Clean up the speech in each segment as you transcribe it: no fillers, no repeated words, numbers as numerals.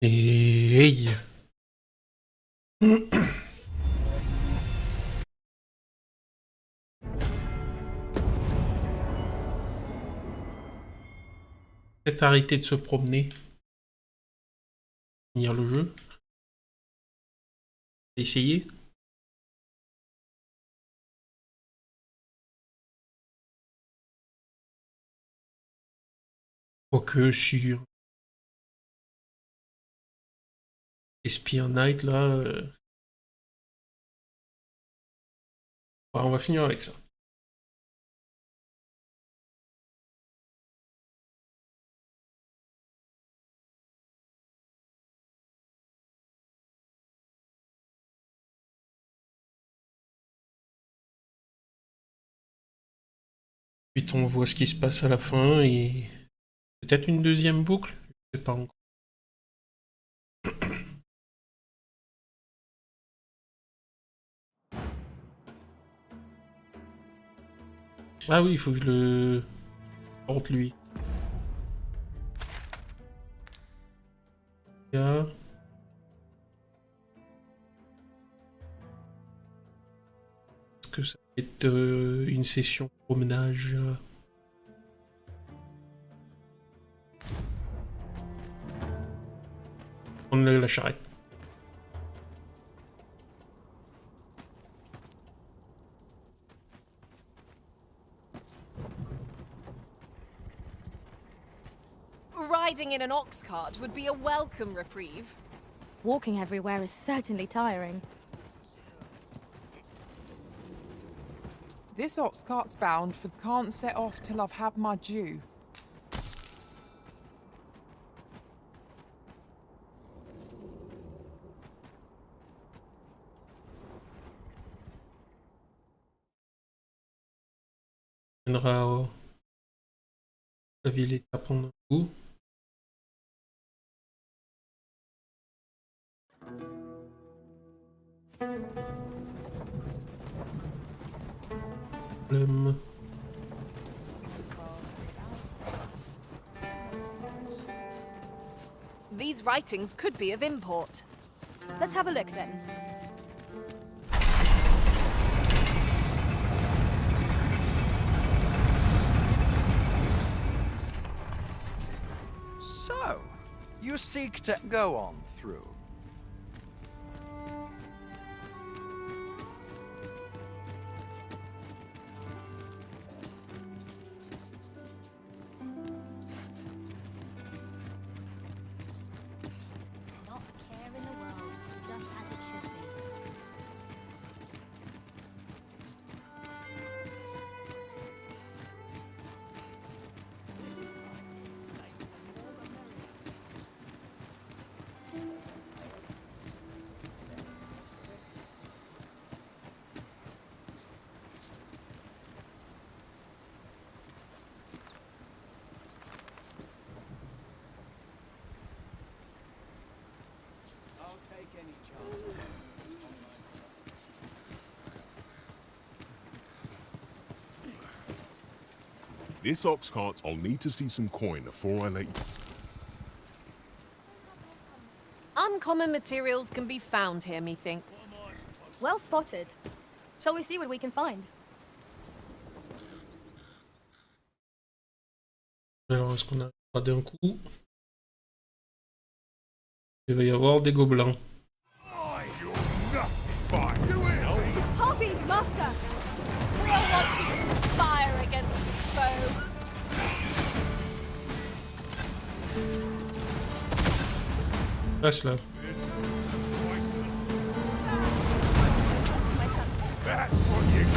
Et hey. Peut-être arrêter de se promener. Finir le jeu. Essayer. Quoique si Espion Night là. Ouais, on va finir avec ça. Puis on voit ce qui se passe à la fin et peut-être une deuxième boucle. Je sais pas encore. Ah oui, il faut que je le porte lui. Là. Est-ce que ça va être une session promenage On la charrette. Riding in an ox cart would be a welcome reprieve. Walking everywhere is certainly tiring. This ox cart's bound for can't set off till I've had my due. On mènera la ville étape en un coup. Problème. These writings could be of import. Let's have a look then. So, you seek to go on through. Not a care in the world, just as it should be. This ox cart, I'll need to see some coin before I let you. Uncommon materials can be found here, methinks. Well spotted. Shall we see what we can find? Alors, est-ce qu'on arrivera d'un coup? Il va y avoir des gobelins. Harpies, master! We'll want to use fire against the foe. Reste là. That's what you get.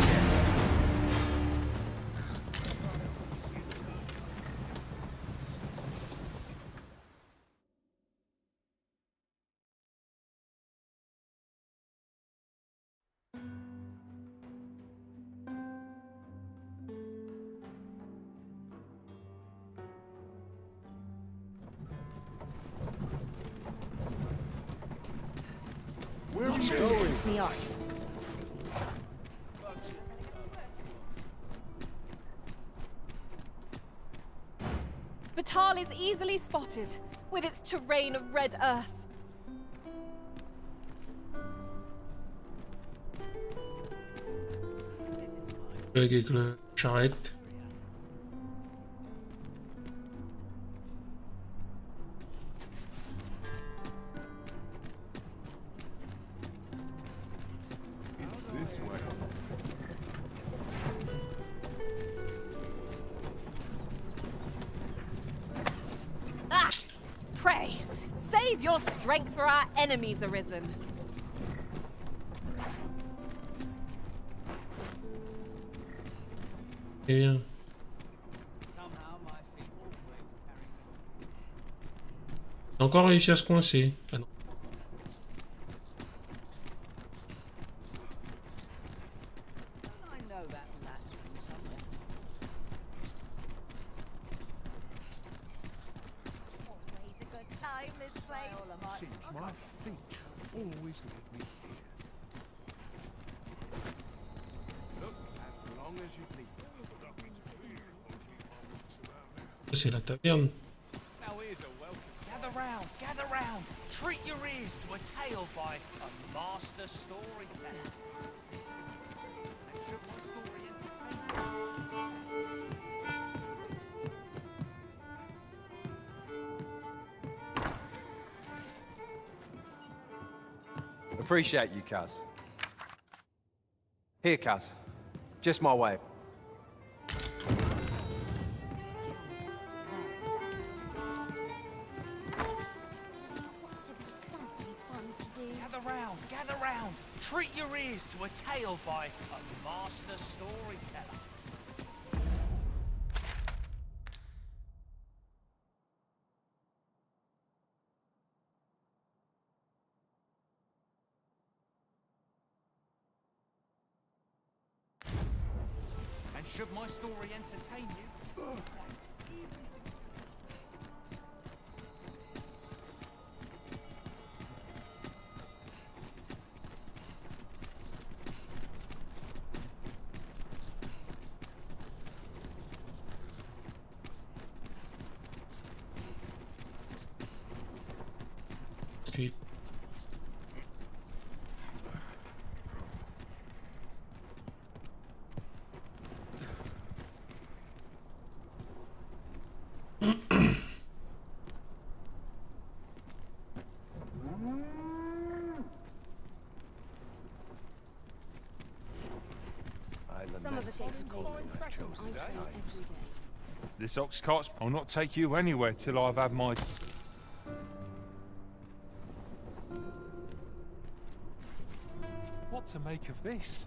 It's the art. Batal is easily spotted. with its terrain of red earth. J'arrête. It's this way. Ah! Pray, save your strength for our enemies arisen. Eh bien. J'ai encore réussi à se coincer. Ah non. Always a good time, this place. Seems my feet always lead me here. Look, as long as you please. C'est la taverne. Now here's a welcome. Gather round. Treat your ears to a tale by a master storyteller. And should my story entertain you? Appreciate you, Kaz. Here, Kaz. Just my way. There's got to be something fun to do. Gather round. Treat your ears to a tale by a master storyteller. And should my story entertain you? Puis, Some of it takes course I train every day. This ox cart's... I'll not take you anywhere till I've had my... What to make of this?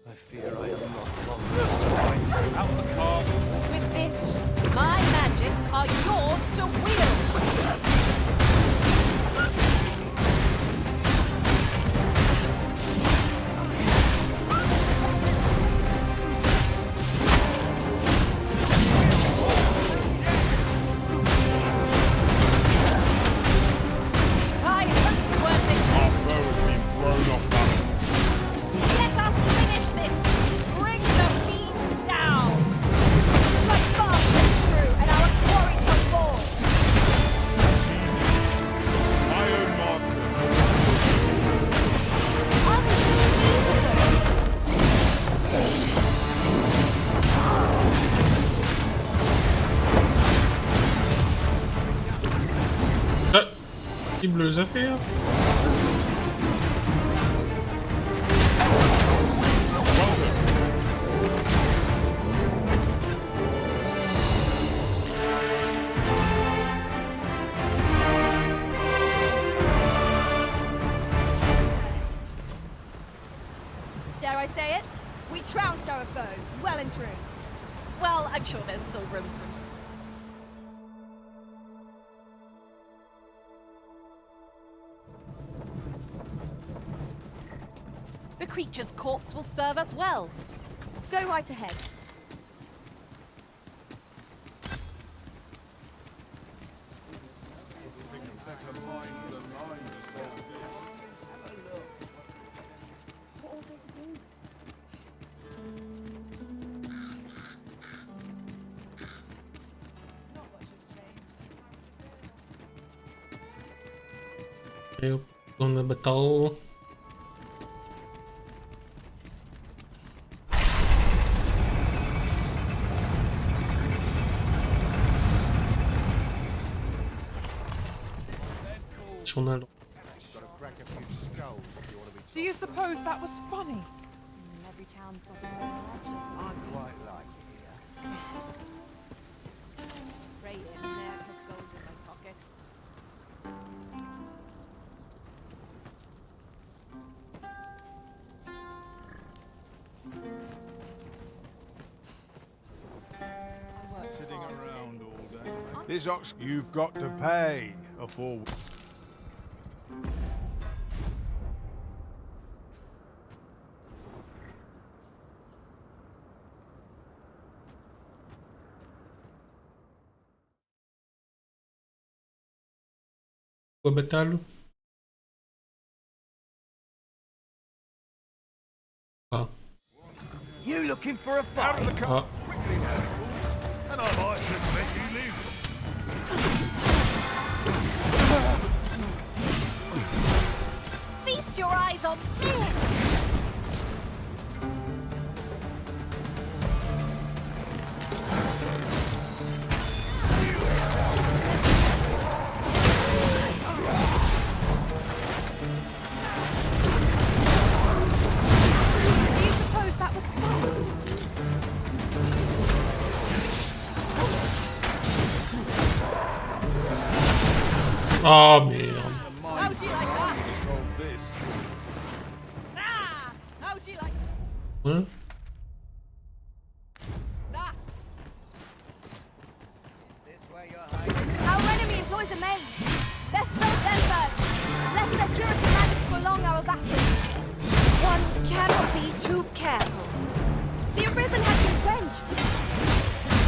I fear I am not long. Out the cart! With this, my magics are yours to wield. I hope you weren't Our bow has been thrown off balance. Let us finish this! Bring the beam down! Strike fast and true, and our quarry shall fall! My own master. ah, possibles affaires. Dare I say it? We trounced our foe, well and true. Well, I'm sure there's still room for the creature's corpse will serve us well. Go right ahead. What all Eu na batalha. Sonar. Do you suppose that was funny? Every town's got its own elections. Quite like it here. Right in there, put gold in my pocket. I worked Sitting hard today. around all day. This ox, you've got to pay a full. A batalha. Ah, You looking for a fight? Out of the car. ah. Quickly now, fools. And I might just let you live. Feast your eyes on this! Do you suppose that was fun? Ah, merde. How'd you like that? Solve this. Ah! How'd you like Hein? that? This way you're hiding. Our enemy employs a mage. Let's strike them first. Lest their purity magics prolong our battle. One cannot be too careful. The Arisen has been drenched.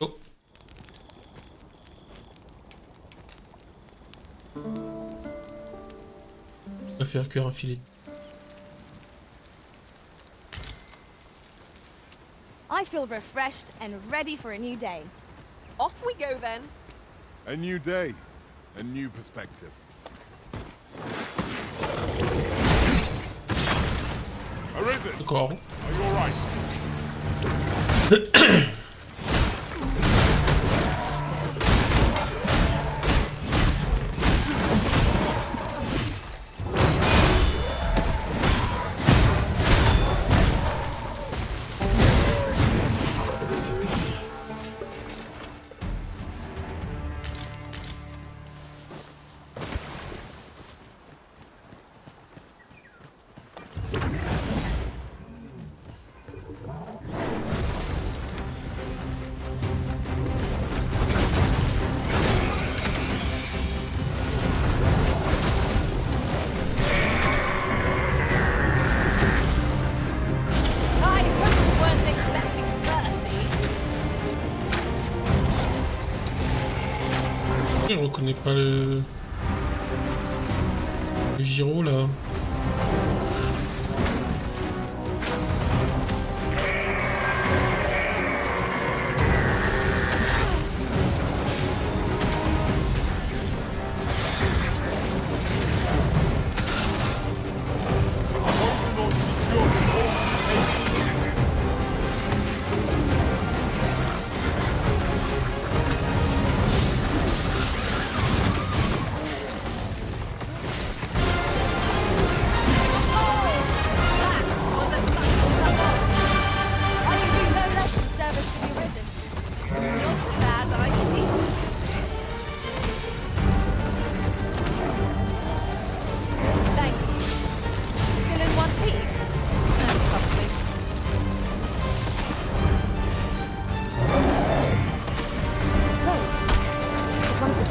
Oh. Je vais faire cuire un filet. I feel refreshed and ready for a new day. Off we go then. A new day, a new perspective. Arisen, D'accord. are you alright? I hope you weren't expecting mercy. Je reconnais pas le gyro là.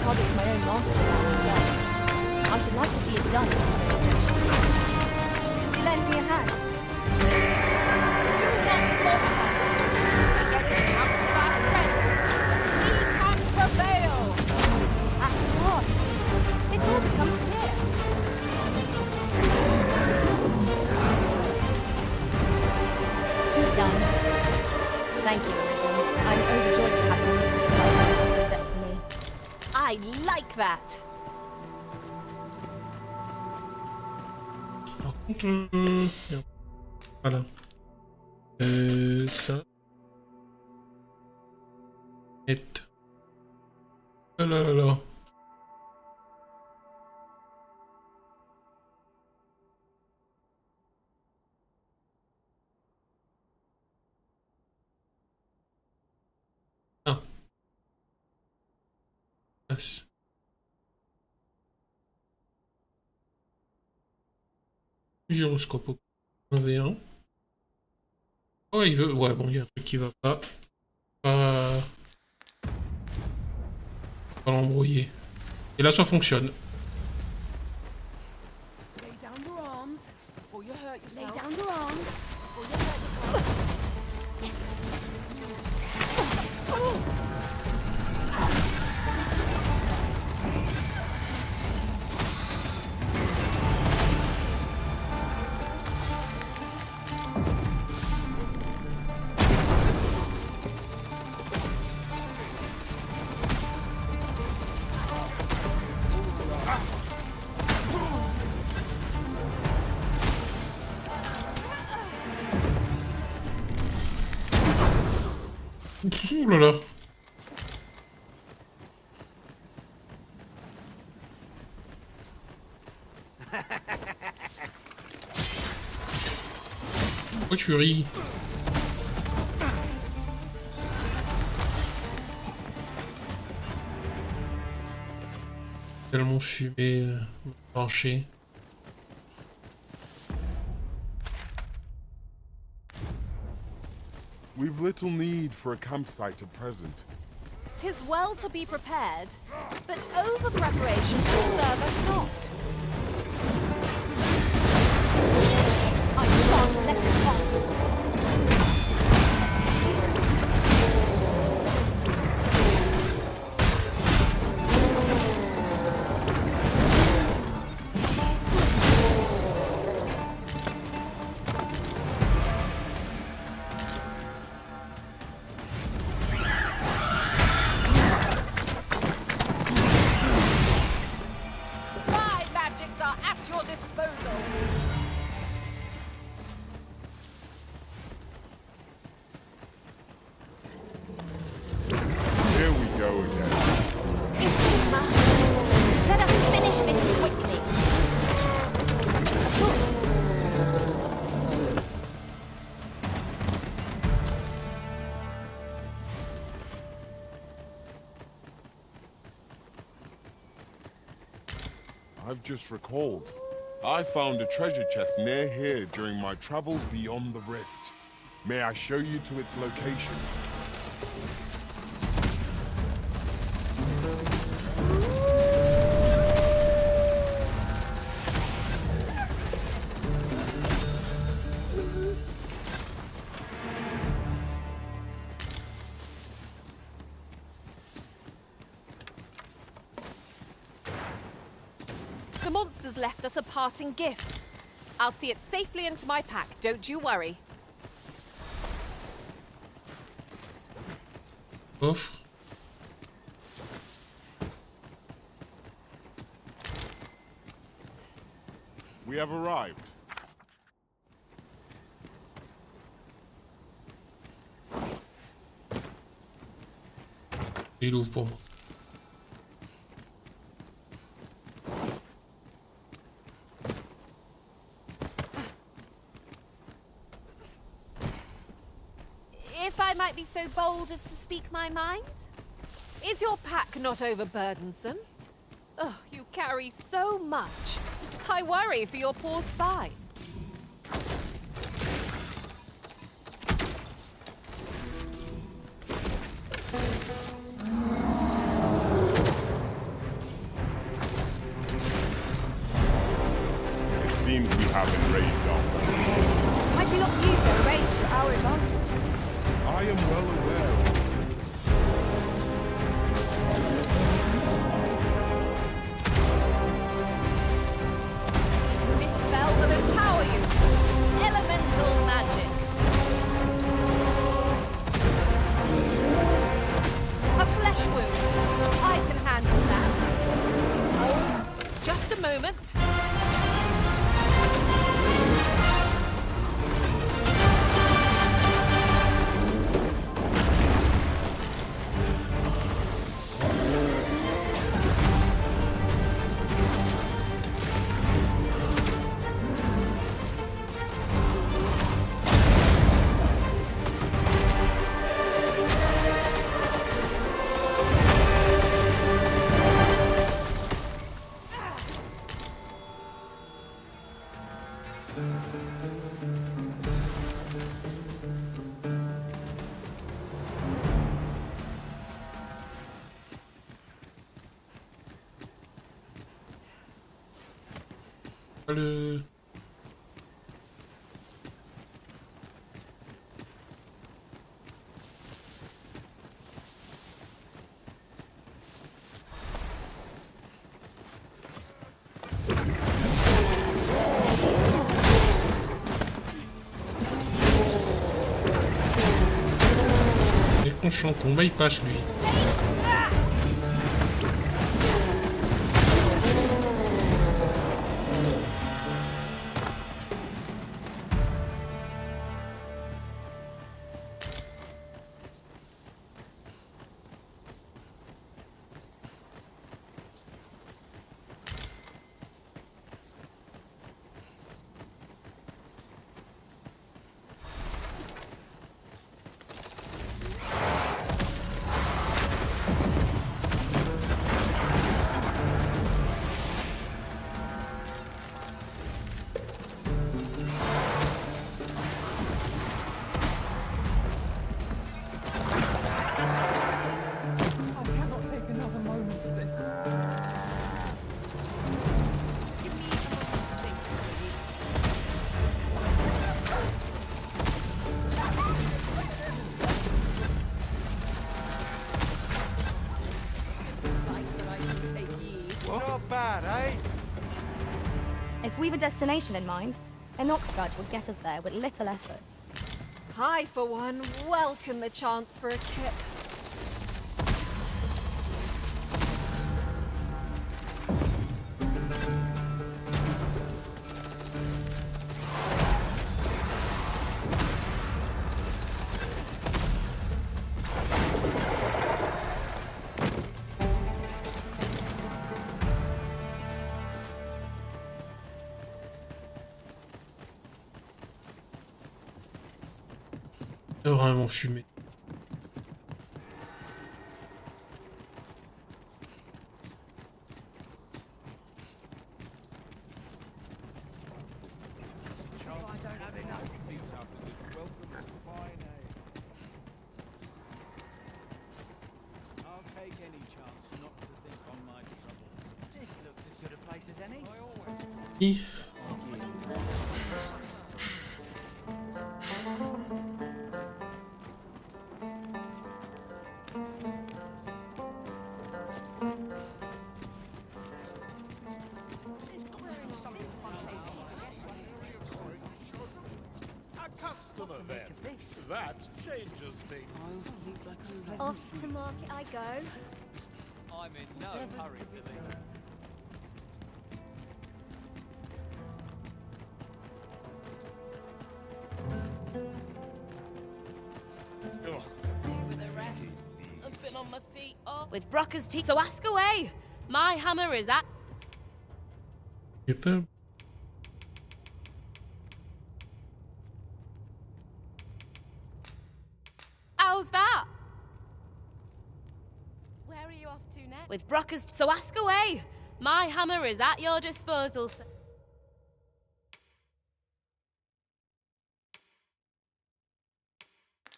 targets my own master now. I should like to see it done. You lend me a hand? Do not falter. Together we come to our strength. We can prevail. At last. It all becomes clear. Tis done. Thank you, Arisen. I'm overjoyed to have you meet the price my master set for me. I like that. Par contre, merde. Voilà. Ça. Net. Oh là là là. Ah. Mince. Gyroscope au 1v1. Oh, il veut. Ouais, bon, il y a un truc qui va pas. Pas l'embrouiller. Et là, ça fonctionne. Lay down your arms before you hurt Lay yourself. down your arms before you hurt yourself. Ouh là là. Pourquoi tu ris? Tellement fumé, penché. We've little need for a campsite at present. 'Tis well to be prepared, but over-preparation will serve us not. I shan't let it off. My magics are at your disposal. Here we go again. If we must, let us finish this quickly. I've just recalled. I found a treasure chest near here during my travels beyond the rift. May I show you to its location? The monsters left us a parting gift. I'll see it safely into my pack, don't you worry. Offre. We have arrived. Il ouvre pour moi. If I might be so bold as to speak my mind? Is your pack not overburdensome? Oh, you carry so much. I worry for your poor spine. have enraged our friends. Might we not use their rage to our advantage? I am well aware of this. This spell will empower you. Elemental magic. A flesh wound. I can handle that. Hold. Just a moment. Le... Les conchantons, bah il passe lui. I cannot take another moment of this. Give me a moment to think, lady. Like that I can take ye. Not bad, eh? If we've a destination in mind, an oxguard will get us there with little effort. I, for one, welcome the chance for a kip. C'est vraiment fumé. I'll take any chance not to think on my troubles. This looks as good a place as any. Qui A customer then. That changes things. Off to market I go. I'm in no hurry to leave. Ugh. With the rest. I've been on my feet all with Brocker's teeth, so ask away. My hammer is at. J'ai peur. How's that? Where are you off to next? With Brocker's, so ask away. My hammer is at your disposal.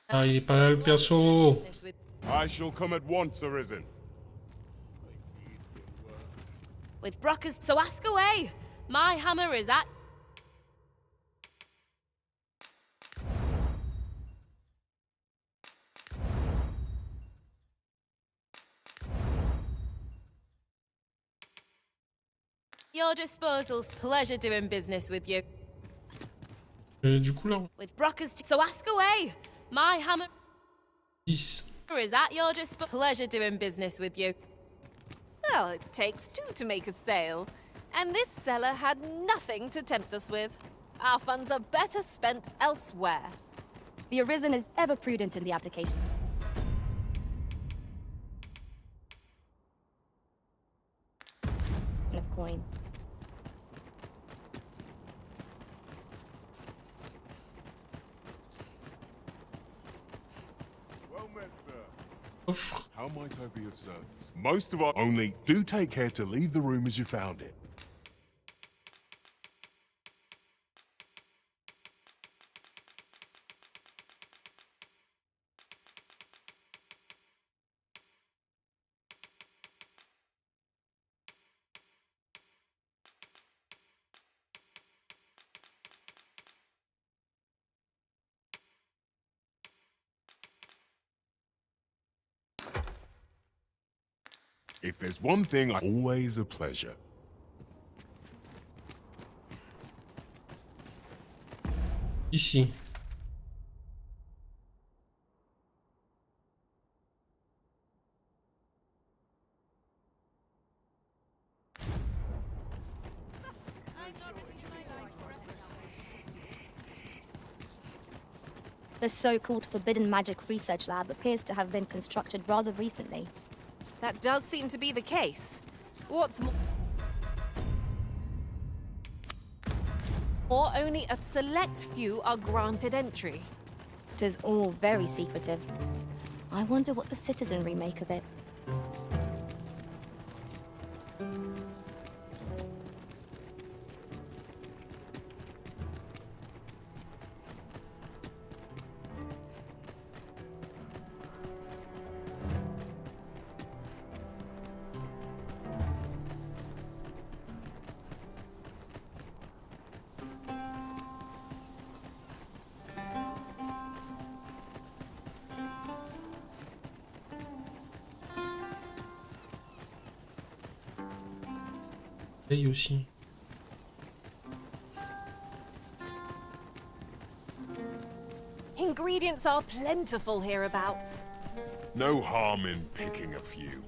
Ah, il est pas là le perso. I shall come at once, Arisen. With Brocker's, so ask away. My hammer is at. your disposal. Pleasure doing business with you. Du coup là, With Brocker's so ask away. My hammer 10. is at your disposal. Pleasure doing business with you. Well, it takes two to make a sale. And this seller had nothing to tempt us with. Our funds are better spent elsewhere. The Arisen is ever prudent in the application. Of coin. Well met, sir. Offre. How might I be of service? Most of our only do take care to leave the room as you found it. If there's one thing, always a pleasure. Ici. The so-called Forbidden Magic Research Lab appears to have been constructed rather recently. That does seem to be the case. What's more, only a select few are granted entry. It is all very secretive. I wonder what the citizenry make of it. Paye aussi. Ingredients are plentiful hereabouts. No harm in picking a few.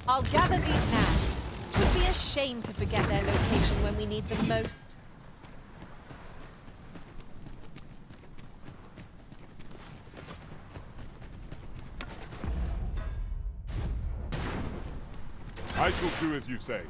I'll gather these now. Would be a shame to forget their location when we need them most. I shall do as you say.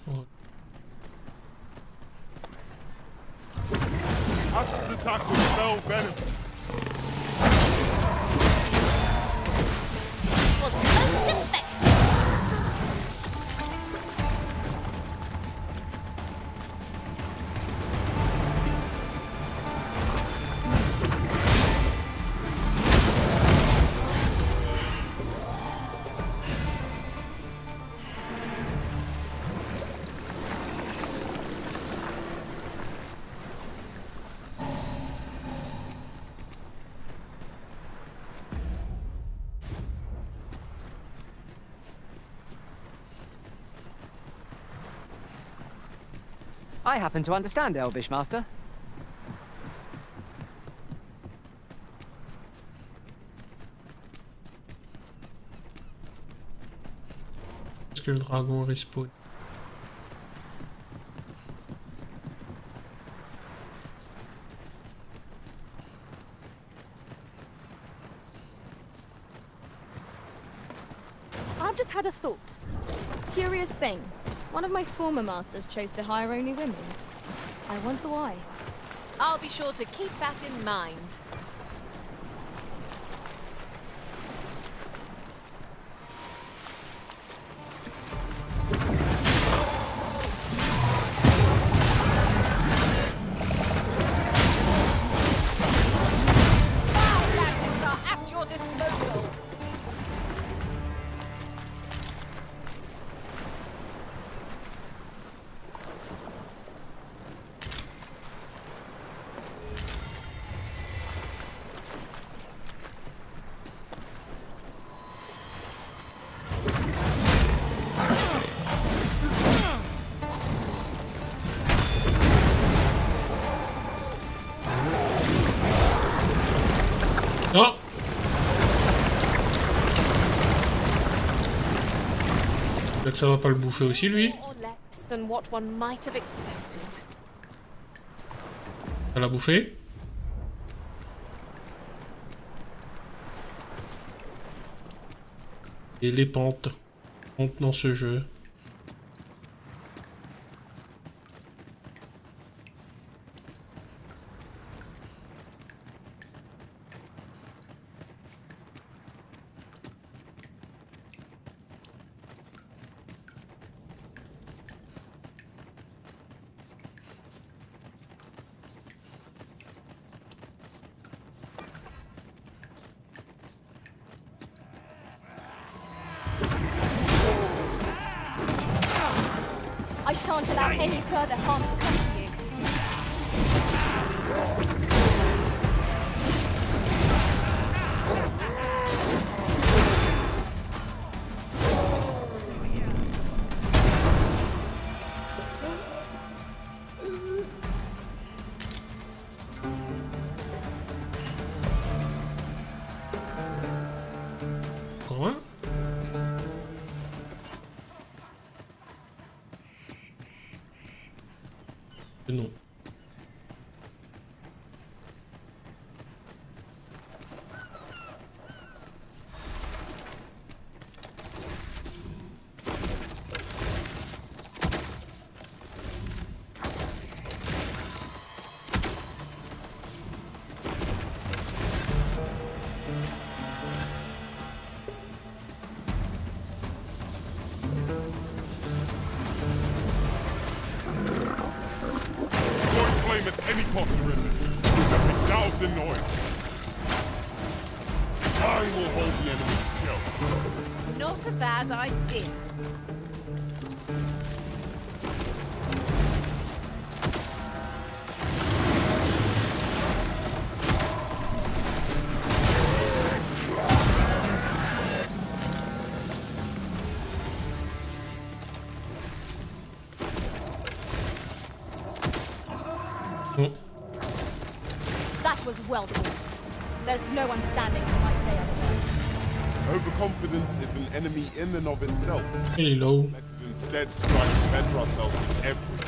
Oh. Husk's attack will spell venom. Was most effective. I happen to understand Elvish, Master. Est-ce que le dragon respawn? I've just had a thought. Curious thing. One of my former masters chose to hire only women. I wonder why. I'll be sure to keep that in mind. Non. Là que ça va pas le bouffer aussi lui. More or less than what one might have expected. Ça l'a bouffé. Et les pentes. Pentes dans ce jeu. I shan't allow any further harm to come to you. Encore un. Non. Flame at any cost, Riven. Let me douse the noise. I will hold the enemy still. Not a bad idea. That was well fought. There's no one standing who might say otherwise. Overconfidence is an enemy in and of itself. Il est low. Let us instead strive to better ourselves in every way.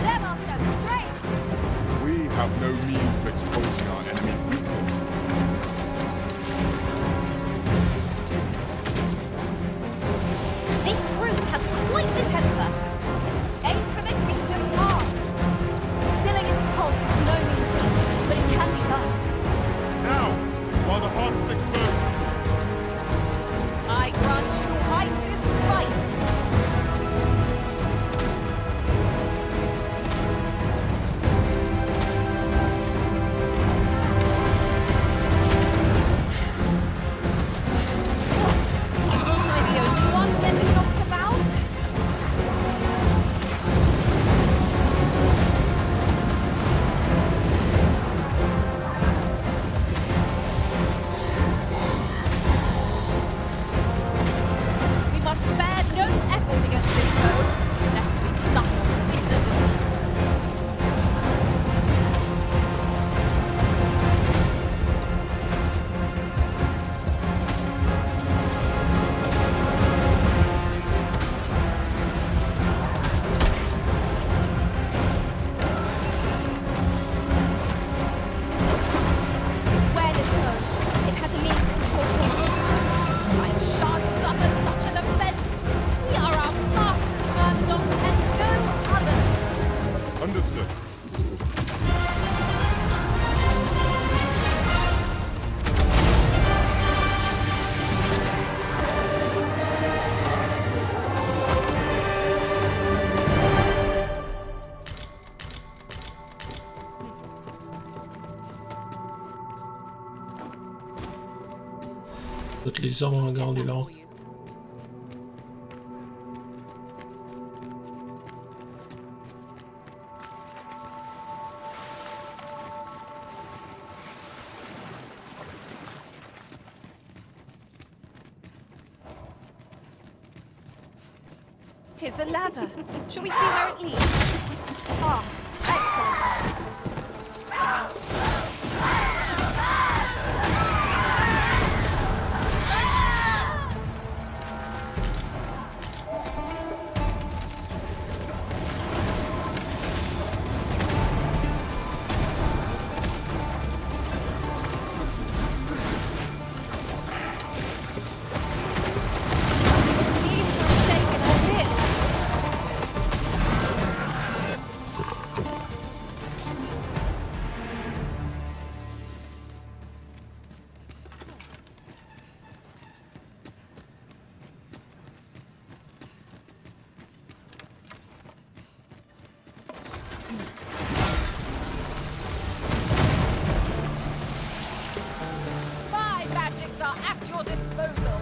There, Master! Drake! We have no means of exposing our enemy's weakness. This brute has quite the temper. Aim for the creature's heart. Stilling its pulse is no mean feat, but it can be done. Now, while the heart is exposed, I grant you ice is right. Am I the only one getting knocked about? We must spare no effort against this foe, lest we suffer bitter defeat. Where this goes, it has a means to control things. I shan't suffer such an offense. We are our masters, Myrmidons, and no others. understood. Peut-être les armes à garder là. 'Tis a ladder. Shall we see where it leads? Ah, excellent. Seem to have taken a hit. My magics are at your disposal.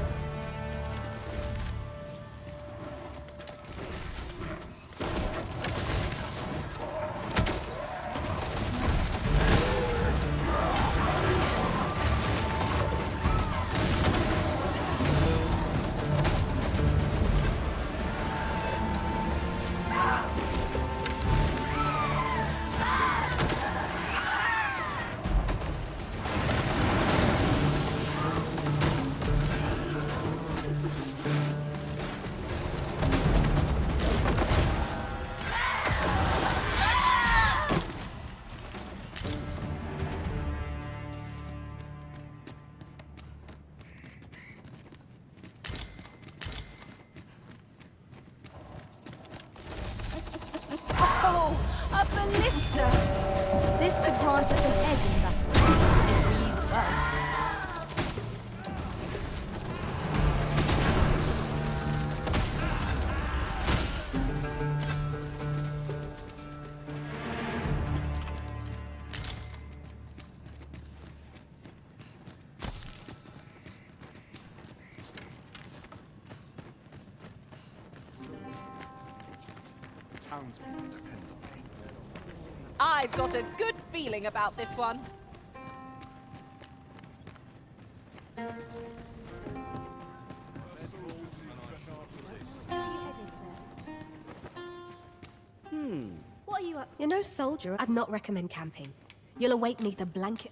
Oh, a ballista! This could grant us an edge in battle, if we use it well. Townspeople depend on me. I've got a good feeling about this one. What are you up? You're no soldier. I'd not recommend camping. You'll awake neath a blanket.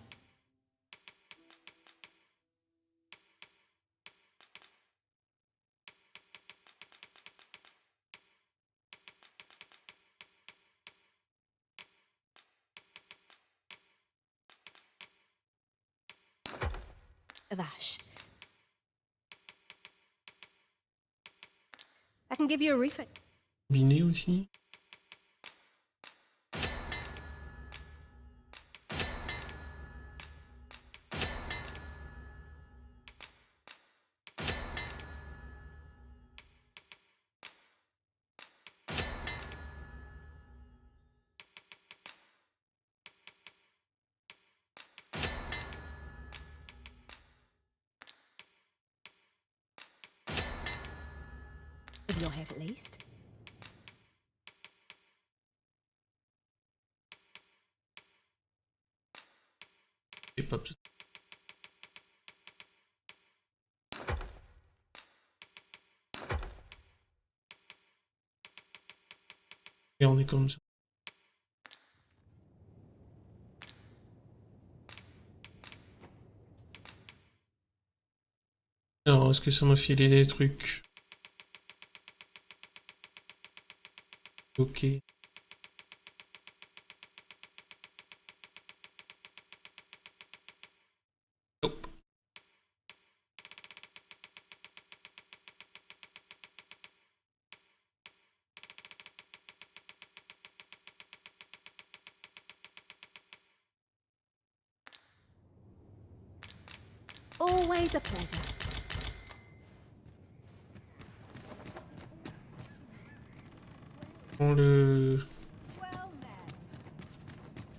Of ash. I can give you a refit. Combiné aussi. With your head at least. Et pas plus. Et on est comme ça. Alors, est-ce que ça m'a filé des trucs? Ok. Nope. Always a pleasure. Prends le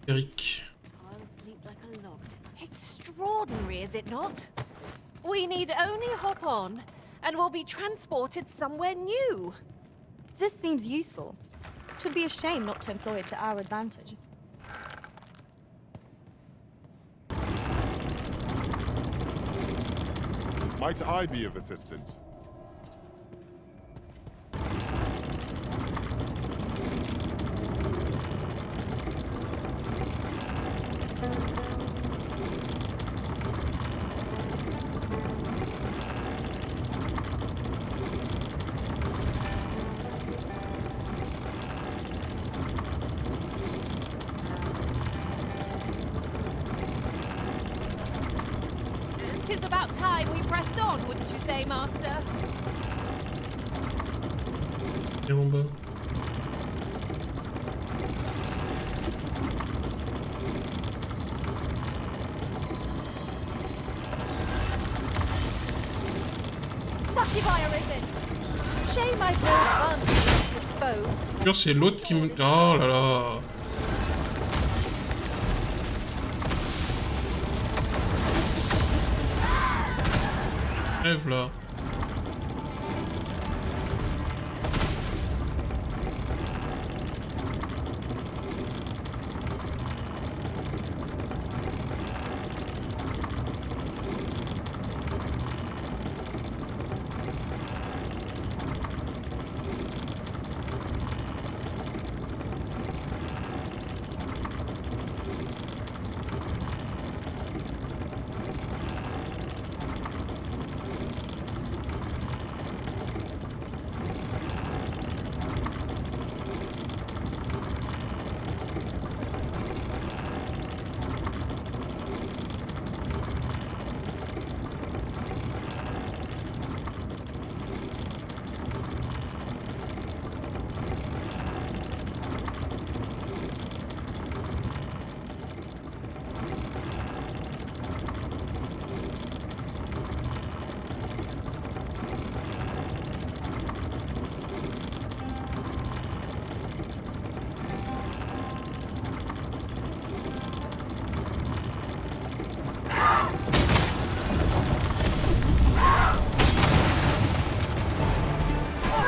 Eric. I'll sleep like a log. Extraordinary, is it not? We need only hop on, and we'll be transported somewhere new. This seems useful. It would be a shame not to employ it to our advantage. Might I be of assistance? 'Tis about time we pressed on, wouldn't you say, Master? Et en bas. Succubi arisen. Shame I've no advantage against this foe. Sûr, c'est l'autre qui me. Oh là là. Rêve là.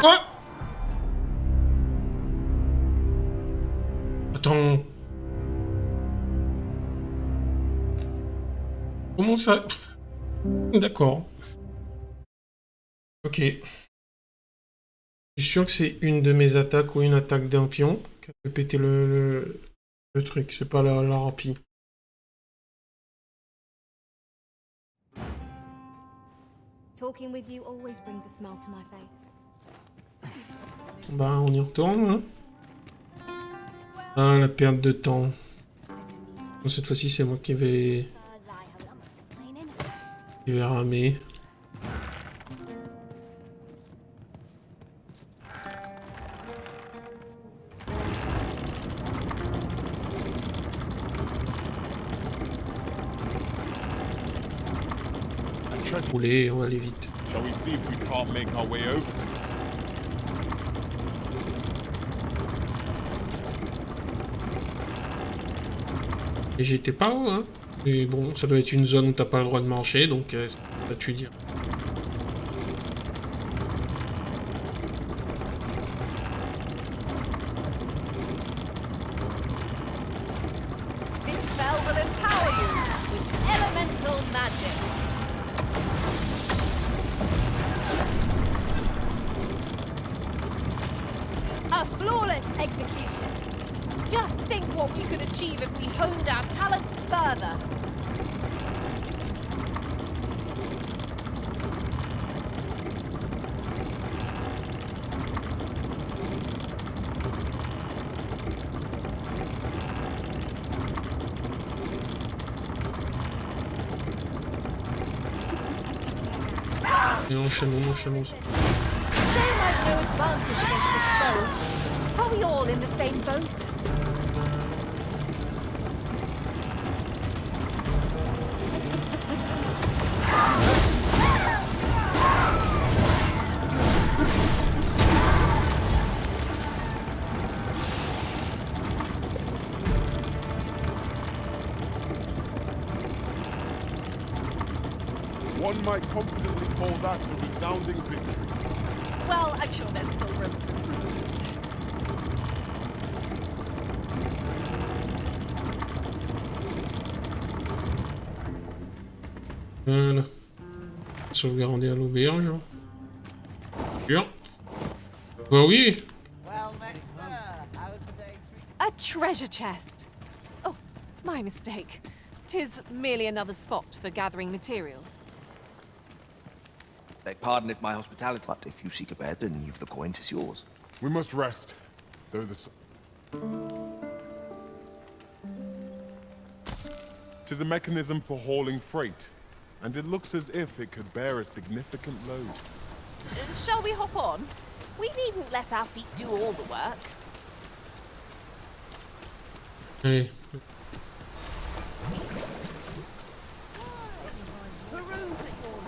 Quoi? Attends. Comment ça? D'accord. Ok. Je suis sûr que c'est une de mes attaques ou une attaque d'un pion qui a fait péter le truc. C'est pas la harpie. Talking with you always brings a smile to my face. Bah, on y retourne, hein. Ah, la perte de temps. Bon, cette fois-ci, c'est moi qui vais ramer. Rouler, on va aller vite. Shall we see if we can't make our way over to it? Et j'étais pas haut, hein. Mais bon, ça doit être une zone où t'as pas le droit de marcher, donc ça tu dire. This spell will empower you with elemental magic. A flawless execution. Just think what we could achieve if we honed our talents further. Et enchaînons. Shame I've no advantage against this foe. Are we all in the same boat? One might confidently call that a resounding victory. Well, I'm sure there's still room for improvement. Voilà. Sauvegarder à l'auberge. Sûr. Bah oui. A treasure chest. Oh, my mistake. 'Tis merely another spot for gathering materials. Beg pardon if my hospitality, but if you seek a bed and you've the coin, 'tis yours. We must rest, though the sun. 'Tis a mechanism for hauling freight. and it looks as if it could bear a significant load. Shall we hop on? We needn't let our feet do all the work. Allez.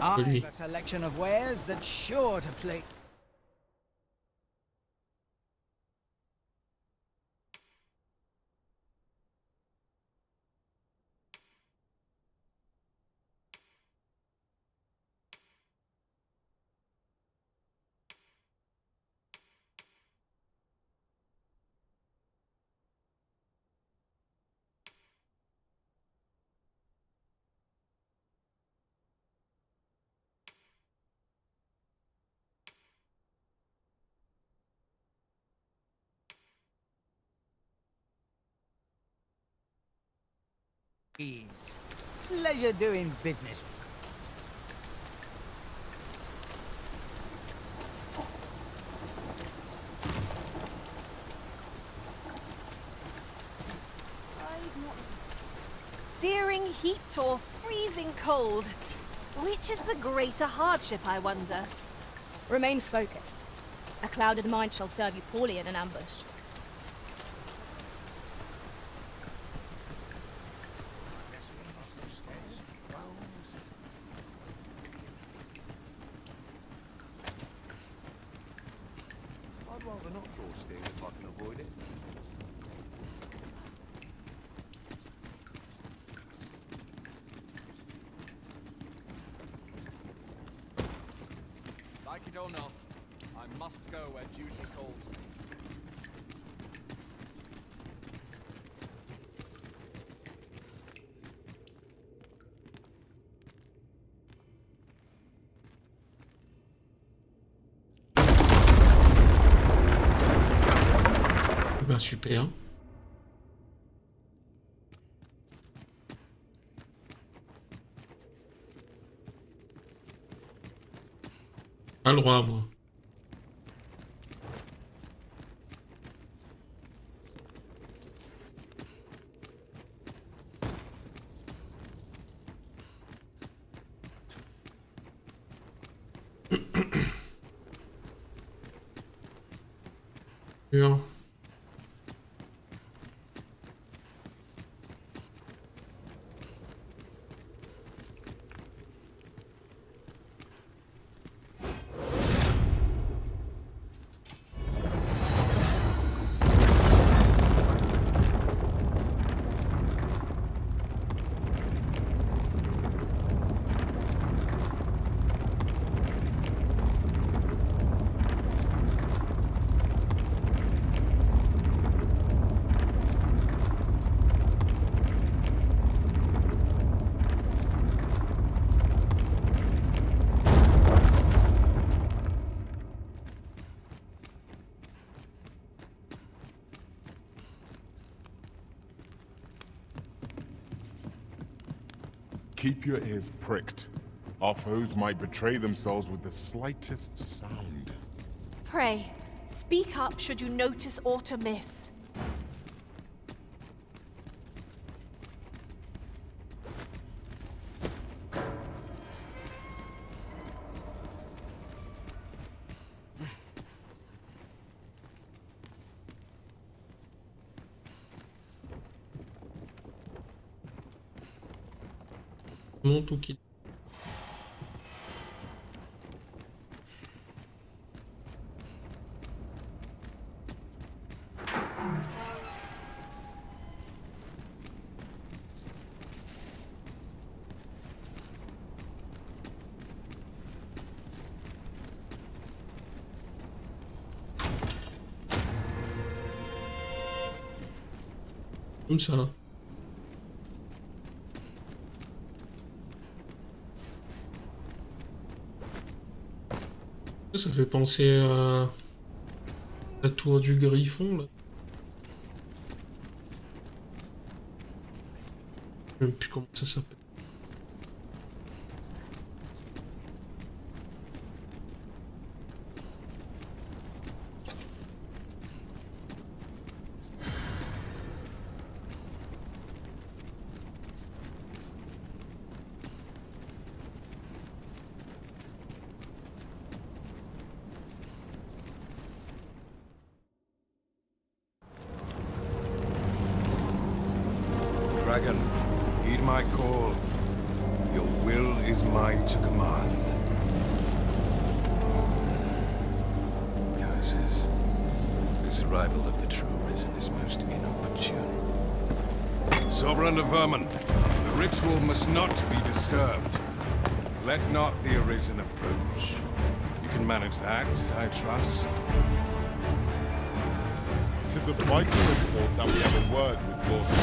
I've a selection of wares that's sure to play. Pleasure doing business. Searing heat or freezing cold? Which is the greater hardship, I wonder? Remain focused. A clouded mind shall serve you poorly in an ambush. I'd rather not draw steel if I can avoid it. Like it or not, I must go where duty calls me. Ben super. Pas le droit, moi. Sûr. Keep your ears pricked. Our foes might betray themselves with the slightest sound. Pray, speak up should you notice aught amiss. Monte ou quitte. Comme ça. Ça fait penser à la tour du Griffon, là. Je sais même plus comment ça s'appelle. Dragon, heed my call. Your will is mine to command. Curses. This arrival of the true Risen is most inopportune. Sovereign of Vermin, the ritual must not be disturbed. Let not the Arisen approach. You can manage that, I trust. It is a vital report that we have a word with Lord King.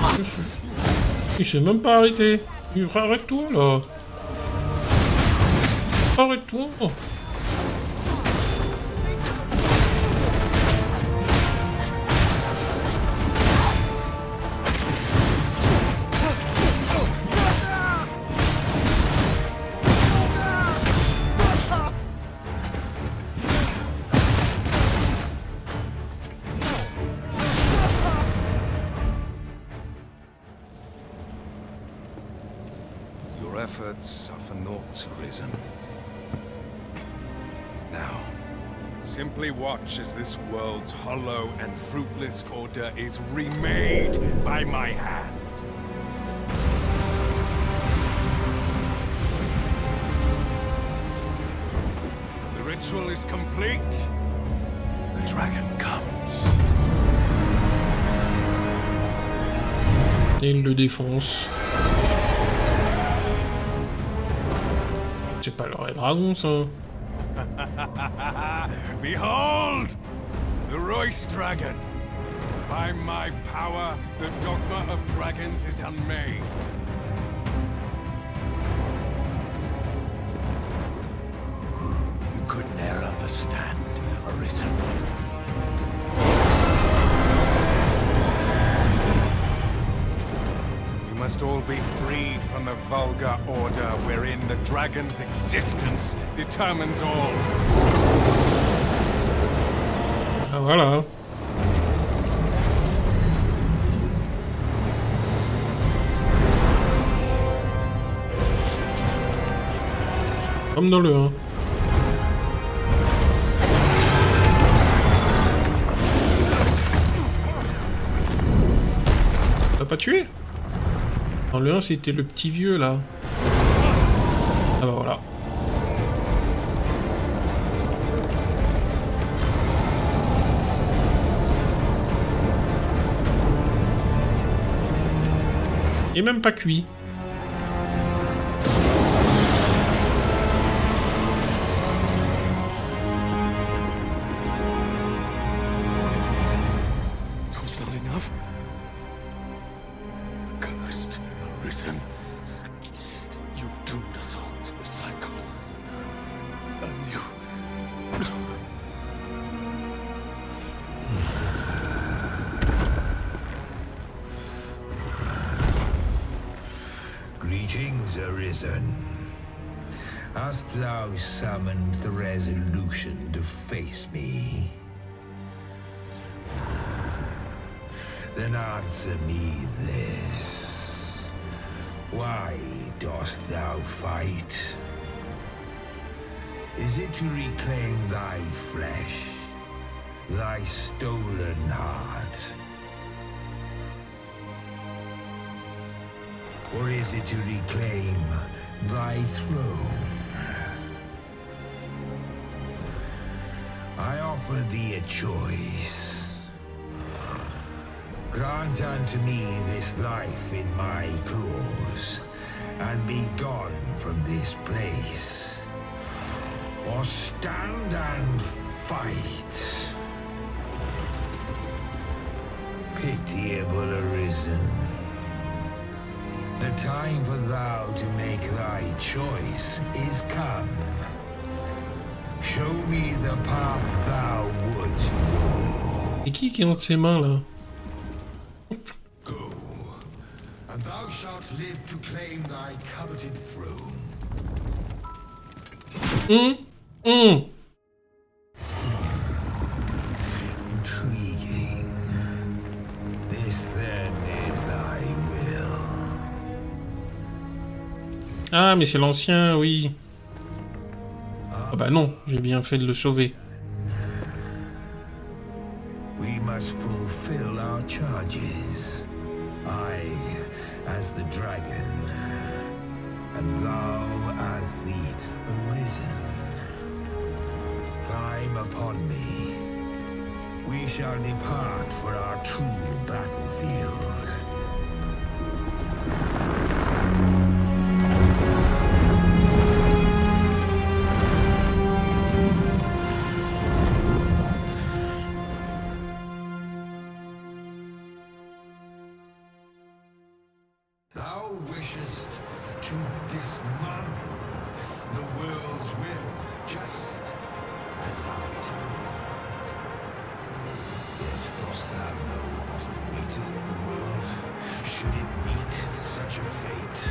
The pressure is not Il s'est même pas arrêté. Arrête-toi là. Arrête-toi. Your efforts are for naught, Arisen. Now, simply watch as this world's hollow and fruitless order is remade by my hand. The ritual is complete. The dragon comes. Et il le défonce. C'est pas leur dragon ça. Behold! The Royce Dragon! By my power, the Dogma of Dragons is unmade. You could ne'er understand, Arisen. You must all be freed from the vulgar order wherein the dragon's existence determines all. Ah voilà. Comme dans le 1. T'as pas tué? Dans le 1, c'était le petit vieux, là. Ah bah voilà. Et même pas cuit. Was not enough? Cursed, Arisen. You've doomed us all to a cycle. And you... Greetings, Arisen. Hast thou summoned the resolution to face me? Then answer me this. Why dost thou fight? Is it to reclaim thy flesh, thy stolen heart? Or is it to reclaim thy throne? I offer thee a choice. Grant unto me this life in my claws, and be gone from this place. Or stand and fight. Pitiable Arisen. The time for thou to make thy choice is come. Show me the path thou wouldst walk. C'est qui est entre ses mains là? Go, and thou shalt live to claim thy coveted throne. Intriguing. This then is thy will. Ah, mais c'est l'ancien, oui. Ah bah non, j'ai bien fait de le sauver. We must fulfill our charges. I as the dragon, and thou as the arisen. Climb upon me. We shall depart for our true battlefield. Thou wishest to dismantle the world's will, just as I do. Yet dost thou know what awaiteth the world, should it meet such a fate?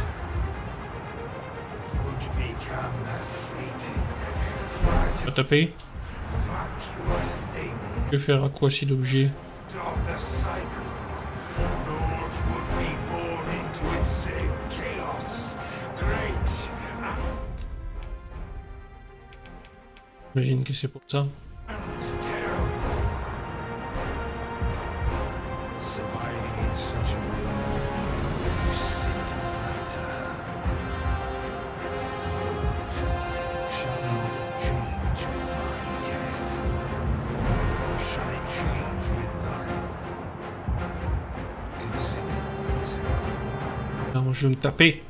Would become a fleeting, Va taper. vacuous thing Que faire à quoi si l'objet? of the cycle. Naught would be born into its save chaos, great. J'imagine que c'est pour ça. Terrible. Surviving in such a world would be no simple matter. World shall not change with my death, nor shall it change with thine. Consider this. Alors, je vais me taper.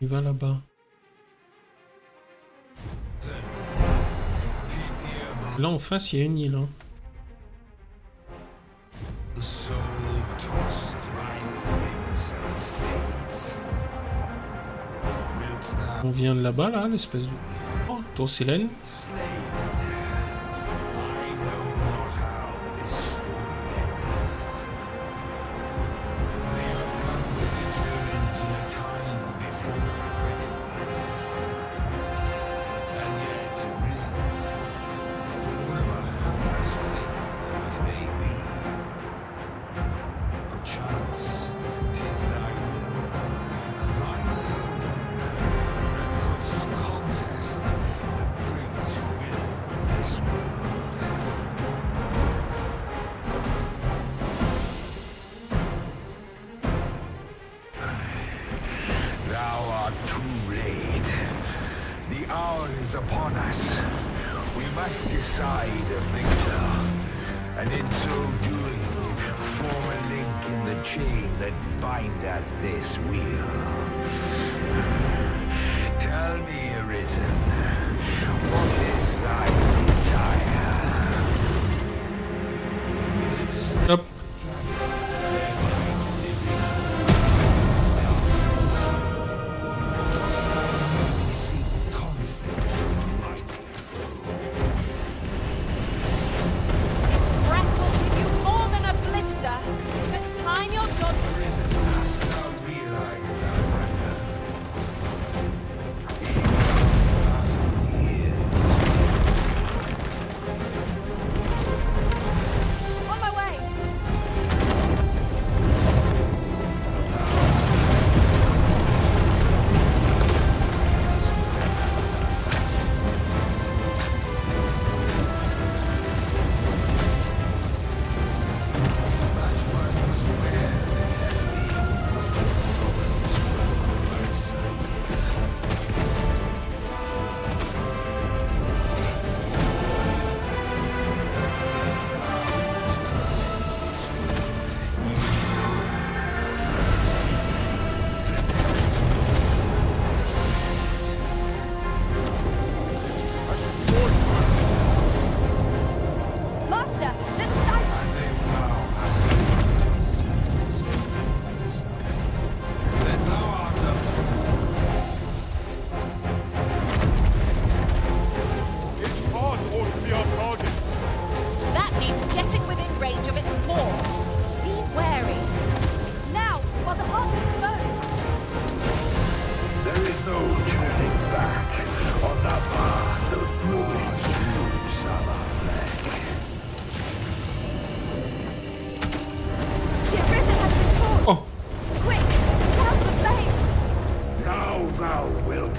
Il va là-bas. Là en face, il y a une île. Hein. On vient de là-bas, là, l'espèce de... Oh, tour Célène. Upon us. We must decide a victor, and in so doing, form a link in the chain that bindeth this wheel. Tell me, Arisen, what is thy desire? Is it to stop?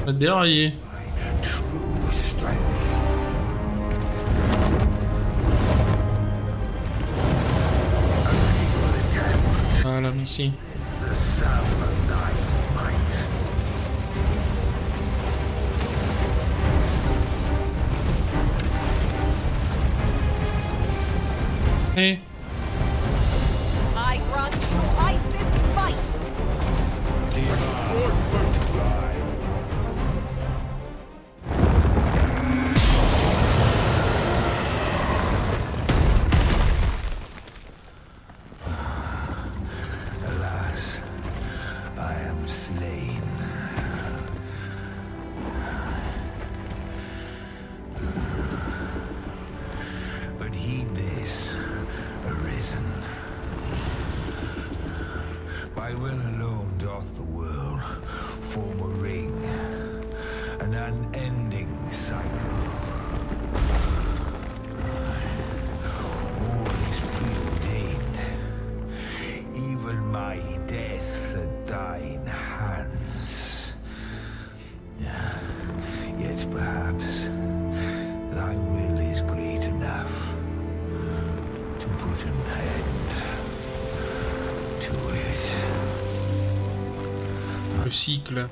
Pas dérailler. True strength. Voilà, merci. The sum of thy might. Hey. I grant you Isis fight! Alas, I am slain. But heed this, Arisen. By will alone doth the world form a ring, an unending cycle. All is preordained, even my death at thine hands. Yet perhaps thy will is great enough to put an end to it. Le cycle.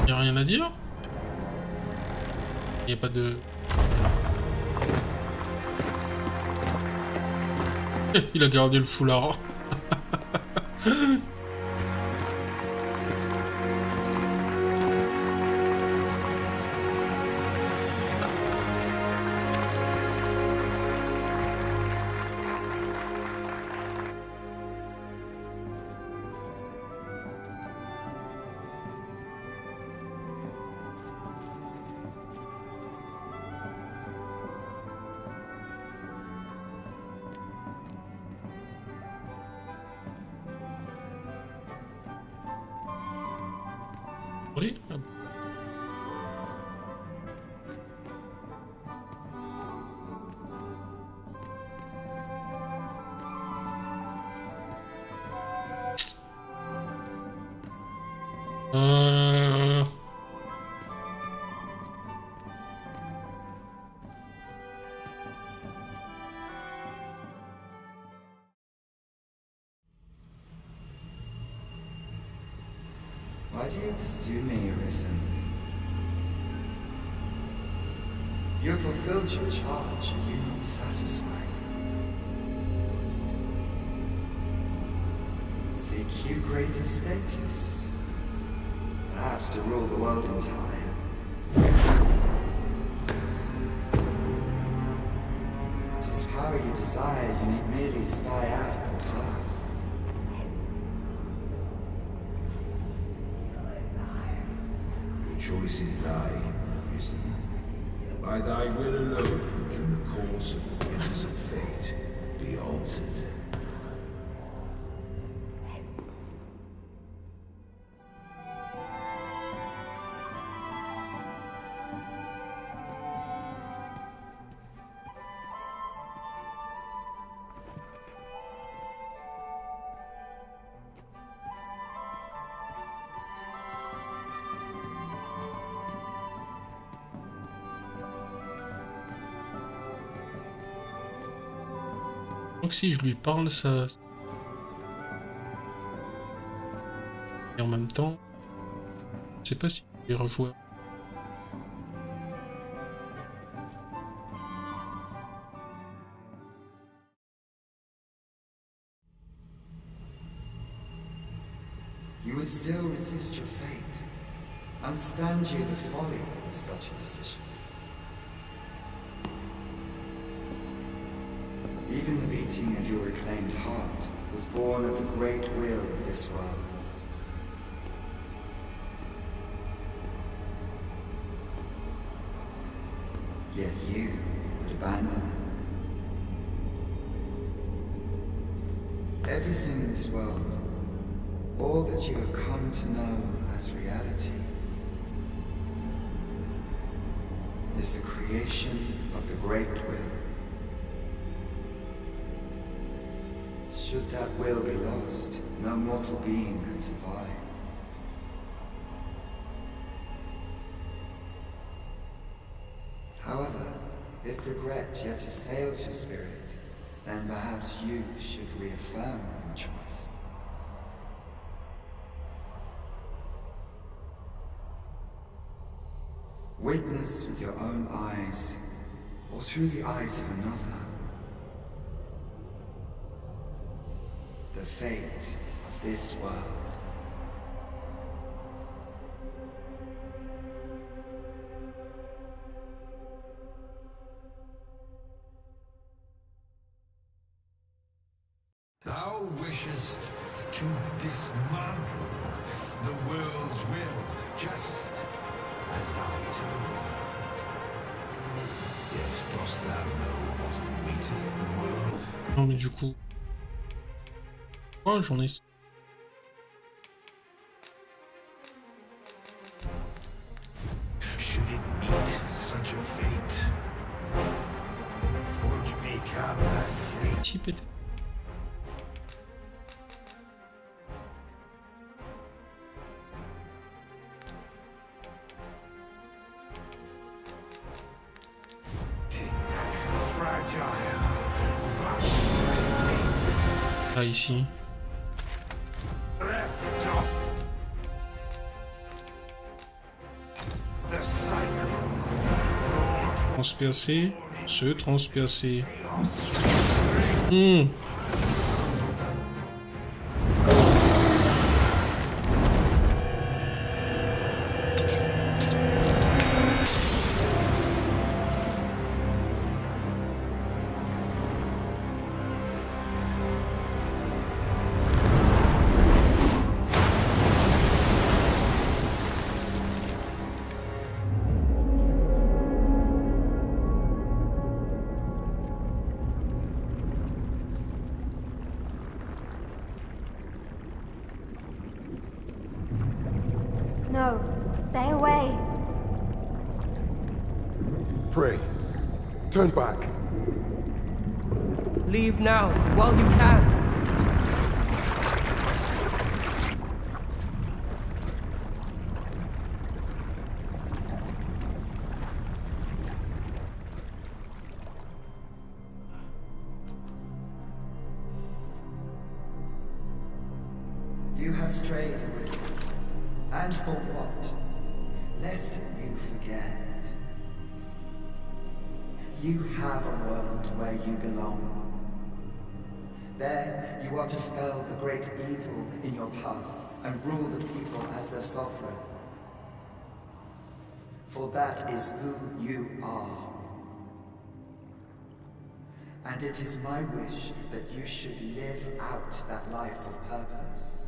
Y'a rien à dire? Y'a pas de... Il a gardé le foulard. Oui. Why do you pursue me, Arisen? You have fulfilled your charge, are you not satisfied? Seek you greater status? Perhaps to rule the world entire? If it is power you desire, you need merely spy out the path. The choice is thine, Arisen. By thy will alone can the course of the winds of fate be altered. Donc si je lui parle, ça... Et en même temps... sais pas si j'ai rejoué. You would still resist your fate. Understand you the folly of such a decision. Even the beating of your reclaimed heart was born of the great will of this world. Yet you would abandon it. Everything in this world, all that you have come to know as reality, is the creation of the great will. Should that will be lost, no mortal being could survive. However, if regret yet assails your spirit, then perhaps you should reaffirm your choice. Witness with your own eyes, or through the eyes of another, the fate of this world. Thou wishest to dismantle the world's will, just as I do. Yes, dost thou know what awaiteth the world? Non mais du coup... Oh, j'en ai... Should it meet such a fate, 'twould become a fleet. Petit pété. Ah, ici. Transpercer, se transpercer. No, stay away. Pray. Turn back. Leave now, while you can. You have strayed, Arisen. And for what? Lest you forget. You have a world where you belong. There, you are to fell the great evil in your path and rule the people as their sovereign. For that is who you are. And it is my wish that you should live out that life of purpose.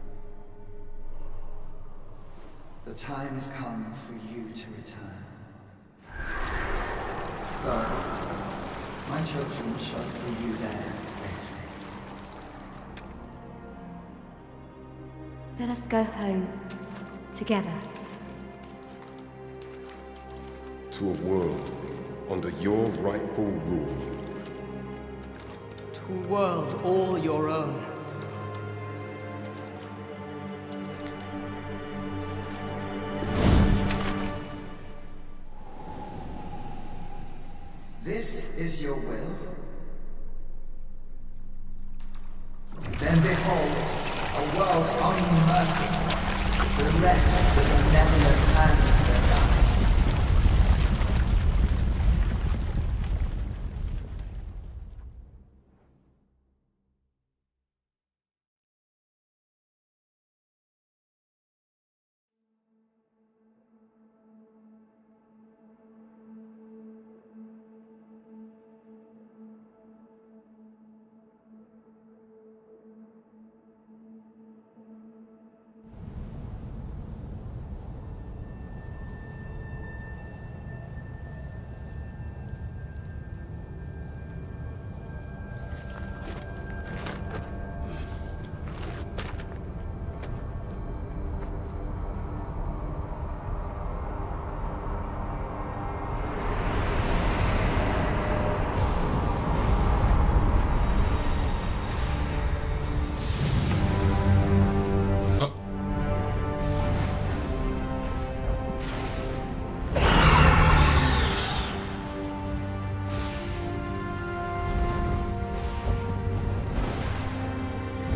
The time has come for you to return. Though, my children shall see you there safely. Let us go home. Together. To a world under your rightful rule. To a world all your own. This is your will? Then behold, a world unmerciful. Bereft the benevolent hands that guides.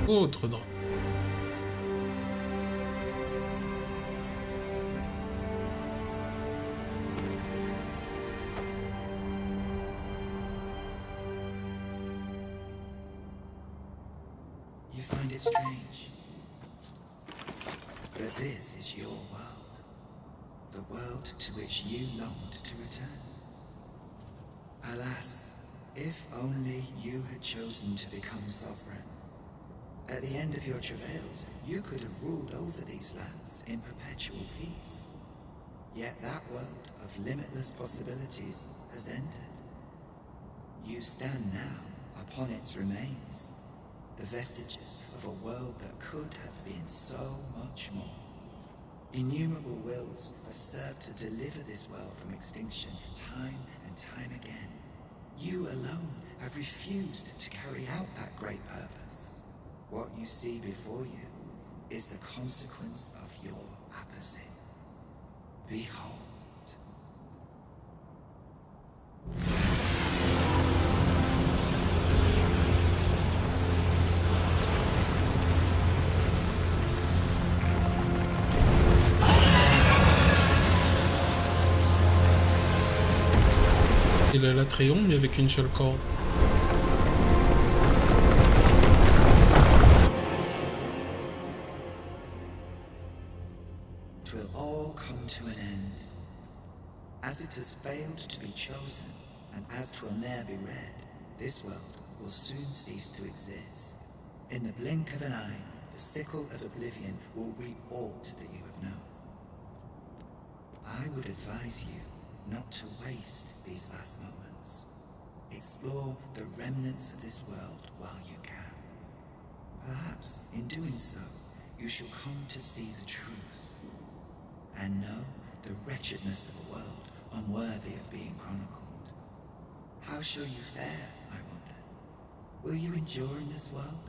Autre drame. You find it strange, but this is your world, the world to which you longed to return. Alas, if only you had chosen to become sovereign. At the end of your travails, you could have ruled over these lands in perpetual peace. Yet that world of limitless possibilities has ended. You stand now upon its remains, the vestiges of a world that could have been so much more. Innumerable wills have served to deliver this world from extinction time and time again. You alone have refused to carry out that great purpose. What you see before you is the consequence of your apathy. Behold. Il a l'Atréon, mais avec une seule corde. It will all come to an end. As it has failed to be chosen, and as 'twill ne'er be read, this world will soon cease to exist. In the blink of an eye, the sickle of oblivion will reap aught that you have known. I would advise you not to waste these last moments. Explore the remnants of this world while you can. Perhaps, in doing so, you shall come to see the truth, and know the wretchedness of a world unworthy of being chronicled. How shall you fare, I wonder? Will you endure in this world,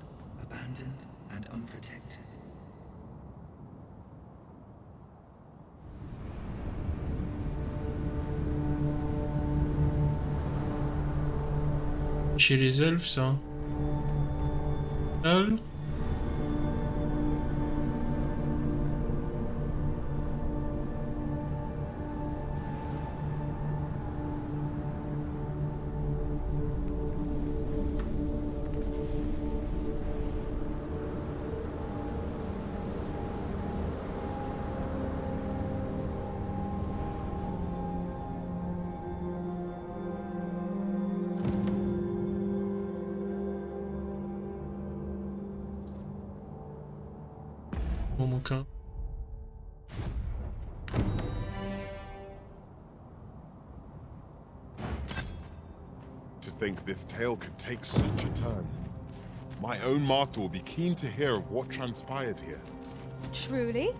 abandoned and unprotected? Chez les elfes, ça. Elle. Mon bouquin. To think this tale could take such a turn. My own master will be keen to hear of what transpired here. Truly?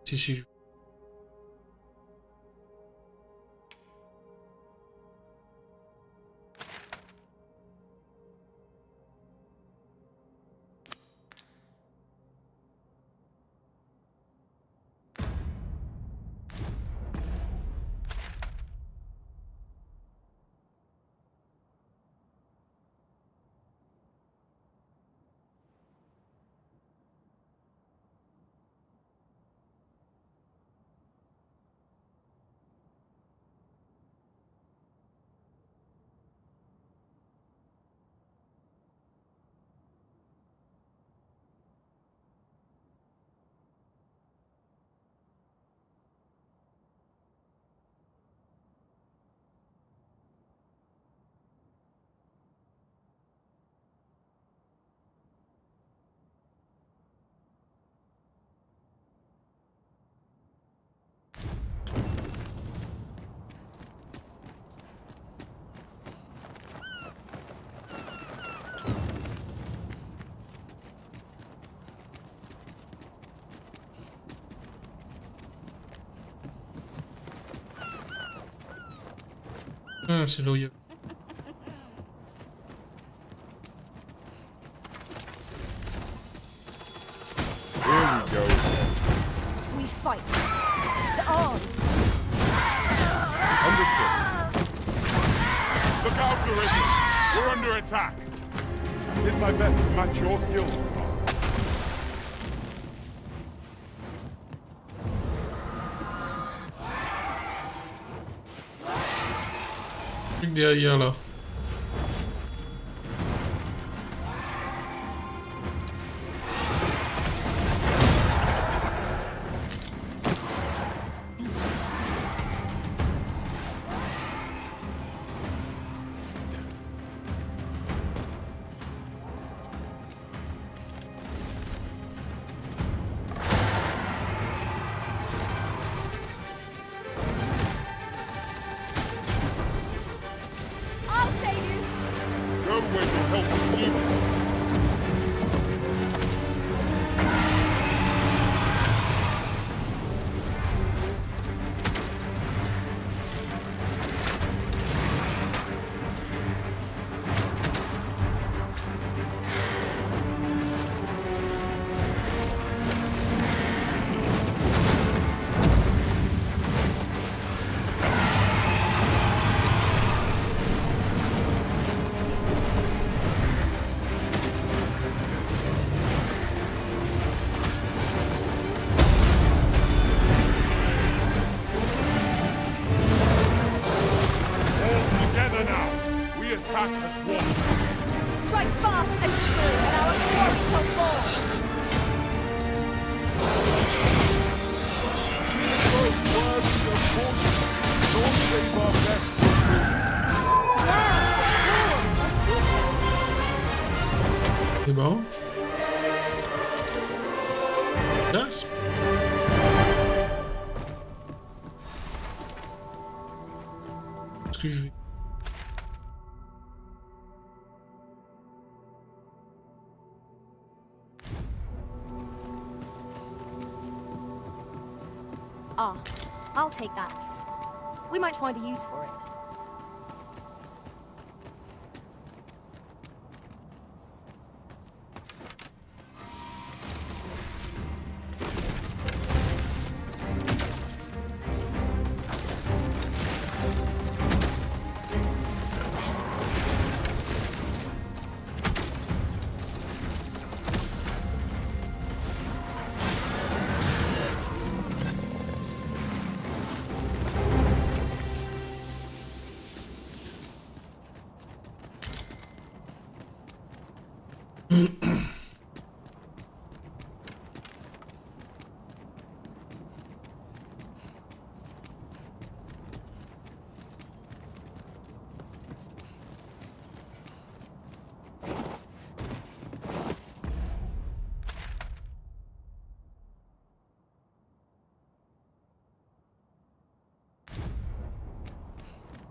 Si. Ah, c'est là où il y a... Here we go. We fight. To arms. Understood. Look out, Arisen. We're under attack. I did my best to match your skills, Master. Truc derrière là. I'll save you. Go where your help is needed. All together now. We attack as one. Strike fast and true, and our glory shall fall. Worthy of caution. Nor save our best. C'est bon. Place. Est-ce que je vais... Ah, I'll take that. We might find a use for it.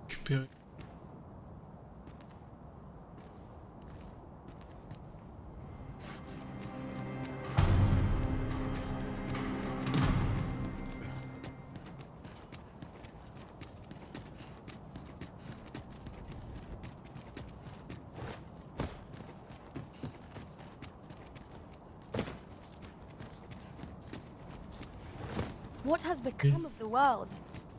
Récupérer. What has become of the world?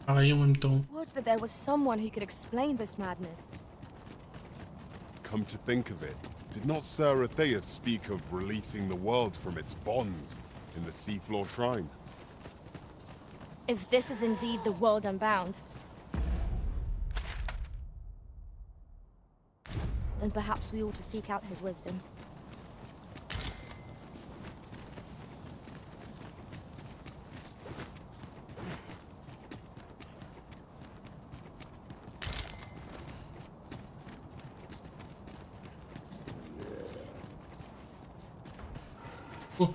Pareil en même temps. Would that there was someone who could explain this madness. Come to think of it, did not Sir Atheus speak of releasing the world from its bonds in the seafloor shrine? If this is indeed the world unbound, then perhaps we ought to seek out his wisdom. Oh.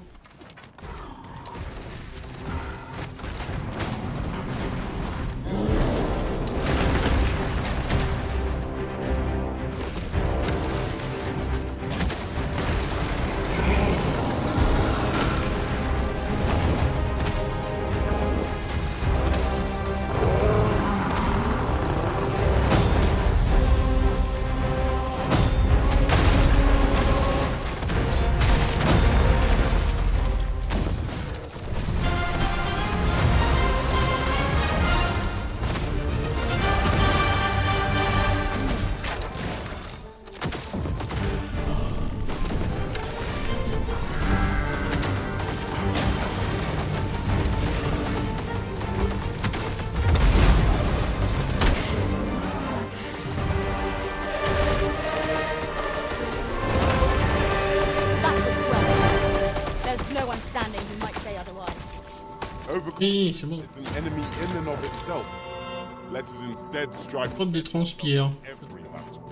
Oui, c'est bon. It's an enemy in and of itself. Let us instead strive Faute des transpires. every battle.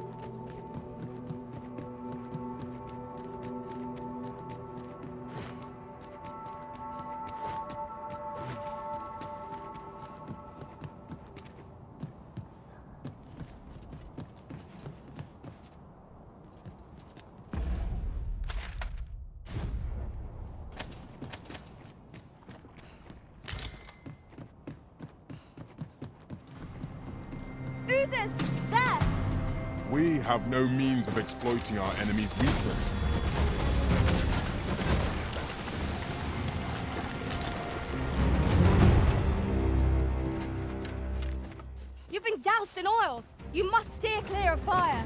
Oozers! There! We have no means of exploiting our enemy's weakness. You've been doused in oil! You must steer clear of fire!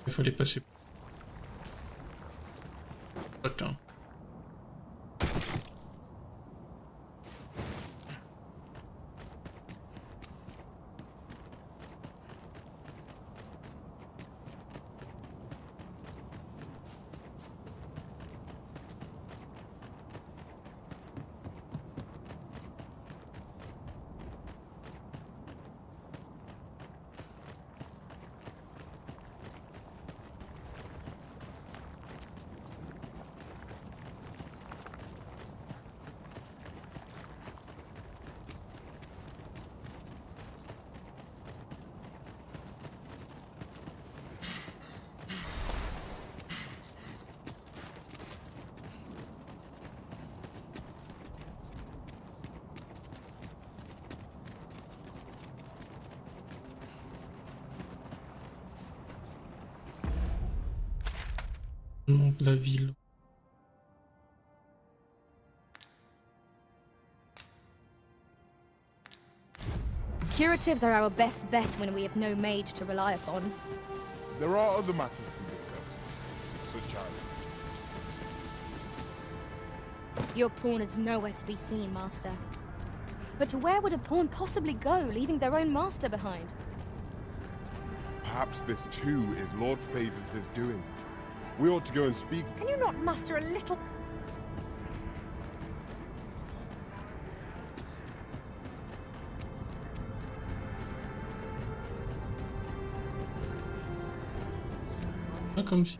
Il fallait passer. Attends. Nom de la ville. Curatives are our best bet when we have no mage to rely upon. There are other matters to discuss, such as... Your pawn is nowhere to be seen, Master. But where would a pawn possibly go, leaving their own master behind? Perhaps this too is Lord Phaesus' doing. We ought to go and speak. Can you not muster a little... Pas comme si.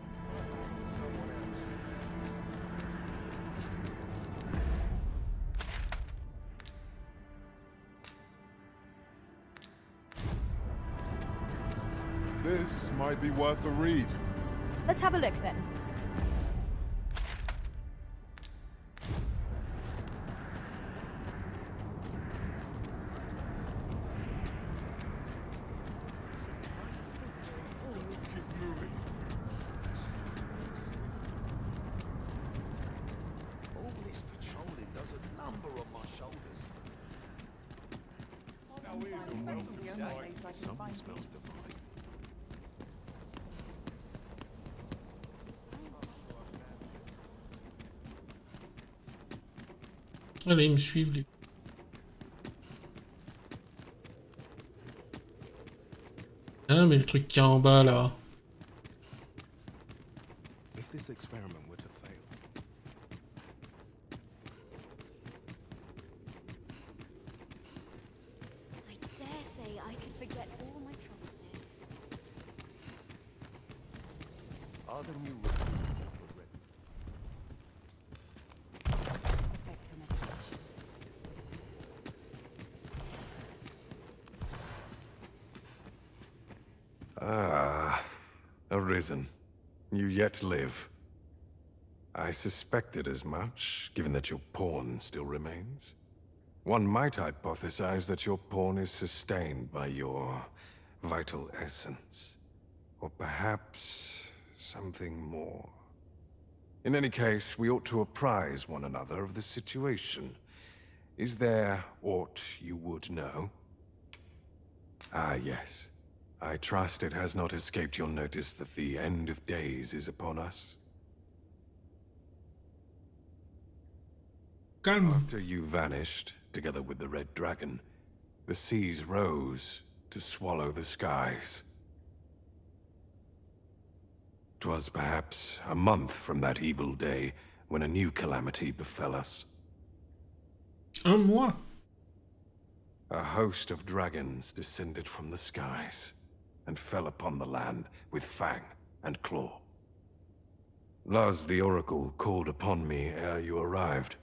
This might be worth a read. Let's have a look then. All this patrolling does a number on my shoulders. Something smells divine. Allez, ils me suivent les. Ah mais le truc qui est en bas là. If this experiment were to fail, I dare say I could forget all my troubles here. are the new Ah, arisen. You yet live. I suspected as much, given that your pawn still remains. One might hypothesize that your pawn is sustained by your vital essence. Or perhaps something more. In any case, we ought to apprise one another of the situation. Is there aught you would know? Ah, yes. I trust it has not escaped your notice that the end of days is upon us. Calme. After you vanished, together with the Red Dragon, the seas rose to swallow the skies. 'Twas perhaps a month from that evil day when a new calamity befell us. Un mois. A host of dragons descended from the skies and fell upon the land with fang and claw. Luz the Oracle called upon me ere you arrived.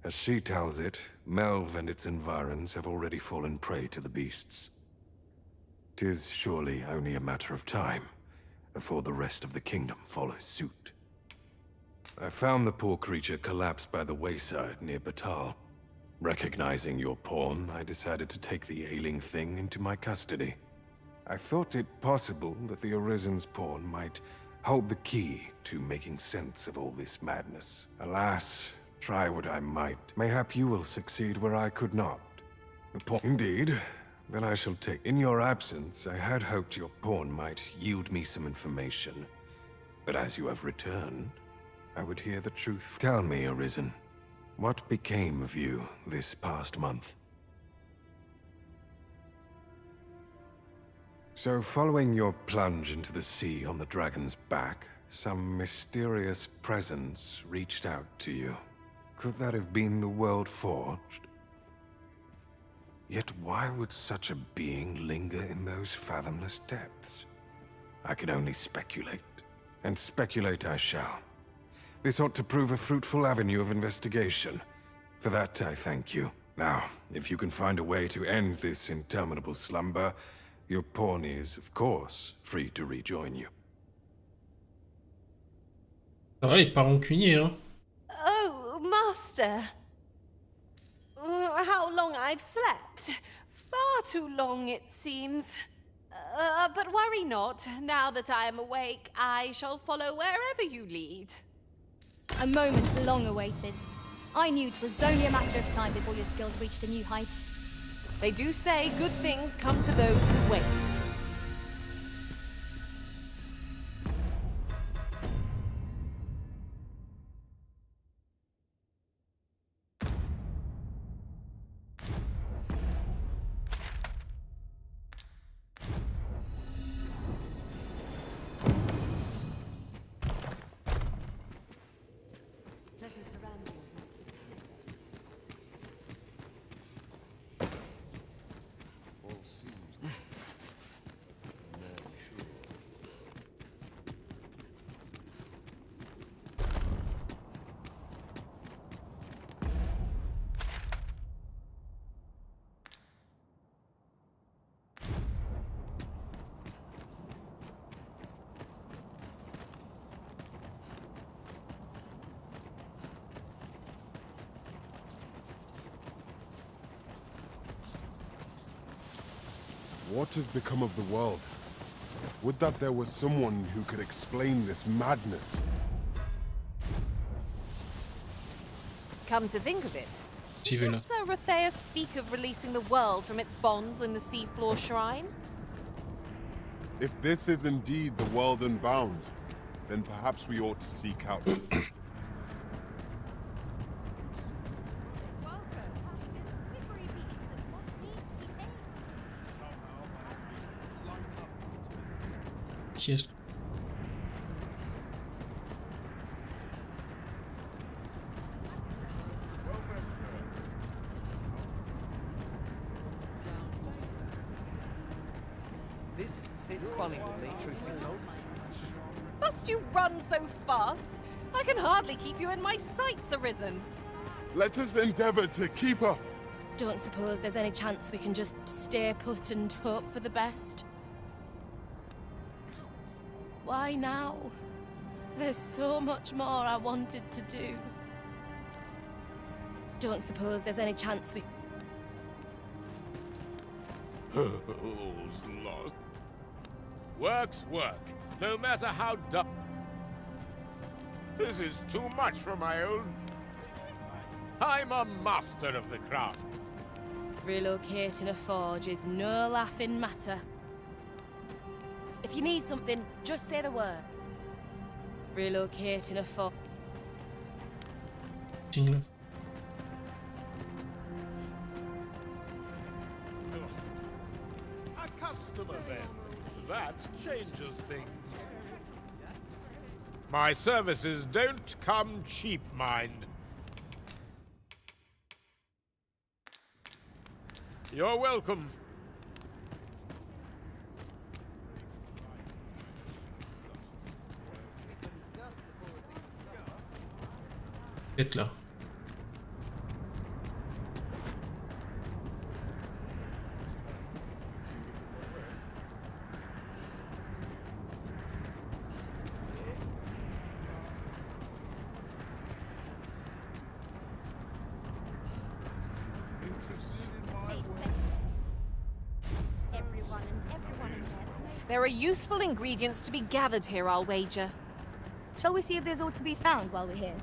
As she tells it, Melve and its environs have already fallen prey to the beasts. 'Tis surely only a matter of time before the rest of the kingdom follows suit. I found the poor creature collapsed by the wayside near Batal. Recognizing your pawn, I decided to take the ailing thing into my custody. I thought it possible that the Arisen's pawn might hold the key to making sense of all this madness. Alas, try what I might. Mayhap you will succeed where I could not. The pawn... Indeed. Then I shall take... In your absence, I had hoped your pawn might yield me some information. But as you have returned, I would hear the truth. Tell me, Arisen, what became of you this past month? So, following your plunge into the sea on the dragon's back, some mysterious presence reached out to you. Could that have been the World Forged? Yet why would such a being linger in those fathomless depths? I can only speculate, and speculate I shall. This ought to prove a fruitful avenue of investigation. For that, I thank you. Now, if you can find a way to end this interminable slumber, your pawn is, of course, free to rejoin you. Ça va, il est pas rancunier, hein. Oh, Master. How long I've slept. Far too long, it seems. But worry not. Now that I am awake, I shall follow wherever you lead. A moment long awaited. I knew 'twas only a matter of time before your skills reached a new height. They do say good things come to those who wait. Pleasant surroundings. What has become of the world? Would that there was someone who could explain this madness. Come to think of it, J'y vais là. did Sir Rotheus speak of releasing the world from its bonds in the seafloor shrine? If this is indeed the world unbound, then perhaps we ought to seek out. Qui est-ce? This sits funny with me, truth be told. Must you run so fast? I can hardly keep you in my sights, Arisen. Let us endeavor to keep up. Don't suppose there's any chance we can just stay put and hope for the best? Why now? There's so much more I wanted to do. Don't suppose there's any chance we... All's lost. Work's work, no matter how dumb. This is too much for my own. I'm a master of the craft. Relocating a forge is no laughing matter. If you need something, just say the word. Relocating a forge. A customer then. That changes things. My services don't come cheap, mind. You're welcome. Être là. There are useful ingredients to be gathered here, I'll wager. Shall we see if there's aught to be found while we're here?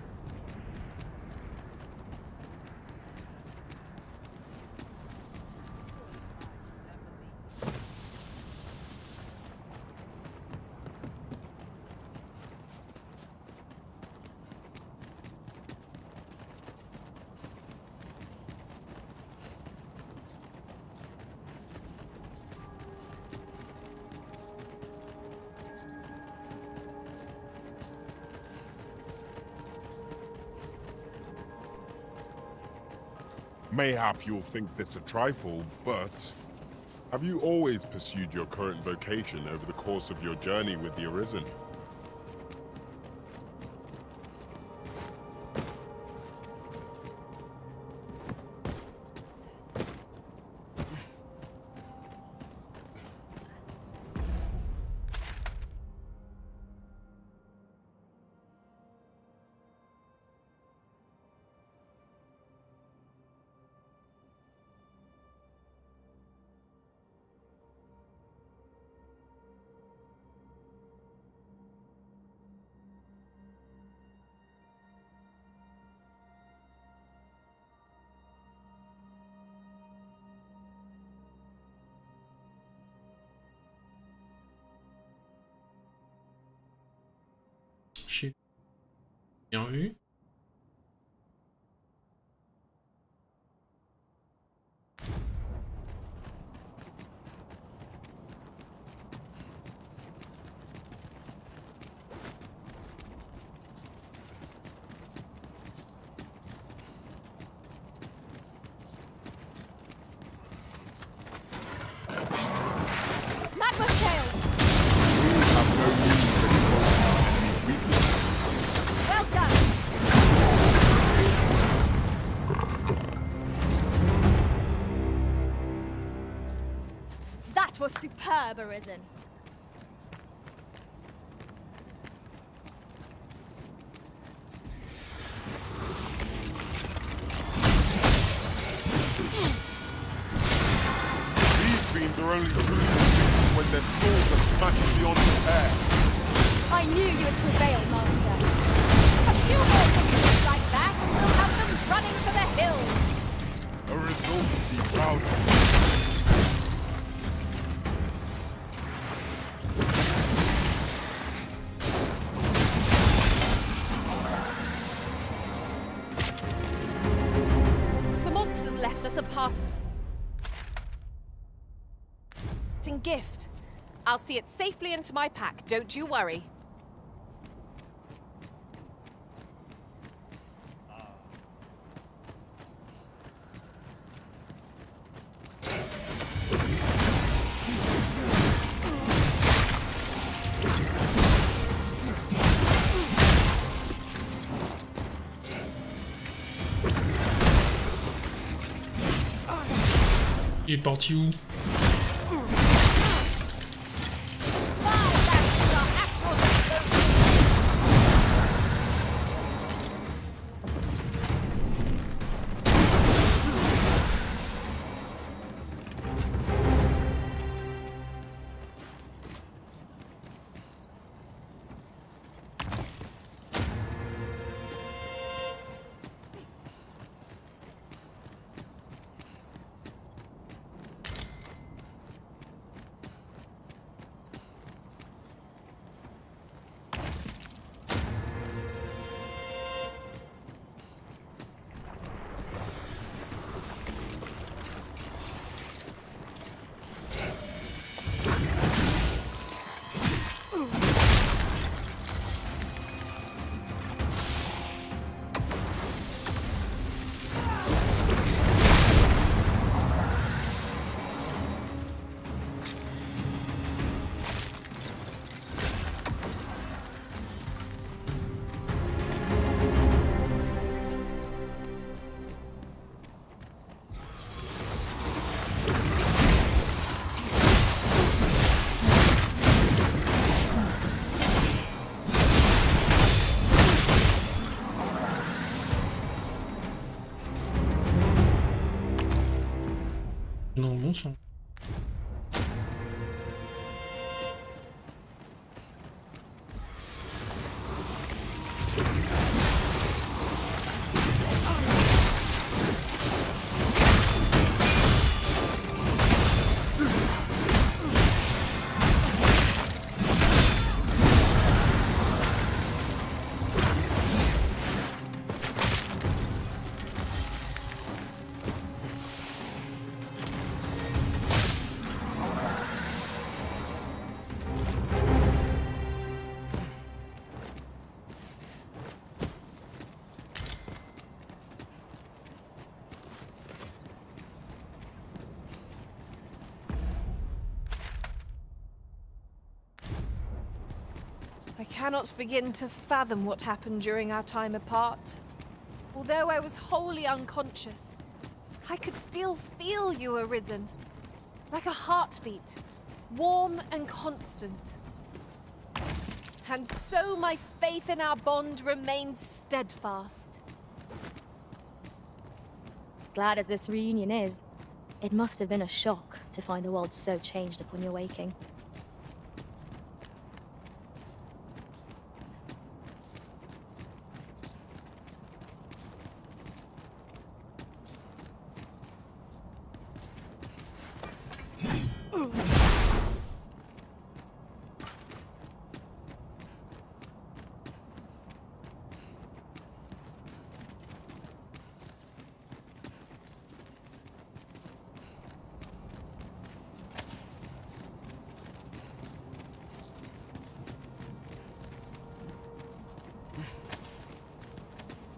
Mayhap you'll think this a trifle, but have you always pursued your current vocation over the course of your journey with the Arisen? Bien vu. That was superb, Arisen. These beams are only truly convincing when their skulls are smashed beyond repair. I knew you would prevail, Master. A few more things like that, and we'll have them running for the hills. A result to be proud of. A parting gift. I'll see it safely into my pack, don't you worry. Il est parti où? Dans le bon sens. I cannot begin to fathom what happened during our time apart. Although I was wholly unconscious, I could still feel you, Arisen. Like a heartbeat, warm and constant. And so my faith in our bond remained steadfast. Glad as this reunion is, it must have been a shock to find the world so changed upon your waking.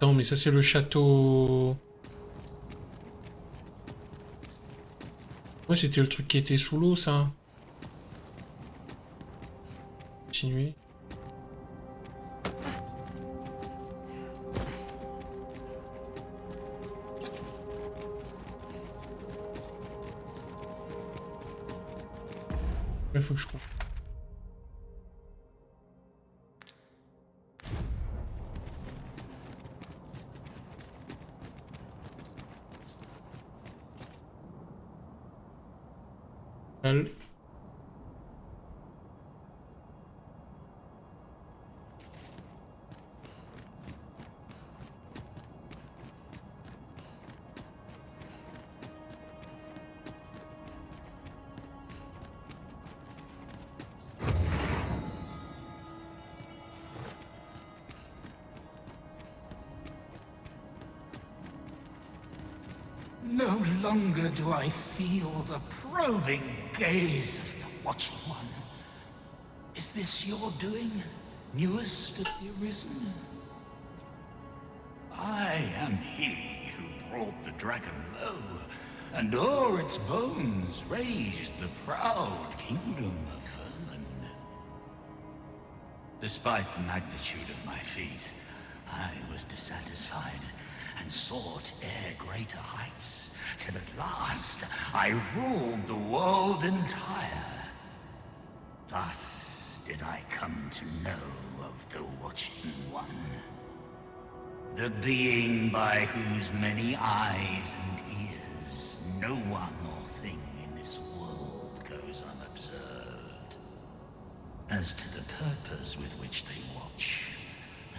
Attends, mais ça c'est le château... Ouais, c'était le truc qui était sous l'eau, ça. Continuer. Il faut que je trouve. No longer do I feel the probing gaze of the Watching One. Is this your doing, newest of the Arisen? I am he who brought the dragon low, and o'er its bones raised the proud kingdom of vermin. Despite the magnitude of my feat, I was dissatisfied and sought ere greater heights, till at last I ruled the world entire. Thus did I come to know of the Watching One, the being by whose many eyes and ears no one or thing in this world goes unobserved. As to the purpose with which they watch,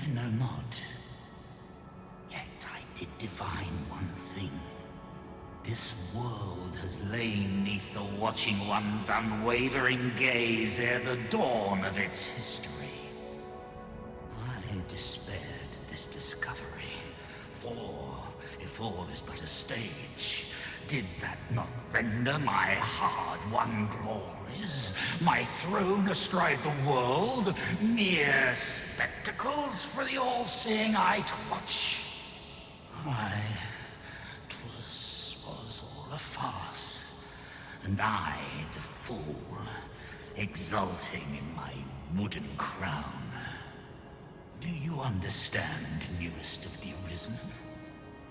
I know not. Yet I did divine one thing. This world has lain neath the Watching One's unwavering gaze ere the dawn of its history. I despaired at this discovery, for if all is but a stage, did that not render my hard-won glories, my throne astride the world, mere spectacles for the all-seeing eye to watch? Aye, 'twas all a farce, and I, the fool, exulting in my wooden crown. Do you understand, newest of the Arisen?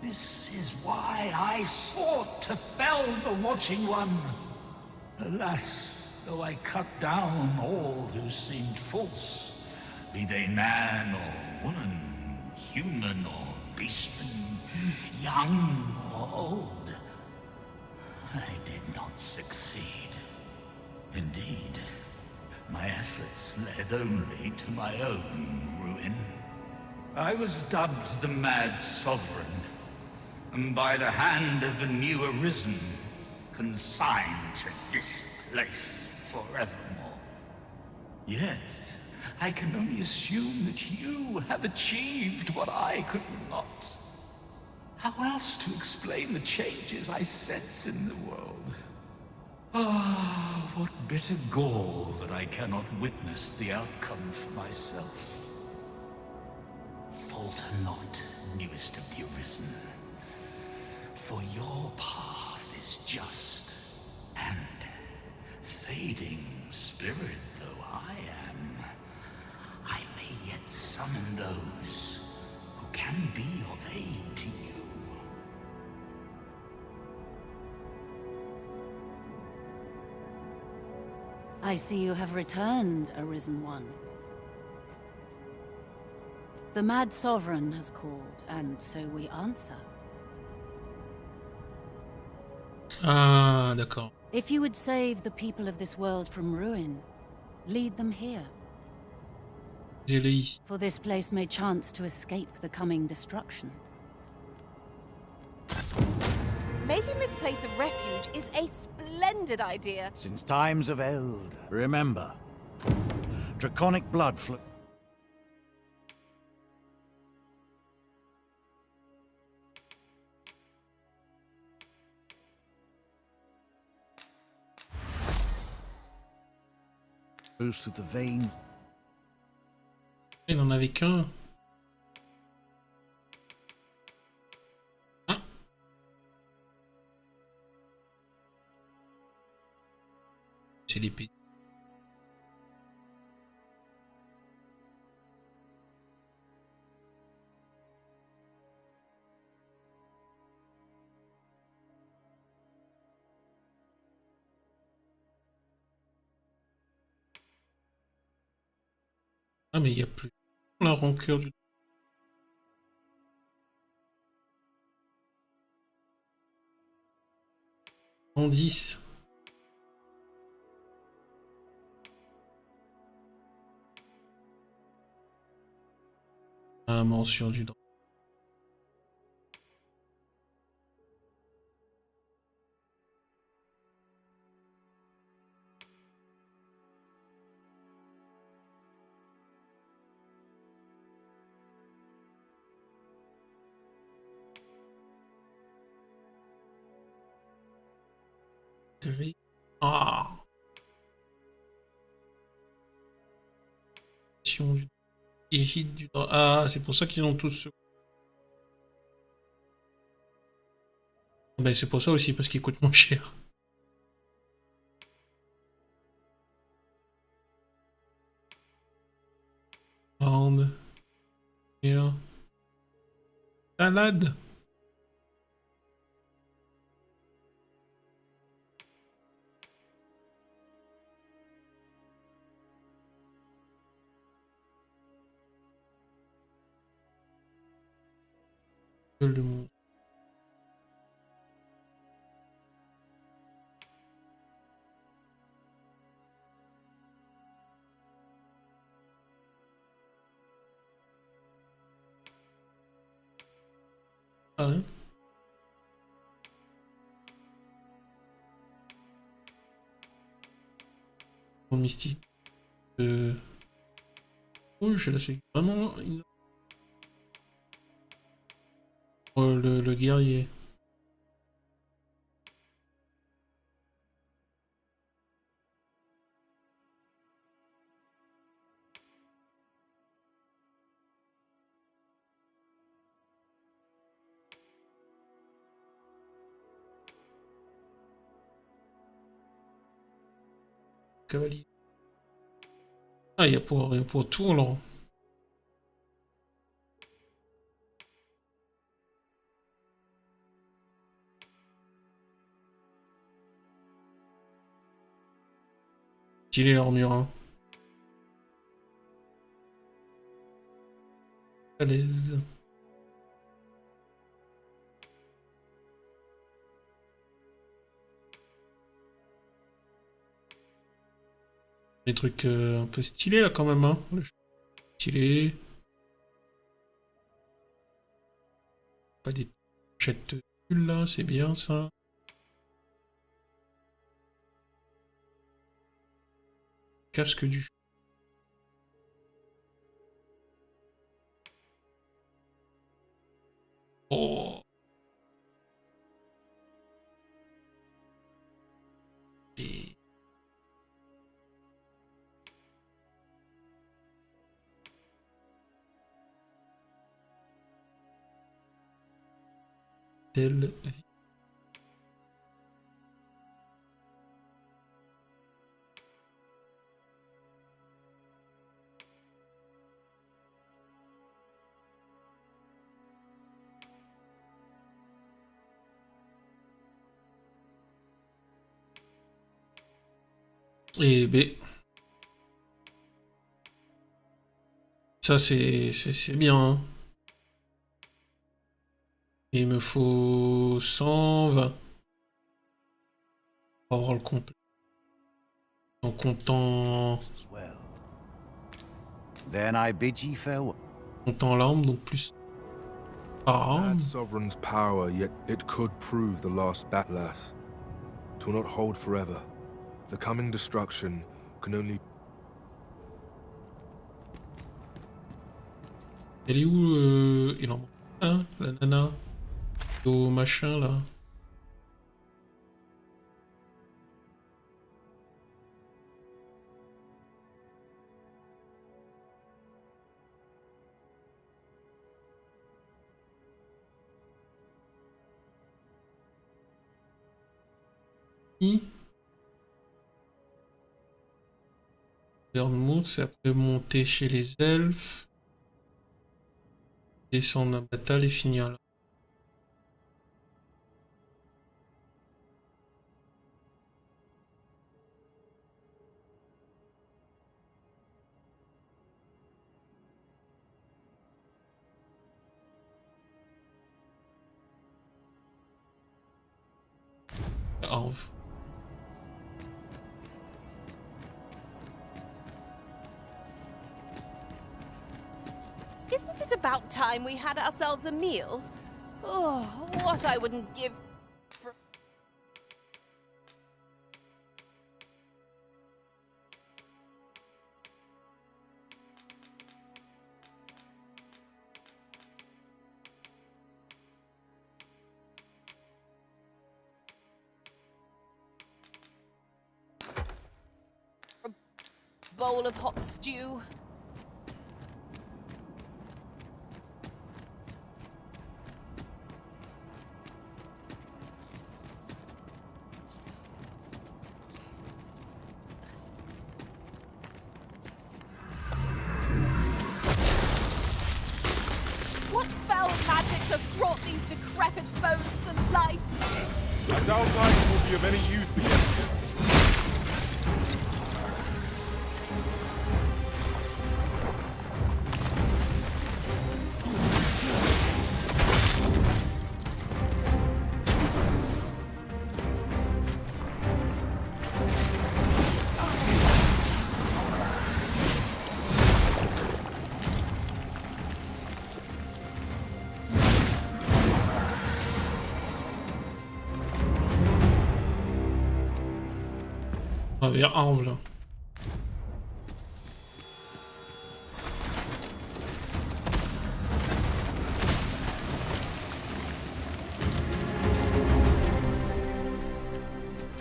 This is why I sought to fell the Watching One. Alas, though I cut down all who seemed false, be they man or woman, human or beastman, young or old, I did not succeed. Indeed, my efforts led only to my own ruin. I was dubbed the Mad Sovereign, and by the hand of a new arisen, consigned to this place forevermore. Yet, I can only assume that you have achieved what I could not. How else to explain the changes I sense in the world? Ah, what bitter gall that I cannot witness the outcome for myself. Falter not, newest of the arisen, for your path is just, and fading spirit though I am, I may yet summon those who can be of aid to you. I see you have returned, Arisen One. The Mad Sovereign has called, and so we answer. Ah, d'accord. If you would save the people of this world from ruin, lead them here. For this place may chance to escape the coming destruction. Making this place a refuge is a splendid idea. Since times of eld, remember, draconic blood flows through the veins. Il n'en avait qu'un. Ah. C'est l'épée. Ah mais il y a plus la rancœur du... En 10. Ah, mention du droit. Ah. Égide du droit. Ah, c'est pour ça qu'ils ont tous ce... Ben, c'est pour ça aussi, parce qu'ils coûtent moins cher. Viande. Salade. Gueule de monstre. Ah ouais. Mon mystique. Rouge, là c'est vraiment... le guerrier. Cavalier. Ah, il y a pour tout alors. Stylé l'armure, hein. À l'aise. Des trucs un peu stylés là quand même, hein. Stylé. Pas des pochettes nulles là, c'est bien ça. Casque du... Oh. Et... telle vie. Et B. Ça c'est bien. Hein. Il me faut 120 pour avoir le complet. En comptant... Then I bid ye farewell. Comptant l'arme, donc plus... par arme. Add Sovereign's power, yet it could prove the last battle. It will not hold forever. The coming destruction can only... Elle est où il en manque un, la nana au machin là. Vermouth, c'est après monter chez les elfes. Descendre à Batal et finir là. Arve. Isn't it about time we had ourselves a meal? Oh, what I wouldn't give for... a bowl of hot stew. What foul magics have brought these decrepit bones to life? I doubt I will be of any use against it. On va vers Arve là.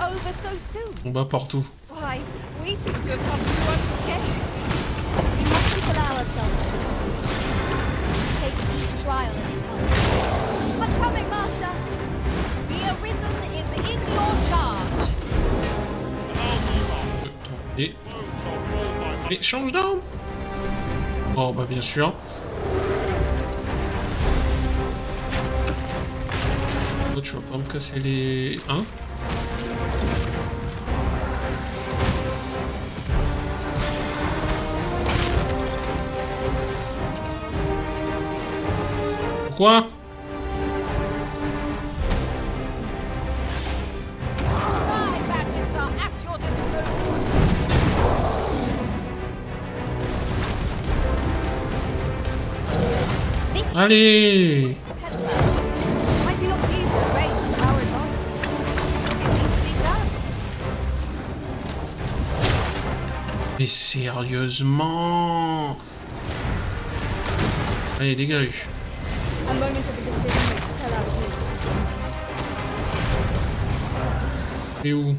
Over so soon. On bat partout. Why, we seem to have come to unscathed. We must not allow ourselves to take each trial as it comes. I'm coming, Master! The Arisen is in your charge. Et change d'arme. Oh bah bien sûr. Oh, tu vas pas me casser les... Hein? Pourquoi? My badges are at your disposal. Allez! Might we not be able to range to our advantage? It is easily done. Mais sérieusement! Allez, dégage. A moment of indecision will spell out doom. Et où?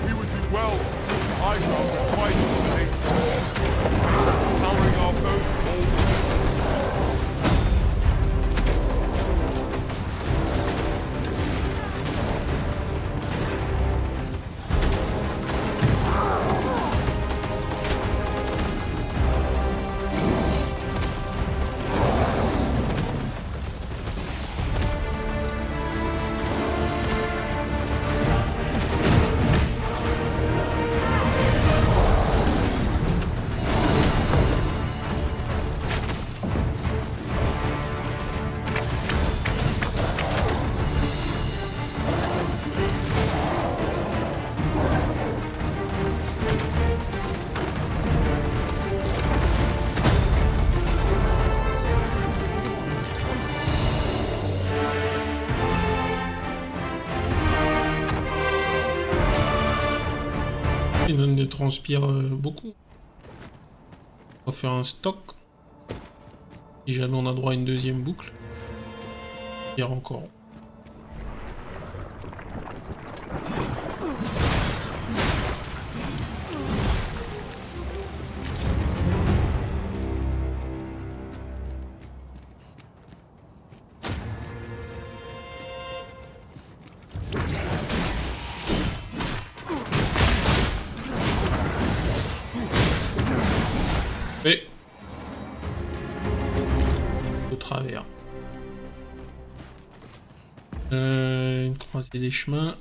We would do well to seek the high ground and fight something. Powering our boat forward. Il donne des transpires beaucoup. On va faire un stock. Si jamais on a droit à une deuxième boucle. Hier encore. Et au travers. Une croisée des chemins.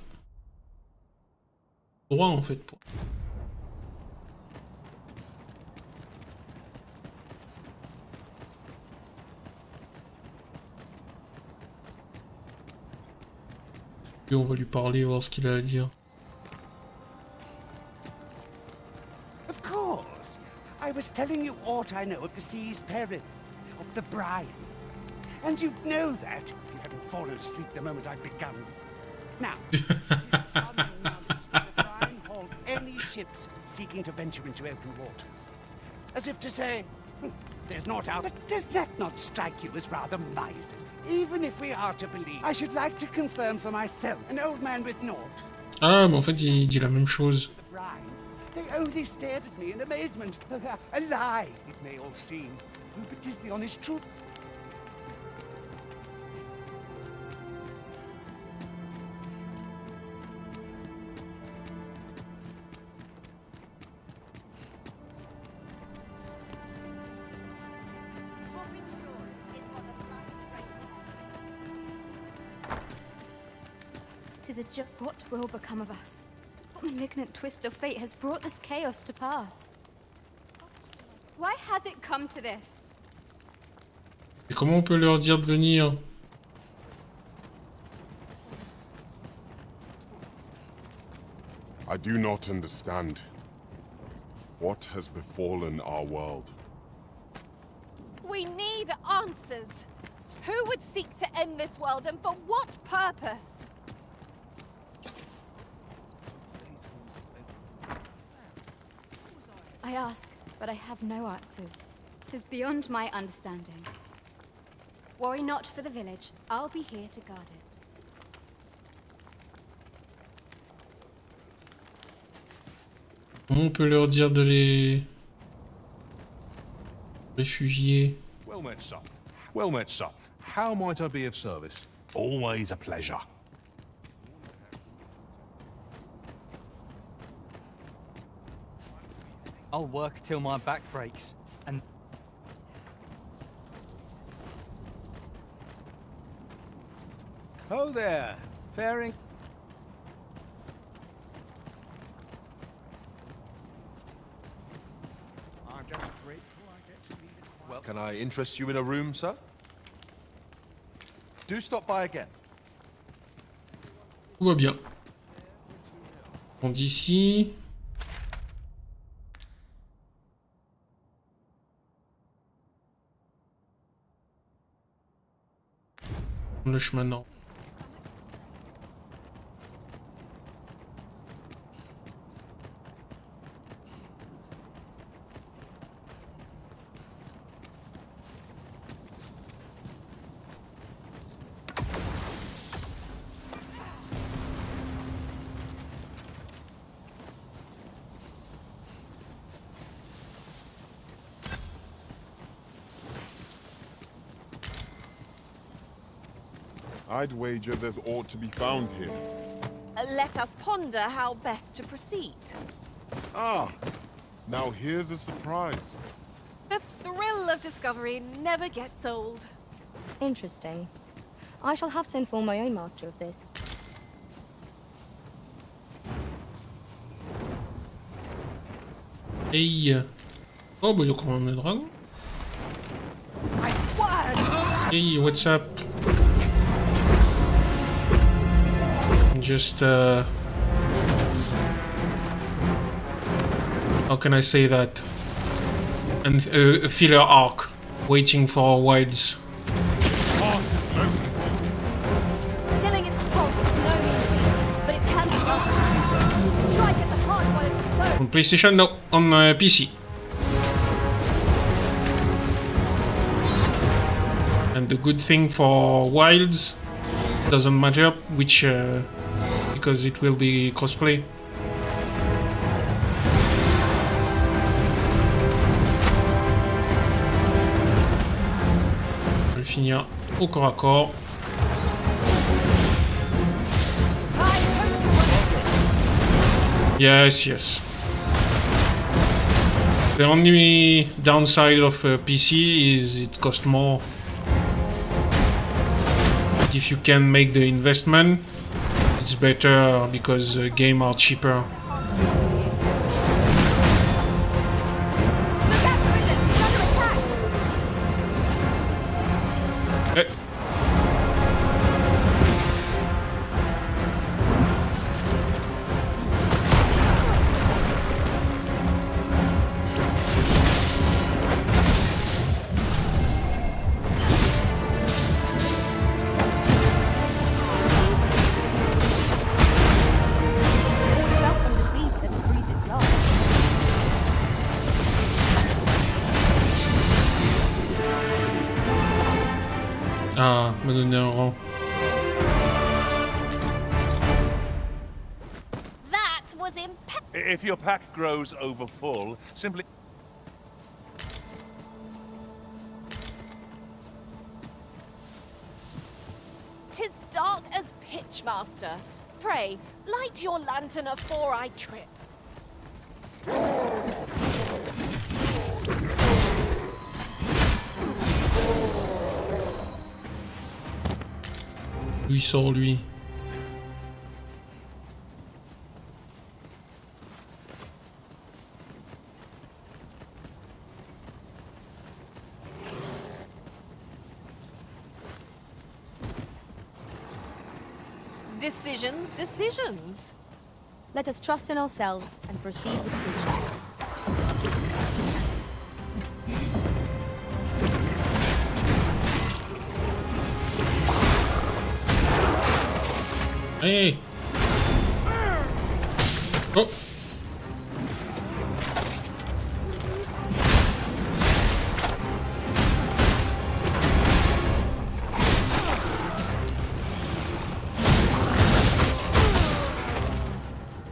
Droit en fait pour. Et on va lui parler, voir ce qu'il a à dire. Of course. I was telling you aught I know of the sea's peril, of the brine. And you'd know that if you hadn't fallen asleep the moment I'd begun. Now, it is common knowledge that the brine hold any ships seeking to venture into open waters. As if to say, there's naught out. But does that not strike you as rather miserly? Even if we are to believe, I should like to confirm for myself, an old man with naught. Ah, mais en fait, il dit la même chose. The brine. They only stared at me in amazement. A lie, it may all seem. But 'tis the honest truth. Swapping stories is what the Tis a joke. What will become of us? What malignant twist of fate has brought this chaos to pass? Why has it come to this? Et comment on peut leur dire de venir? I do not understand. What has befallen our world? We need answers. Who would seek to end this world and for what purpose? I ask, but I have no answers. 'Tis beyond my understanding. Worry not for the village. I'll be here to guard it. Comment on peut leur dire de les réfugier? Well met, sir. Well met, sir. How might I be of service? Always a pleasure. I'll work till my back breaks, and... Ho there, faring. I'm just grateful I get to lead it. Well, can I interest you in a room, sir? Do stop by again. Tout va bien. On dit ici. Le chemin nord. I'd wager there's aught to be found here. Let us ponder how best to proceed. Ah, now here's a surprise. The thrill of discovery never gets old. Interesting. I shall have to inform my own master of this. Hey. Oh, bah il y a quand même le dragon. Hey, what's up? Just how can I say that? And a filler arc, waiting for wilds. Stilling its pulse is no mean feat, but it can be done. Strike at the heart while it's exposed. On PlayStation, no, on PC. And the good thing for wilds doesn't matter which. Because it will be crossplay. On va le finir au corps à corps. Yes, yes. The only downside of PC is it costs more. But if you can make the investment, it's better because games are cheaper. Hey. Ah, me donner un rang. That was If your pack grows over full, simply... "'Tis dark as pitch, master. Pray, light your lantern afore I trip." Lui sort lui. Decisions, decisions. Let us trust in ourselves and proceed with caution. Hey. Oh.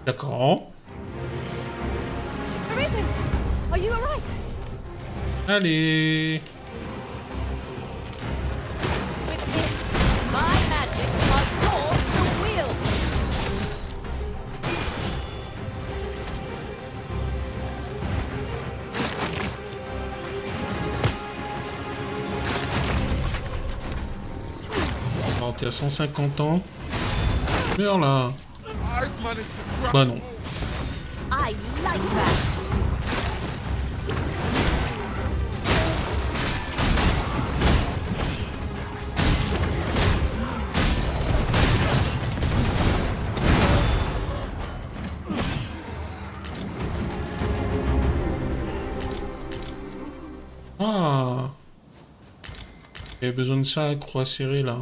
D'accord. Arisen, are you alright? Allez. My magic are yours to wield. Oh, t'es à 150 ans. Meurs là. Bah non. I like that. Ah, j'avais besoin de ça à croix serrée là.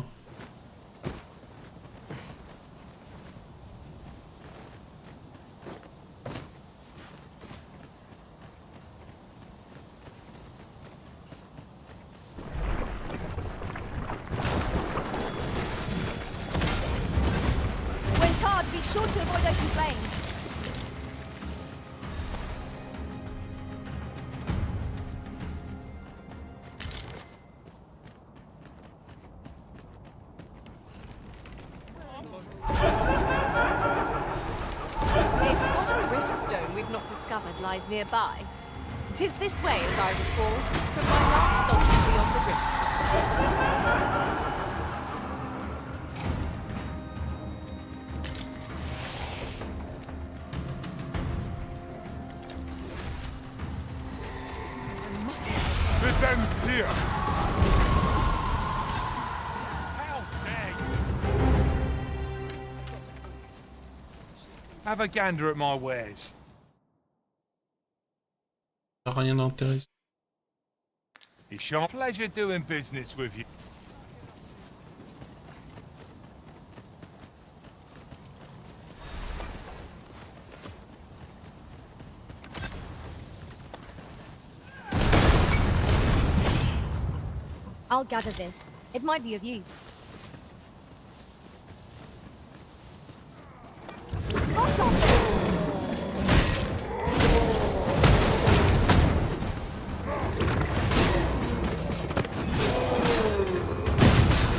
When tarred, be sure to avoid open flame. A forgotten rift stone we've not discovered lies nearby. 'Tis this way, as I recall, from my last sojourn beyond the rift. This ends here. How dare you! Have a gander at my wares. Rien d'intéressant. It's sharp pleasure doing business with you. I'll gather this. It might be of use.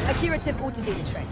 A curative ought to do the trick.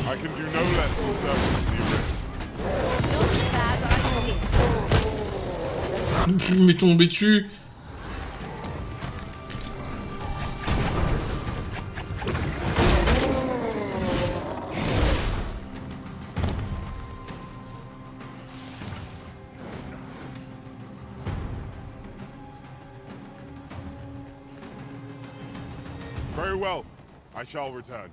I can do no less in service of the original. Not bad, I think. Il m'est tombé dessus. Very well. I shall return.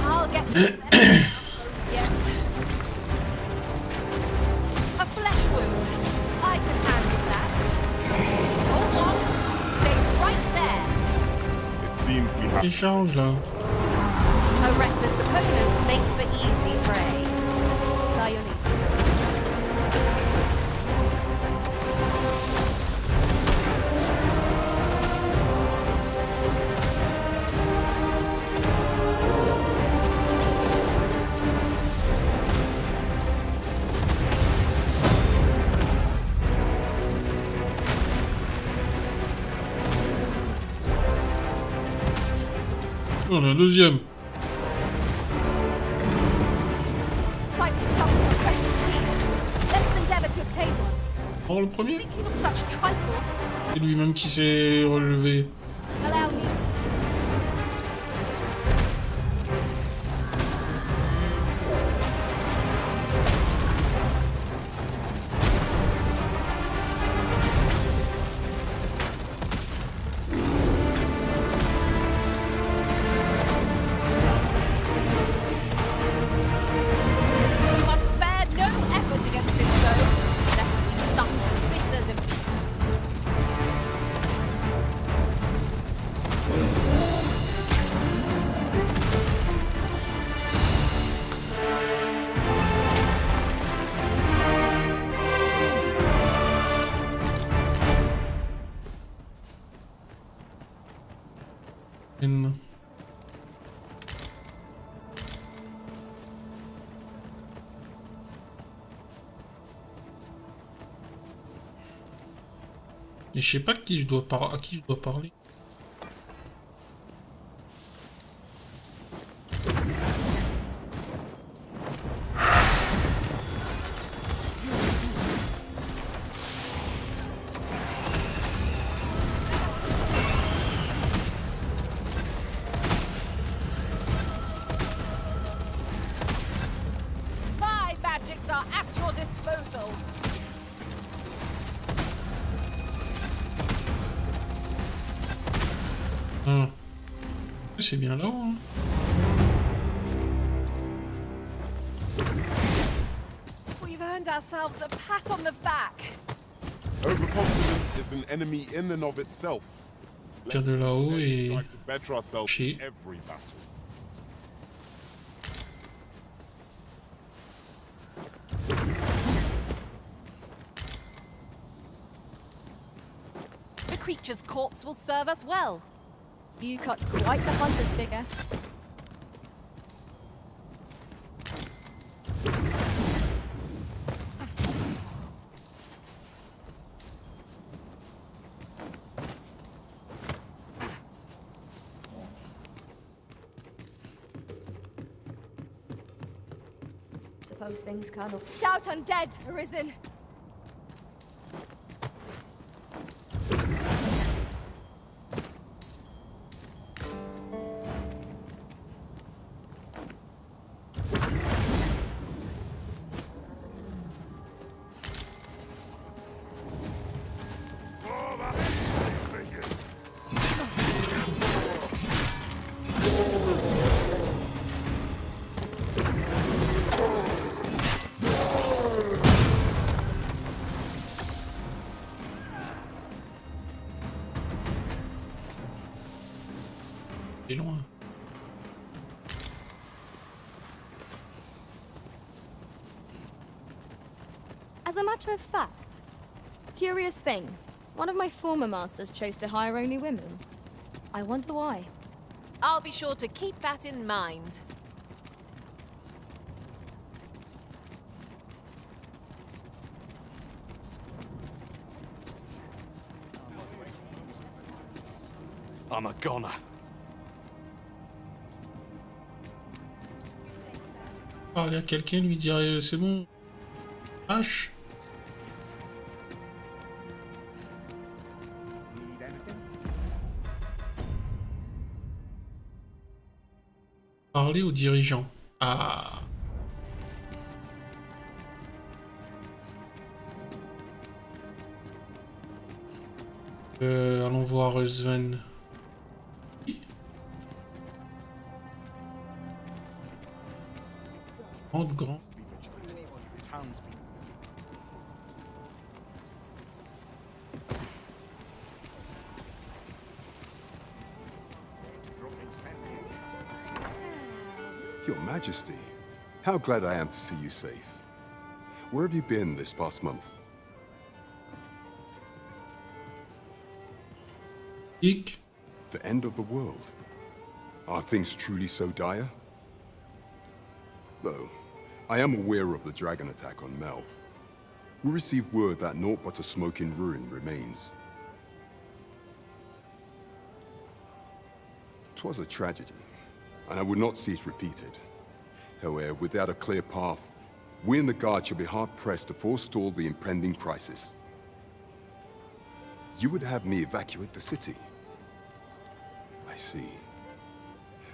I'll get yet. A flesh wound. I can handle that. Hold on. Stay right there. It seems we have... Échange là. A reckless opponent makes for easy prey. Bionic. Oh, la deuxième. Cyprus tells us a precious key. Oh, le premier? Thinking of such trifles. C'est lui-même qui s'est relevé. Allow me. You must spare no effort against this foe, lest we suffer bitter defeat. N. Et je sais pas à qui je dois parler. My magics are at your disposal. Ah. C'est bien là-haut, hein. We've earned ourselves a pat on the back. Overconfidence is an enemy in and of itself. Tire de là-haut et... Try to better ourselves Chier. in every battle. The creature's corpse will serve us well. You cut quite the hunter's figure. Suppose things can't. Stout undead, arisen. C'est loin. As a matter of fact, curious thing, one of my former masters chose to hire only women. I wonder why. I'll be sure to keep that in mind. I'm a goner. Parler à quelqu'un, lui dire c'est bon. H. Parler aux dirigeants. Ah. Allons voir Sven. Grand. Your Majesty, how glad I am to see you safe. Where have you been this past month? Eek. The end of the world. Are things truly so dire? Though, I am aware of the dragon attack on Melf. We received word that naught but a smoking ruin remains. 'Twas a tragedy, and I would not see it repeated. However, without a clear path, we in the Guard shall be hard-pressed to forestall the impending crisis. You would have me evacuate the city? I see.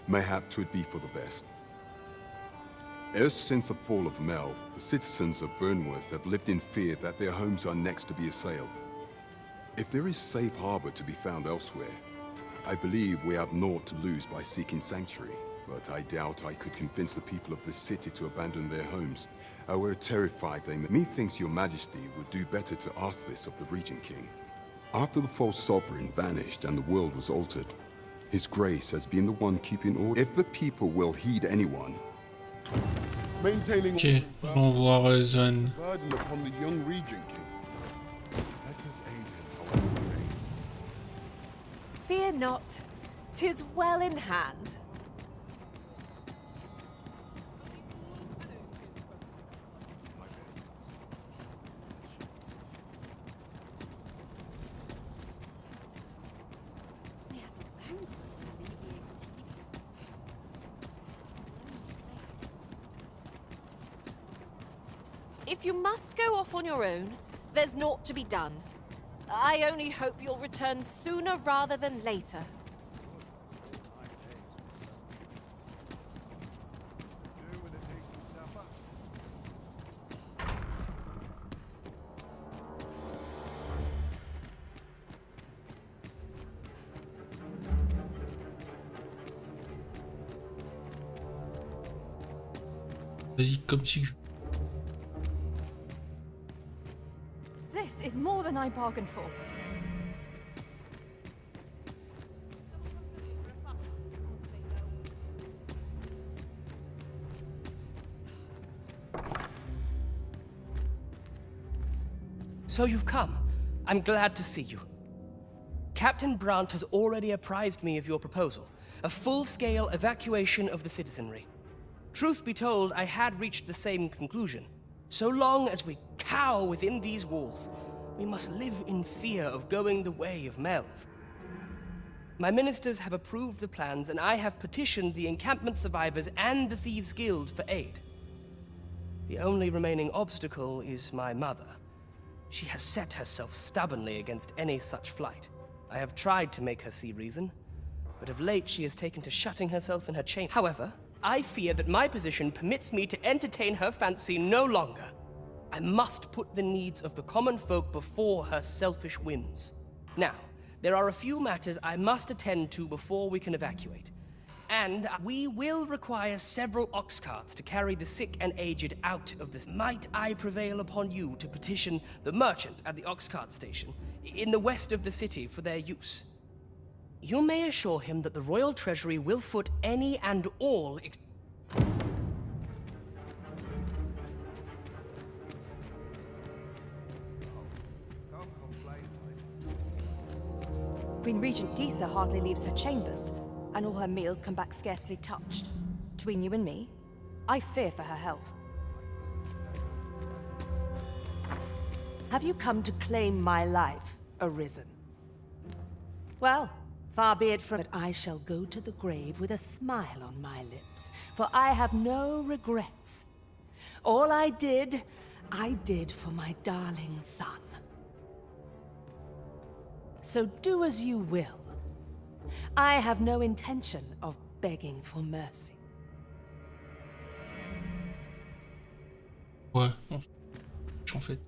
Mayhap 'twould be for the best. Ever since the fall of Melv, the citizens of Vernworth have lived in fear that their homes are next to be assailed. If there is safe harbor to be found elsewhere, I believe we have naught to lose by seeking sanctuary. But I doubt I could convince the people of this city to abandon their homes. I were terrified they may. Methinks your majesty would do better to ask this of the Regent King. After the false sovereign vanished and the world was altered, His Grace has been the one keeping order. If the people will heed anyone... Maintaining Ok, allons voir Zan. burden upon the young Regent King. Let us aid him however we may. Fear not, 'tis well in hand. If you must go off on your own, there's naught to be done. I only hope you'll return sooner rather than later. Vas-y, comme si je... This is more than I bargained for. So you've come. I'm glad to see you. Captain Brandt has already apprised me of your proposal, a full-scale evacuation of the citizenry. Truth be told, I had reached the same conclusion. So long as we cower within these walls, we must live in fear of going the way of Melv. My ministers have approved the plans, and I have petitioned the encampment survivors and the Thieves' Guild for aid. The only remaining obstacle is my mother. She has set herself stubbornly against any such flight. I have tried to make her see reason, but of late she has taken to shutting herself in her chamber. However, I fear that my position permits me to entertain her fancy no longer. I must put the needs of the common folk before her selfish whims. Now, there are a few matters I must attend to before we can evacuate. And we will require several ox carts to carry the sick and aged out of this. Might I prevail upon you to petition the merchant at the ox cart station in the west of the city for their use? You may assure him that the royal treasury will foot any and all Queen Regent Disa hardly leaves her chambers, and all her meals come back scarcely touched. Between you and me, I fear for her health. Have you come to claim my life, Arisen? Well, far be it from... But I shall go to the grave with a smile on my lips, for I have no regrets. All I did for my darling son. So do as you will. I have no intention of begging for mercy. Ouais, en fait.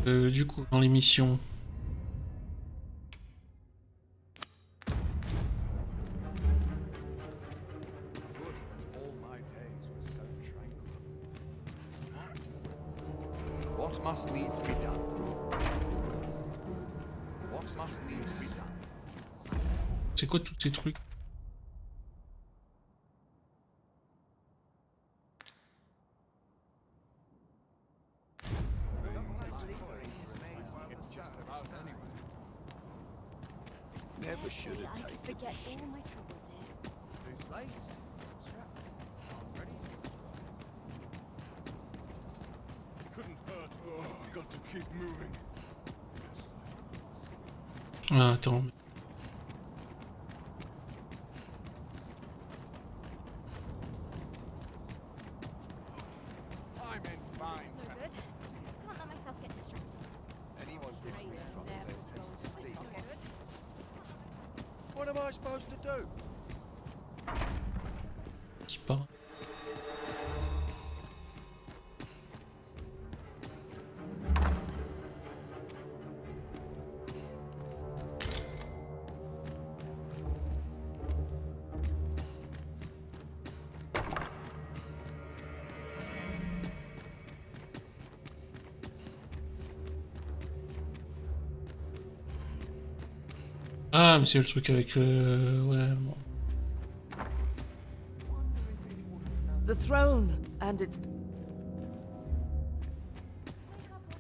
Du coup, dans l'émission. What must needs be done? What must needs be done? C'est quoi tous ces trucs? Never should have taken. Forget all my troubles here. Place? Strapped. Ready? Couldn't hurt. Oh, got to keep moving. Ah, attends. What am I supposed to do? Qui part. Ah, mais c'est le truc avec le... Ouais, bon. The throne and its...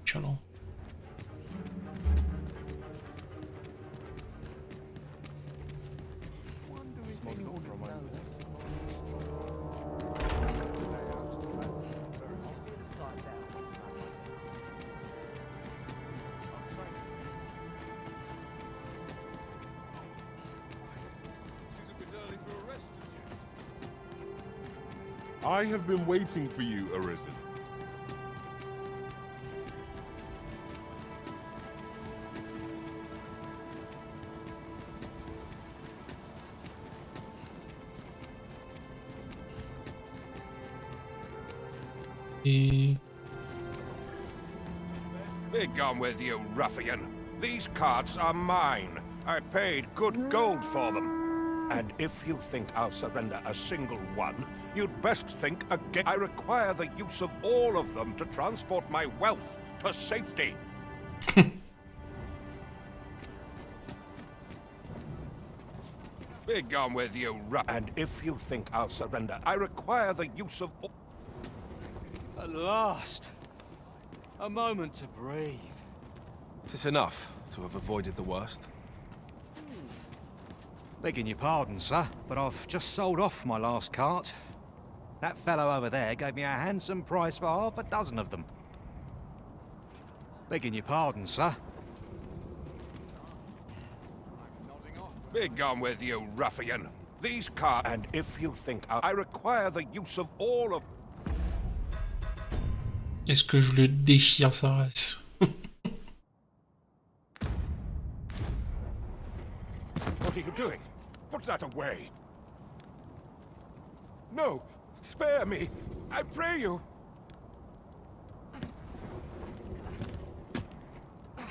Chaland. I have been waiting for you, Arisen. Et... Be gone with you, ruffian. These carts are mine. I paid good gold for them. And if you think I'll surrender a single one, you'd best think again. I require the use of all of them to transport my wealth to safety. Be gone with you, and if you think I'll surrender, I require the use of all... At last! A moment to breathe. Is this enough to have avoided the worst? Begging your pardon, sir, but I've just sold off my last cart. That fellow over there gave me a handsome price for half a dozen of them. Begging your pardon, sir. Be gone with you, ruffian. These carts, and if you think I require the use of all of... Est-ce que je le déchire sa race? What are you doing? Put that away. No, spare me. I pray you. I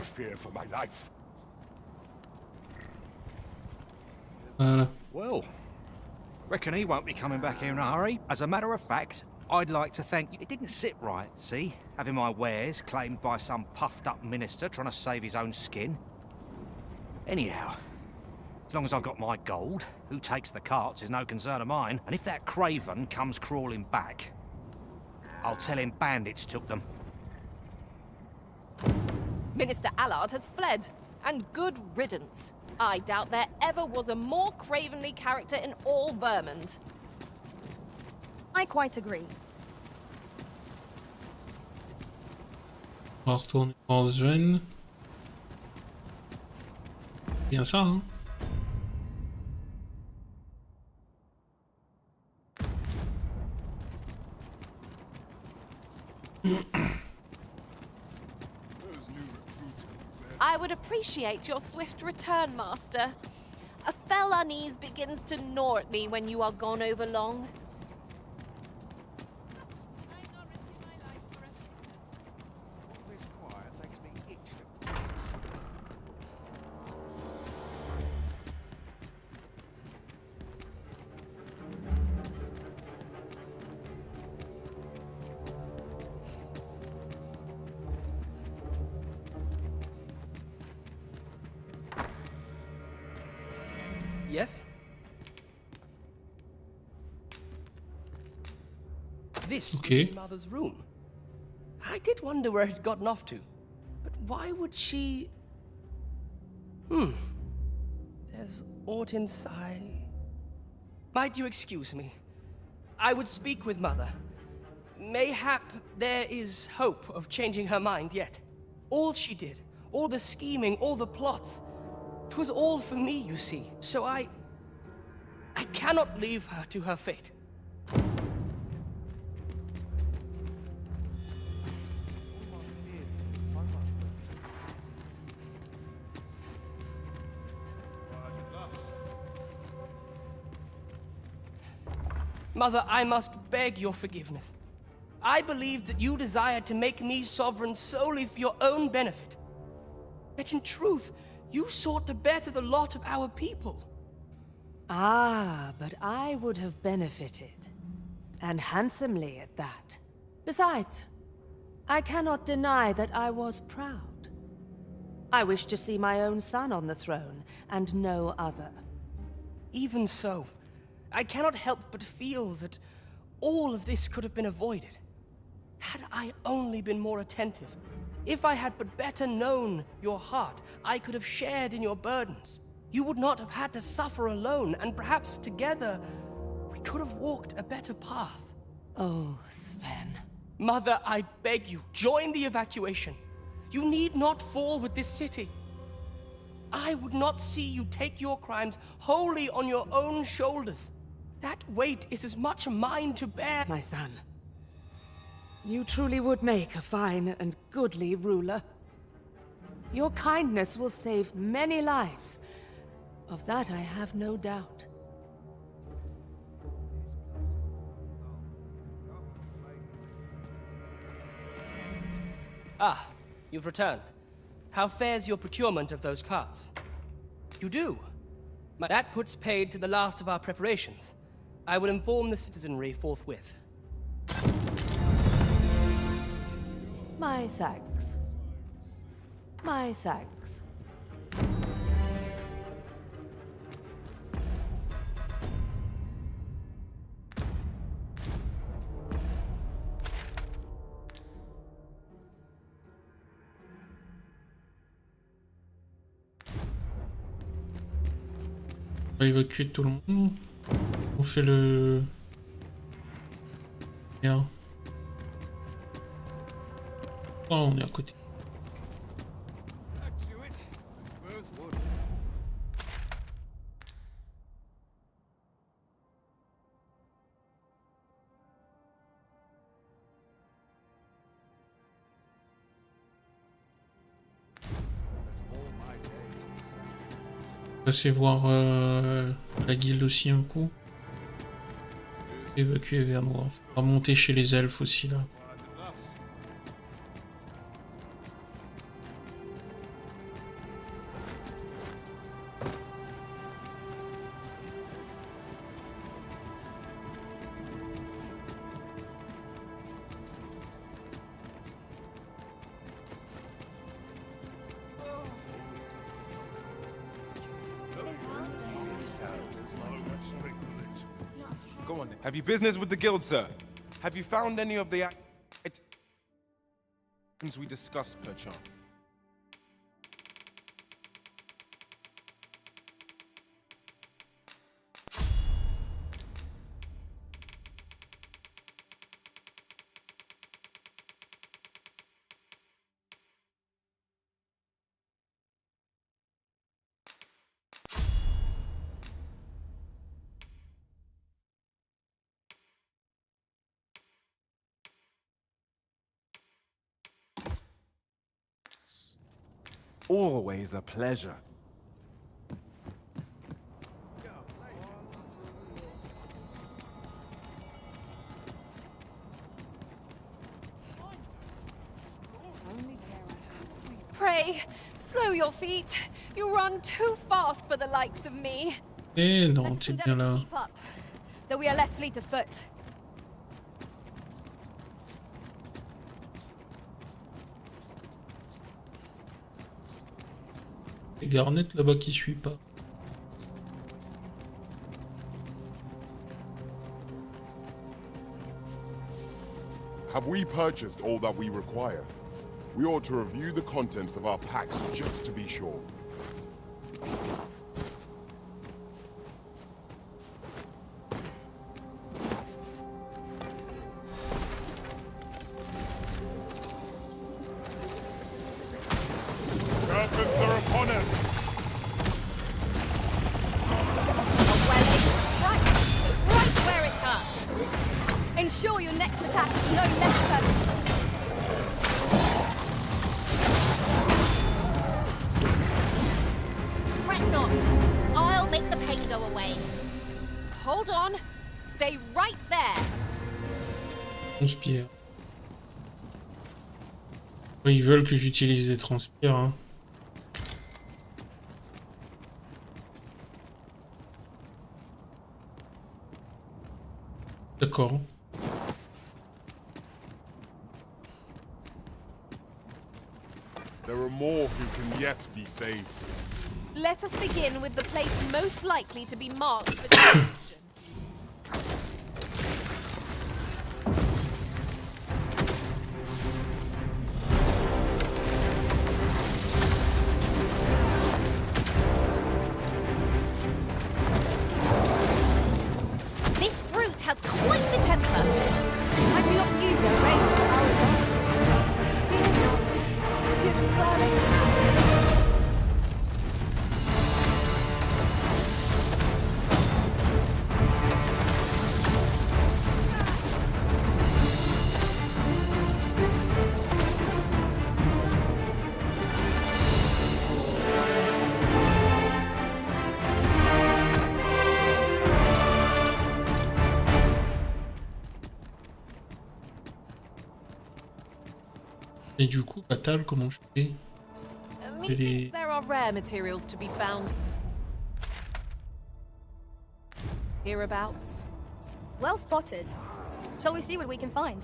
fear for my life. Voilà. Well, reckon he won't be coming back here in a hurry. As a matter of fact, I'd like to thank you. It didn't sit right, see? Having my wares claimed by some puffed-up minister trying to save his own skin. Anyhow, as long as I've got my gold, who takes the carts is no concern of mine. And if that craven comes crawling back, I'll tell him bandits took them. Minister Allard has fled, and good riddance. I doubt there ever was a more cravenly character in all Vermund. I quite agree. On va retourner en Sven. Bien ça, hein. I would appreciate your swift return, Master. A fell unease begins to gnaw at me when you are gone over long. Yes? This was your mother's room. I did wonder where it had gotten off to. But why would she... There's aught inside... Might you excuse me? I would speak with Mother. Mayhap there is hope of changing her mind yet. All she did, all the scheming, all the plots... 'Twas all for me, you see, so I cannot leave her to her fate. Mother, I must beg your forgiveness. I believed that you desired to make me sovereign solely for your own benefit. Yet in truth, you sought to better the lot of our people. Ah, but I would have benefited. And handsomely at that. Besides, I cannot deny that I was proud. I wished to see my own son on the throne, and no other. Even so, I cannot help but feel that all of this could have been avoided. Had I only been more attentive, if I had but better known your heart, I could have shared in your burdens. You would not have had to suffer alone, and perhaps together, we could have walked a better path. Oh, Sven. Mother, I beg you, join the evacuation. You need not fall with this city. I would not see you take your crimes wholly on your own shoulders. That weight is as much mine to bear. My son, you truly would make a fine and goodly ruler. Your kindness will save many lives. Of that I have no doubt. Ah, you've returned. How fares your procurement of those carts? You do? That puts paid to the last of our preparations. I will inform the citizenry forthwith. My thanks. My thanks. On va évacuer tout le monde. On fait le... Bien. Oh, on est à côté. On va passer voir la guilde aussi un coup. Évacuer vers moi. On va monter chez les elfes aussi là. Go on then. Have you business with the guild, sir? Have you found any of the items we discussed, perchance? Always a pleasure. Pray, slow your feet. You run too fast for the likes of me. Eh non, Let's t'es endeavour bien to là. keep up, though we are less fleet of foot. Et Garnet là-bas qui suit pas. Have we purchased all that we require? We ought to review the contents of our packs just to be sure. Serpents are upon us! A well-aimed strike, right where it hurts. Ensure your next attack is no less purposeful. Fret not. I'll make the pain go away. Hold on. Stay right there. Transpire. Ils veulent que j'utilise des transpires, hein. D'accord. There are more who can yet be saved. Let us begin with the place most likely to be marked for destruction. This brute has quite the temper. I do not leave their rage to our God. Fear not. It is well. Et du coup, Fatal, comment je fais? Methinks there are rare materials to be found hereabouts. Well spotted. Shall we see what we can find?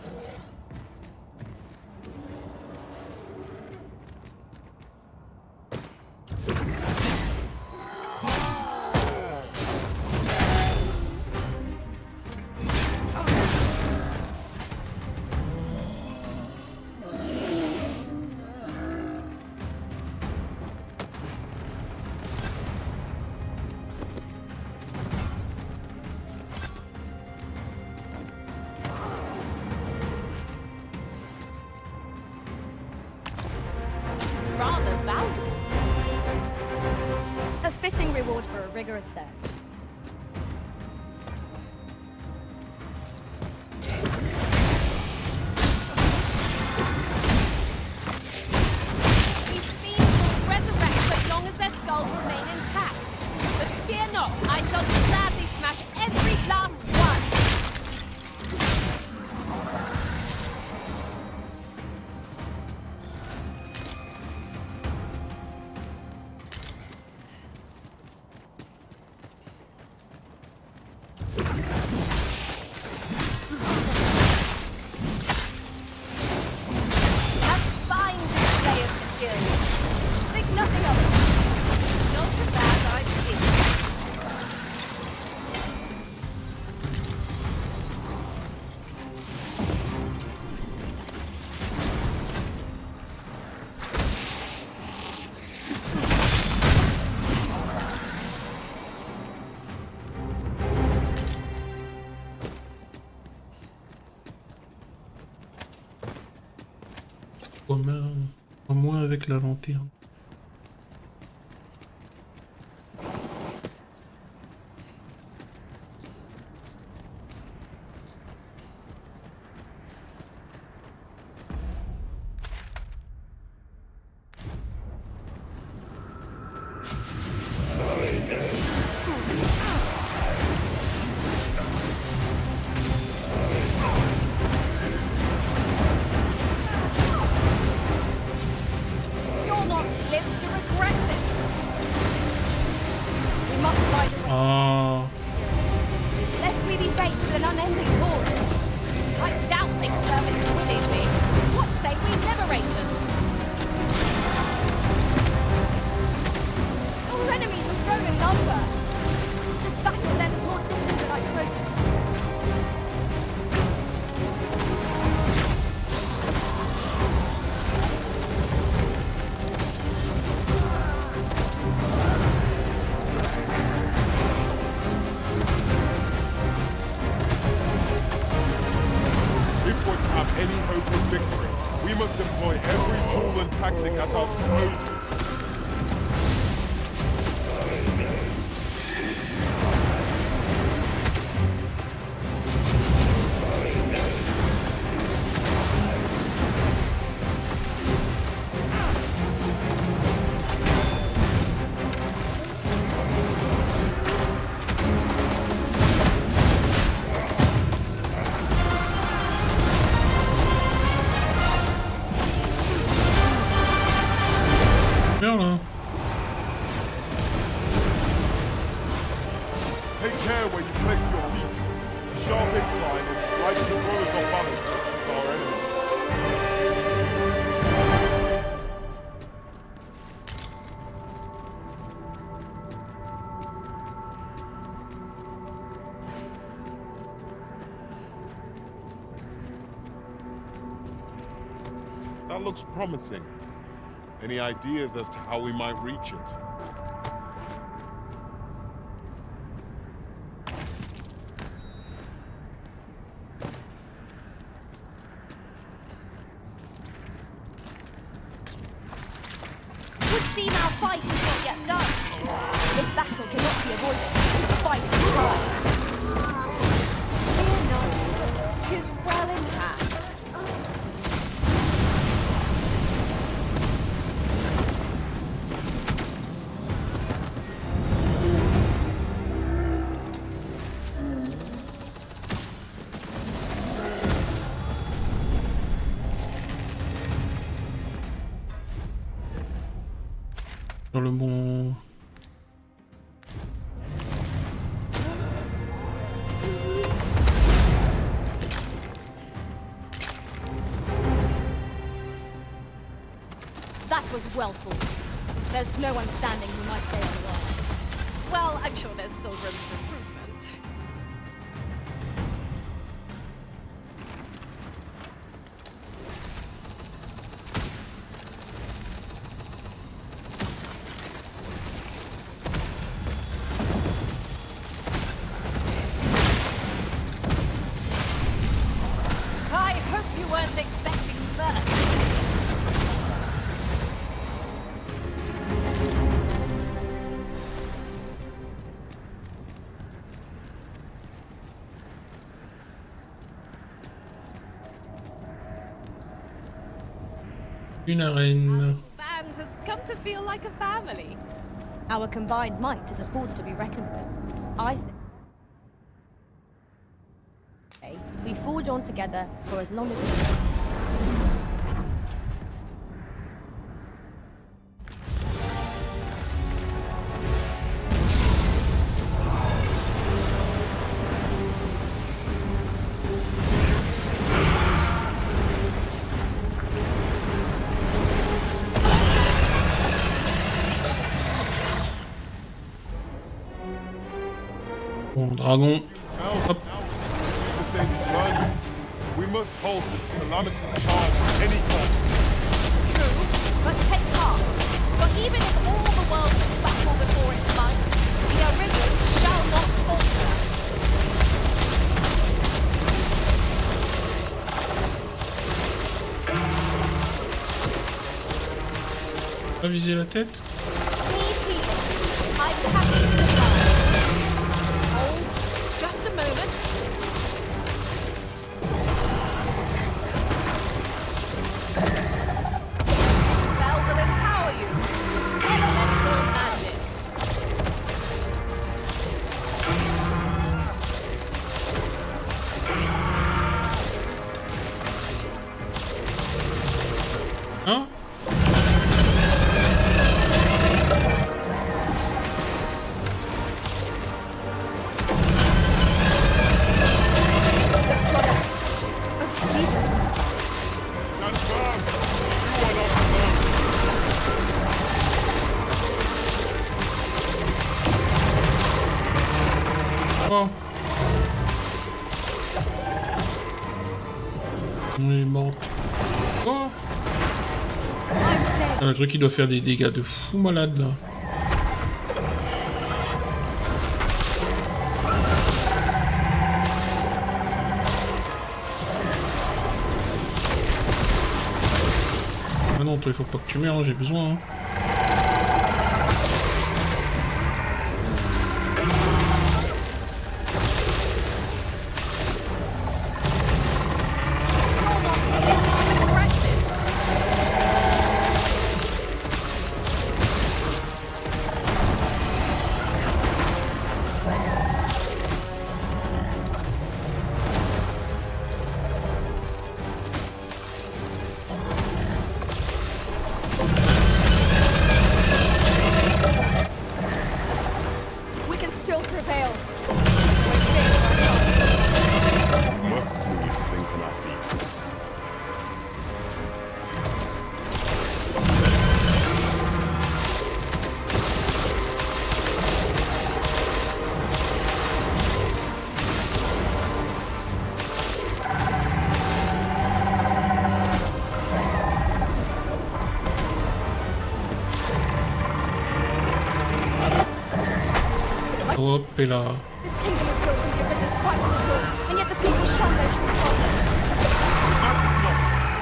Rather valuable. A fitting reward for a rigorous search. These fiends will resurrect so long as their skulls remain intact. But fear not, I shall gladly smash every last one. Au moins avec la lanterne. faire là? Take care where you place your feet. The sharp incline is as likely to throw us off balance as it is our enemies. That looks promising. Any ideas as to how we might reach it? Would seem our fight is not yet done. This battle cannot be avoided. It is fight and cry. Fear not. 'Tis well in hand. Sur le bon... That was well fought. There's no one standing who might say otherwise. Well, I'm sure there's still room for improvement. I hope you weren't expecting mercy. Une arène. Band has come to feel like a family. Our combined might is a force to be reckoned with. I say we forge on together for as long as we can. Bon, dragon. Hop. We must halt Calamity's charge at any cost. True, but take heart. For even if all the world should battle before its might, the Arisen shall not falter. Pas viser la tête? Need healing. I'm happy to oblige. Hold, just a moment. Spell will empower you. Elemental magic. Hein? Oh. On est mort. Oh. Ah, le truc qui doit faire des dégâts de fou malade là. Ah non, toi il faut pas que tu meurs, hein, j'ai besoin. Hein. Hop, et là. This kingdom was built on the Ariza's right to the rule, and yet the people shun their true sovereign.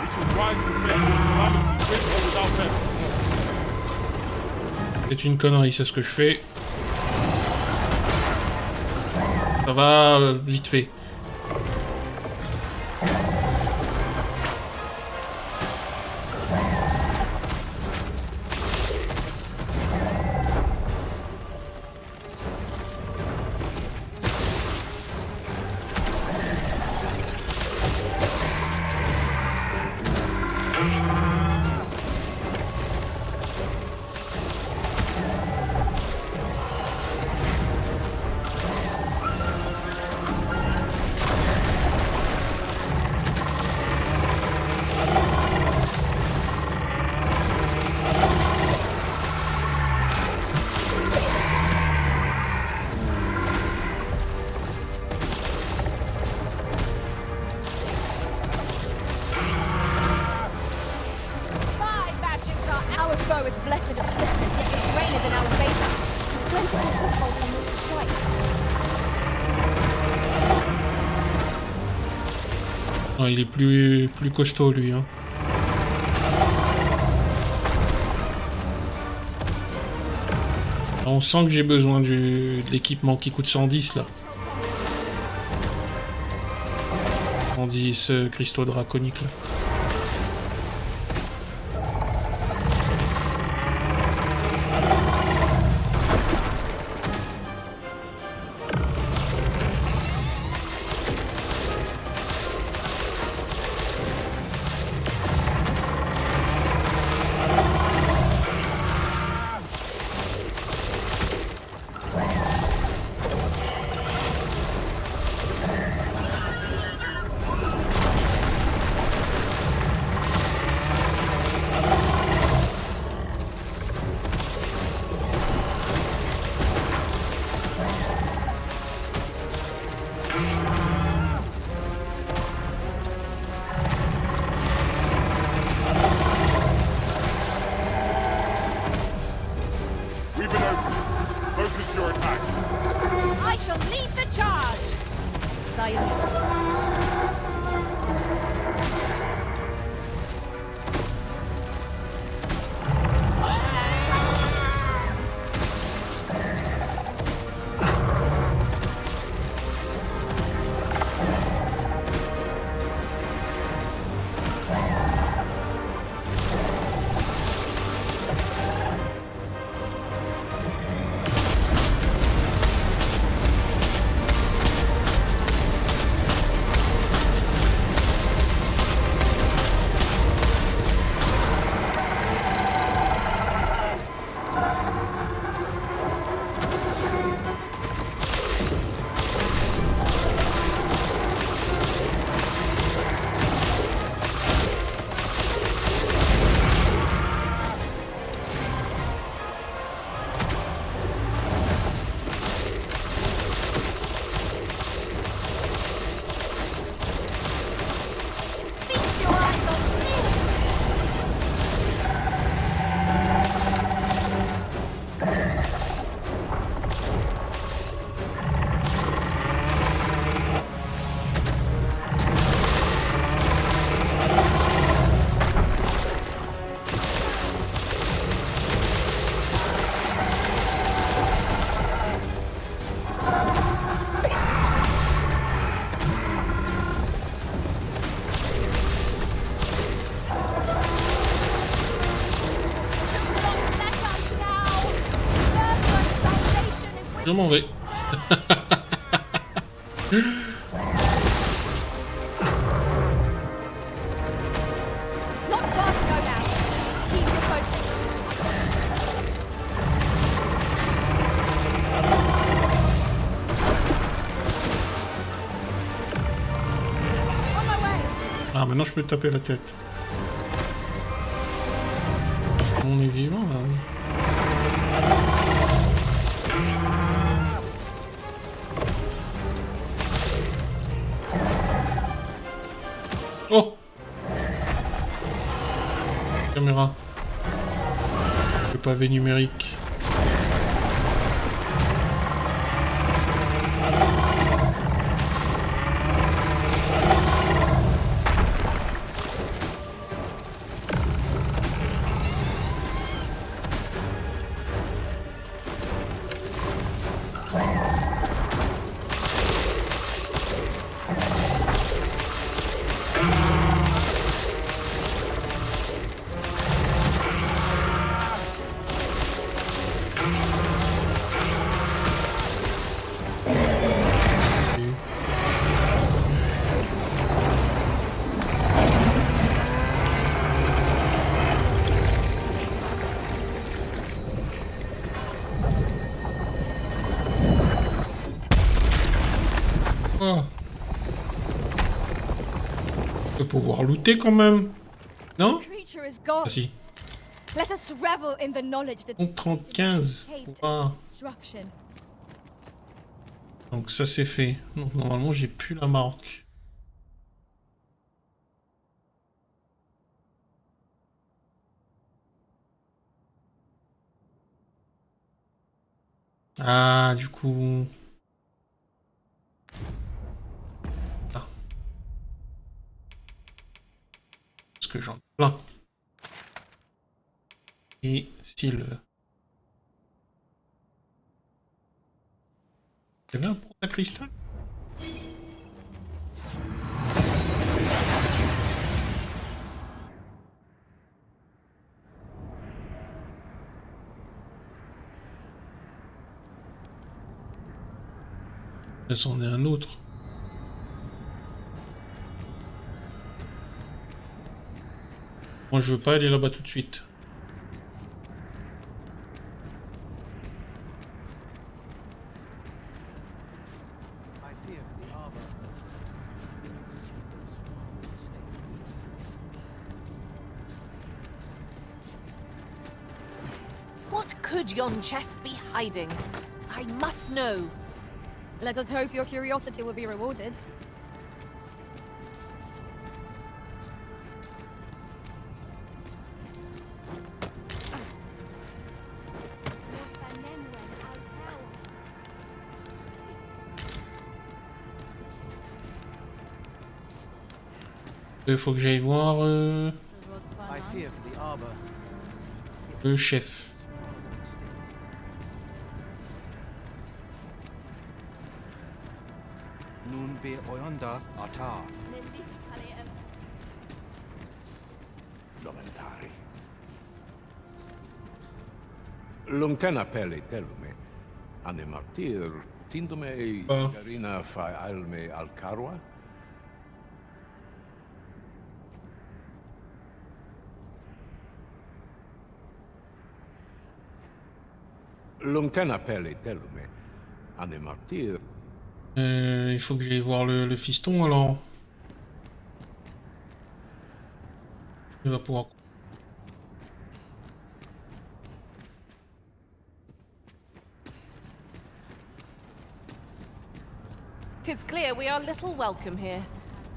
We shall rise to face this calamity with or without them. C'est une connerie, c'est ce que je fais. Ça va, vite fait. Ah, il est plus costaud lui. Hein. On sent que j'ai besoin de l'équipement qui coûte 110 là. 110 cristaux draconiques là. Je m'en vais. Ah, maintenant je peux taper la tête. On est vivant là. Oh! Caméra. Le pavé numérique. Oh. Je vais pouvoir looter quand même. Non? Creature is gone. Ah si. Let us revel in the knowledge that Donc 30-15. Wow. destruction. Donc ça c'est fait. Donc normalement j'ai plus la marque. Ah du coup... Ah. Parce que j'en ai plein. Et style... Il y avait un porte-cristal? C'en est un autre. Moi je veux pas aller là-bas tout de suite. What could yon chest be hiding? I must know. Let us hope your curiosity will be rewarded. Il faut que j'aille voir le chef. Nun wir eunder Atar. Lomentari. Lungtena pelle telume. Ane martir, tindume carina fai alme al carua? Lungtena pelle telume. Ane martir. Il faut que j'aille voir le fiston alors. Il va pouvoir... Tis clear we are little welcome here,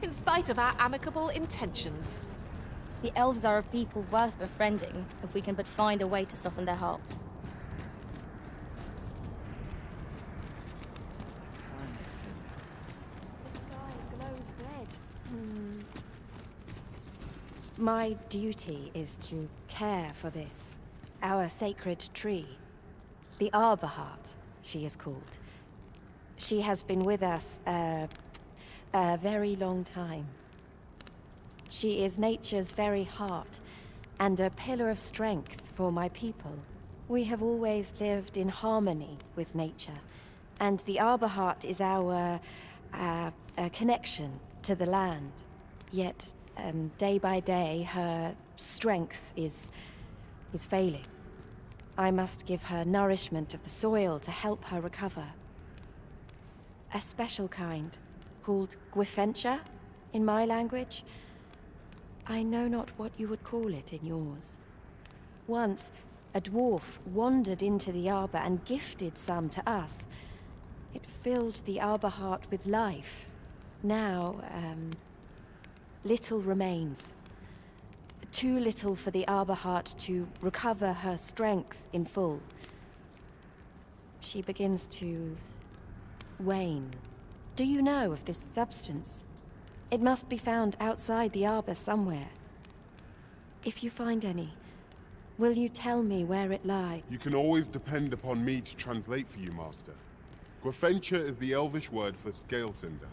in spite of our amicable intentions. The elves are a people worth befriending, if we can but find a way to soften their hearts. The sky glows red. My duty is to care for this, our sacred tree. The Arbor Heart, she is called. She has been with us a very long time. She is nature's very heart, and a pillar of strength for my people. We have always lived in harmony with nature, and the Arbor Heart is our connection to the land. Yet, day by day, her strength is failing. I must give her nourishment of the soil to help her recover. A special kind, called Gwifentia in my language. I know not what you would call it in yours. Once, a dwarf wandered into the arbor and gifted some to us. It filled the Arbor Heart with life. Now, little remains. Too little for the Arbor Heart to recover her strength in full. She begins to wane. Do you know of this substance? It must be found outside the arbor somewhere. If you find any, will you tell me where it lies? You can always depend upon me to translate for you, Master. Gwifentia is the Elvish word for scale cinder.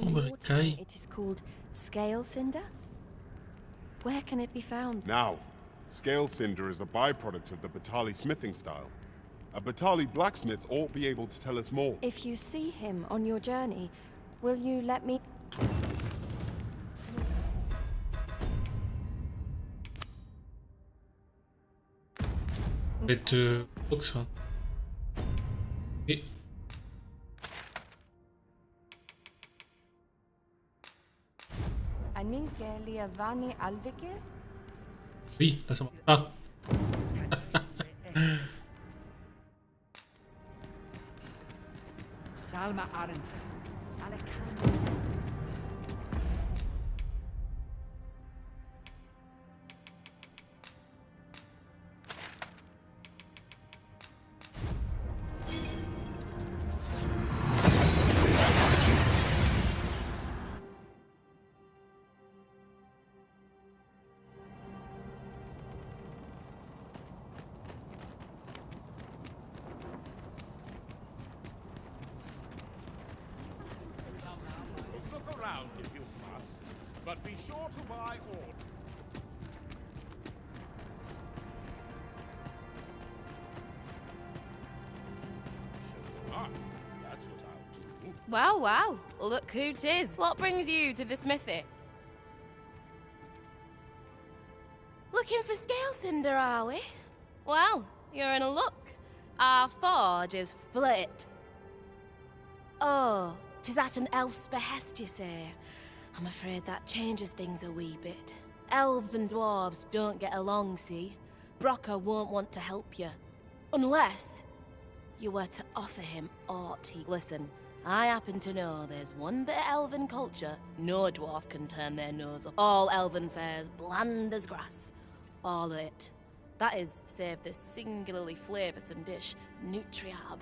In your tongue, it is called scale cinder? Where can it be found? Now, scale cinder is a byproduct of the Batali smithing style. A Batali blacksmith ought be able to tell us more. If you see him on your journey, will you let me... Ça. Et... Oui, là ça marche pas. Salma Arendt. Look around if you must, but be sure to buy order. Ah, that's what I'll do. Wow, wow. Look who 'tis. What brings you to the smithy? Looking for scale cinder, are we? Well, you're in a luck. Our forge is flit. Oh, 'tis at an elf's behest, you say? I'm afraid that changes things a wee bit. Elves and dwarves don't get along, see? Brocker won't want to help you. Unless you were to offer him aught he... Listen, I happen to know there's one bit of elven culture no dwarf can turn their nose up. All elven fare's bland as grass. All of it. That is, save this singularly flavoursome dish, Nutriab.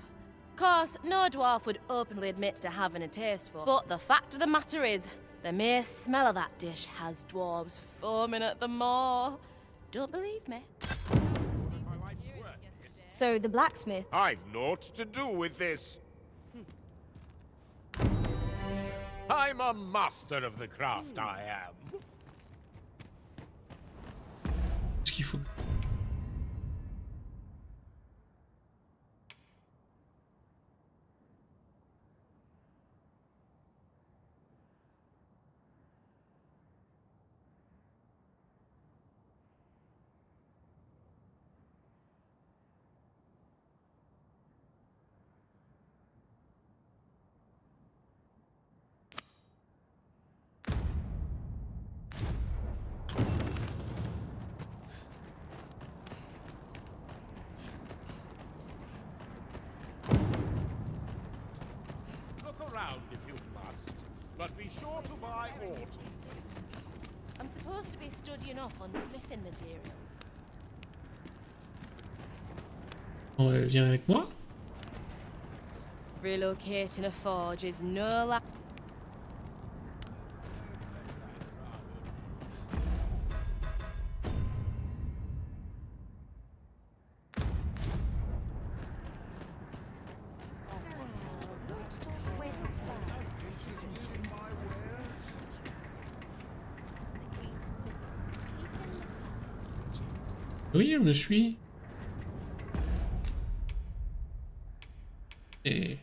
Course, no dwarf would openly admit to having a taste for, but the fact of the matter is, the mere smell of that dish has dwarves foaming at the maw. Don't believe me? So the blacksmith... I've naught to do with this. I'm a master of the craft, I am. Ce qu'il faut. Look around if you must, but be sure to buy order. I'm supposed to be studying up on smithing materials. Bon, elle vient avec moi. Relocating a forge is no la... Oui, elle me suit. Et...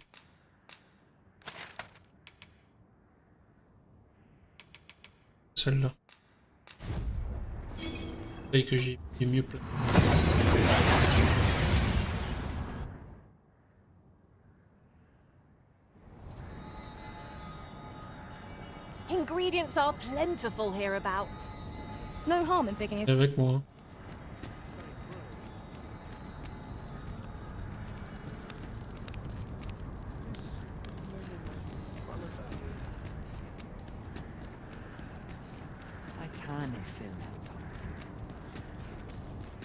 celle-là. Et que j'ai mieux placé. Ingredients are plentiful hereabouts. No harm in picking a... Avec moi.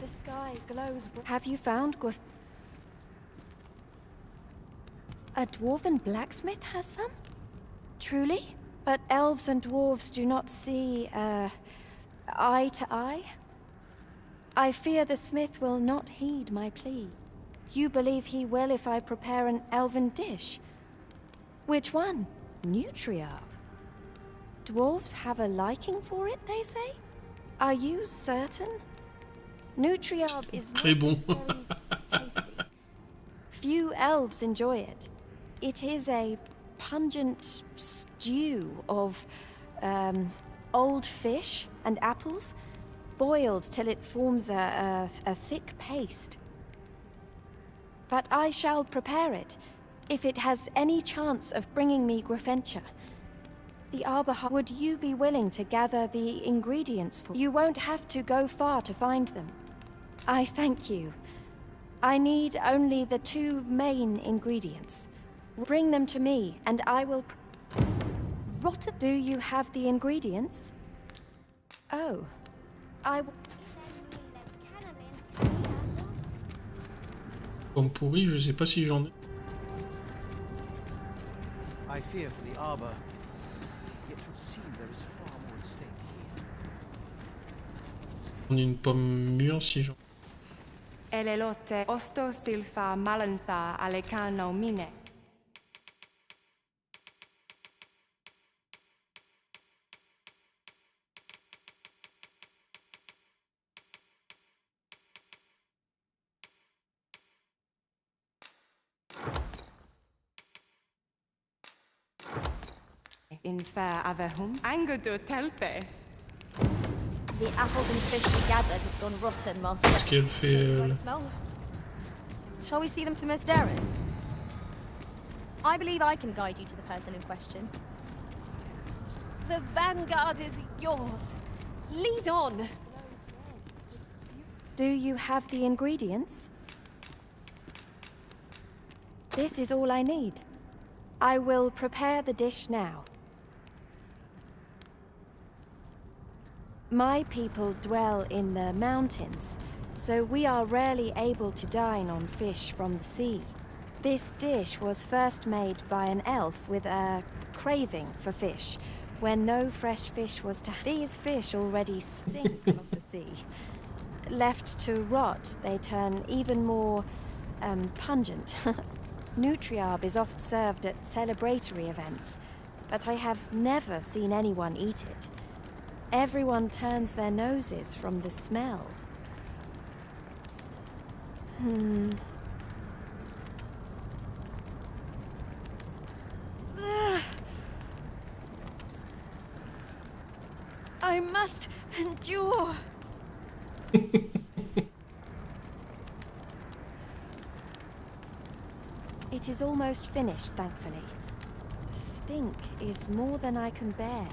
The sky glows... Have you found A dwarven blacksmith has some? Truly? But elves and dwarves do not see, eye to eye? I fear the smith will not heed my plea. You believe he will if I prepare an elven dish? Which one? Nutriab? Dwarves have a liking for it, they say? Are you certain? Nutriab is Très bon. very tasty. Few elves enjoy it. It is a pungent stew of old fish and apples, boiled till it forms a thick paste. But I shall prepare it, if it has any chance of bringing me Grafentia. The Arbor, would you be willing to gather the ingredients for? You won't have to go far to find them. I thank you. I need only the 2 main ingredients. Bring them to me, and I will... Rotten? Do you have the ingredients? Oh. Pomme pourrie, je sais pas si j'en ai. I fear for the Arbor. Yet it would seem there is far more at stake here. On a une pomme mûre si j'en ai. Elelote osto silfa malantha alecano mine. In fair avehum angudu telpe. The apples and fish we gathered have gone rotten, Master. Qu'est-ce qu'elle fait Smell. Shall we see them to Miss Darren? I believe I can guide you to the person in question. The vanguard is yours. Lead on. Do you have the ingredients? This is all I need. I will prepare the dish now. My people dwell in the mountains, so we are rarely able to dine on fish from the sea. This dish was first made by an elf with a craving for fish, when no fresh fish was to... These fish already stink of the sea. Left to rot, they turn even more, pungent. Nutriarb is oft served at celebratory events, but I have never seen anyone eat it. Everyone turns their noses from the smell. I must endure. It is almost finished, thankfully. The stink is more than I can bear.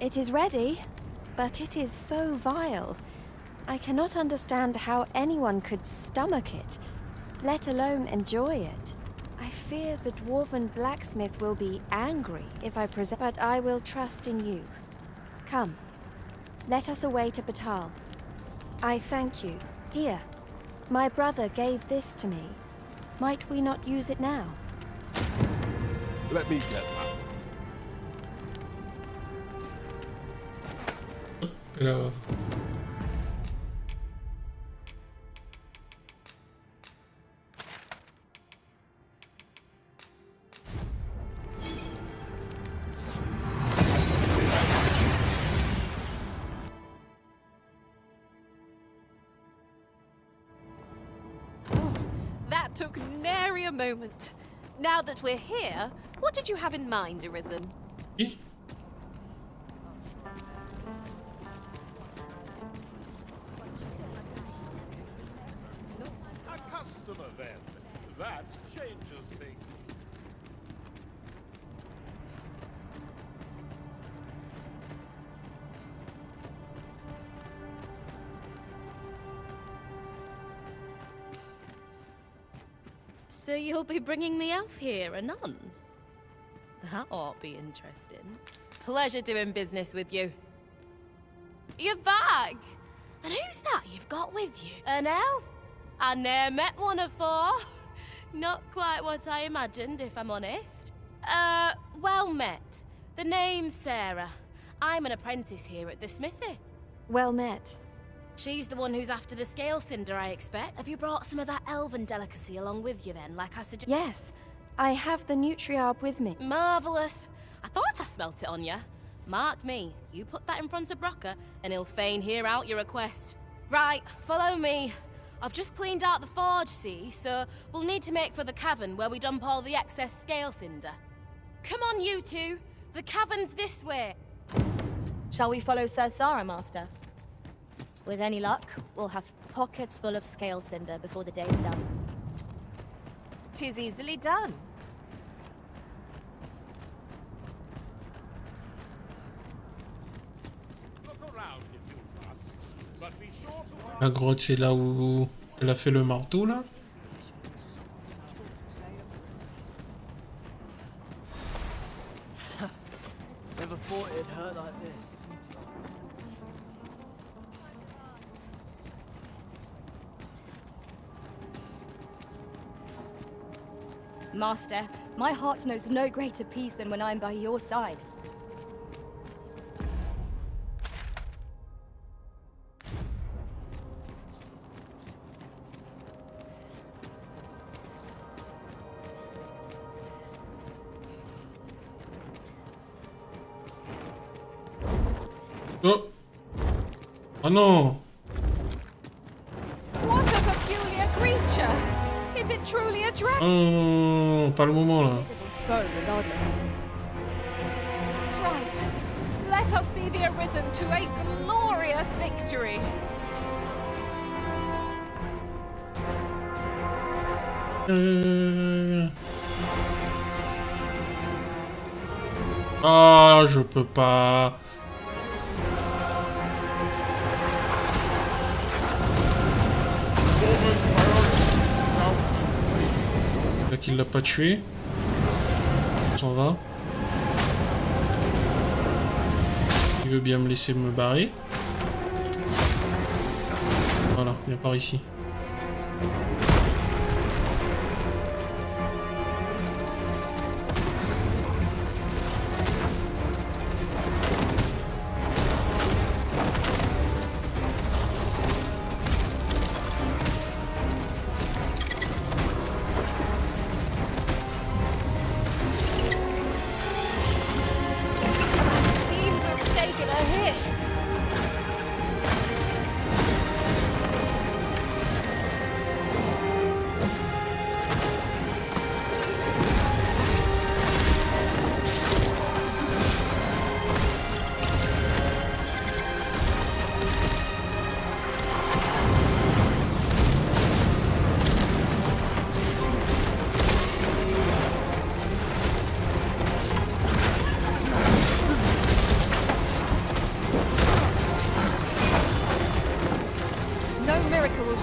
It is ready, but it is so vile. I cannot understand how anyone could stomach it, let alone enjoy it. I fear the dwarven blacksmith will be angry if I present, but I will trust in you. Come, let us away to Batal. I thank you. Here, my brother gave this to me. Might we not use it now? Let me get that. Alors... That took nary a moment. Now that we're here, what did you have in mind, Arisen? A customer, then. That changes things. So you'll be bringing the elf here, anon? That ought to be interesting. Pleasure doing business with you. You're back! And who's that you've got with you? An elf? I ne'er met one afore. Not quite what I imagined, if I'm honest. Well met. The name's Sarah. I'm an apprentice here at the smithy. Well met. She's the one who's after the scale cinder, I expect. Have you brought some of that elven delicacy along with you then, like I suggested? Yes, I have the Nutriarb with me. Marvellous. I thought I smelt it on you. Mark me, you put that in front of Brocker, and he'll fain hear out your request. Right, follow me. I've just cleaned out the forge, see, so we'll need to make for the cavern where we dump all the excess scale cinder. Come on, you two. The cavern's this way. Shall we follow Sir Sarah, Master? With any luck, we'll have pockets full of scale cinder before the day's done. 'Tis easily done. La grotte, c'est là où elle a fait le marteau, là. Never thought it'd hurt like this. Master, my heart knows no greater peace than when I'm by your side. Oh! Oh non! What a peculiar creature! Is it truly a dragon? Oh, pas le moment là. Foe, regardless. Right. Let us see the Arisen to a glorious victory. Ah, je peux pas. Là qu'il l'a pas tué. On s'en va. Il veut bien me laisser me barrer. Voilà, viens par ici.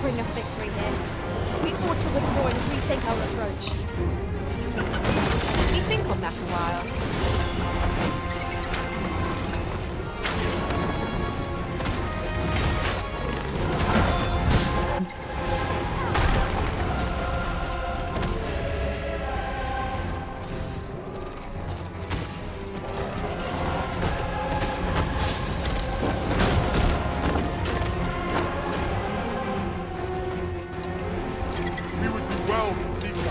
Bring us victory here. We ought to withdraw and rethink our approach. We think on that a while.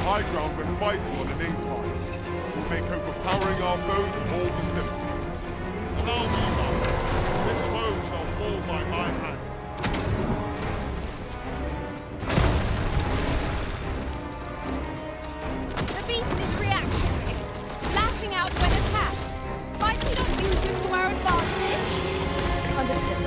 High ground when fighting on an incline. We'll make overpowering our foes more than simple. Allow me, Master. This foe shall fall by my hand. The beast is reactionary, lashing out when attacked. Might we not use this to our advantage? Understood.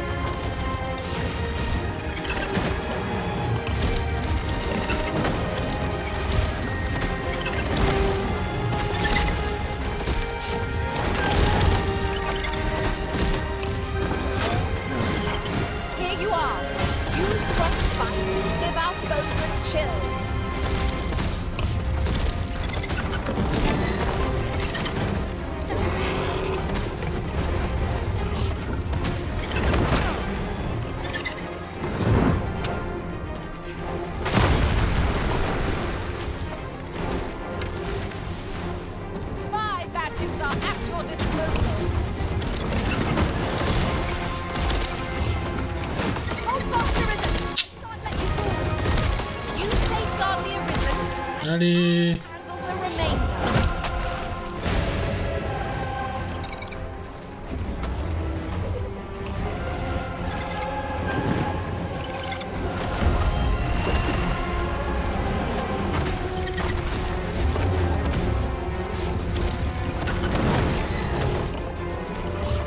Allez.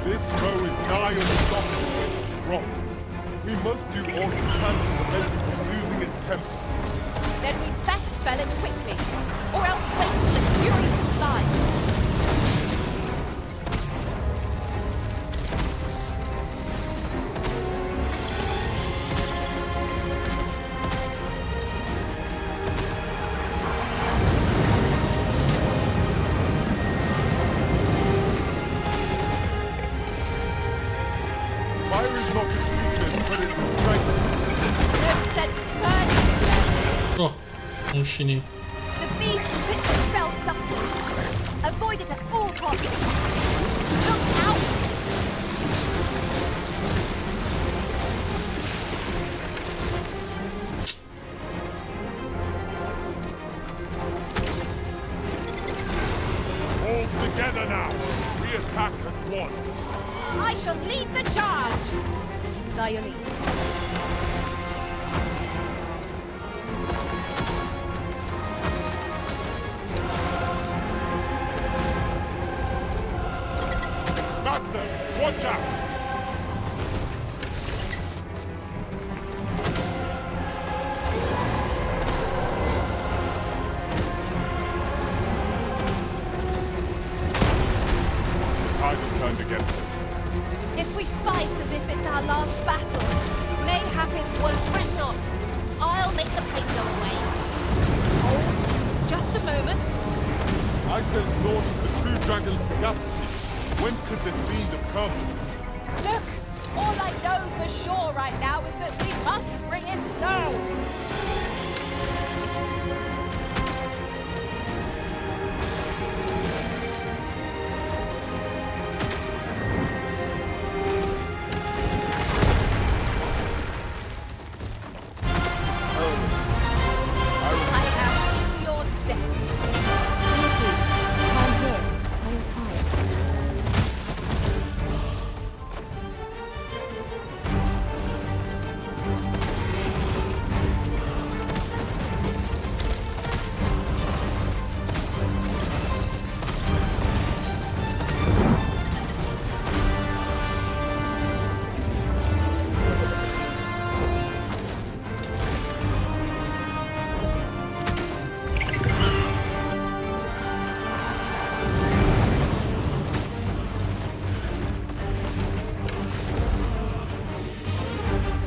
This foe is nigh unstoppable in its wrath. We must do all we can to prevent it from losing its temper. Then we'd best fell it quickly, or else wait till the fury subsides. Fire is not its weakness, but its strength. No sense burning. Oh, enchaîné. The beast spits a spell substance. Avoid it at all costs. Look out! Hold together now. We attack as one. I shall lead the charge. By your lead. Master, watch out! The tide has turned against us. If we fight as if it's our last battle, mayhap it won't. Fret not. I'll make the pain go away. Hold. Just a moment. I sense naught of the true dragon's sagacity. Whence could this fiend have come? Look, all I know for sure right now is that we must bring it low. I am in your debt. Beauty, I'm here, by your side.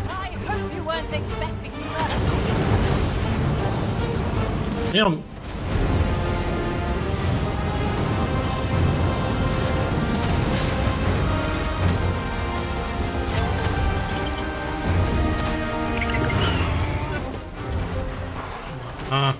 I hope you weren't expecting mercy. Merde. Ah.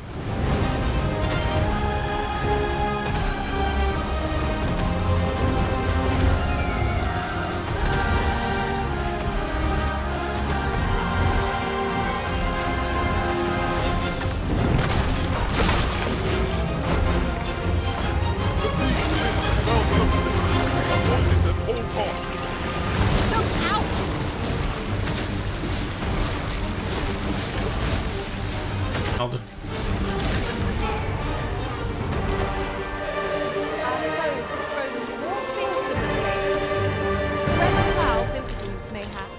Merde. Our foes have grown more fearsome of late. The red cloud's influence, mayhap.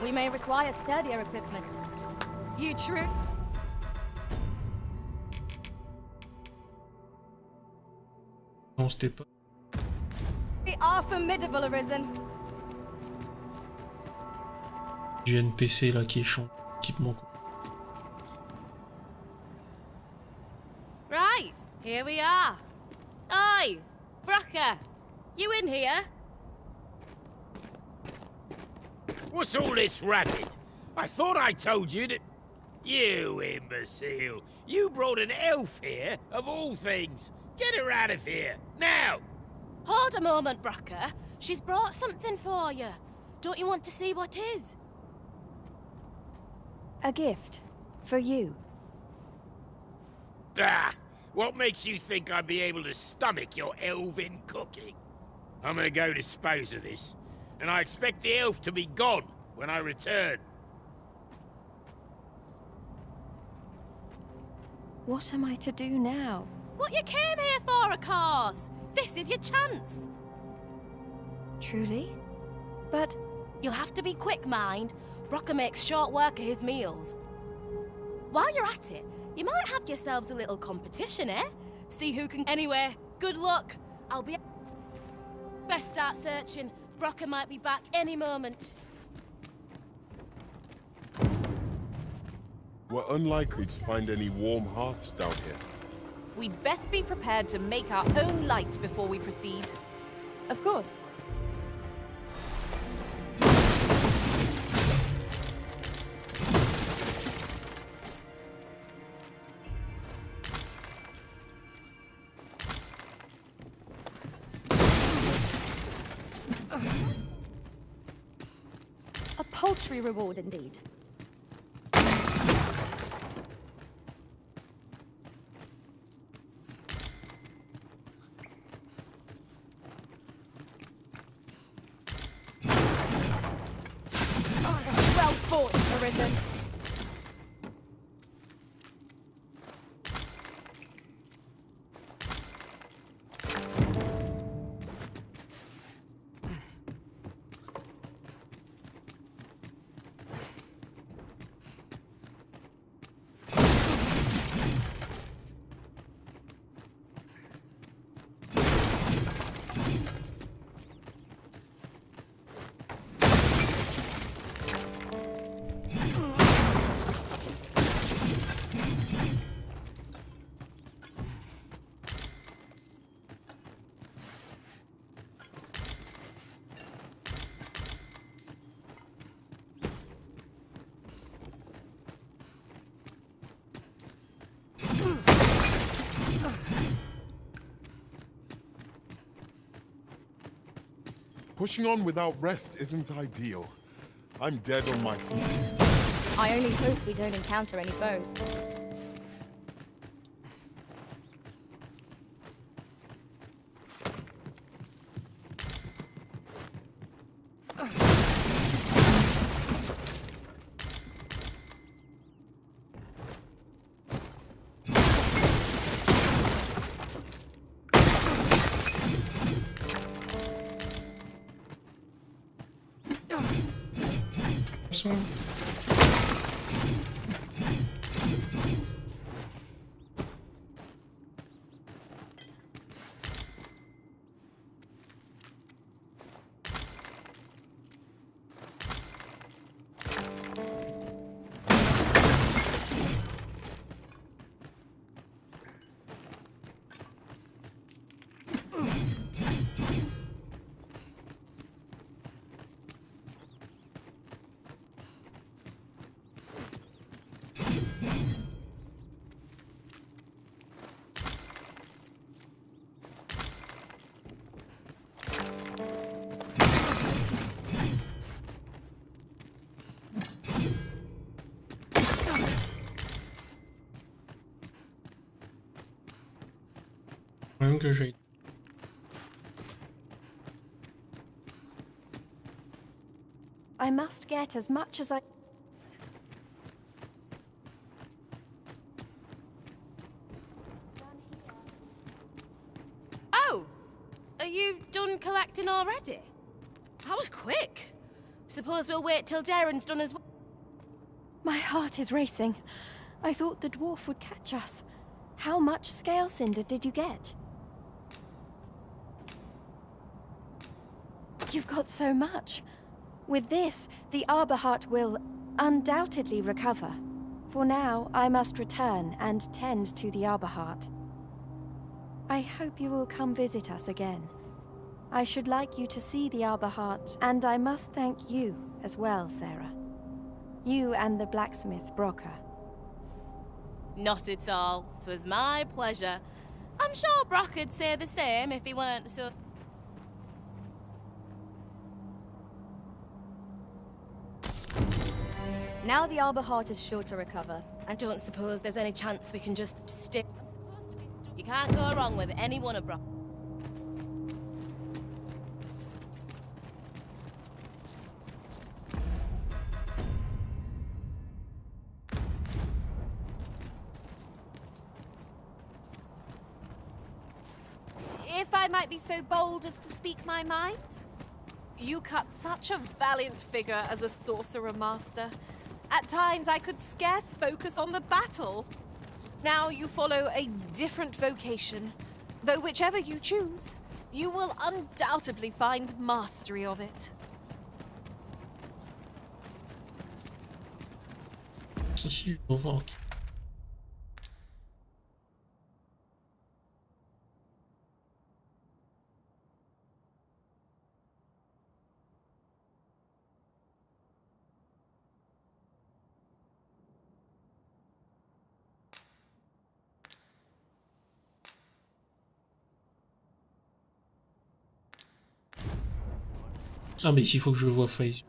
We may require sturdier equipment. You true? Non, c'était pas. We are formidable, Arisen. Du NPC là qui est chiant. Équipement. Right, here we are. Oi, Brucker, you in here? What's all this racket? I thought I told you that... You imbecile! You brought an elf here, of all things! Get her out of here, now! Hold a moment, Brucker. She's brought something for you. Don't you want to see what is? A gift. For you. Ah! What makes you think I'd be able to stomach your elven cooking? I'm gonna go dispose of this, and I expect the elf to be gone when I return. What am I to do now? What you came here for, of course. This is your chance. Truly? But... You'll have to be quick, mind. Brucker makes short work of his meals. While you're at it, You might have yourselves a little competition, eh? See who can... Anyway, good luck. I'll be... Best start searching. Brocker might be back any moment. We're unlikely to find any warm hearths down here. We'd best be prepared to make our own light before we proceed. Of course. A paltry reward indeed. Well fought, Arisen. Pushing on without rest isn't ideal. I'm dead on my feet. I only hope we don't encounter any foes. Que j'ai. I must get as much as I... Oh! Are you done collecting already? That was quick. Suppose we'll wait till Darren's done as well. My heart is racing. I thought the dwarf would catch us. How much scale cinder did you get? You've got so much. With this, the Arbor Heart will undoubtedly recover. For now, I must return and tend to the Arbor Heart. I hope you will come visit us again. I should like you to see the Arbor Heart, and I must thank you as well, Sarah. You and the blacksmith, Brocker. Not at all. 'Twas my pleasure. I'm sure Brocker'd say the same if he weren't so... Now the Arbor Heart is sure to recover. I don't suppose there's any chance we can just stick... I'm supposed to be you can't go wrong with any one of Brocker. If I might be so bold as to speak my mind? You cut such a valiant figure as a sorcerer master. At times I could scarce focus on the battle. Now you follow a different vocation, though whichever you choose, you will undoubtedly find mastery of it. Ici, je dois voir. Ah mais ici il faut que je vois FaZe.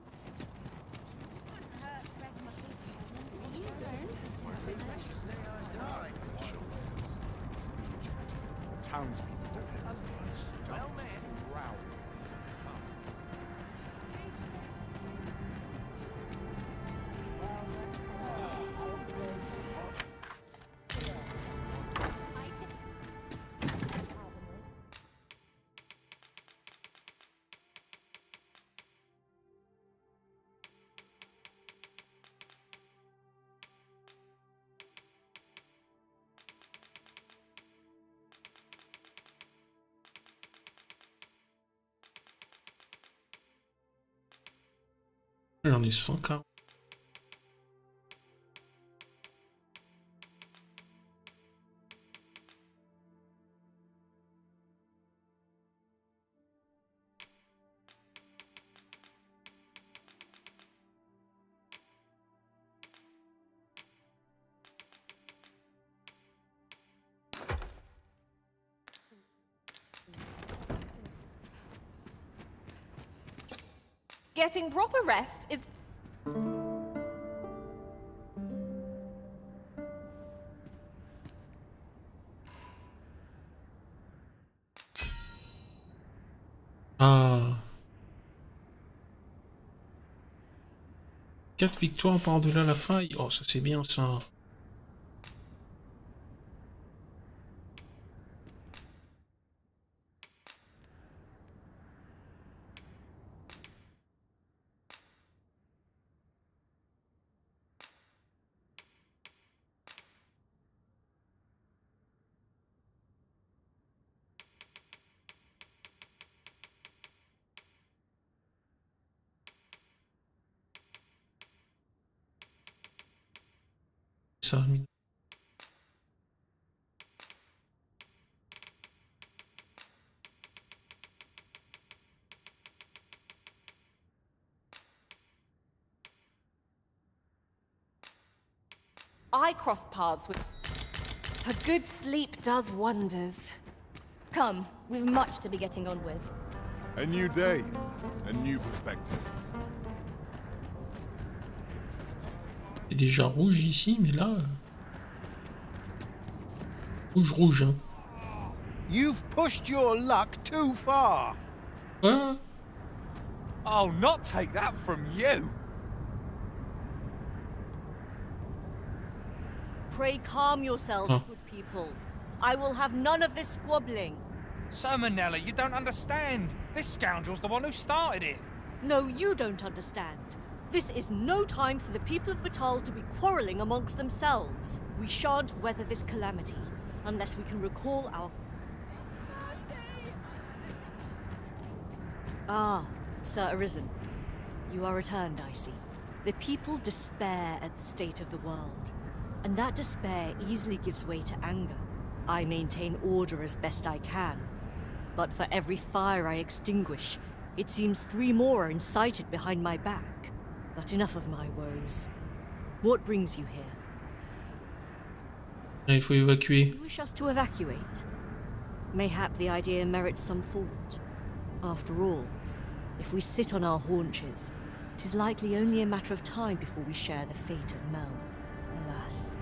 J'en ai 140. Getting proper rest is... Ah. 4 victoires par-delà la faille. Oh, ça c'est bien ça. Ça. I crossed paths with... A good sleep does wonders. Come, we've much to be getting on with. A new day, a new perspective. C'est déjà rouge ici, mais là... Rouge, rouge, hein. You've pushed your luck too far. Quoi? I'll not take that from you. Pray calm yourselves, good people. I will have none of this squabbling. Sir Manella, you don't understand. This scoundrel's the one who started it. No, you don't understand. This is no time for the people of Batal to be quarrelling amongst themselves. We shan't weather this calamity unless we can recall our... Ah, Sir Arisen. You are returned, I see. The people despair at the state of the world, and that despair easily gives way to anger. I maintain order as best I can, but for every fire I extinguish, it seems 3 more are incited behind my back. But enough of my woes. What brings you here? Il faut évacuer. You wish us to evacuate? Mayhap the idea merits some thought. After all, if we sit on our haunches, it is likely only a matter of time before we share the fate of Mel. Alas.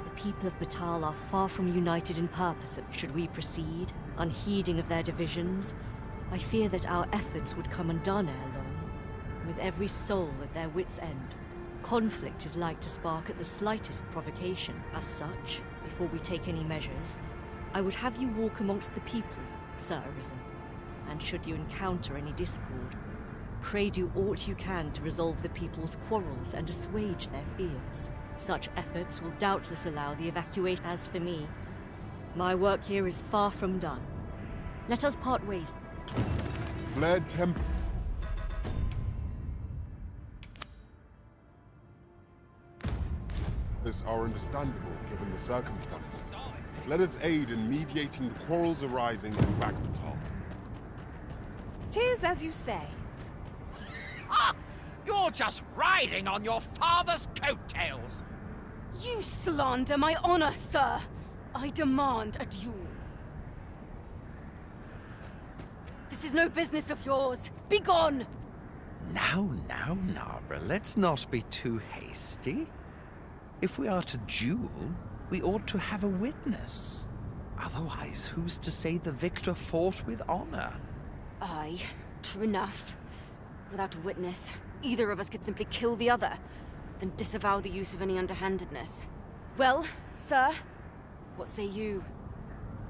The people of Batal are far from united in purpose, and should we proceed, unheeding of their divisions, I fear that our efforts would come undone ere long. With every soul at their wits' end, conflict is like to spark at the slightest provocation. As such, before we take any measures, I would have you walk amongst the people, Sir Arisen. And should you encounter any discord, pray do aught you can to resolve the people's quarrels and assuage their fears. Such efforts will doubtless allow the evacuation. As for me, my work here is far from done. Let us part ways. Flared temple. This are understandable given the circumstances. Let us aid in mediating the quarrels arising in Bagbatal. 'Tis as you say. Ah! You're just riding on your father's coattails! You slander my honor, sir! I demand a duel. This is no business of yours. Be gone! Now, Narborough, let's not be too hasty. If we are to duel, we ought to have a witness. Otherwise, who's to say the victor fought with honor? Aye, true enough. Without a witness, either of us could simply kill the other, then disavow the use of any underhandedness. Well, sir, what say you?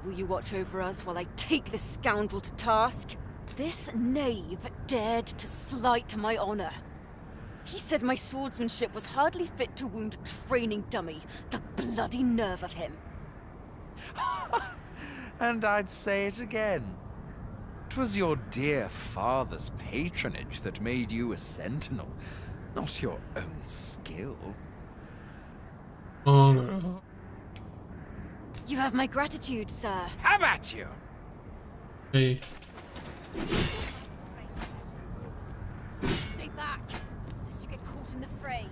Will you watch over us while I take this scoundrel to task? This knave dared to slight my honor. He said my swordsmanship was hardly fit to wound a training dummy. The bloody nerve of him. And I'd say it again. 'Twas your dear father's patronage that made you a sentinel, not your own skill. Oh no. You have my gratitude, sir. Have at you! Hey. Stay back, lest you get caught in the fray.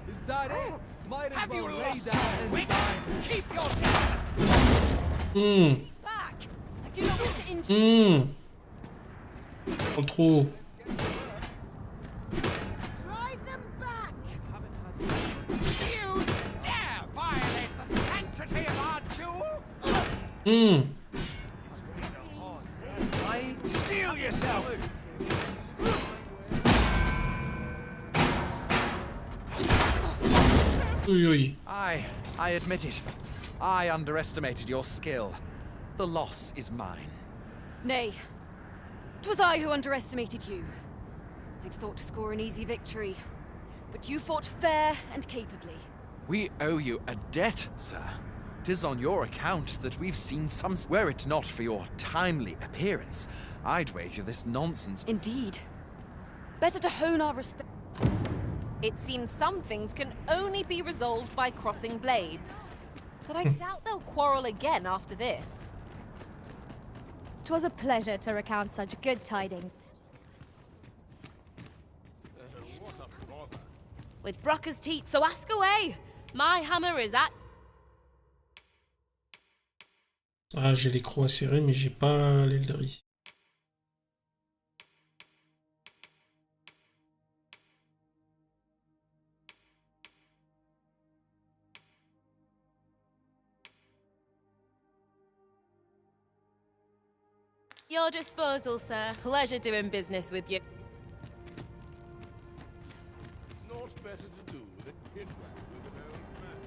Is that it? Might as Have well you lay lost down your and wit? die. Keep your distance! Back! I do not want to injure. Pas trop. Drive them back! You dare violate the sanctity of our jewel? Steel yourself! I admit it. I underestimated your skill. The loss is mine. Nay, 'twas I who underestimated you. I'd thought to score an easy victory, but you fought fair and capably. We owe you a debt, sir. 'Tis on your account that we've seen some... Were it not for your timely appearance, I'd wager this nonsense... Indeed. Better to hone our respect. It seems some things can only be resolved by crossing blades. But I doubt they'll quarrel again after this. 'Twas a pleasure to recount such good tidings. With Brocker's teeth, so ask away. My hammer is at... Ah, j'ai les croix serrées, mais j'ai pas l'Elder ici. Your disposal, sir. Pleasure doing business with you. Naught better to do than kid with an old man.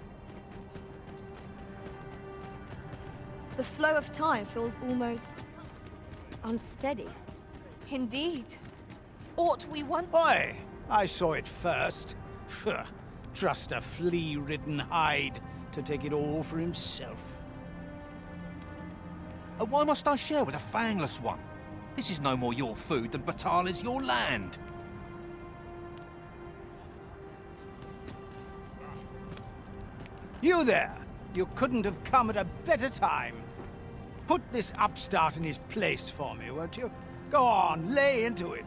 The flow of time feels almost unsteady. Indeed. Ought we want... Oi! I saw it first. Phew. Trust a flea-ridden hide to take it all for himself. Why must I share with a fangless one? This is no more your food than Batal is your land. You there! You couldn't have come at a better time. Put this upstart in his place for me, won't you? Go on, lay into it.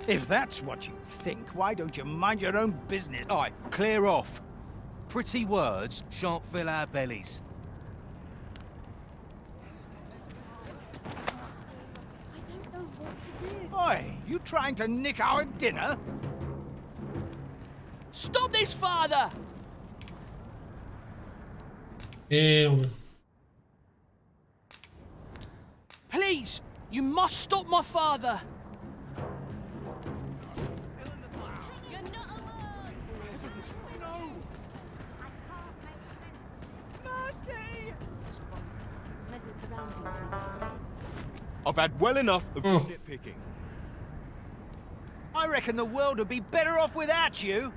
If that's what you think, why don't you mind your own business? All right, clear off. Pretty words shan't fill our bellies. Oi, you trying to nick our dinner? Stop this, father! Merde. Please, you must stop my father. I've had well enough of nitpicking. reckon the world would be better off without you.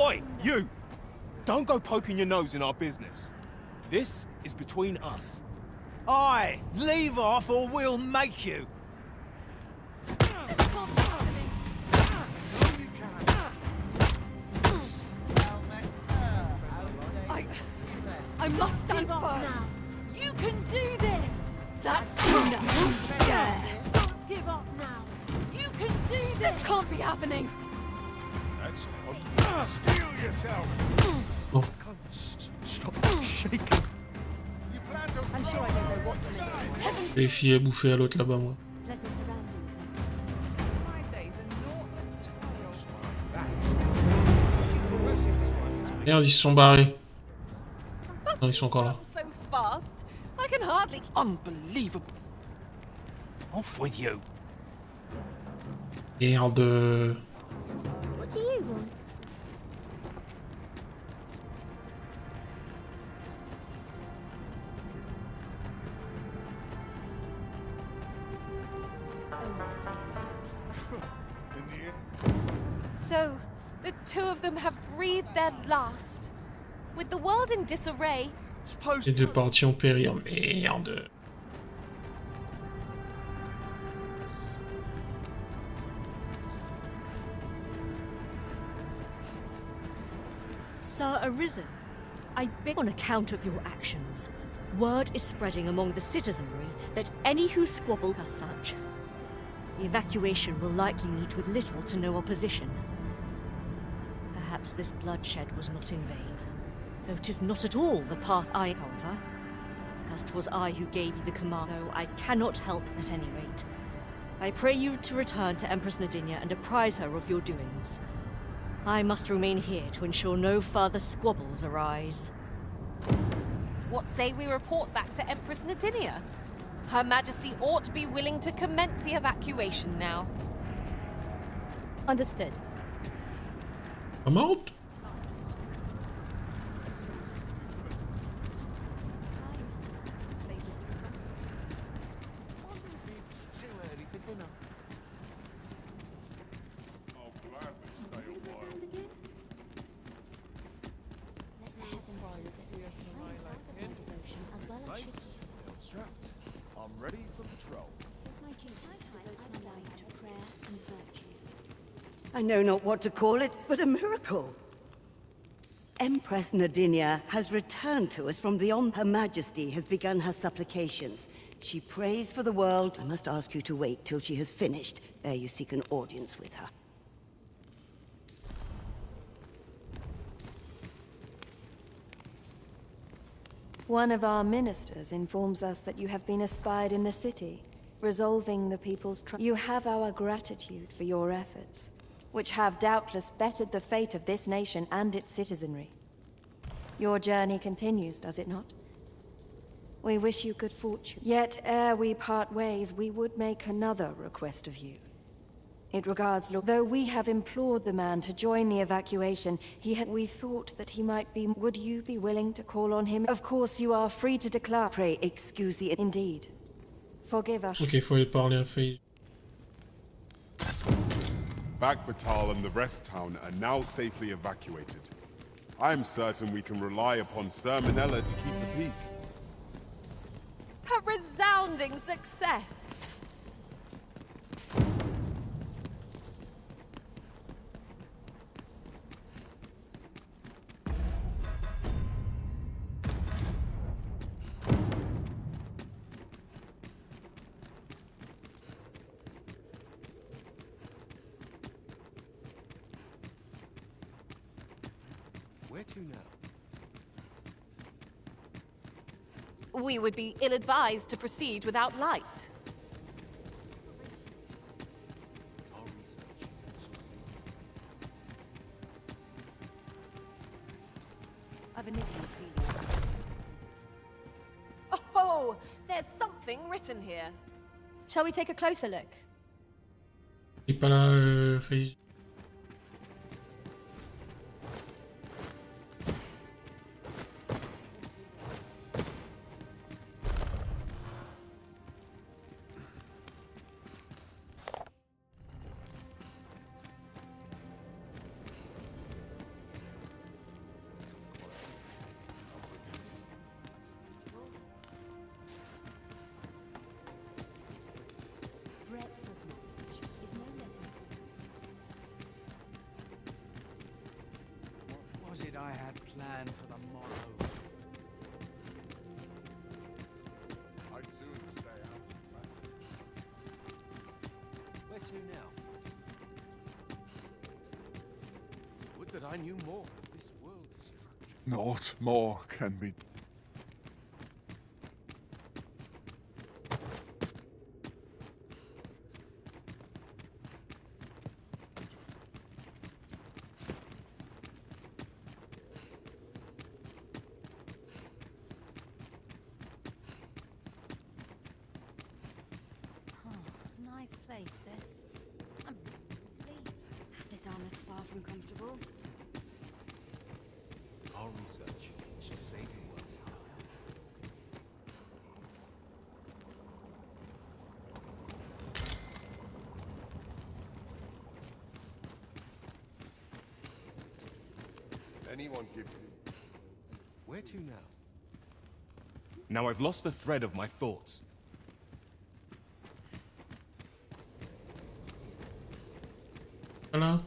Oi, you! Don't go poking your nose in our business. This is between us. Aye, leave off or we'll make you. I must stand firm. You can do this. That's enough. Yeah. Don't give up now. You can do this. This can't be happening. That's steel yourself. Oh. Stop shaking. I'm sure I don't know what to make. Les filles à bouffer à l'autre là-bas, moi. Pleasant surroundings. Merde, ils se sont barrés. Non, ils sont encore là. So fast. I can hardly. Unbelievable. Off with you. Merde. What do you want? So, the two of them have breathed their last. With the world in disarray, Les deux parties ont péri. Oh, merde. Sir Arisen, I beg on account of your actions. Word is spreading among the citizenry that any who squabble as such. The evacuation will likely meet with little to no opposition. Perhaps this bloodshed was not in vain, though 'tis not at all the path I, however. As 'twas I who gave you the command, though I cannot help at any rate. I pray you to return to Empress Nadinia and apprise her of your doings. I must remain here to ensure no further squabbles arise. what say we report back to Empress Nadinia? Her Majesty ought to be willing to commence the evacuation now. Understood. I'm out. I'm ready for patrol. I know not what to call it, but a miracle. Empress Nadinia has returned to us from beyond. Her Majesty has begun her supplications. She prays for the world. I must ask you to wait till she has finished. Ere you seek an audience with her. One of our ministers informs us that you have been espied in the city, resolving the people's trouble. You have our gratitude for your efforts, which have doubtless bettered the fate of this nation and its citizenry. Your journey continues, does it not? We wish you good fortune. Yet, ere we part ways, we would make another request of you. It regards Lord. Though we have implored the man to join the evacuation, we thought that he might be. Would you be willing to call on him? Of course, you are free to declare. Pray, excuse the. Indeed. Forgive us. Ok, faut aller parler à Faye. Bagbatal and the rest town are now safely evacuated. I am certain we can rely upon Sir Minella to keep the peace. A resounding success! We would be ill-advised to proceed without light. I've a niggling feeling. Oh, there's something written here. Shall we take a closer look? Il est pas là, Faïs. What was it I had planned for the morrow? I'd sooner stay out. Where to now? Would that I knew more of this world's structure. Not more can be. Nice place, this. This armor's far from comfortable. Our research shall save you well. Anyone give me. Where to now? Now I've lost the thread of my thoughts. Voilà.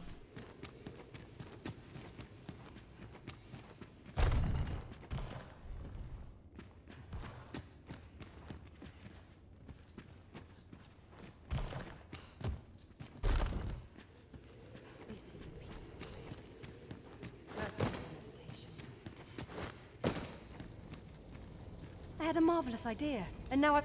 This is a peaceful place. Perfect for meditation. I had a marvelous idea, and now I...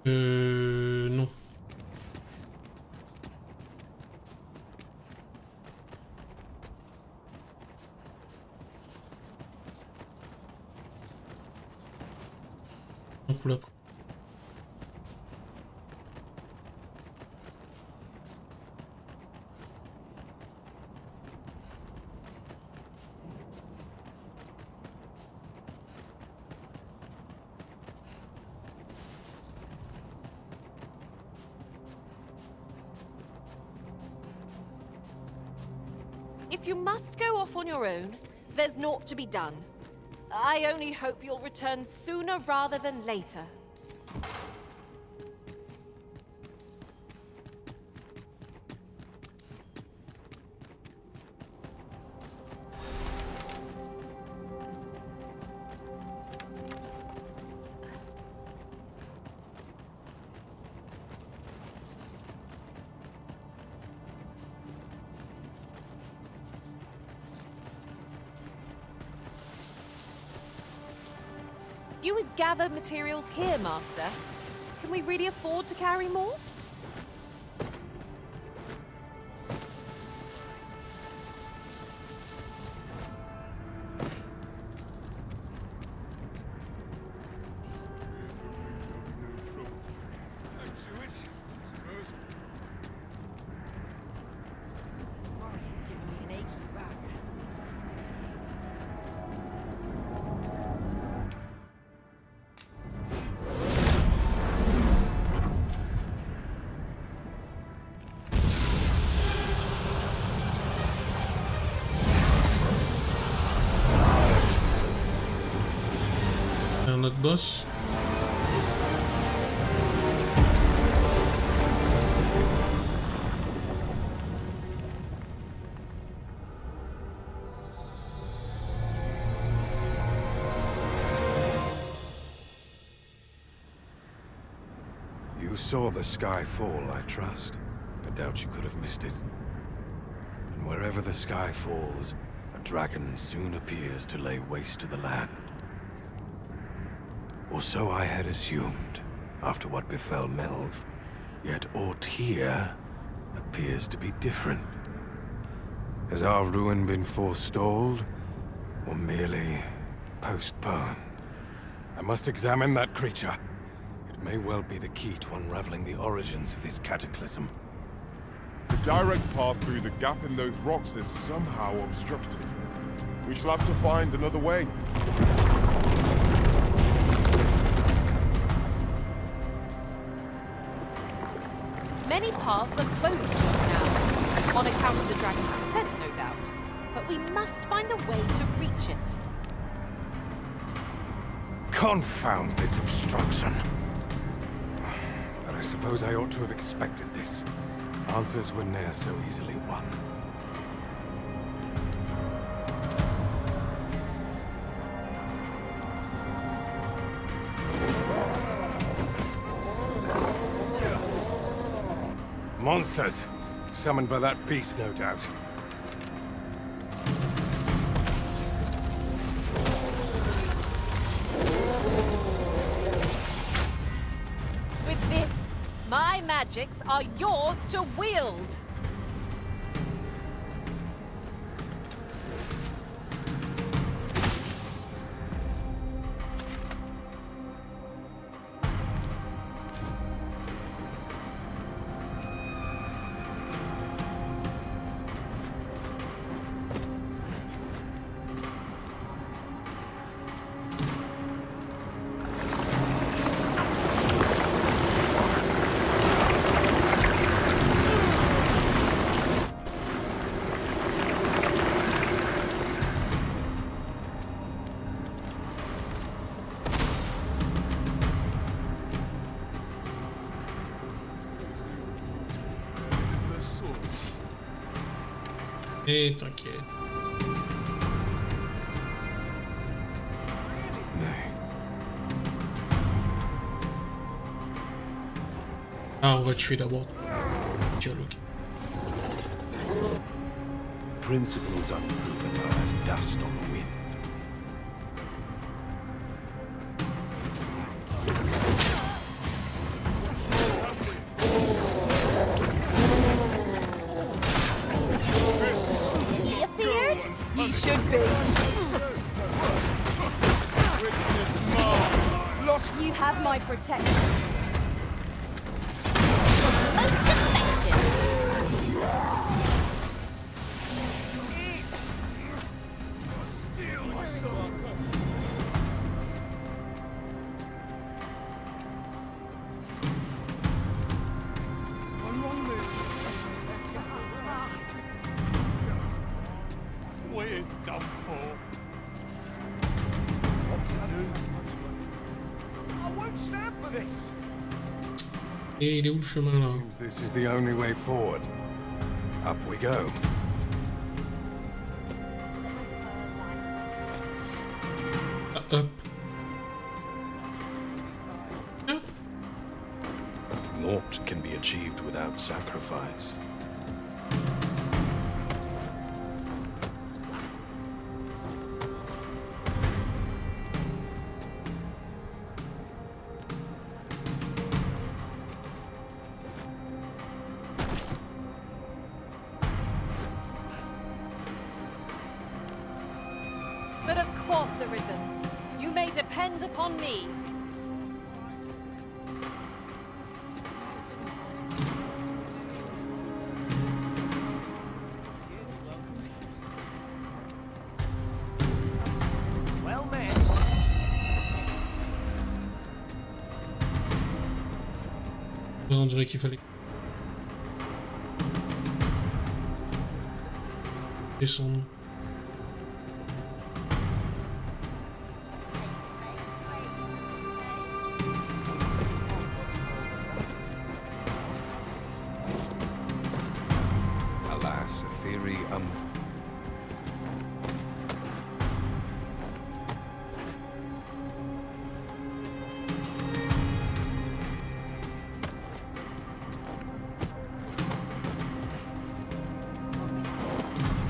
Non. Donc, oula. If you must go off on your own, there's naught to be done. I only hope you'll return sooner rather than later. You would gather materials here, Master. Can we really afford to carry more? This worry is giving me an achy back. Un autre boss. You You saw the sky fall, I trust. I doubt you could have missed it. And wherever the sky falls, a dragon soon appears to lay waste to the land. Or so I had assumed, after what befell Melv. Yet aught here appears to be different. Has our ruin been forestalled, or merely postponed? I must examine that creature. It may well be the key to unraveling the origins of this cataclysm. The direct path through the gap in those rocks is somehow obstructed. We shall have to find another way. Many paths are closed to us now, on account of the dragon's descent, no doubt. But we must find a way to reach it. Confound this obstruction. But I suppose I ought to have expected this. Answers were ne'er so easily won. Monsters! Summoned by that beast, no doubt. With this, my magics are yours to wield. Et t'inquiète. Ah, on va tuer d'abord. Dialogue. Principles unproven are as dust on the wind. You feared? You should be. Lot, you have my protection. Most effective. We're done for. What to do? I won't stand for this. Et il est où le chemin là? This is the only way forward. Up we go. Up. Naught can be achieved without sacrifice. But of course, Arisen. You may depend upon me. Well met. On dirait qu'il fallait descendre. Alas, a theory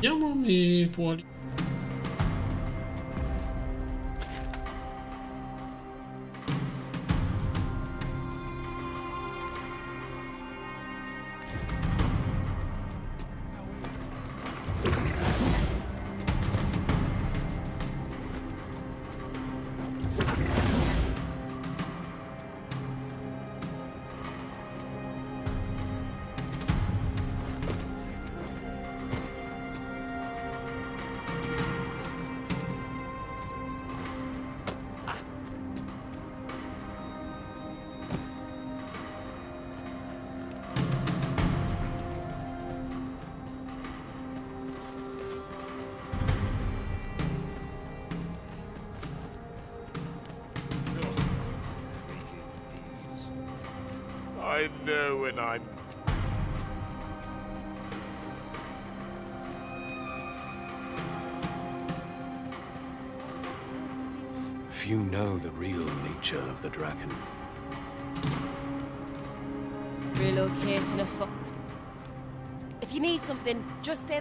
bien moi, mais pour aller. I know when I'm... Few know the real nature of the dragon. Relocating a fu... If you need something, just say...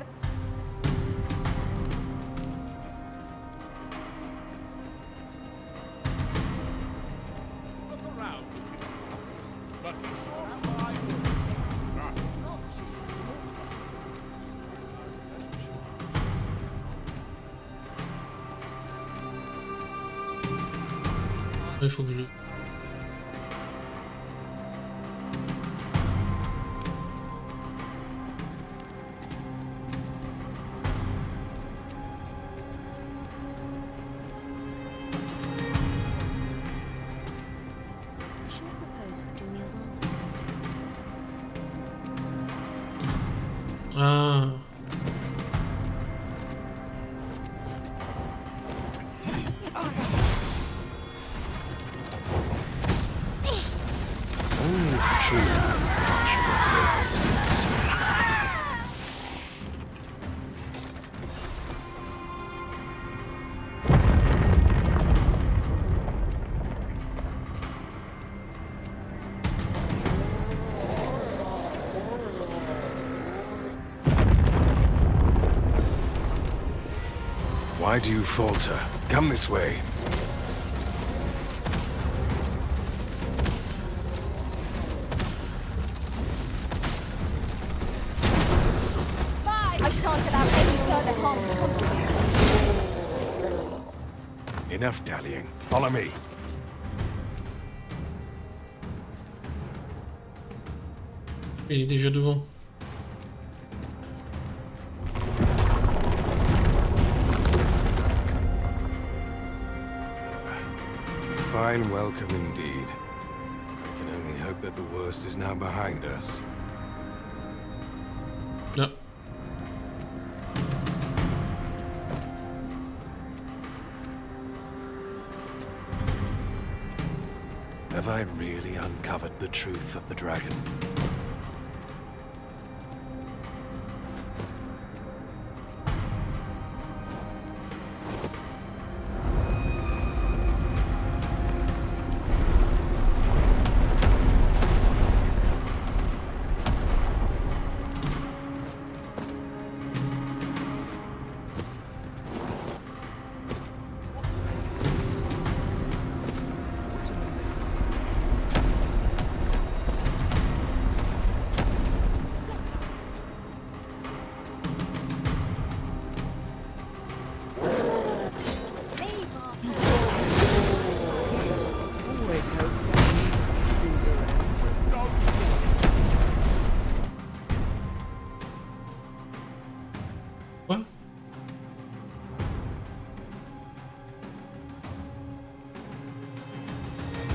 Look around if you must, but be sure to buy Il faut que je le. Ah. Only children should observe these books. Why do you falter? Come this way. I shan't allow any further harm to come to you. Enough dallying. Follow me. Il est déjà devant. Fine welcome indeed. I can only hope that the worst is now behind us. No. Have I really uncovered the truth of the dragon? Quoi?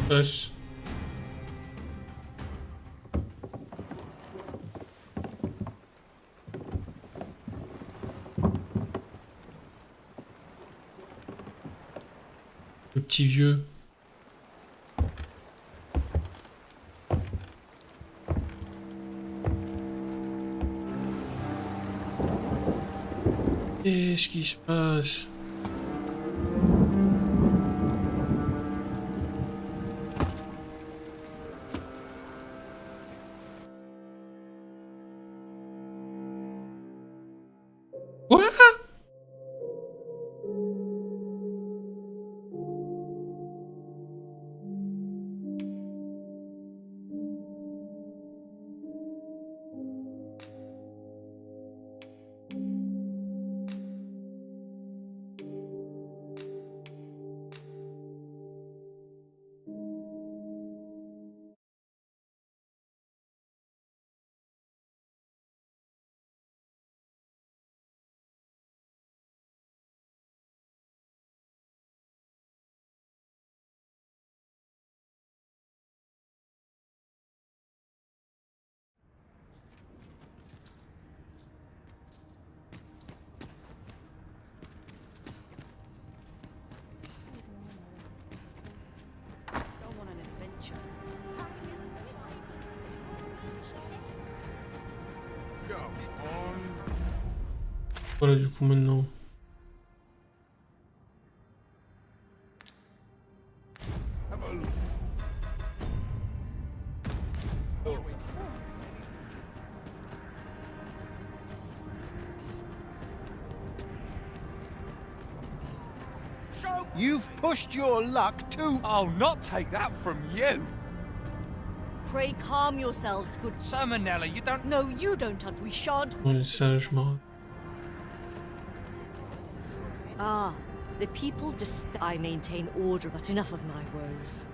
Wesh. Le petit vieux. Qu'est-ce qui se passe? Quoi? Voilà, du coup, maintenant. You've pushed your luck too. I'll not take that from you. Pray calm yourselves, good Salmonella, you don't... No, you don't, Hunt. We shan't... On est sage, Mara. Ah, the people I maintain order, but enough of my woes.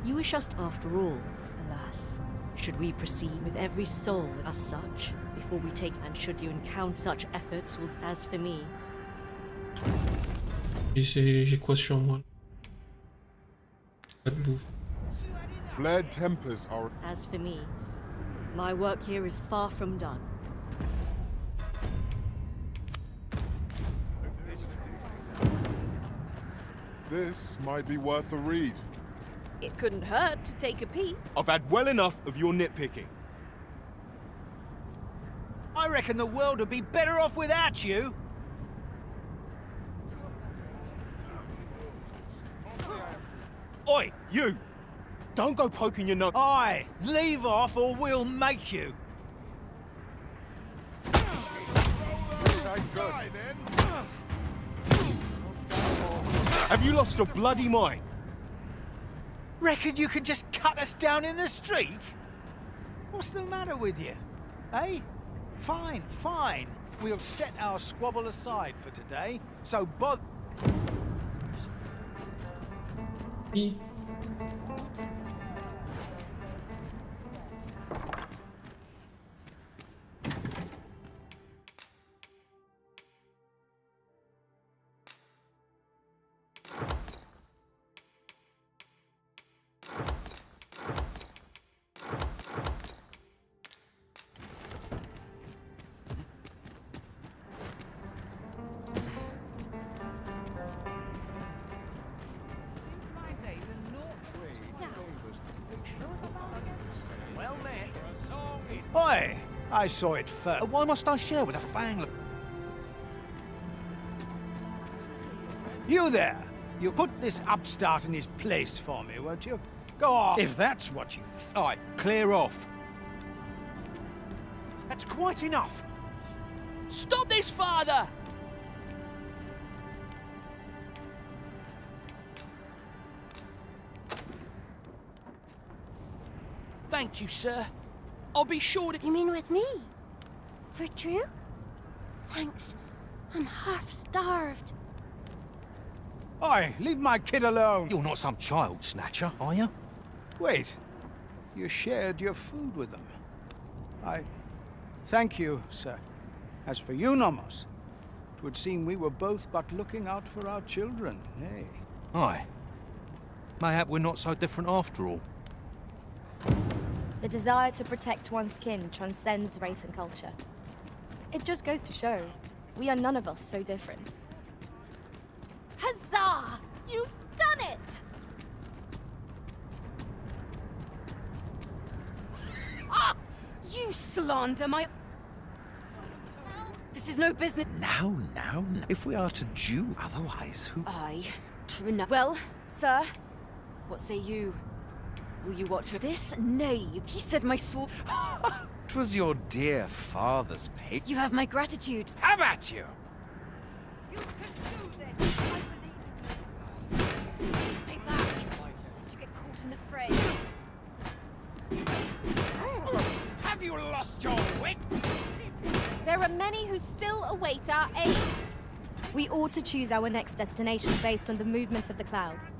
You wish us, after all, alas. Should we proceed with every soul as such, before we take, and should you encounter such efforts, will, as for me... J'ai quoi sur moi? Pas de bouffe. Flared tempers are... As for me, my work here is far from done. This might be worth a read. It couldn't hurt to take a peek. I've had well enough of your nitpicking. I reckon the world would be better off without you. Oi, you! Don't go poking your nose. Aye, leave off or we'll make you. Have you lost your bloody mind? Reckon you can just cut us down in the street? What's the matter with you? Eh? Fine, fine. We'll set our squabble aside for today, so Well met. Oi! I saw it first. Why must I share with a fang? You there! You put this upstart in his place for me, won't you? Go on, if that's what you... Aye, clear off. That's quite enough. Stop this, father! Thank you, sir. I'll be sure to... You mean with me? For true? Thanks. I'm half starved. Oi, leave my kid alone! You're not some child snatcher, are you? Wait. You shared your food with them. Thank you, sir. As for you, Nomos, it would seem we were both but looking out for our children, eh? Aye. Mayhap we're not so different after all. The desire to protect one's kin transcends race and culture. It just goes to show, we are none of us so different. Huzzah! You've done it! Ah! You slander my... This is no business. Now. If we are to duel, otherwise who... Aye, true enough. Well, sir, what say you? Will you watch this knave? He said my sword... That was your dear father's page. You have my gratitude. Have at you! Stay back, lest you get caught in the fray. Have you lost your wits? There are many who still await our aid. We ought to choose our next destination based on the movements of the clouds.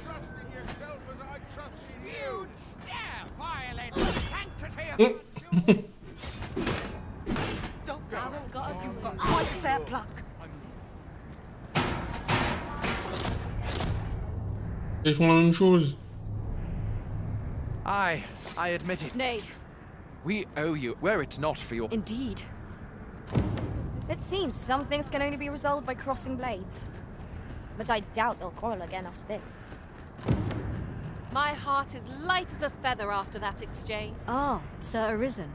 Trusting yourself as I trust you. Dare violate the sanctity of Don't haven't got us. You've got twice their pluck. Ils font la même chose. I admit it. Nay. We owe you, were it not for your... Indeed. It seems some things can only be resolved by crossing blades. But I doubt they'll quarrel again after this. My heart is light as a feather after that exchange. Ah, Sir Arisen.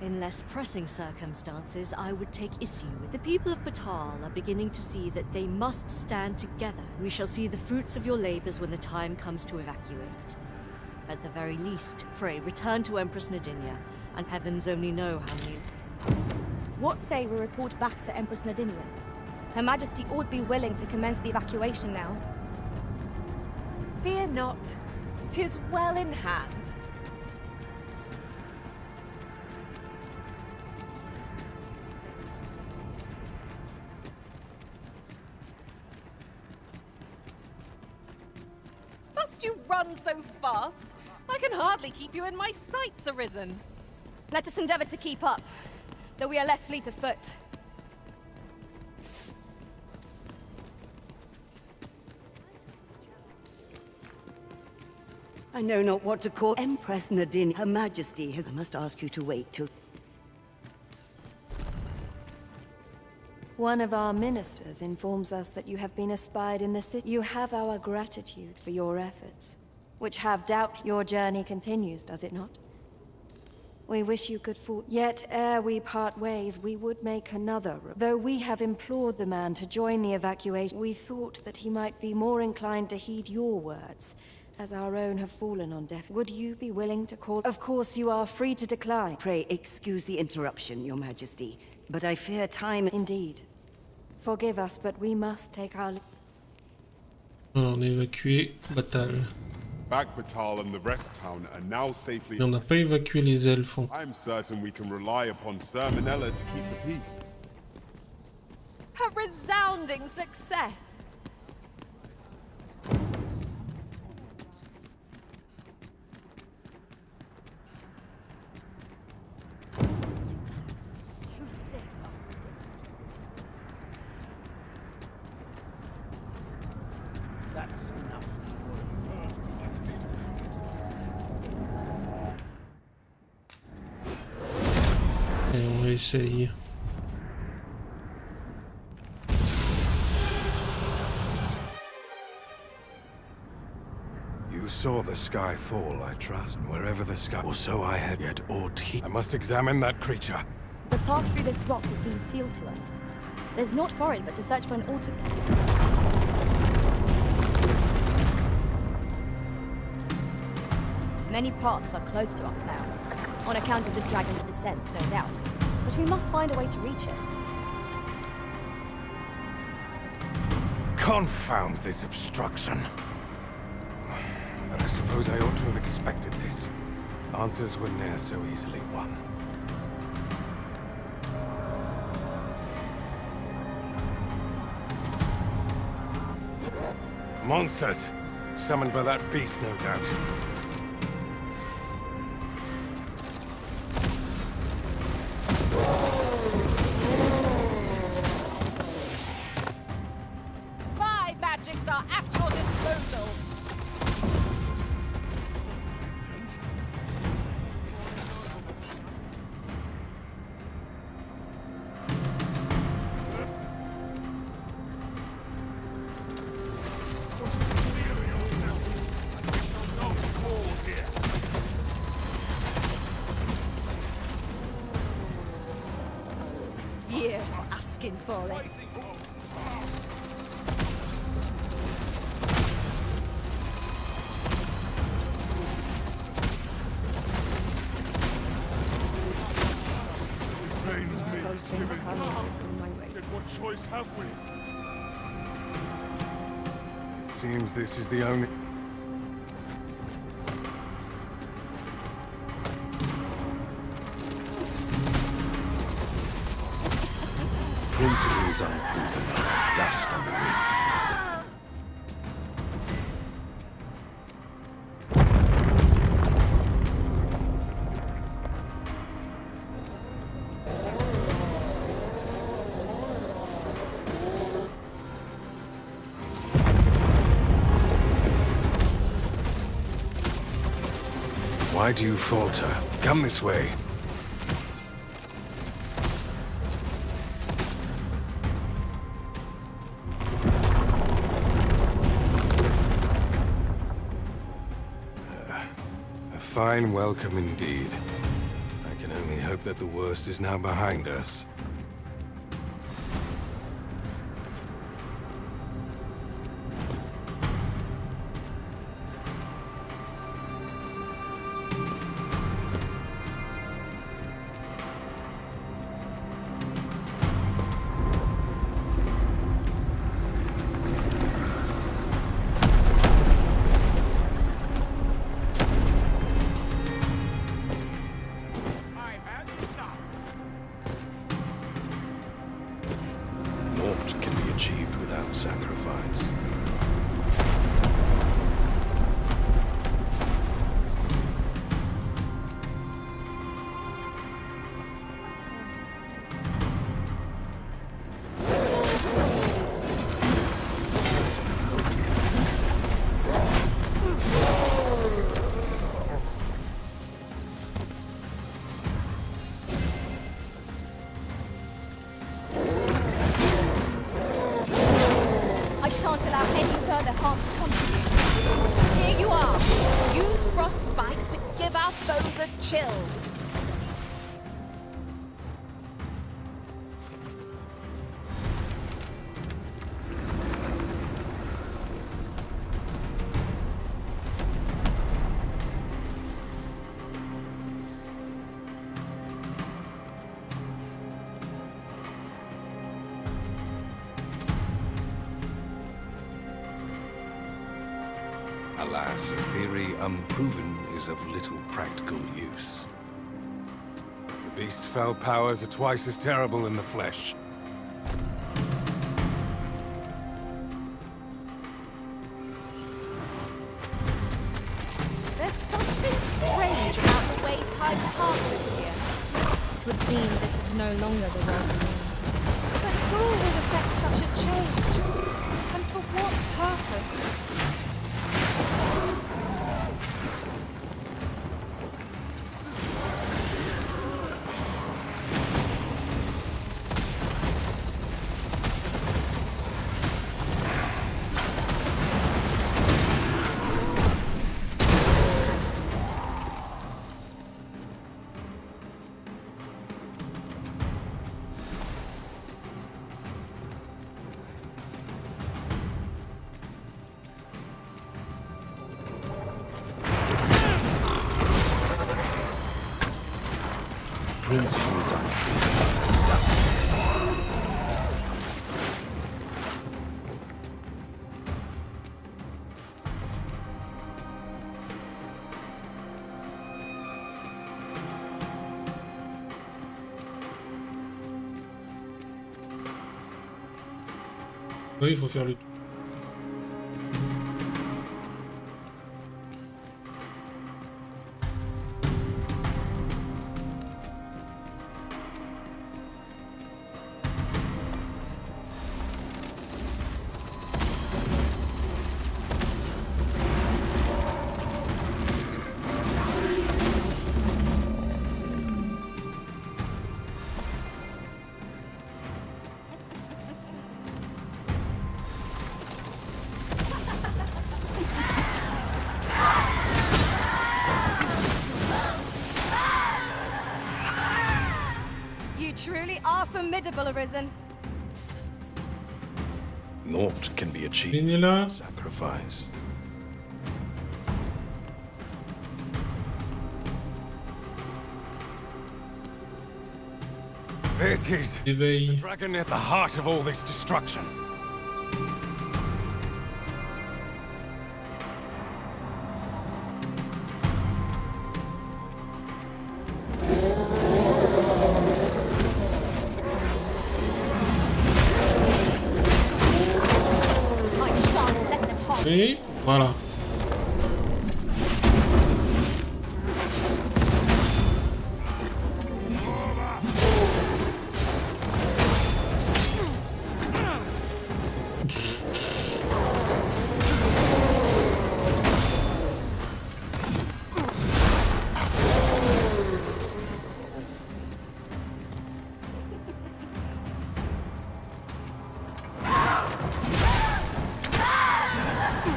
In less pressing circumstances, I would take issue with. The people of Batal are beginning to see that they must stand together. We shall see the fruits of your labors when the time comes to evacuate. At the very least, pray return to Empress Nadinia, and heavens only know how many... What say we report back to Empress Nadinia? Her Majesty ought be willing to commence the evacuation now. Fear not. 'Tis well in hand. Must you run so fast? I can hardly keep you in my sights, Arisen. Let us endeavor to keep up, though we are less fleet of foot. I know not what to call Empress Nadine. Her Majesty has... I must ask you to wait till... One of our ministers informs us that you have been espied in the city. You have our gratitude for your efforts, which have doubt your journey continues, does it not? We wish you good fortune. Yet, ere we part ways, we would make another. Though we have implored the man to join the evacuation, we thought that he might be more inclined to heed your words, as our own have fallen on deaf. Would you be willing to call? Of course, you are free to decline. Pray excuse the interruption, Your Majesty, but I fear time... Indeed. Forgive us, but we must take our... On a évacué Batal. Back Batal and the rest town are now safely... Mais on n'a pas évacué les elfes. I'm certain we can rely upon Sir Minella to keep the peace. A resounding success. That's enough. Et on essaye. You saw the sky fall, I trust, and wherever the sky... Or so I had, yet ought he... I must examine that creature. The path through this rock has been sealed to us. There's naught for it but to search for an altar. Many paths are close to us now, on account of the dragon's descent, no doubt. But we must find a way to reach it. Confound this obstruction. But I suppose I ought to have expected this. Answers were ne'er so easily won. Monsters! Summoned by that beast, no doubt. My magics are at your disposal. You're asking for it. choice, have we? It seems this is the only... Principles unproven are as dust on the wind. Why do you falter? Come this way. A fine welcome indeed. I can only hope that the worst is now behind us. Naught can be achieved without sacrifice. I shan't allow any further harm to come to you. Here you are. Use frostbite to give our foes a chill. Alas, a theory unproven is of little practical use. The beast's fell powers are twice as terrible in the flesh. There's something strange about the way time passes here. It would seem this is no longer the world we know. But who would effect such a change? And for what purpose? Principles unproven, dust. Oui, il faut faire le tour. You truly are formidable, Arisen. Naught can be achieved Là. without sacrifice. There it is. Éveil. The dragon at the heart of all this destruction. Et voilà.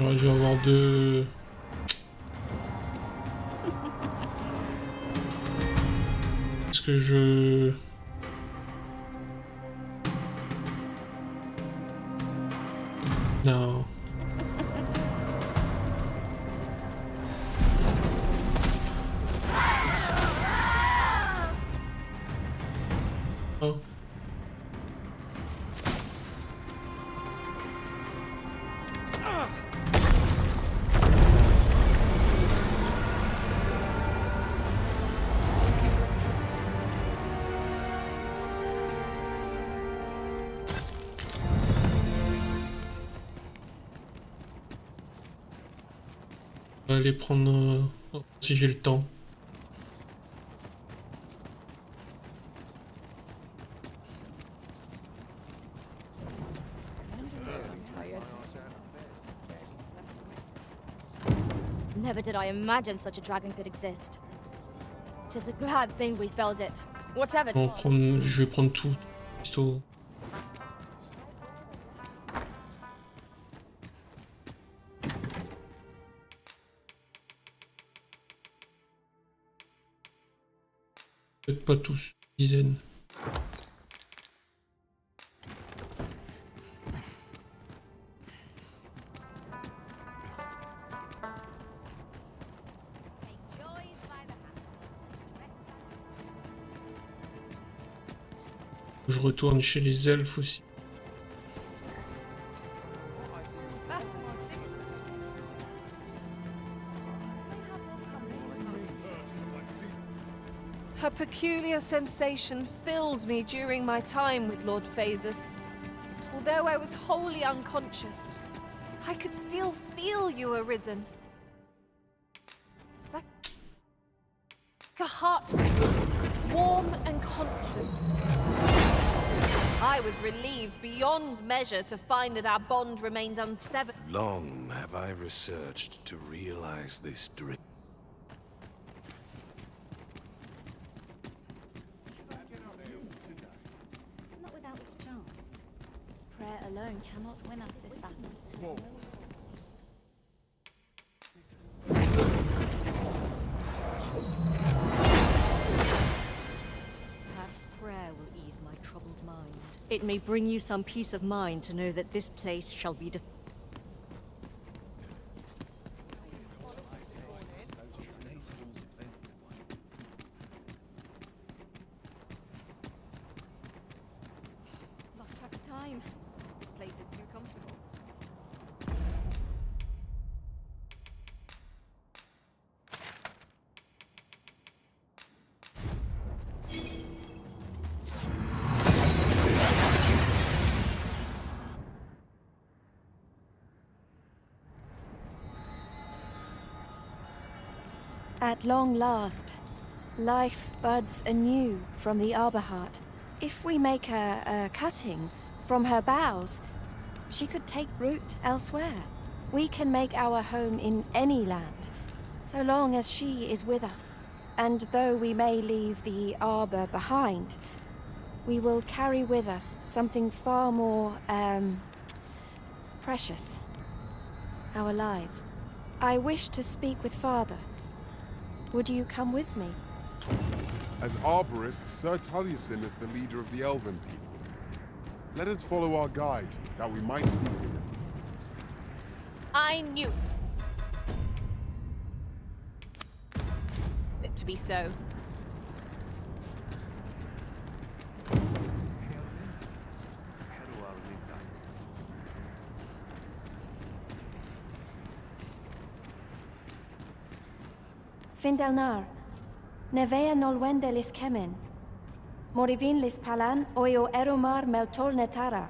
Ouais, je vais avoir deux... Est-ce que je... Non. Oh. On va aller prendre si j'ai le temps. Never did I imagine such a dragon could exist. It is a glad thing we felled it. Whatever. Je vais prendre tout. Plutôt. Peut-être pas tous, dizaines. Je retourne chez les elfes aussi. A peculiar sensation filled me during my time with Lord Phaesus. Although I was wholly unconscious, I could still feel you arisen. Like a heartbeat, warm and constant. I was relieved beyond measure to find that our bond remained unsevered. Long have I researched to realize this dream. Not without its charms. Prayer alone cannot win us this battle. Perhaps prayer will ease my troubled mind. It may bring you some peace of mind to know that this place shall be Lost track of time. This place is too comfortable. At long last, life buds anew from the arbor heart. If we make a cutting from her boughs, she could take root elsewhere. We can make our home in any land, so long as she is with us. And though we may leave the arbor behind, we will carry with us something far more, precious. Our lives. I wish to speak with Father. Would you come with me? As arborists, Sir Taliesin is the leader of the Elven people. Let us follow our guide, that we might speak with him. I knew it to be so. Findelnar. Nevea nolwende lis kemen. Morivin lis palan oio eromar meltol netara.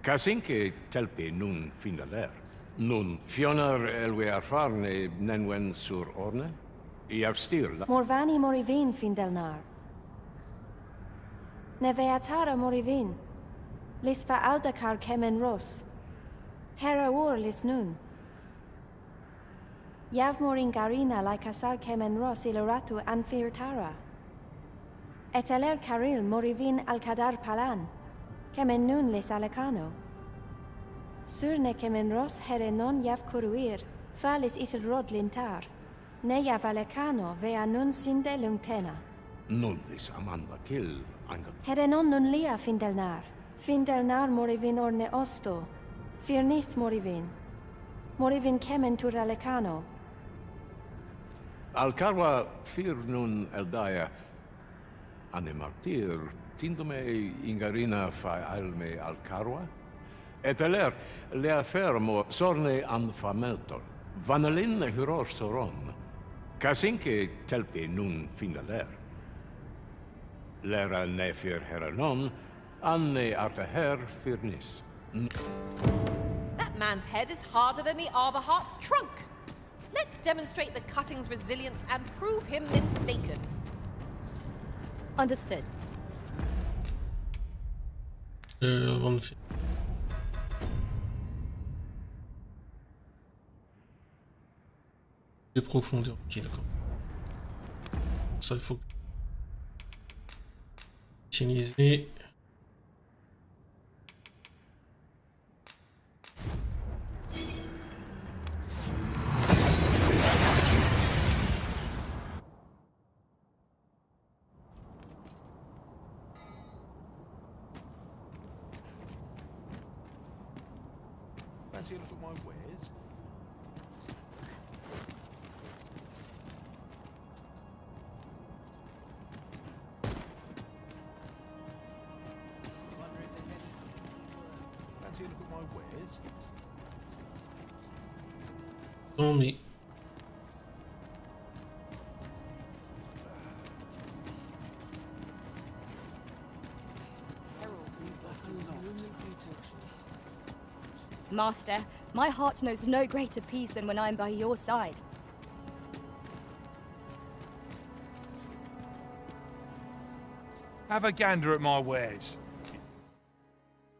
Kasinke telpe nun finaler. Nun fionar elwe arfarne nenwen sur orne? I avstir la... Morvani morivin Findelnar. Nevea tara morivin. Lis va aldakar kemen ros. Hera ur lis nun. Yav morin garina like asar kemen ros iloratu anfir tara. Eteler caril morivin alcadar palan. Kemen nun lis alecano. Surne kemen ros herenon yav kuruir. Falis isil rod lintar. Ne yav alecano vea nun sinde lungtena. Nun lis amanda kill anga... Herenon nun lia Findelnar. Findelnar morivin orne osto. Firnis morivin. Morivin kemen tur alecano. Alcarwa fir nun eldaya. Ane martir, tindome ingarina fa alme alcarwa? Eteler, lea fermo sorne an fameltol. Vanelin hyros soron. Kasinke telpe nun finaler. Lera nefir heranon, anne arteher firnis. That man's head is harder than the Arborheart's trunk. Let's demonstrate the cutting's resilience and prove him mistaken. Understood. Avant de faire. Les profondeurs. Ok, d'accord. Ça, il faut utiliser. Fancy a look at my wares? Fancy a look at my wares? Non, mais. Master, my heart knows no greater peace than when I am by your side. Have a gander at my wares.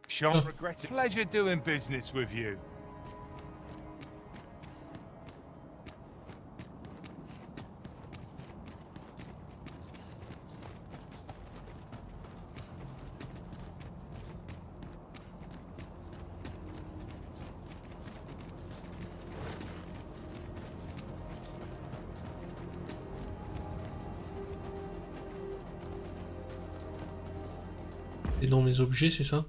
Shan't regret it. Pleasure doing business with you. Et dans mes objets, c'est ça?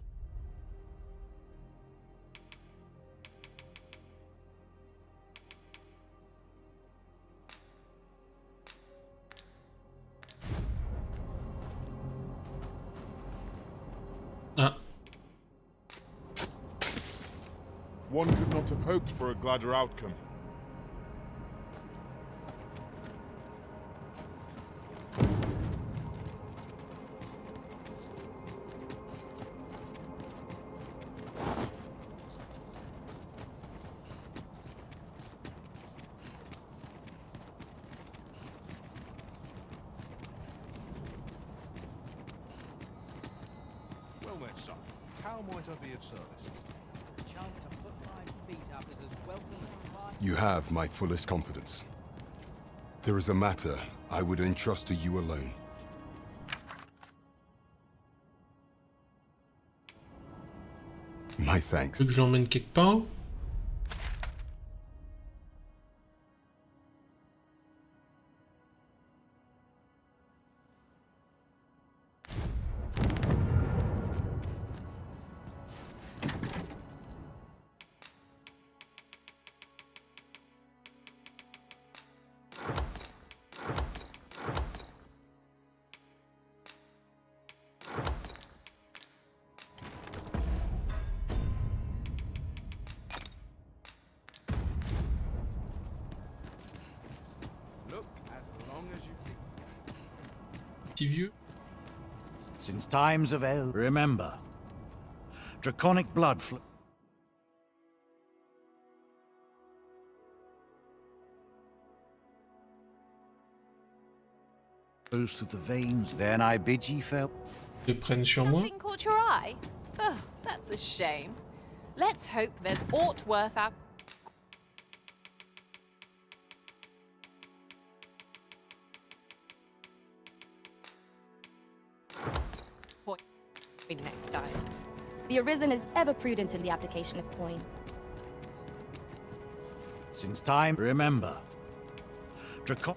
Ah. One could not have hoped for a gladder outcome. Well met, son. How might I be of service? A chance to put my feet up is as welcome as mine. You have my fullest confidence. There is a matter I would entrust to you alone. My thanks. Tu veux que je l'emmène quelque part? petit vieux. Since times of El, remember, draconic blood flows through the veins. Then I bid ye farewell. Ils prennent sur moi. Nothing caught your eye? Oh, that's a shame. Let's hope there's aught worth our... point next time. The Arisen is ever prudent in the application of coin. Since time, remember, dracon.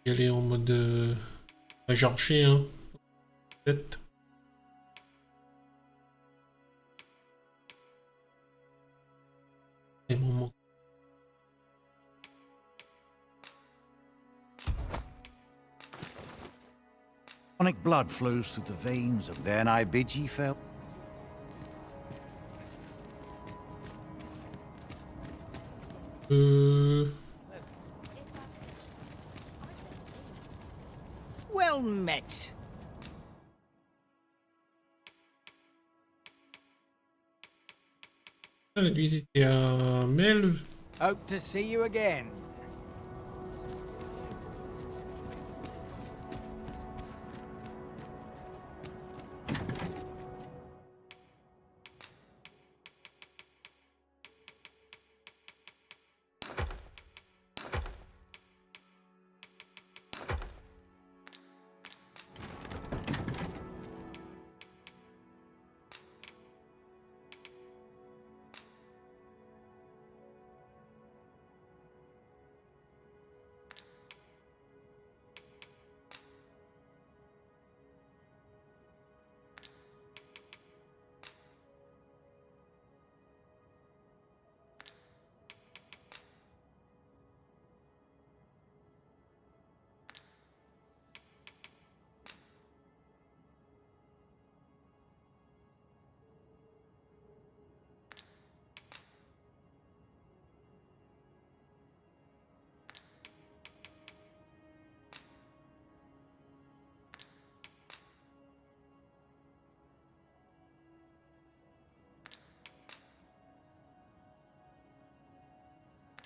Y aller en mode archer, hein. Peut-être. Et moment. Draconic blood flows through the veins of. Then I bid ye farewell. Well met. Lui, il était à Melve. Hope to see you again.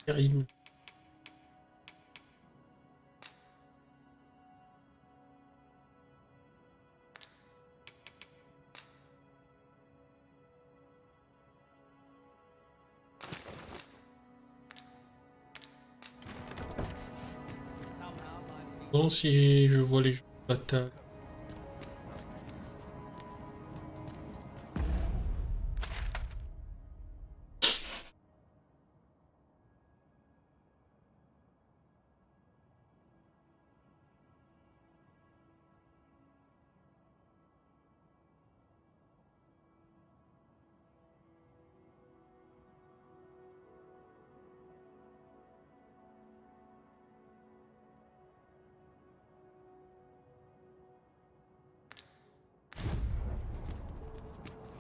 Terrible. Bon, si je vois les jeux de bataille.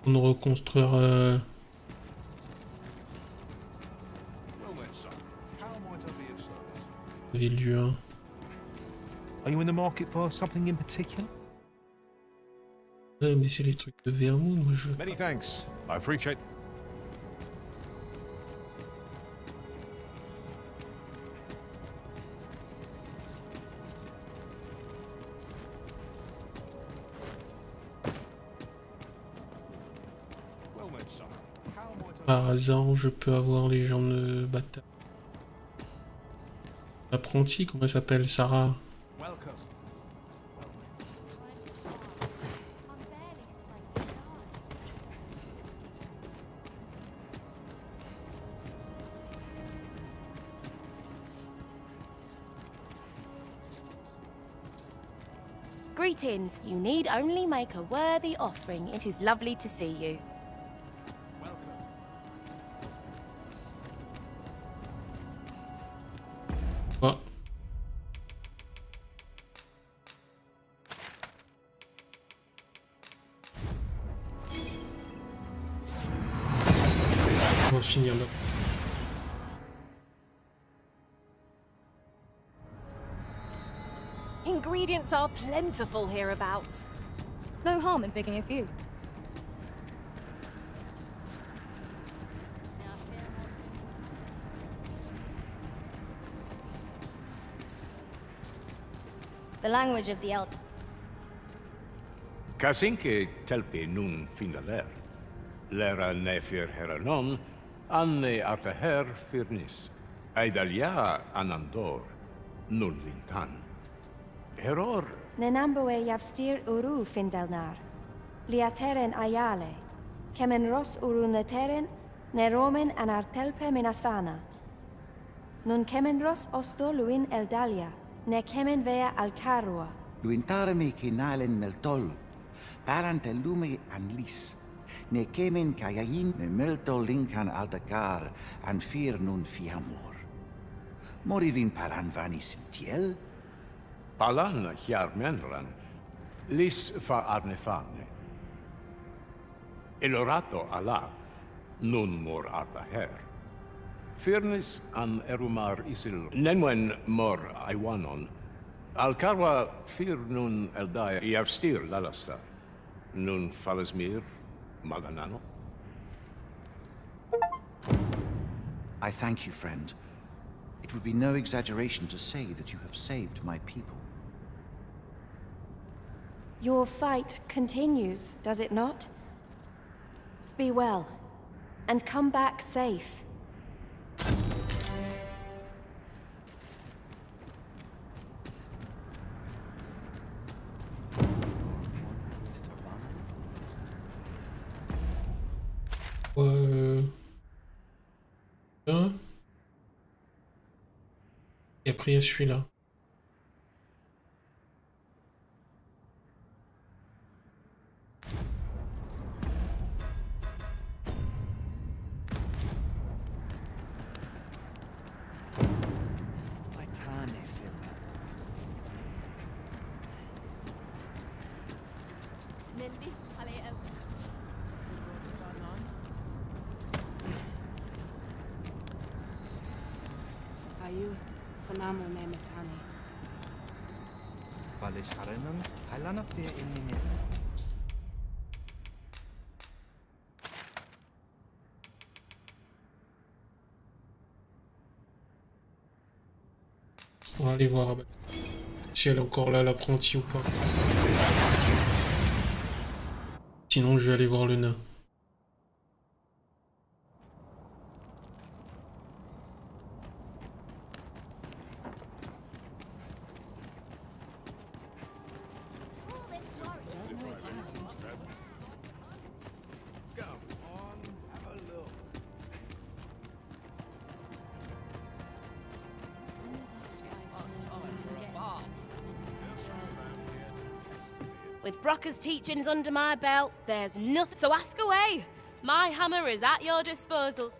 On reconstruire ville du 1. Are you in the market for something in particular? Ouais, mais c'est les trucs de Vermouth, moi je veux. Many thanks. I appreciate. Par hasard, je peux avoir les gens de bataille. Apprenti, comment elle s'appelle, Sarah? Greetings. You need only make a worthy offering. It is lovely to see you. What? On va finir là. Ingredients are plentiful hereabouts. No harm in picking a few. The language of the elder. Kasinke telpi nun finaler. Lera nefir heranon, anne artaher firnis. Aidalia anandor, nun lintan. Heror Nenamboe yavstir uru findelnar. Liateren ayale. Kemen ros uru neteren, neromen anartelpe minasvana. Nun kemen ros osto luin eldalia, ne kemen vea alcarua. Luintarme kinalen meltol, parante lume anlis. Ne kemen kayain ne meltol linkan aldagar, an fir nun fiamor. Morivin paran vanis tiel? Palan hier menran, lis fa arnefane. Elorato ala, nun mor artaher. Firnis an erumar isil, nenwen mor aiwanon. Alcarwa fir nun eldaya iavstir lalasta. Nun falasmir maganano. I thank you, friend. It would be no exaggeration to say that you have saved my people. Your fight continues, does it not? Be well, and come back safe. Et après, il y a celui-là. Ayu, fanamo me metani. Valis harenan, halana fir in minute. On va aller voir si elle est encore là, l'apprenti ou pas. Sinon, je vais aller voir le nain. With Brocker's teachings under my belt, there's nothing. So ask away. My hammer is at your disposal.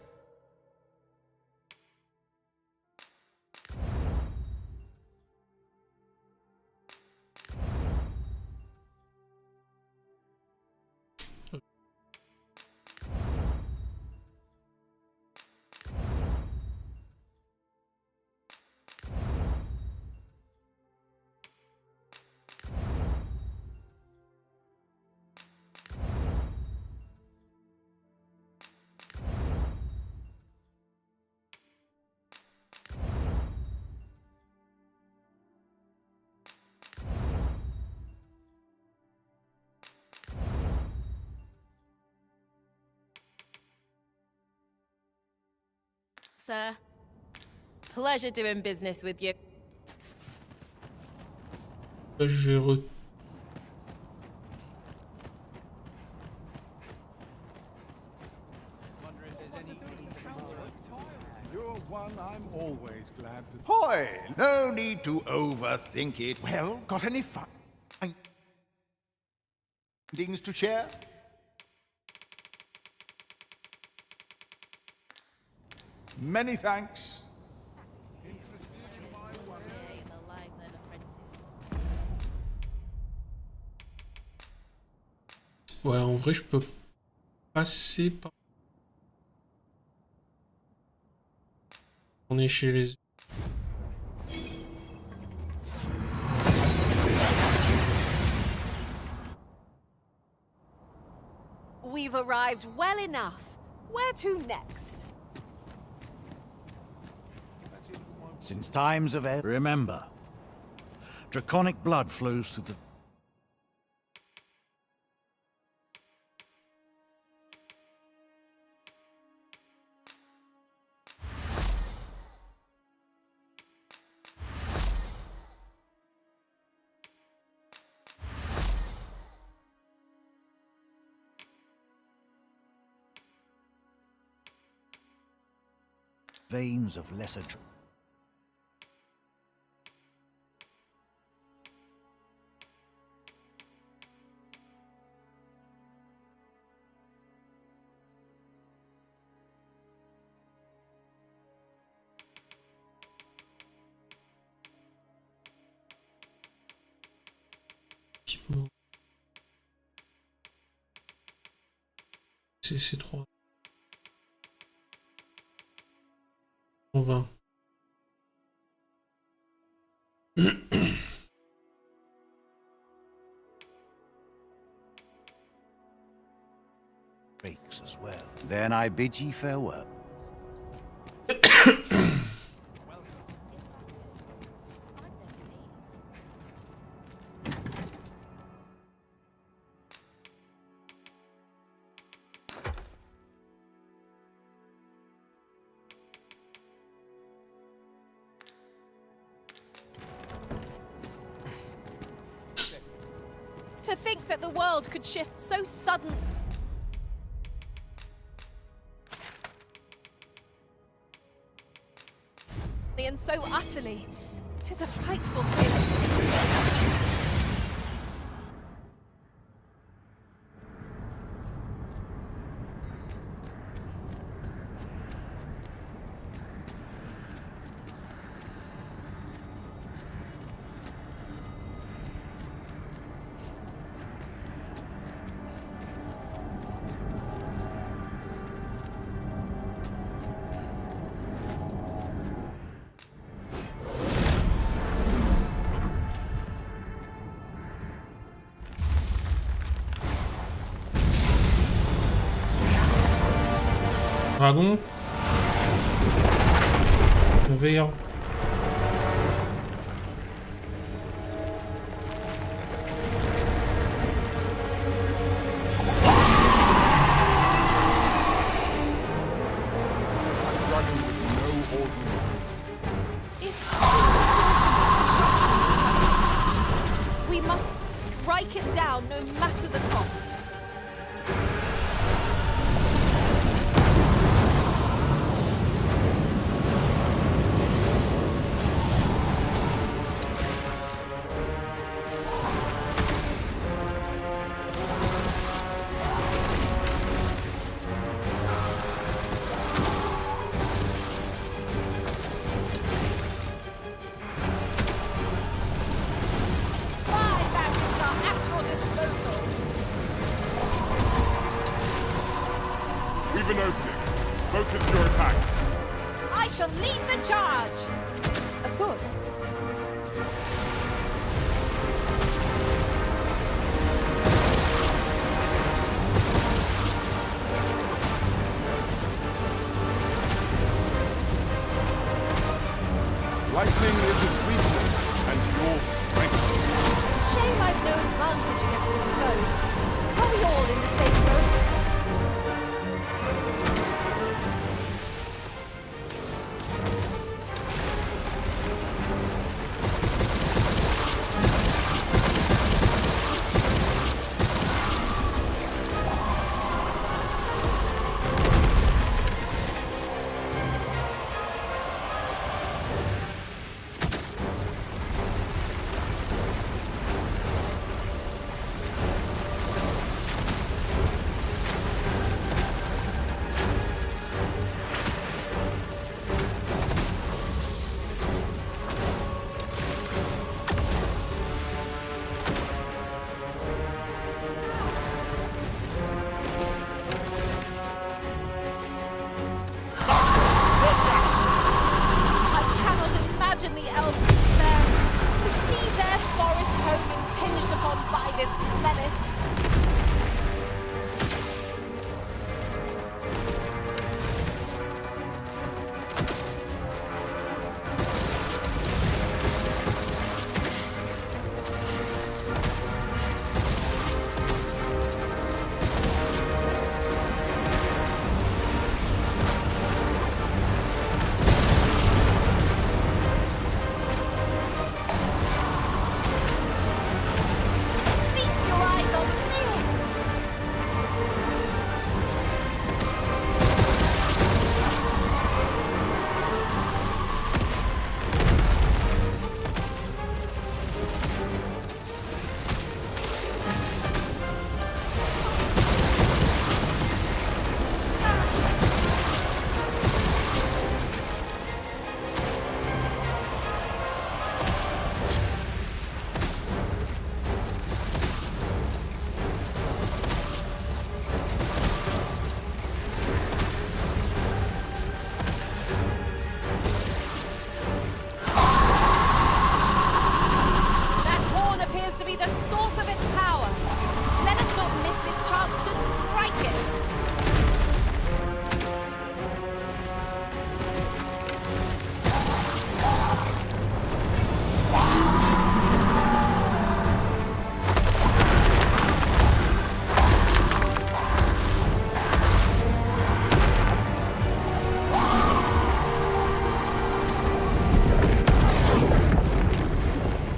Sir, pleasure doing business with you. Je You're one I'm always glad to... Hoy! No need to overthink it. Well, got any fun? Things to share? Many thanks. Ouais, en vrai, je peux passer par... On est chez les... We've arrived well enough. Where to next? Since times of eld, remember, draconic blood flows through the veins of lesser C'est 3. On va. breaks as well. Then I bid ye farewell. To think that the world could shift so suddenly. And so utterly. 'Tis a frightful thing. Dragon. Veillant. We must strike it down no matter the cost. We've an opening. Focus your attacks. I shall lead the charge! Of course. Lightning is its weakness, and your strength. Shame I've no advantage against this foe. Are we all in the same boat? this menace. Feast your eyes on this! That horn appears to be the source of its power. Let us not miss this chance to strike it.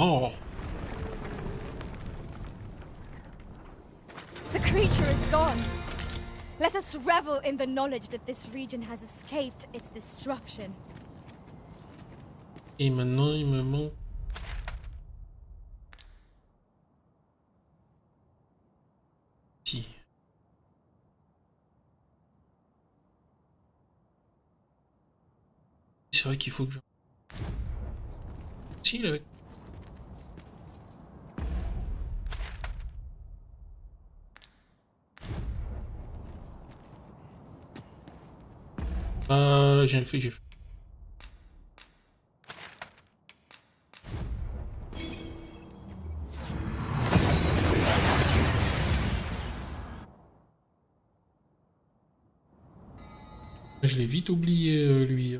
Oh, The creature is gone. Let us revel in the knowledge that this region has escaped its destruction. et maintenant il me manque. Si. C'est vrai qu'il faut que je. Si, il est avec. J'ai fait, j'ai fait. Je l'ai vite oublié, lui.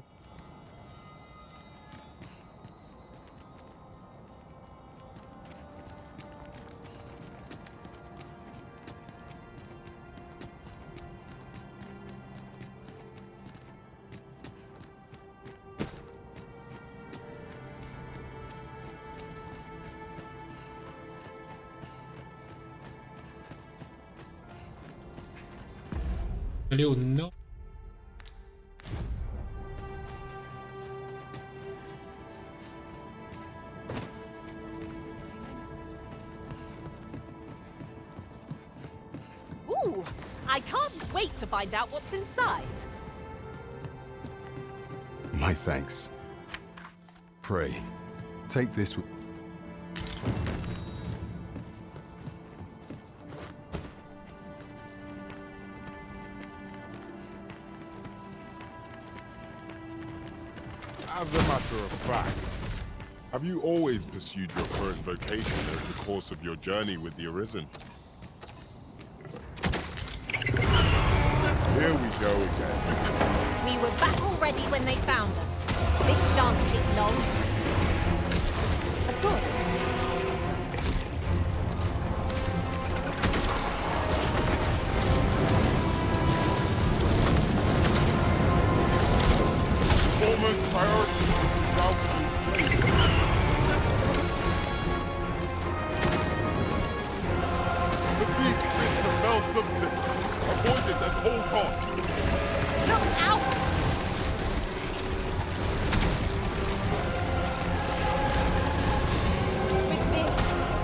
Aller au nord. Ooh, I can't wait to find out what's inside. My thanks. Pray, take this with... As a matter of fact, have you always pursued your current vocation over the course of your journey with the Arisen? Here we go again. We were back already when they found us. This shan't take long. Of course. Foremost priority, Ralph's The beast spits a fell substance. Avoid it at all costs. Look out! With this,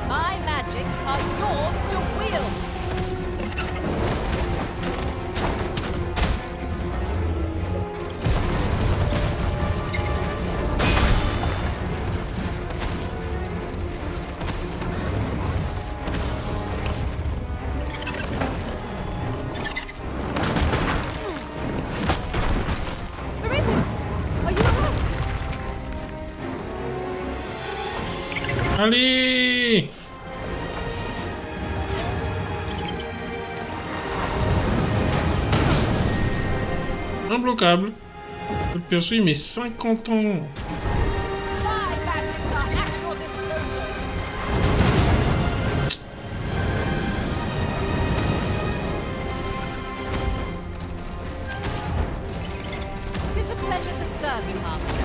my magics are yours to wield. Allez! Imbloquable. Le perso il met 50 ans. It is a pleasure to serve you, Master.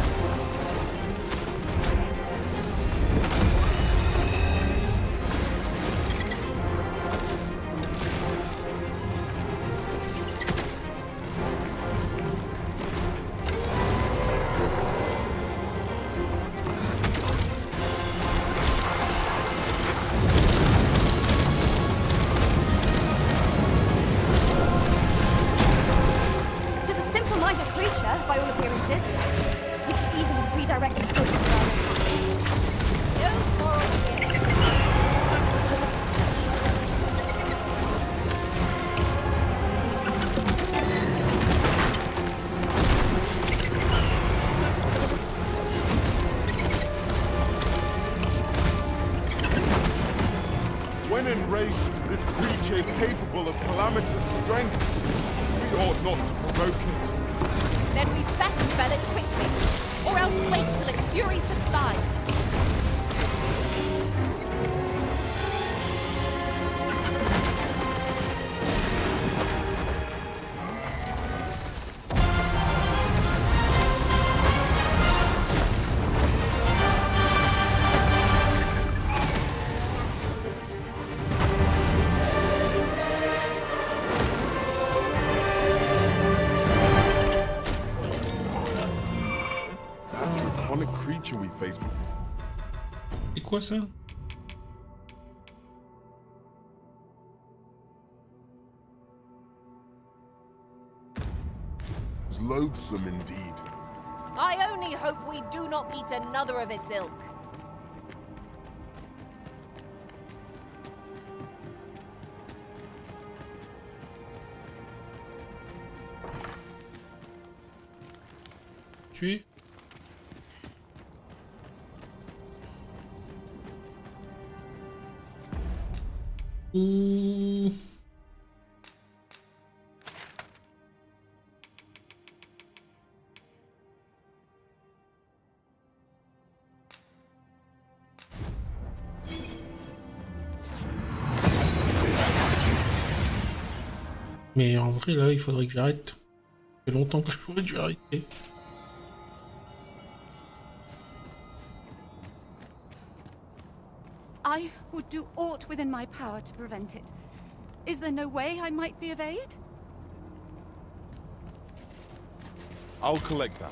It is a simple-minded creature, by all appearances. We could easily redirect its focus for our attacks. No quarrel here. When enraged, this creature is capable of calamitous strength. We ought not to provoke it. Then we best fell it quickly, or else wait till its fury subsides. That draconic creature we faced. C'est quoi ça? Was loathsome indeed. I only hope we do not meet another of its ilk. Tué? Ouh. Mais en vrai là il faudrait que j'arrête. Ça fait longtemps que j'aurais dû arrêter. I would do aught within my power to prevent it. Is there no way I might be of aid? I'll collect that.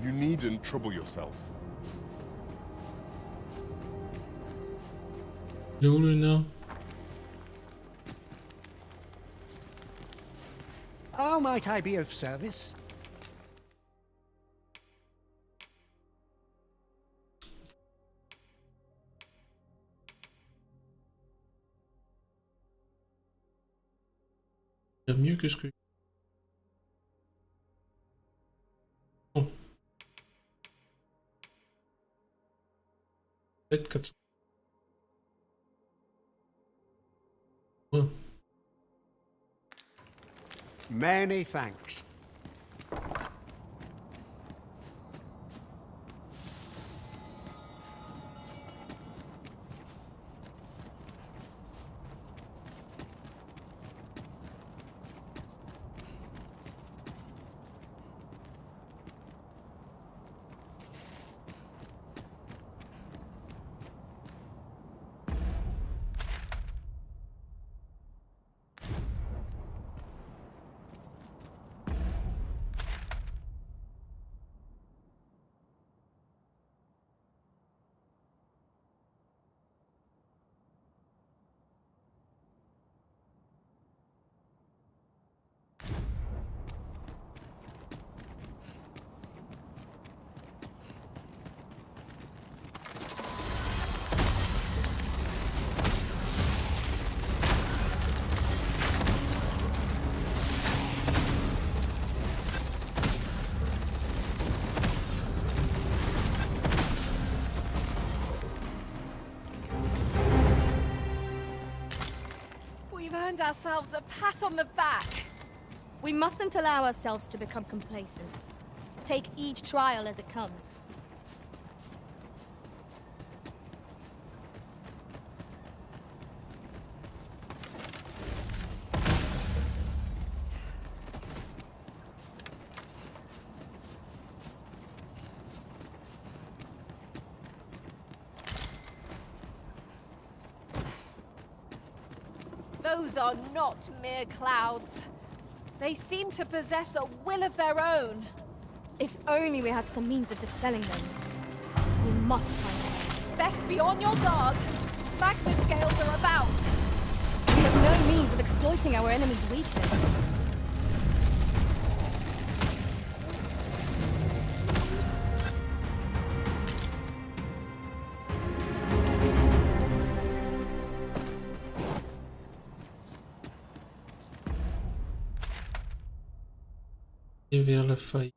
You needn't trouble yourself. Il est où le nain? How might I be of service? Il y a mieux que ce que... Oh. Peut-être 400. Ouais. Many thanks. We've earned ourselves a pat on the back. We mustn't allow ourselves to become complacent. Take each trial as it comes. Those are not mere clouds. They seem to possess a will of their own. If only we had some means of dispelling them. We must find them. Best be on your guard. Magma scales are about. We have no means of exploiting our enemy's weakness. Et vers la faille.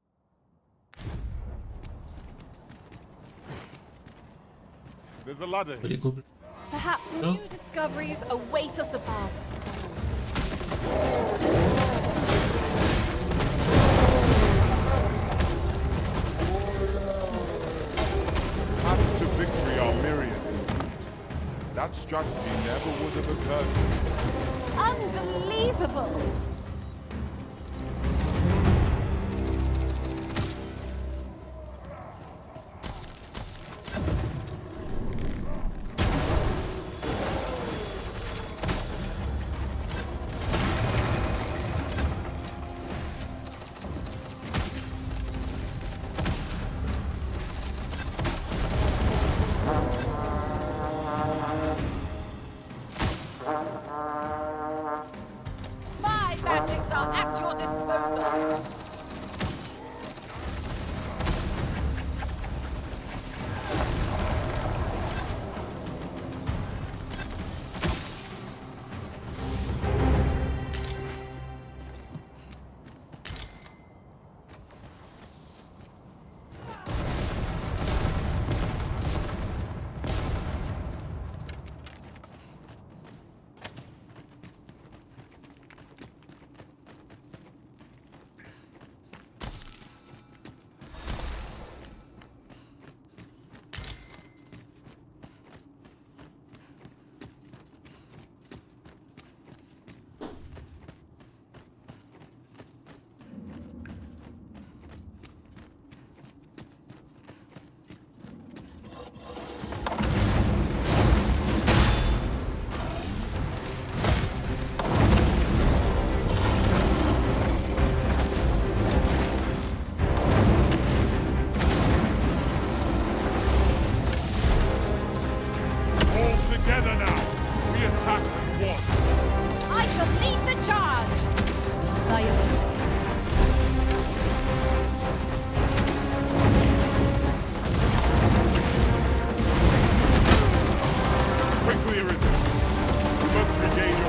There's a ladder. Les gobelins. Perhaps new discoveries await us above. Paths to victory are myriad. That strategy never would have occurred to me. Unbelievable! My magics are at your disposal. Together now, we attack as one. I shall lead the charge. Quickly arisen. You must regain your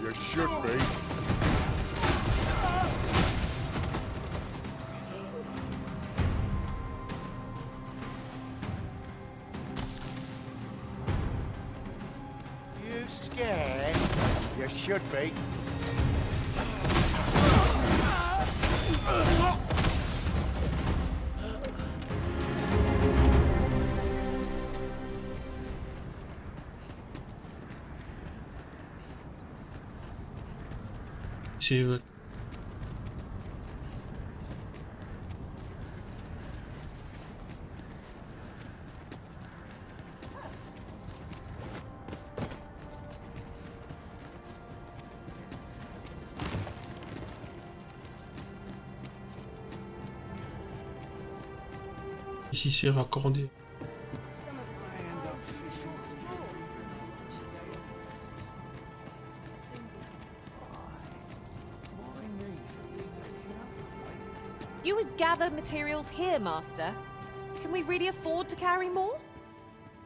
You should be. You scared? You should be. C'est Ici c'est raccordé. You would gather materials here, Master. Can we really afford to carry more?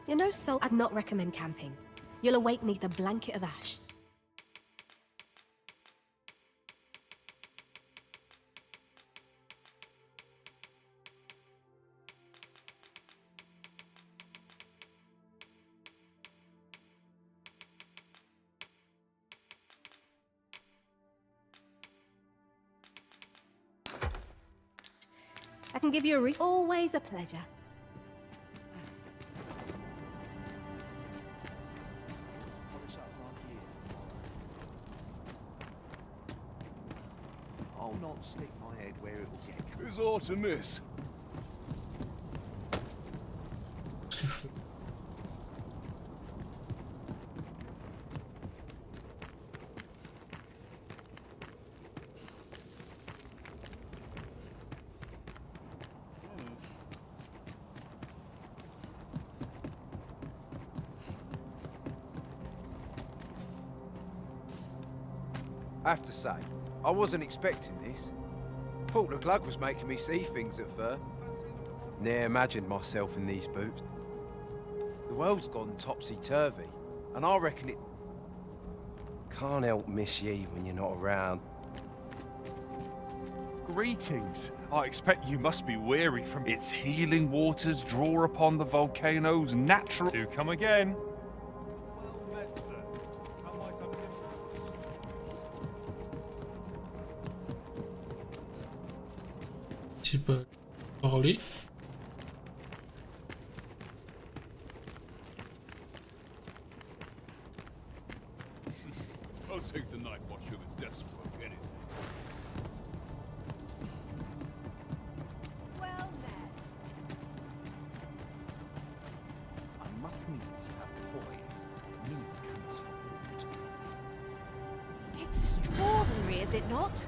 You know, Sol, I'd not recommend camping. You'll awake neath a blanket of ash. I can give you a read. Always a pleasure. I'll not stick my head where it will get. It's Artemis. I have to say, I wasn't expecting this. Thought the glug was making me see things at first. Ne'er imagined myself in these boots. The world's gone topsy-turvy, and I reckon it... Can't help miss ye when you're not around. Greetings. I expect you must be weary from its healing waters draw upon the volcano's natural... Do come again. Well met, sir. How might I be of service? Tu peux parler. I'll take the night watch of the desk work anything. Well met. I must needs have poise. Mean comes forward. It's extraordinary, is it not?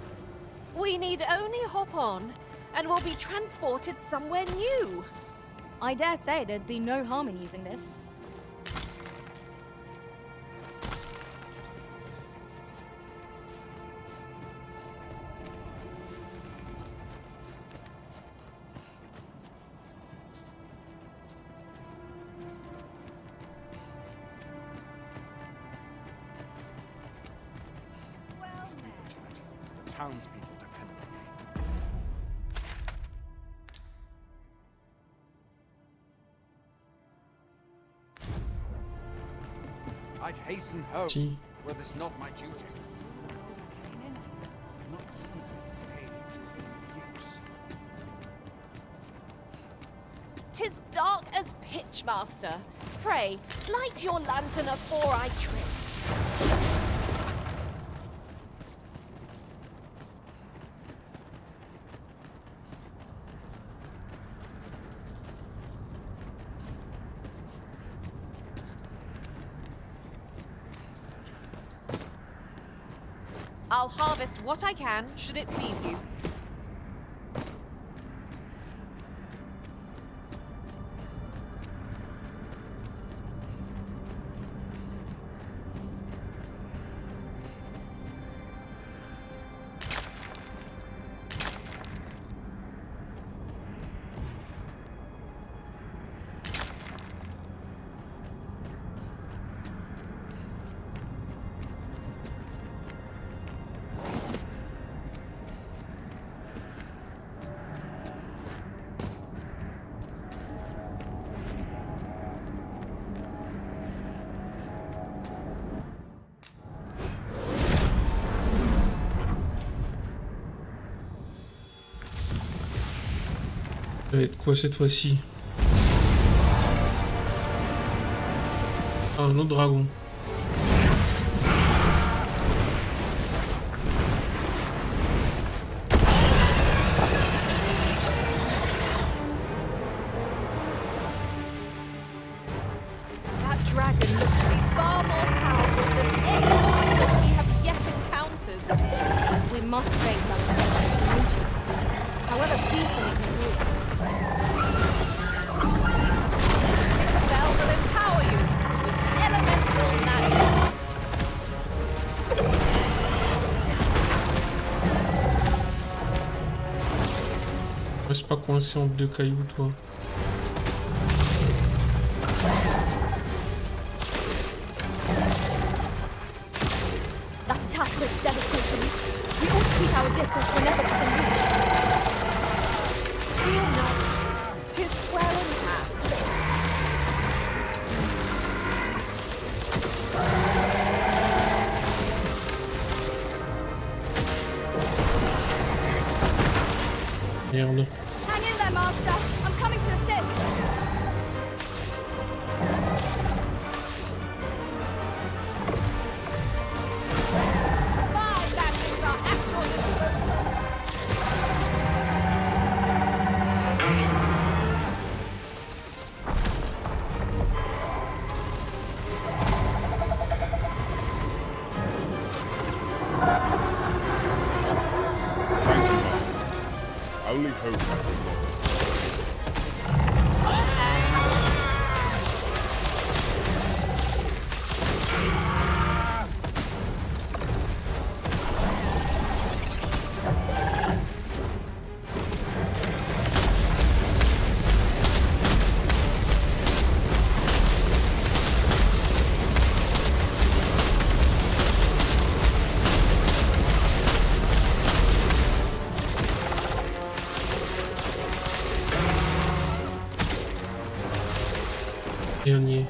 We need only hop on, and we'll be transported somewhere new. I dare say there'd be no harm in using this. Must be vigilant. The townspeople depend on me. I'd hasten home, Si. were this not my duty. Not even these days is any use. 'Tis dark as pitch, Master. Pray, light your lantern afore I trip. I'll harvest what I can, should it please you. Ça va être quoi cette fois-ci? Ah, un autre dragon. That dragon looks to be far more powerful than any monster we have yet encountered. We must face our however fearsome it may be. Reste pas coincé entre deux cailloux, toi. That attack looks devastating. We ought to keep our distance whenever it is unleashed. Fear not. 'Tis well in hand. Merde. Hang in there, Master. I'm coming to assist. My batteries are at your disposal. Thank you, Master. I only hope I did not disappoint. Et on y est.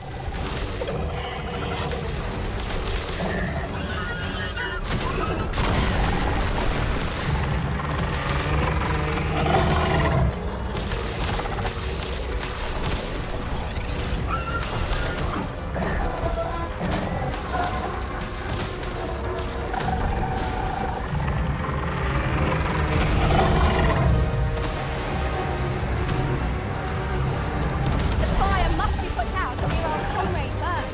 The fire must be put out ere our comrade burns.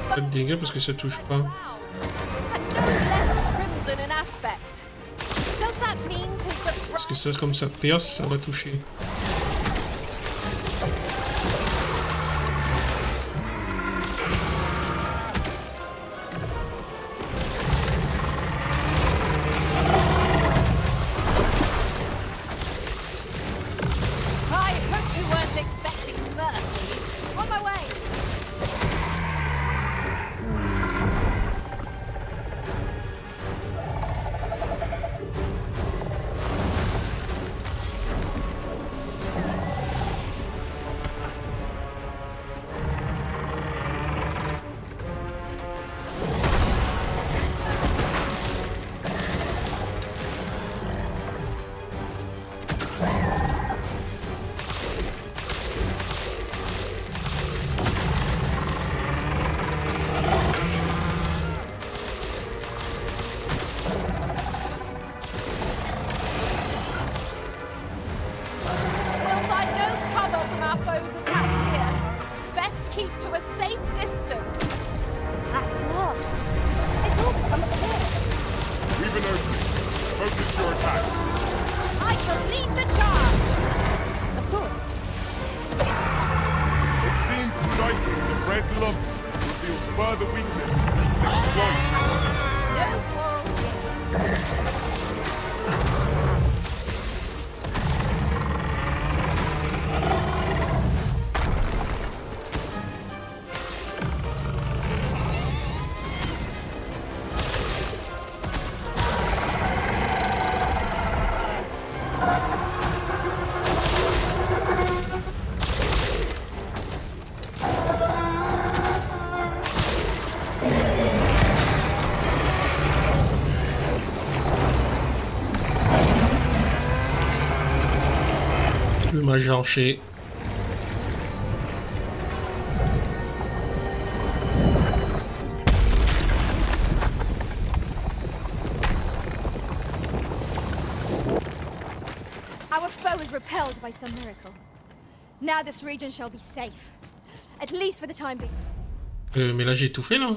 Pas de dégâts parce que ça touche pas. And no less crimson in aspect. Does that mean 'tis the Parce que ça, comme ça perce, ça va toucher. I hope you weren't expecting mercy. On my way. We'll find no cover from our foes' attacks here. Best keep to a safe distance. At last. It all becomes clear. We've an opening. Focus your attacks. I shall lead the charge. Of course. It seems striking the red lumps reveals further weaknesses we can exploit. No quarrel here. Le mage archer. Our foe is repelled by some miracle. Now this region shall be safe. At least for the time being. Mais là j'ai tout fait là.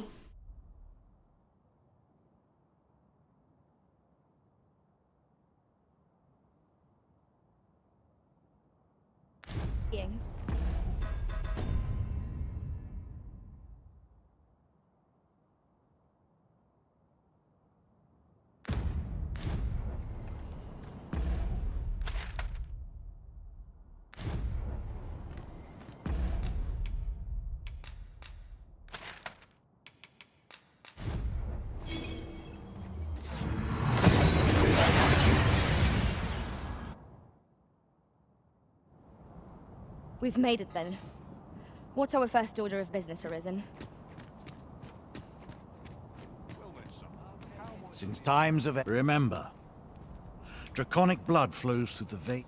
We've made it then. What's our first order of business, Arisen? Since times of... Remember, draconic blood flows through the vein.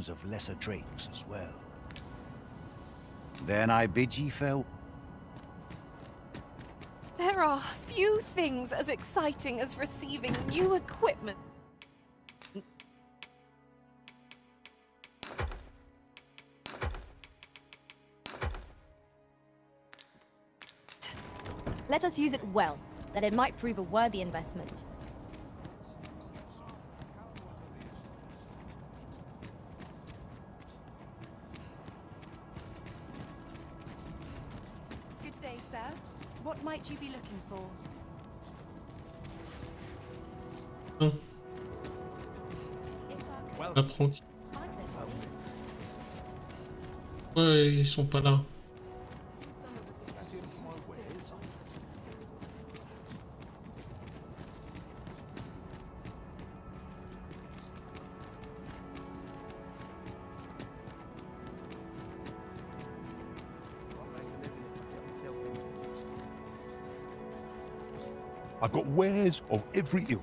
Of lesser drakes as well. Then I bid ye farewell. There are few things as exciting as receiving new equipment. Let us use it well, that it might prove a worthy investment. Good day, sir. What might you be looking for? Apprenti. Ouais, ils sont pas là. I've got wares of every ilk.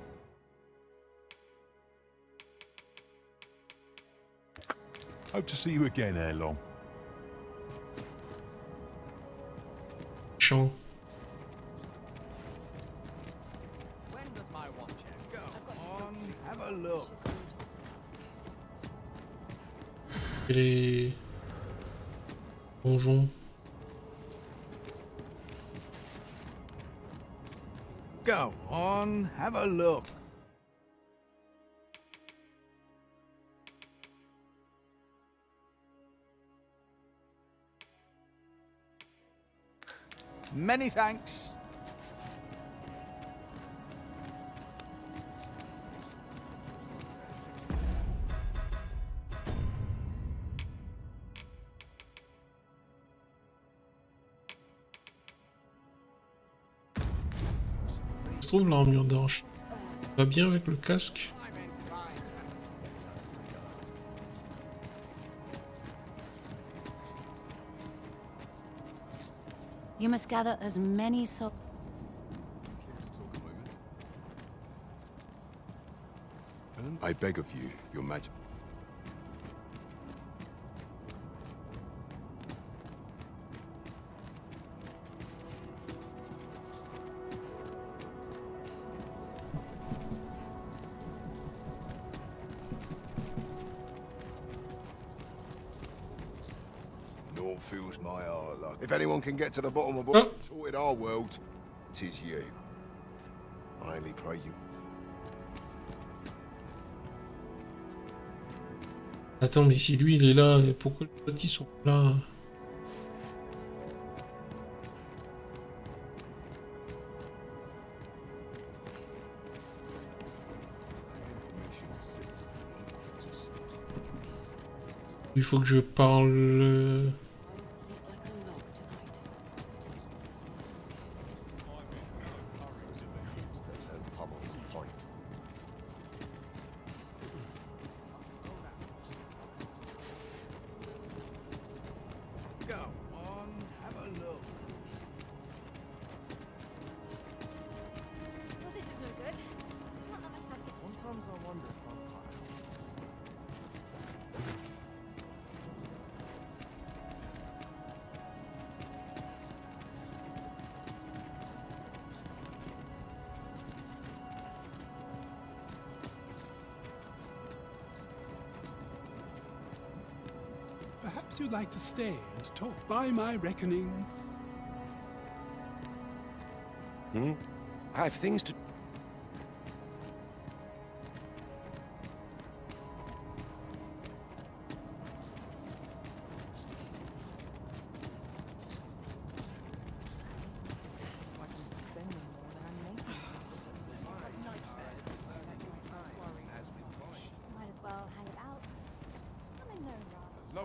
Hope to see you again ere long. Chiant. When does my watch end? Go on, have a look. Et les donjons. Go on, have a look. Many thanks. Je trouve l'armure d'arche va bien avec le casque. You must gather as many souls. I beg of you, Your Majesty. Naught fills my heart like. If anyone can get to the bottom of what sorted our world, 'tis you. I only pray you. Attends, mais si lui il est là, pourquoi les petits sont là? Il faut que je parle. Perhaps you'd like to stay and talk. By my reckoning. I have things to...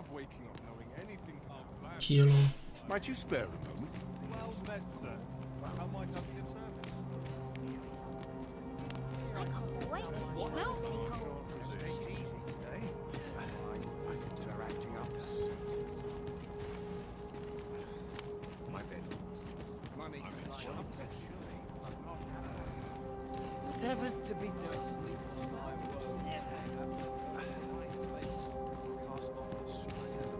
love waking up knowing anything can happen. Qui alors? Might you spare a moment? Well met, sir. How might I be of service? I can't wait to see what the day holds. They're acting up. My bed. Money. Whatever's to be done. Cast off the stresses of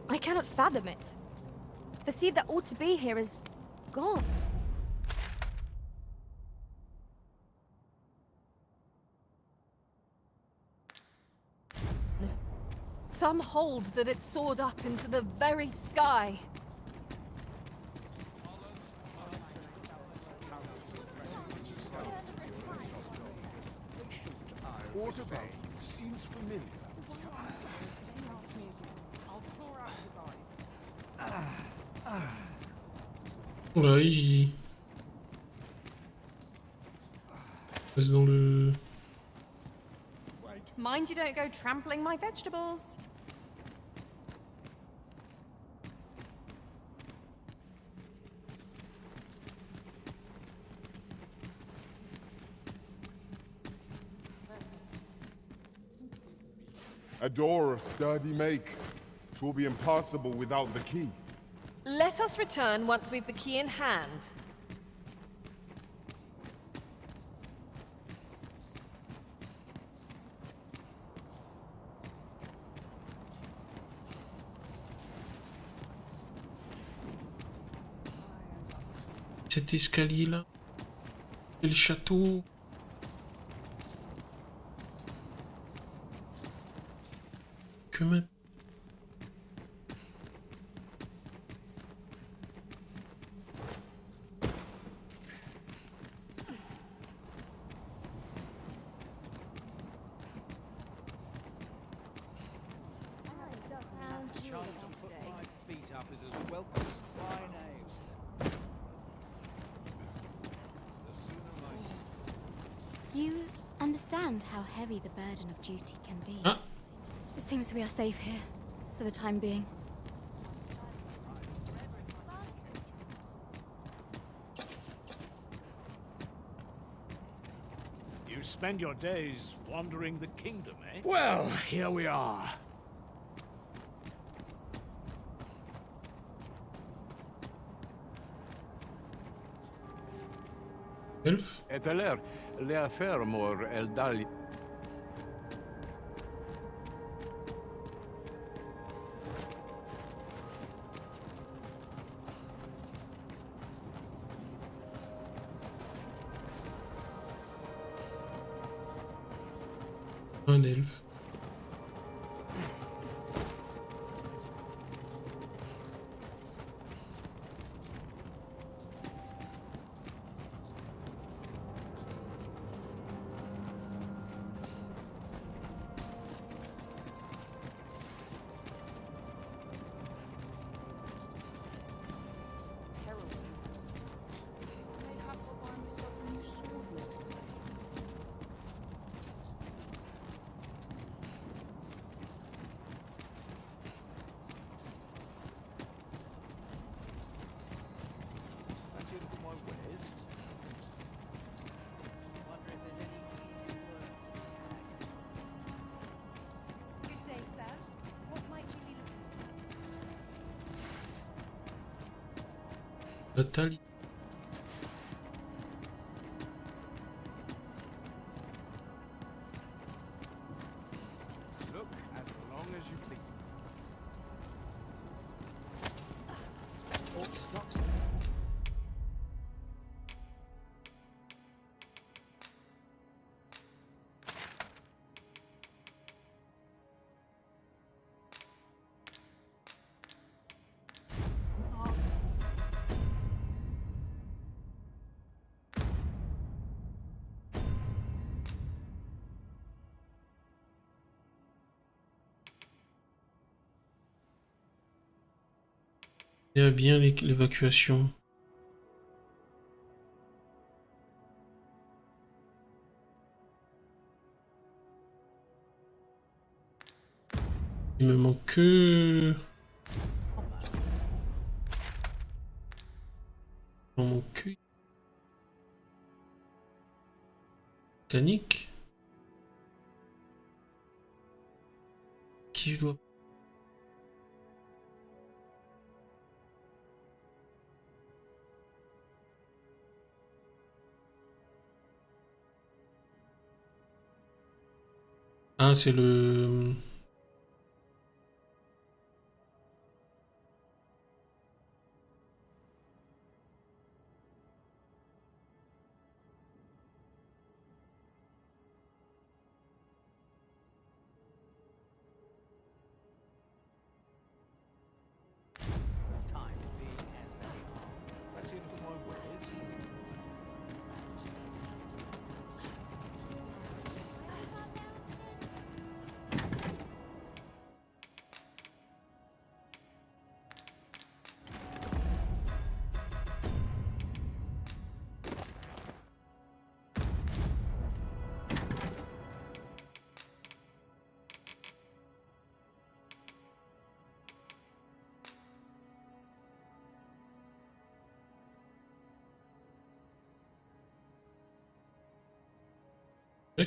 I cannot fathom it. The seed that ought to be here is gone. Some hold that it soared up into the very sky. What about seems familiar. Oula, il reste dans le... Mind you don't go trampling my vegetables. A door of sturdy make. 'Twill be impossible without the key. Let us return once we've the key in hand. Cet escalier là. Et le château. Que maintenant? The chance to put my feet up is as welcome as fine ale. You understand how heavy the burden of duty can be. Ah. It seems we are safe here, for the time being. You spend your days wandering the kingdom, eh? Well, here we are. Elf? Eteler, lea fermor el dali. Un elfe. Mayhap I'll buy myself a new sword next play. Fancy a look at my wares? Wonder if there's any piece of work. Good day, sir. What might you be looking Nathalie. Look as long as you please. Old stocks. Il y a bien l'évacuation. Il me manque que... Il me manque que... Titanic. Qui je dois... Ah, c'est le... Times being as they are. That's into my ways.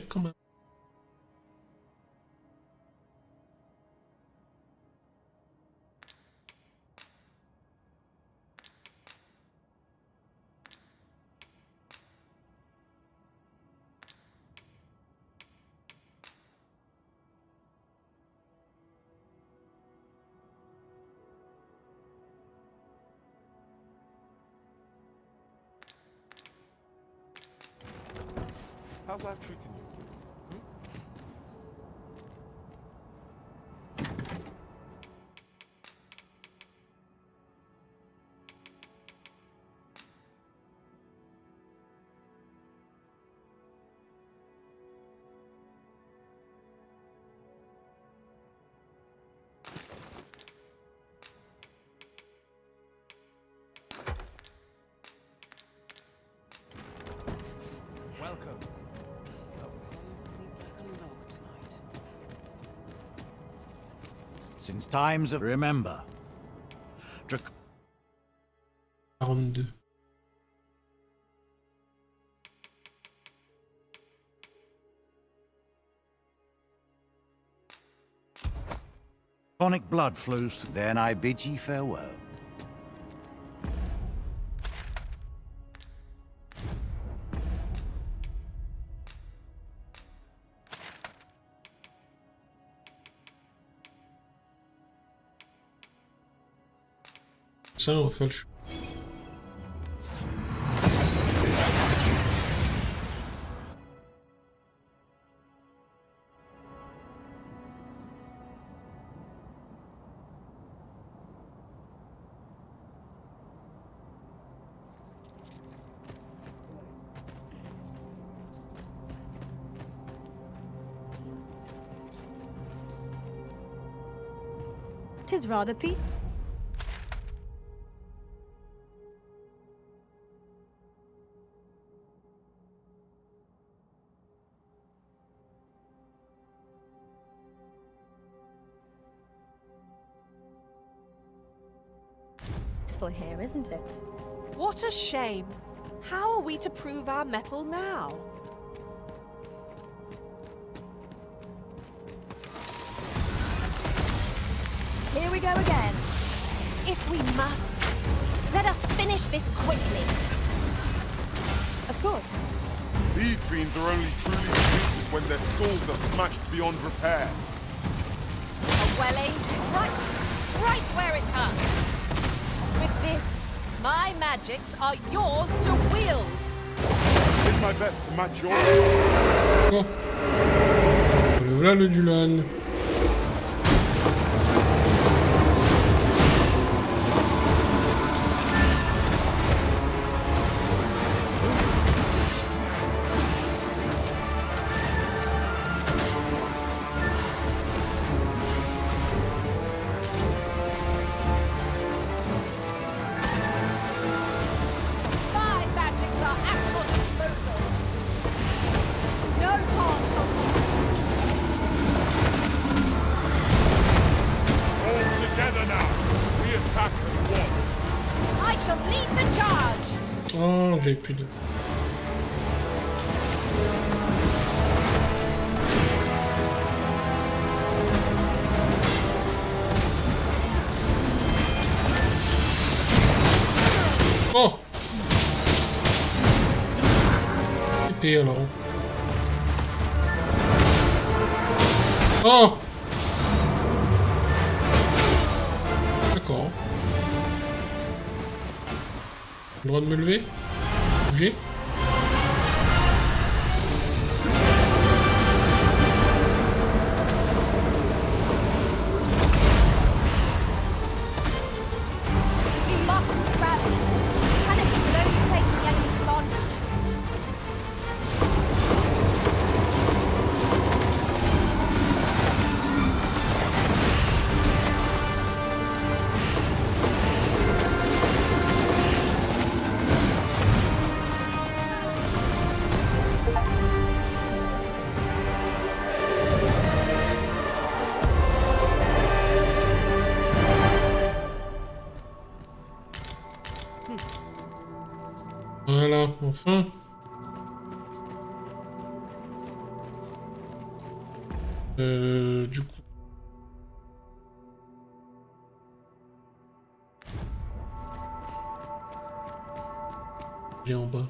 Quand même. How's life treating you? Welcome. Since times of remember. 42. Draconic blood flows through. Then I bid ye farewell. Ça, on va faire le choix. Tis rather peaceful here, isn't it? What a shame. How are we to prove our mettle now? Here we go again. If we must, let us finish this quickly. Of course. These fiends are only truly defeated when their skulls are smashed beyond repair. A well-aimed strike, right where it hurts. With this, my magics are yours to wield. I did my best to match yours. Bon. Voilà le Dulan. My magics are at your disposal. No harm shall come. j'avais plus de... Oh! Épée alors. Oh! D'accord. J'ai le droit de me lever? Bouger? We must rally. Panic will only place the enemy's advantage. Voilà, enfin. Du coup. J'ai en bas.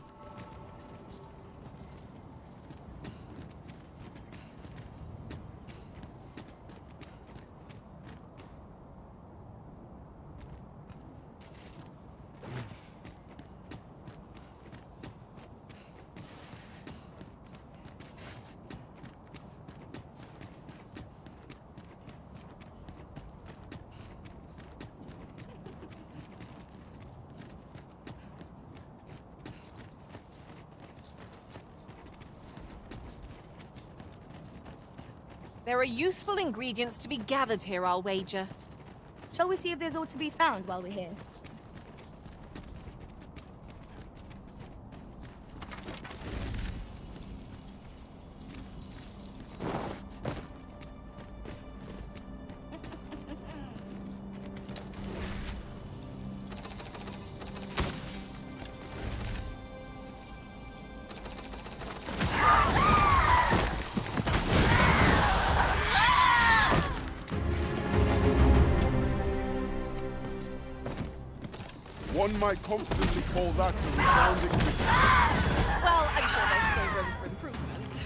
There are useful ingredients to be gathered here, I'll wager. Shall we see if there's aught to be found while we're here? One might confidently call that a resounding victory. Well, I'm sure there's still room for improvement.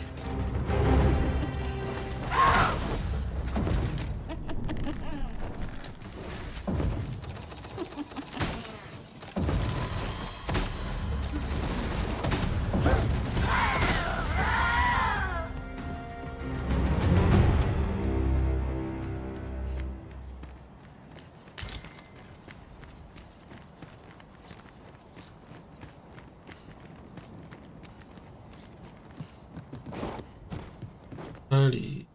Allez.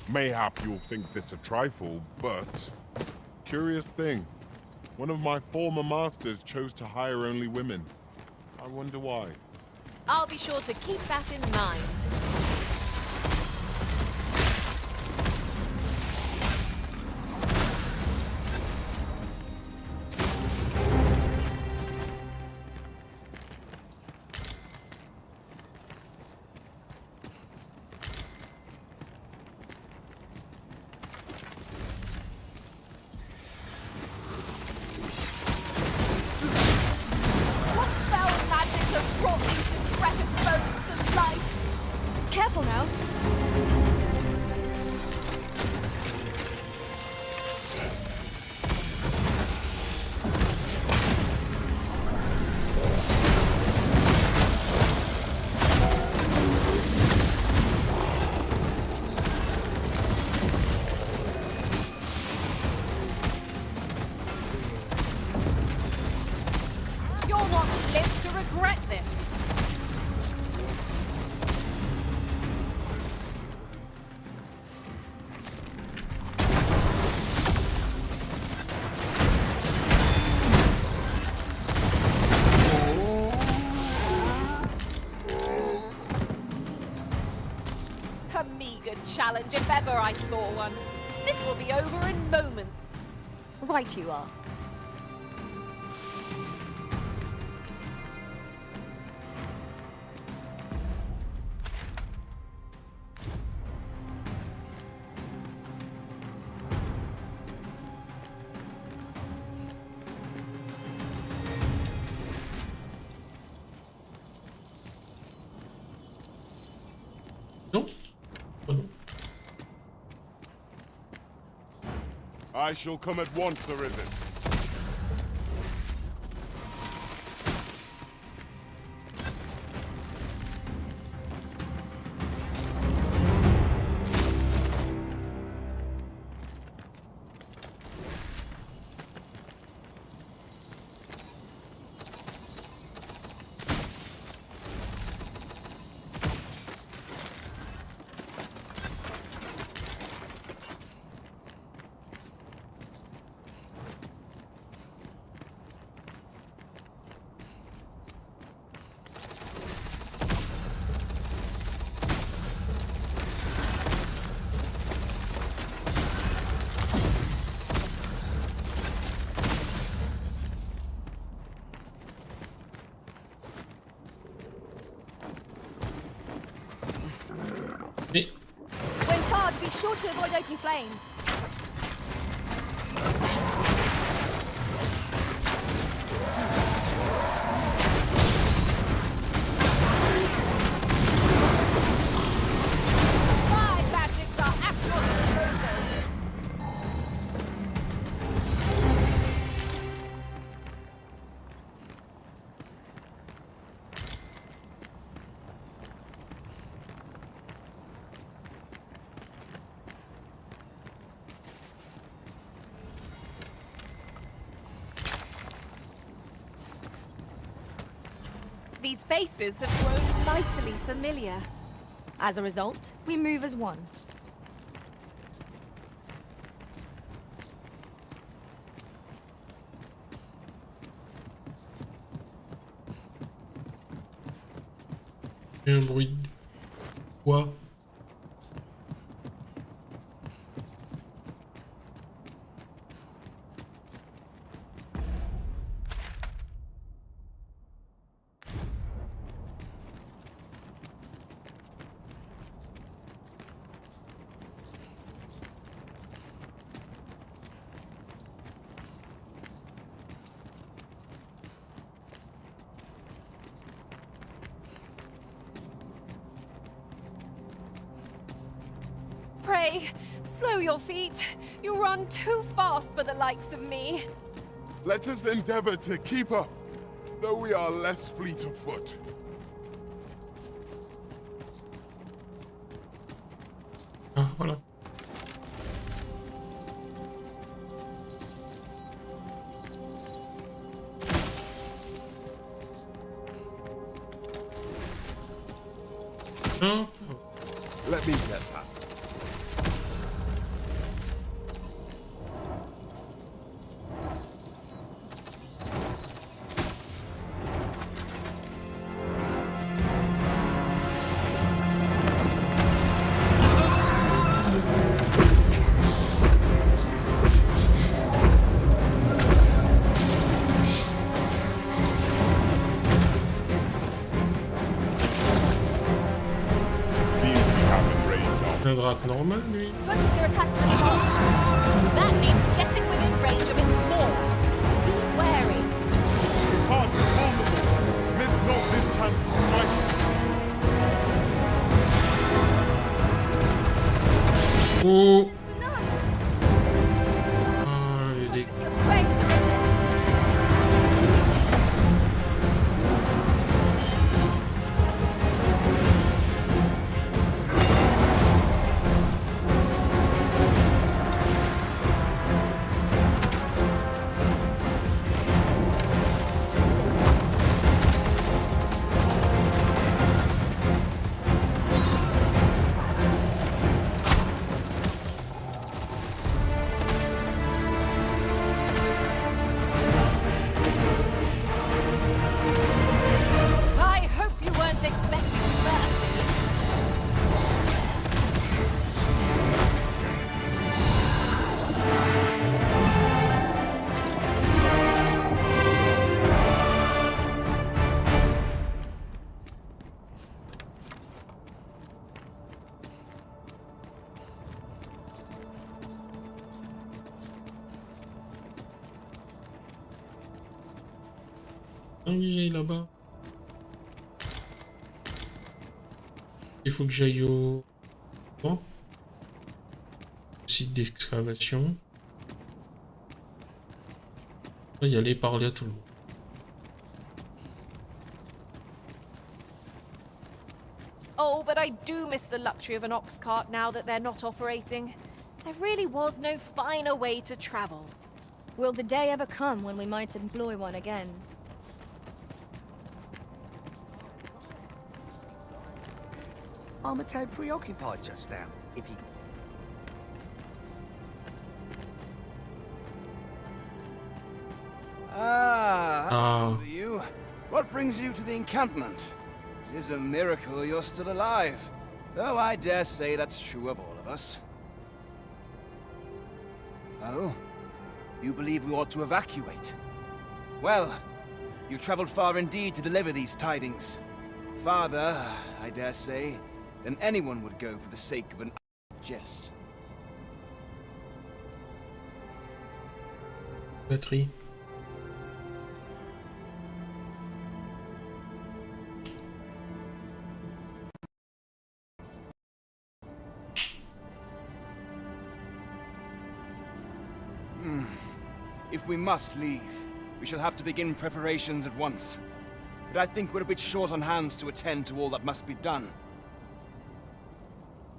Mayhap you'll think this a trifle, but... Curious thing. One of my former masters chose to hire only women. I wonder why. I'll be sure to keep that in mind. What foul magics have brought these decrepit bones to life? Careful now. You'll not live to regret this. A meager challenge if ever I saw one. This will be over in moments. Right you are. I shall come at once, Arisen. When tarred, be sure to avoid open flame. My magics are at your disposal. These faces have grown mightily familiar. As a result, we move as one. Il y a un bruit de quoi? Pray, slow your feet. You run too fast for the likes of me. Let us endeavor to keep up, though we are less fleet of foot. Ah, voilà. Ah. Let me get that. Un drac normal, lui. Focus your attacks on the bolt. That means getting within range of its maw. Be wary. You can't perform the move. Miss not this chance to strike. Oh! Focus your strength, Arisen. I hope you weren't expecting mercy. Oui, j'aille là-bas. Il faut que j'aille au site d'excavation. On va y aller parler à tout le monde. Oh, but I do miss the luxury of an ox cart now that they're not operating. There really was no finer way to travel. Will the day ever come when we might employ one again? I'm a tad preoccupied just now, if you... Hello, you. What brings you to the encampment? It is a miracle you're still alive. Though I dare say that's true of all of us. Oh? You believe we ought to evacuate? Well, you traveled far indeed to deliver these tidings. Farther, I dare say, than anyone would go for the sake of an jest. Batterie. If we must leave, we shall have to begin preparations at once. But I think we're a bit short on hands to attend to all that must be done.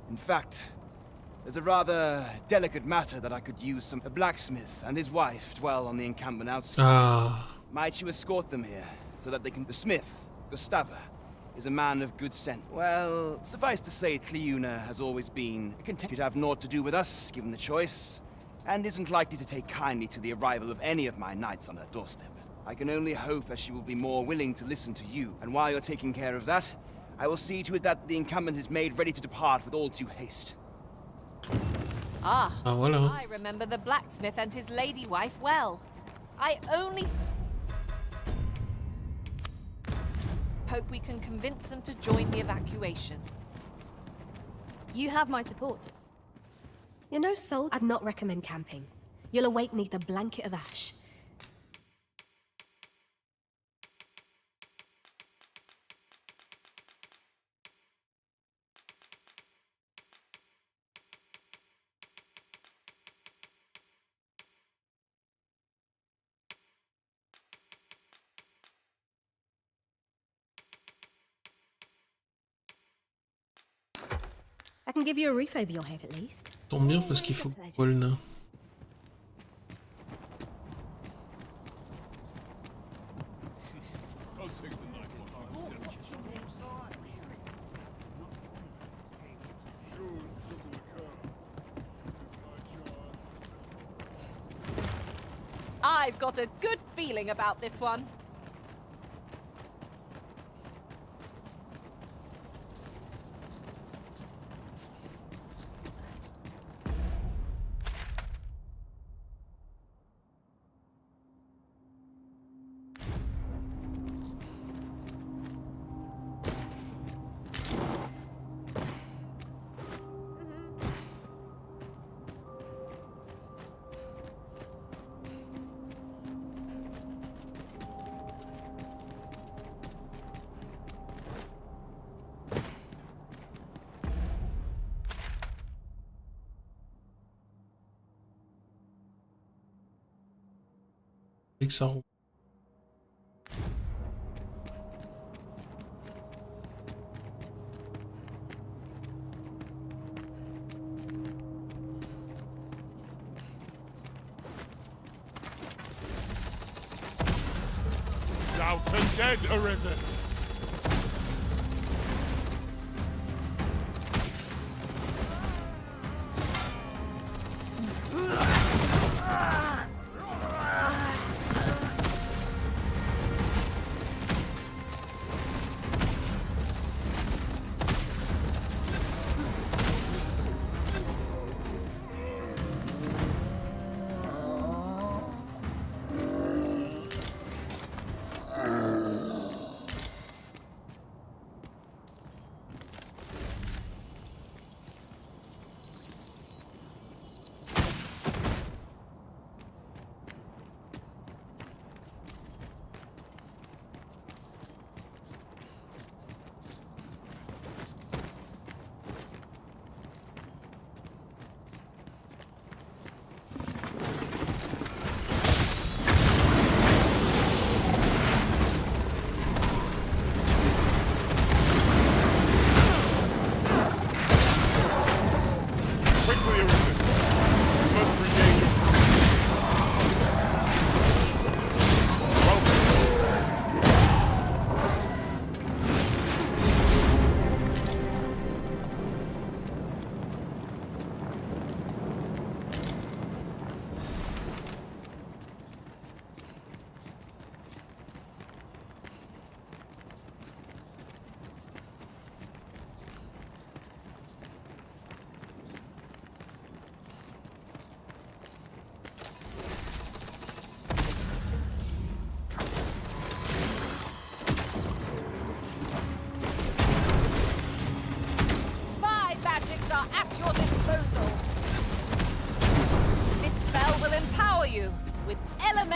In fact, there's a rather delicate matter that I could use a blacksmith and his wife dwell on the encampment outskirts. Might you escort them here, so that they can... The smith, Gustava, is a man of good sense. Well, suffice to say, Cleuna has always been content to have naught to do with us, given the choice, and isn't likely to take kindly to the arrival of any of my knights on her doorstep. I can only hope that she will be more willing to listen to you, and while you're taking care of that, I will see to it that the encampment is made ready to depart with all due haste. Voilà. I remember the blacksmith and his lady wife well. I only hope we can convince them to join the evacuation. You have my support. You know, Sol, I'd not recommend camping. You'll awake neath a blanket of ash. I can give you a roof over your head at least. Tombe bien parce qu'il faut que voit le nain. I've got a good feeling about this one. Et que ça roule. Doubt and dead arisen.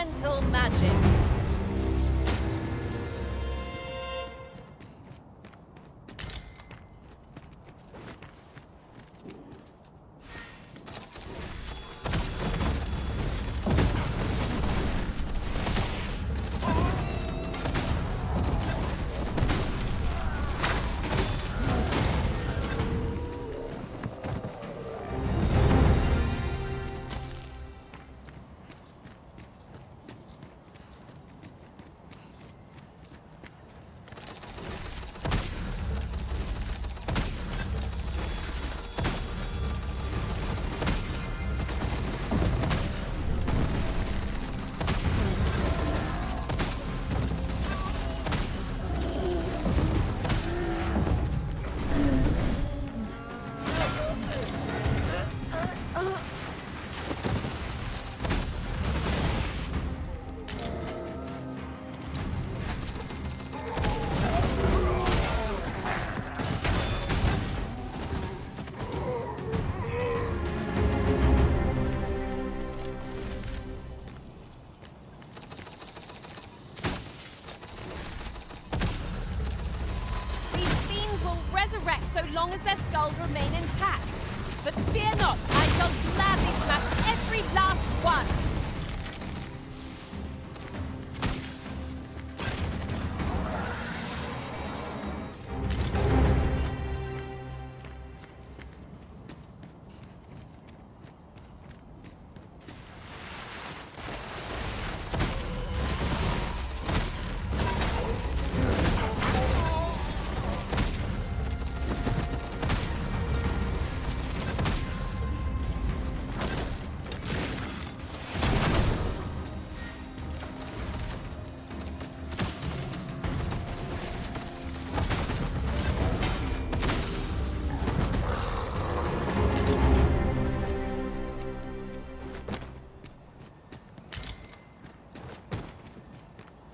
elemental magic. So long as their skulls remain intact. But fear not, I shall gladly smash every last one.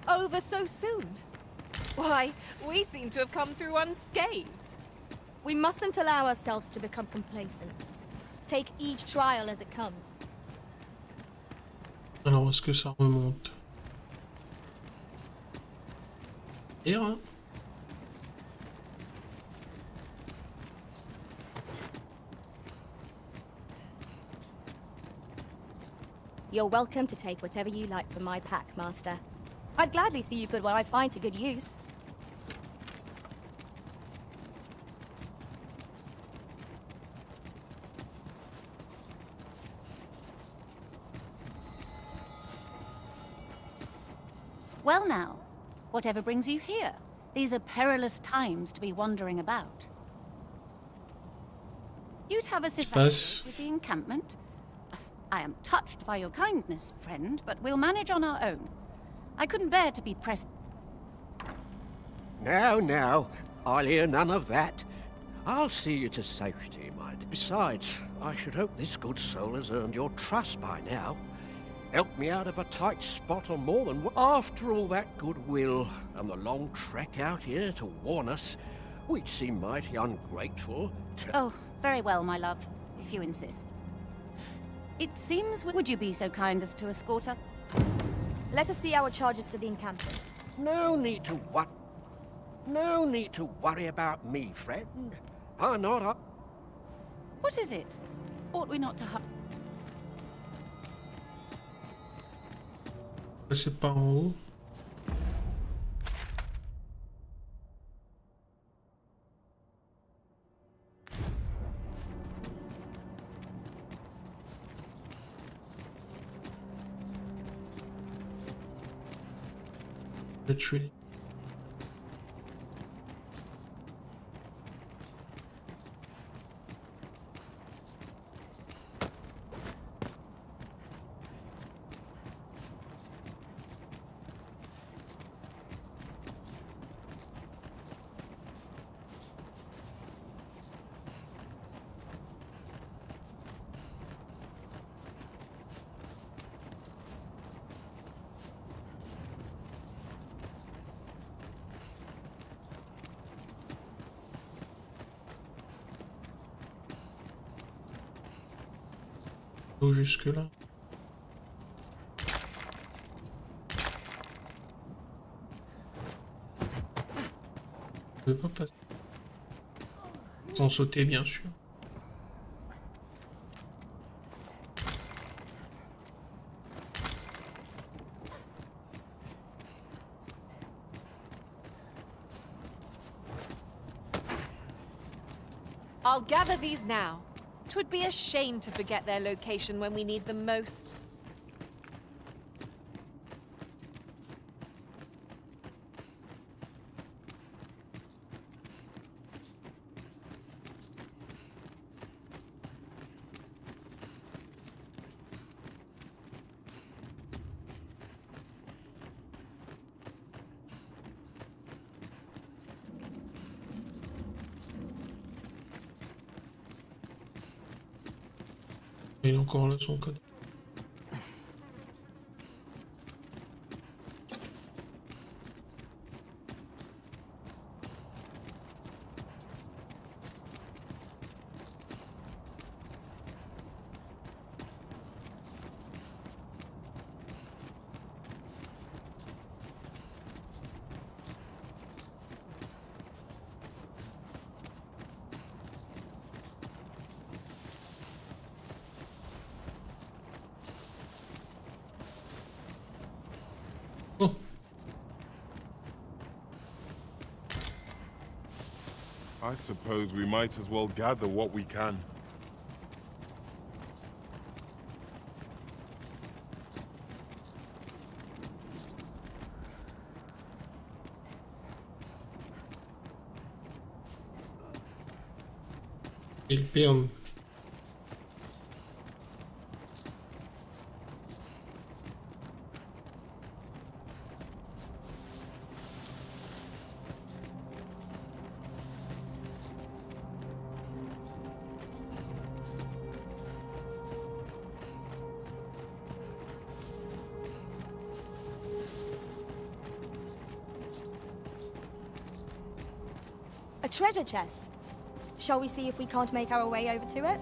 Over so soon? Why, we seem to have come through unscathed. We mustn't allow ourselves to become complacent. Take each trial as it comes. Alors, est-ce que ça remonte? Et hein? You're welcome to take whatever you like from my pack, Master. I'd gladly see you put what I find to good use. Well now, whatever brings you here? These are perilous times to be wandering about. You'd have us evacuate with the encampment? I am touched by your kindness, friend, but we'll manage on our own. I couldn't bear to be pressed. Now, I'll hear none of that. I'll see you to safety, mind. Besides, I should hope this good soul has earned your trust by now. Helped me out of a tight spot on more than one. After all that goodwill and the long trek out here to warn us, we'd seem mighty ungrateful to... Oh, very well, my love, if you insist. It seems... Would you be so kind as to escort us? Let us see our charges to the encampment. No need to worry about me, friend. I'm not up. What is it? Ought we not to hurry? C'est par en haut. Le tuer. Jusque là. Je peux pas passer. Sans sauter, bien sûr. I'll gather these now. 'Twould be a shame to forget their location when we need them most. Il est encore là son code. I suppose we might as well gather what we can. Il perd. A treasure chest. Shall we see if we can't make our way over to it?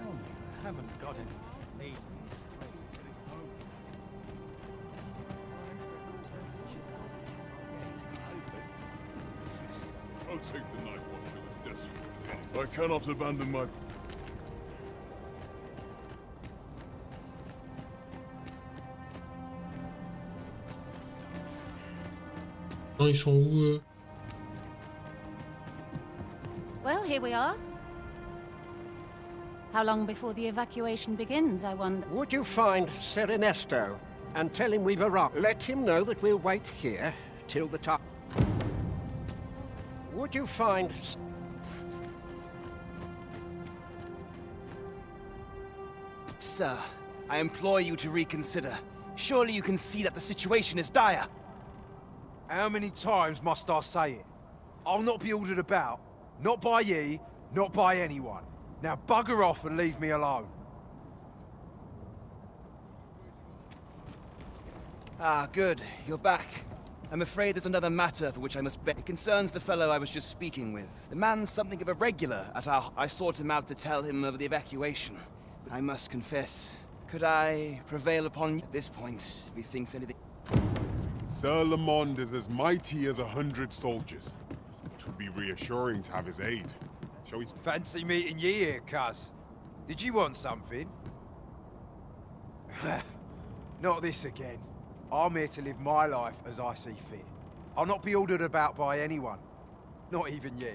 Tell me, I haven't got any fleas. I'll take the night watch of the desperate. I cannot abandon my... Non, ils sont où Well, here we are. How long before the evacuation begins, I wonder? Would you find Ser Ernesto and tell him we've arrived? Let him know that we'll wait here till the time. Would you find... Sir, I implore you to reconsider. Surely you can see that the situation is dire. How many times must I say it? I'll not be ordered about. Not by ye, not by anyone. Now bugger off and leave me alone. Ah, good. You're back. I'm afraid there's another matter for which I must beg. It concerns the fellow I was just speaking with. The man's something of a regular at our... I sought him out to tell him of the evacuation. But I must confess, could I prevail upon you at this point? Methinks anything... Sir Lamond is as mighty as 100 soldiers. It would be reassuring to have his aid. Shall we... Fancy meeting ye here, cuz. Did you want something? Not this again. I'm here to live my life as I see fit. I'll not be ordered about by anyone. Not even ye.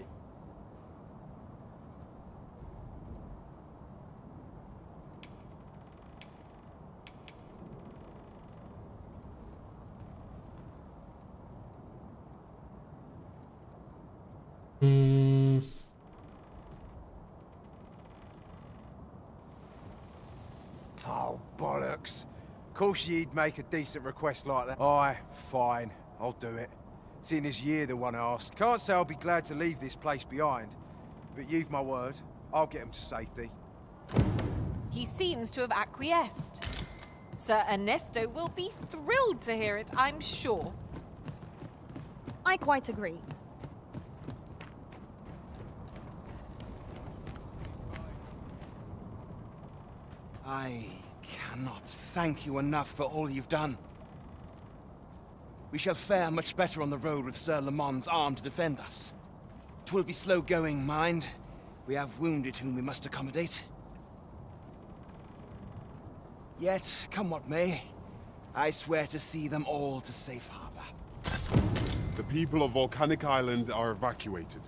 Oh, bollocks. Of course ye'd make a decent request like that. Aye, fine. I'll do it. Seeing as ye're the one asked. Can't say I'll be glad to leave this place behind. But you've my word. I'll get him to safety. He seems to have acquiesced. Sir Ernesto will be thrilled to hear it, I'm sure. I quite agree. I cannot thank you enough for all you've done. We shall fare much better on the road with Sir Lamont's arm to defend us. 'Twill be slow going, mind. We have wounded whom we must accommodate. Yet, come what may, I swear to see them all to safe harbor. The people of Volcanic Island are evacuated.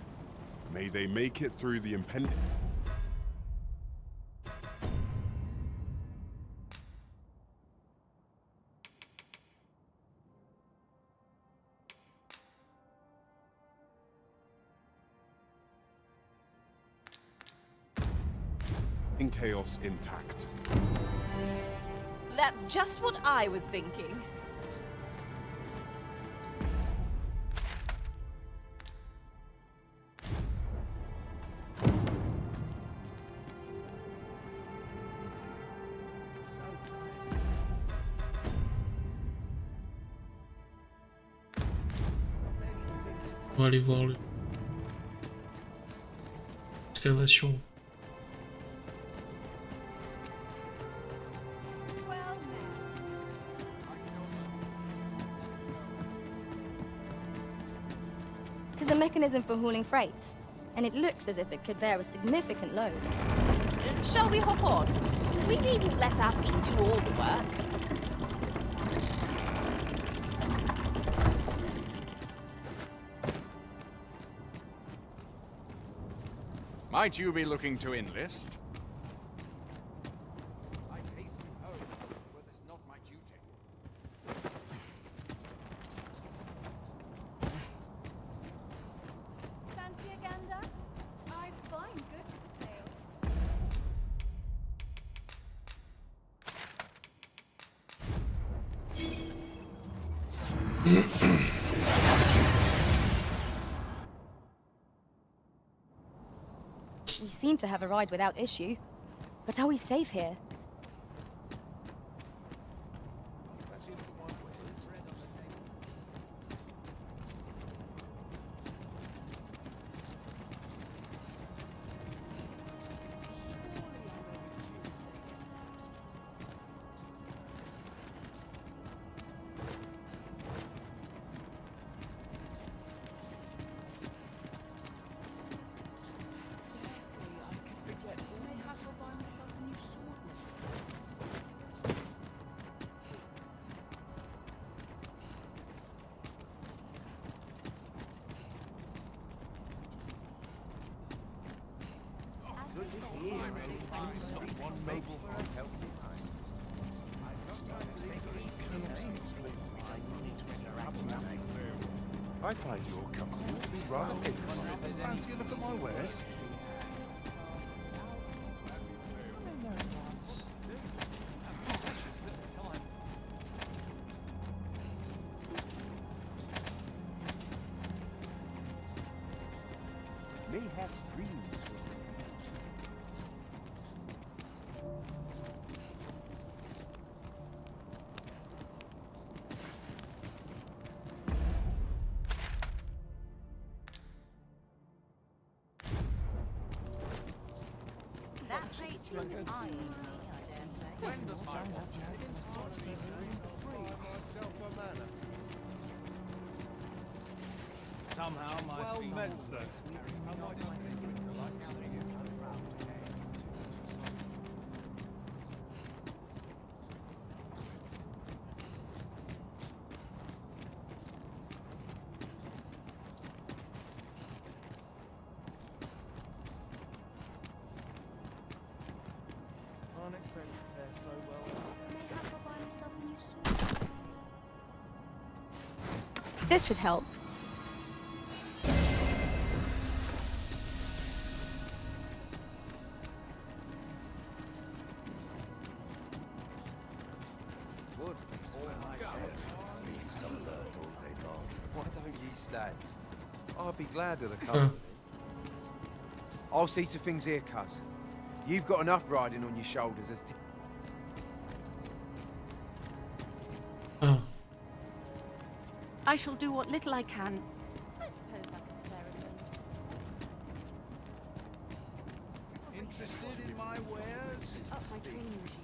May they make it through the impending... chaos intact. That's just what I was thinking. On va aller voir l'excavation. It is a mechanism for hauling freight, and it looks as if it could bear a significant load. Shall we hop on? We needn't let our feet do all the work. Might you be looking to enlist? I hasten home, but it's not my duty. Fancy a gander? I find good to the tail. We seem to have arrived without issue. But are we safe here? Mayhap I'll buy myself a new sword next time. I find your company to be rather interesting. Fancy a look at my wares? Mayhap dreams will That plate's looking eye. When does my Somehow my Well soul met, sir. is How might I speak with the likes of you? Unexpected fare so well. Mayhap I'll buy myself a new sword. This should help. Would spoil my Being so alert all day long. Why don't ye stay? I'd be glad of the company. I'll see to things here, cuz. You've got enough riding on your shoulders as to... I shall do what little I can. I suppose I can spare a moment. Interested in my wares? Up my training regime.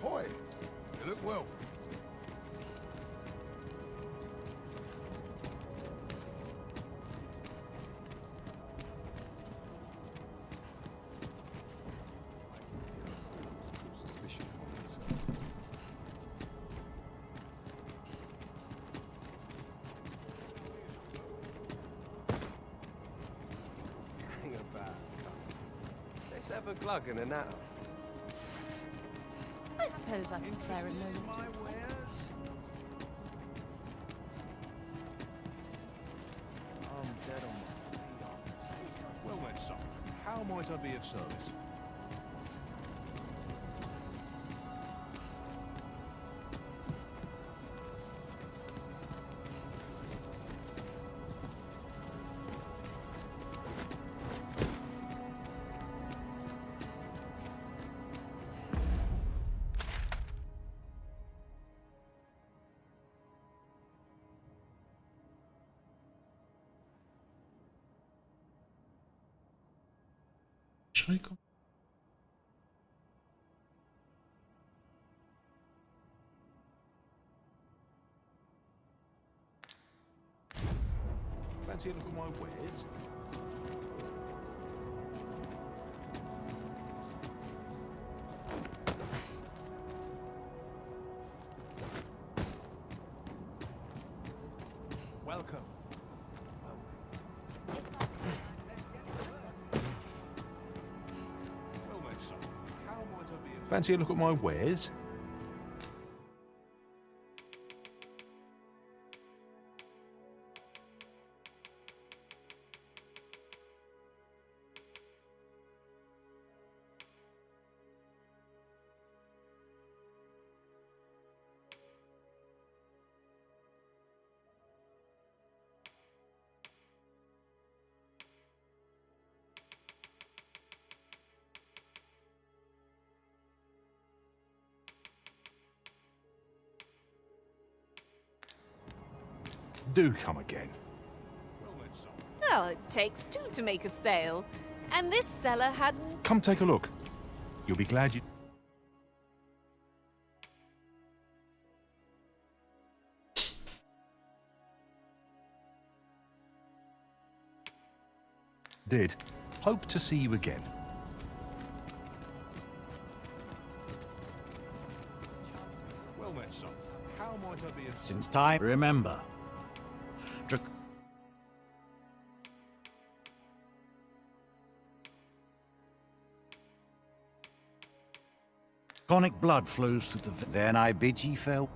Hoy, you look well. Suspicion of myself. Hang about, cuz. Let's have a glug and a natter. I suppose I can spare a moment. I'm dead on my feet after this. Well met, son. How might I be of service? Fancy a look at my wares? Welcome. Well met, son. How might I be of... Fancy a look at my wares? Do come again. Well, it takes two to make a sale. And this seller hadn't... Come take a look. You'll be glad you... did. Hope to see you again. Well met, son. How might I be of... Since time, remember. Draconic blood flows through the... Then I bid ye farewell.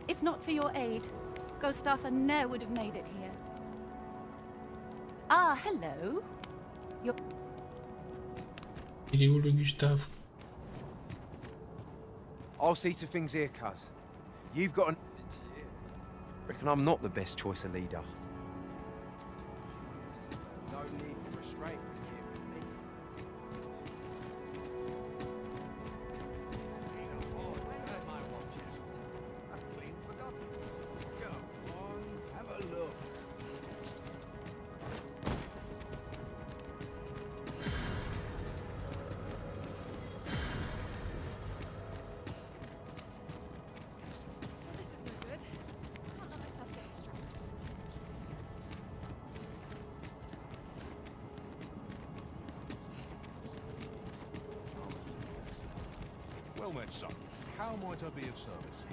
If not for your aid, Gustava ne'er would have made it here. Ah, hello. You're... Il est où le Gustave? I'll see to things here, cuz. You've got an... Reckon I'm not the best choice of leader. No need for restraint here with me. I've clean forgotten. Go on, have a look. Well met, son. How might I be of service?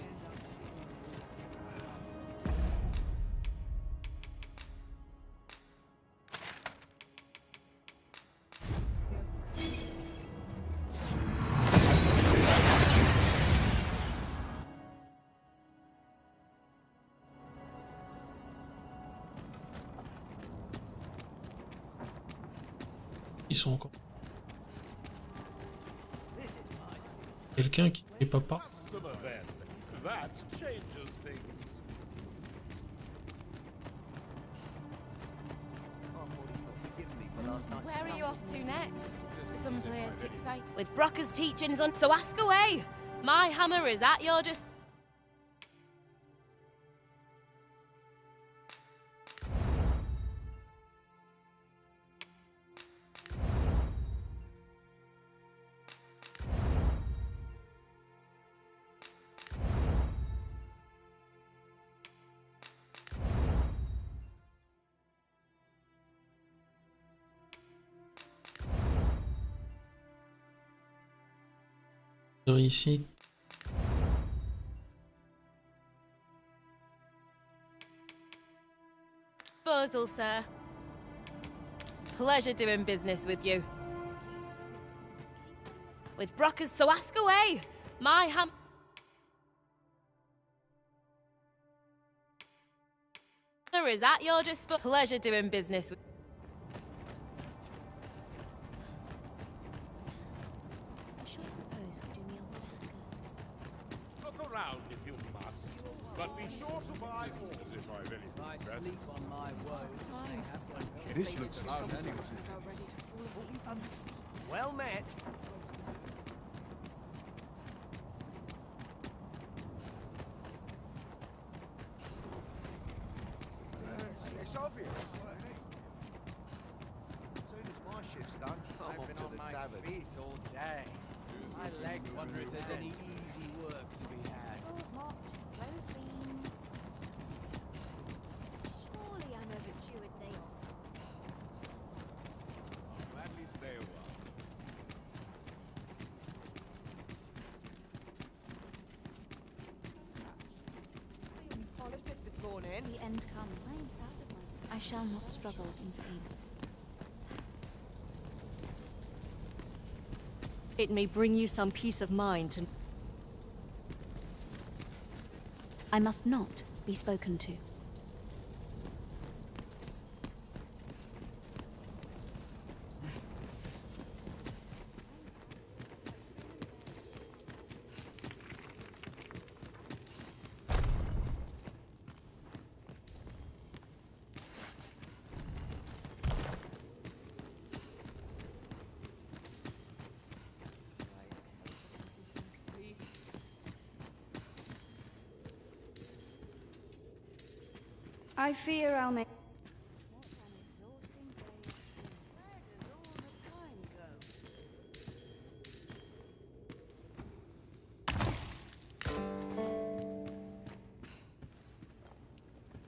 Ils sont encore. Quelqu'un qui n'est pas pas. Customer then. That changes things. Where are you off to next? Someplace exciting. With Brocker's teachings on. So ask away. My hammer is at your dis. Ici. Disposal, sir. Pleasure doing business with you. With Brocker's, so ask away. My hammer is at your disposal. Pleasure doing business with. Look around if you must, but be sure to buy horses if I have anything. I sleep on my woes. This looks like Well met. It's obvious. As soon as my shift's done, I'm I've off been to on the my tavern. feet all day. My legs Wonder if there's any easy work to be had. Doors locked, closed clean. Surely I'm overdue a day off. I'll gladly stay a while. Polished it this morning. The end comes. I am proud of my. I shall not struggle in vain. It may bring you some peace of mind to... I must not be spoken to. I fear I'll make...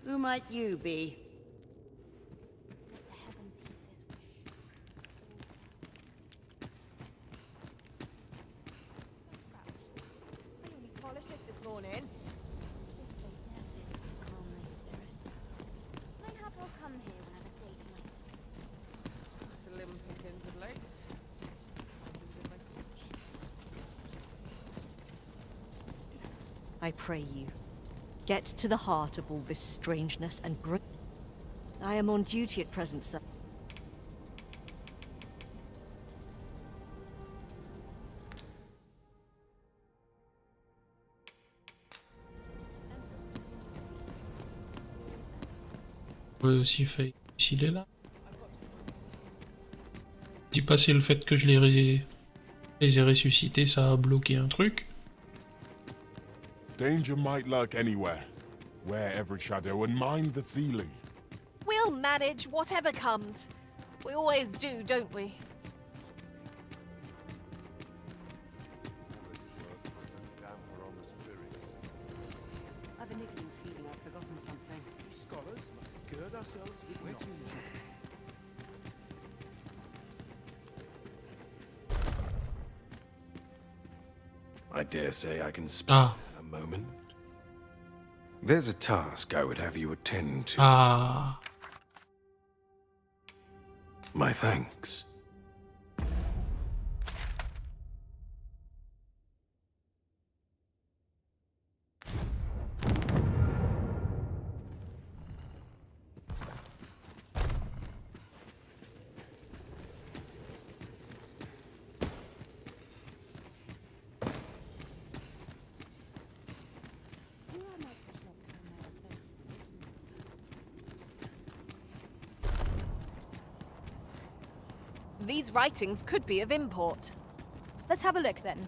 Who might you be? I only polished it this morning. Mayhap I'll come here when I've a day to myself. Slim pickings of late. I pray you, get to the heart of all this strangeness and bring... I am on duty at present, sir. Aussi fait. S'il est là. Dis passer le fait que je les ai ressuscités, ça a bloqué un truc. Danger might lurk anywhere. Wear every shadow and mind the ceiling. We'll manage whatever comes. We always do, don't we? I've a niggling feeling I've forgotten something. Scholars must gird ourselves with knowledge. I dare say I can spare a moment. There's a task I would have you attend to. My thanks. These writings could be of import. Let's have a look then.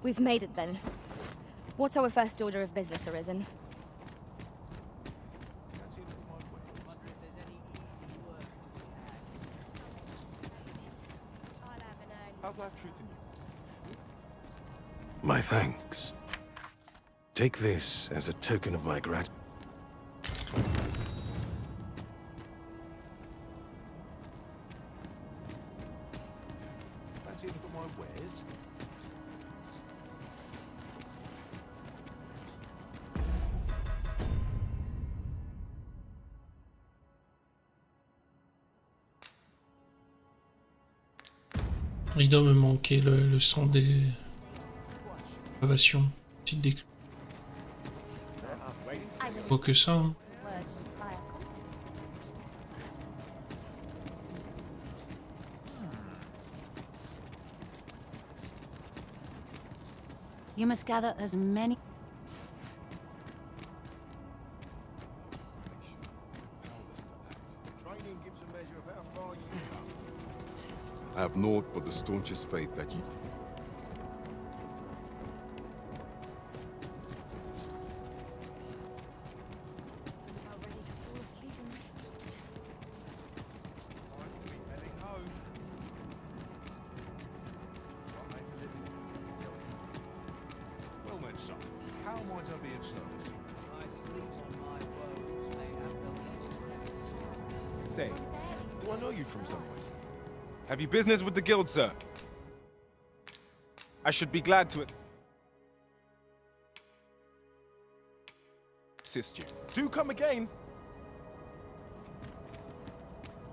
We've made it then. What's our first order of business, Arisen? How's life treating you? My thanks. Take this as a token of my gratitude. Fancy a look at my wares? Il doit me manquer le sang des excavations. Petite déclin. Faut que ça. Hein. You must gather as many... I have naught but the staunchest faith that you... Well then, son, how might I be of service? I sleep on my woes, may have no Say, do I know you from somewhere? Have you business with the guild, sir? I should be glad to assist you. Do come again.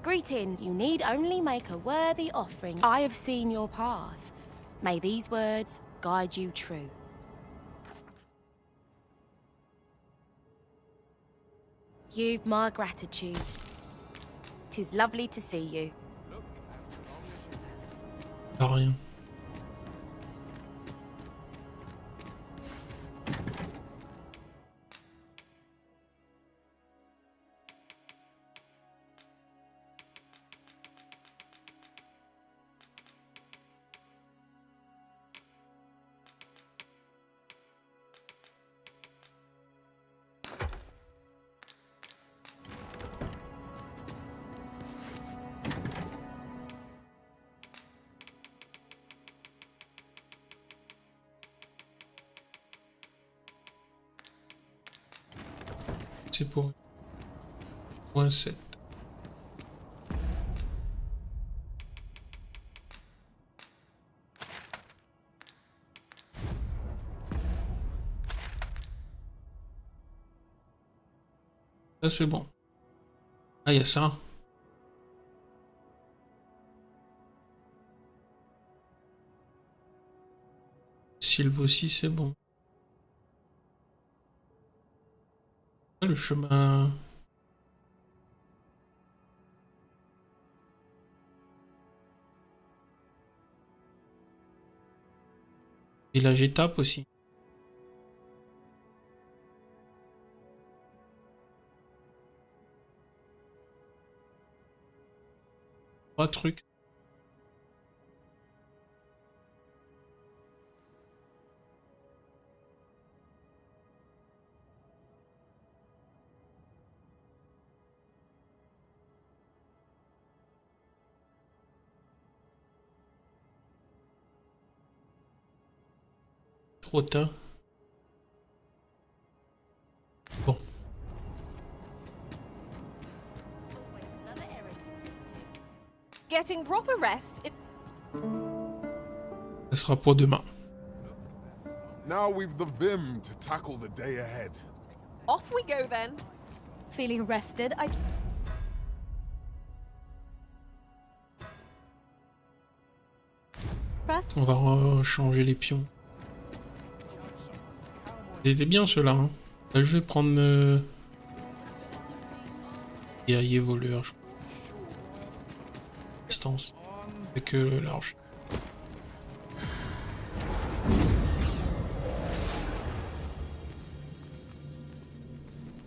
Greeting. You need only make a worthy offering. I have seen your path. May these words guide you true. You've my gratitude. 'Tis lovely to see you. Pas rien. C'est pour point 7. Ça c'est bon. Ah, il y a ça. Sylve aussi, c'est bon. Le chemin. Village étape aussi. Trois trucs. trop tard. Bon. Getting proper rest. Ça sera pour demain. Now we've the vim to tackle the day ahead. Off we go then. Feeling rested, On va changer les pions. C'était bien ceux-là. Hein. Là, je vais prendre guerrier voleur. Distance. Avec large.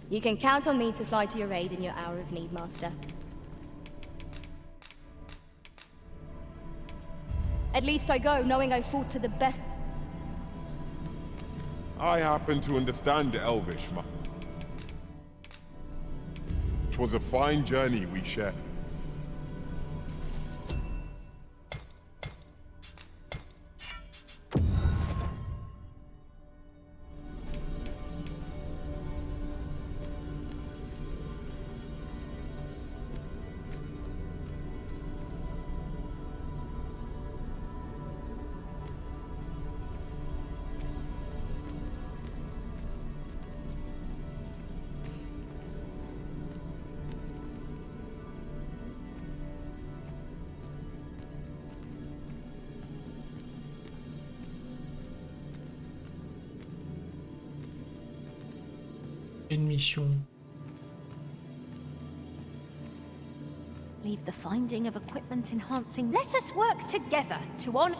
You can count on me to fly to your aid in your hour of need, Master. At least I go knowing I fought to the best. I happen to understand Elvish. It was a fine journey we shared. Une mission. Leave the finding of equipment enhancing. Let us work together to honor.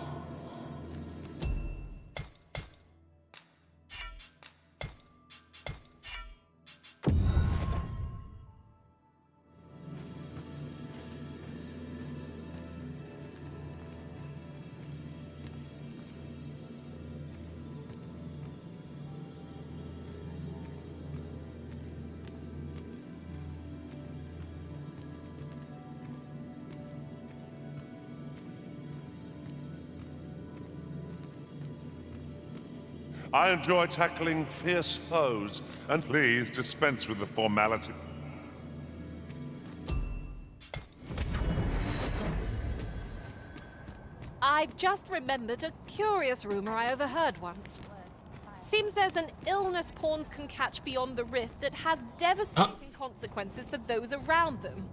I enjoy tackling fierce foes, and please dispense with the formality. I've just remembered a curious rumor I overheard once. Seems there's an illness pawns can catch beyond the rift that has devastating consequences for those around them.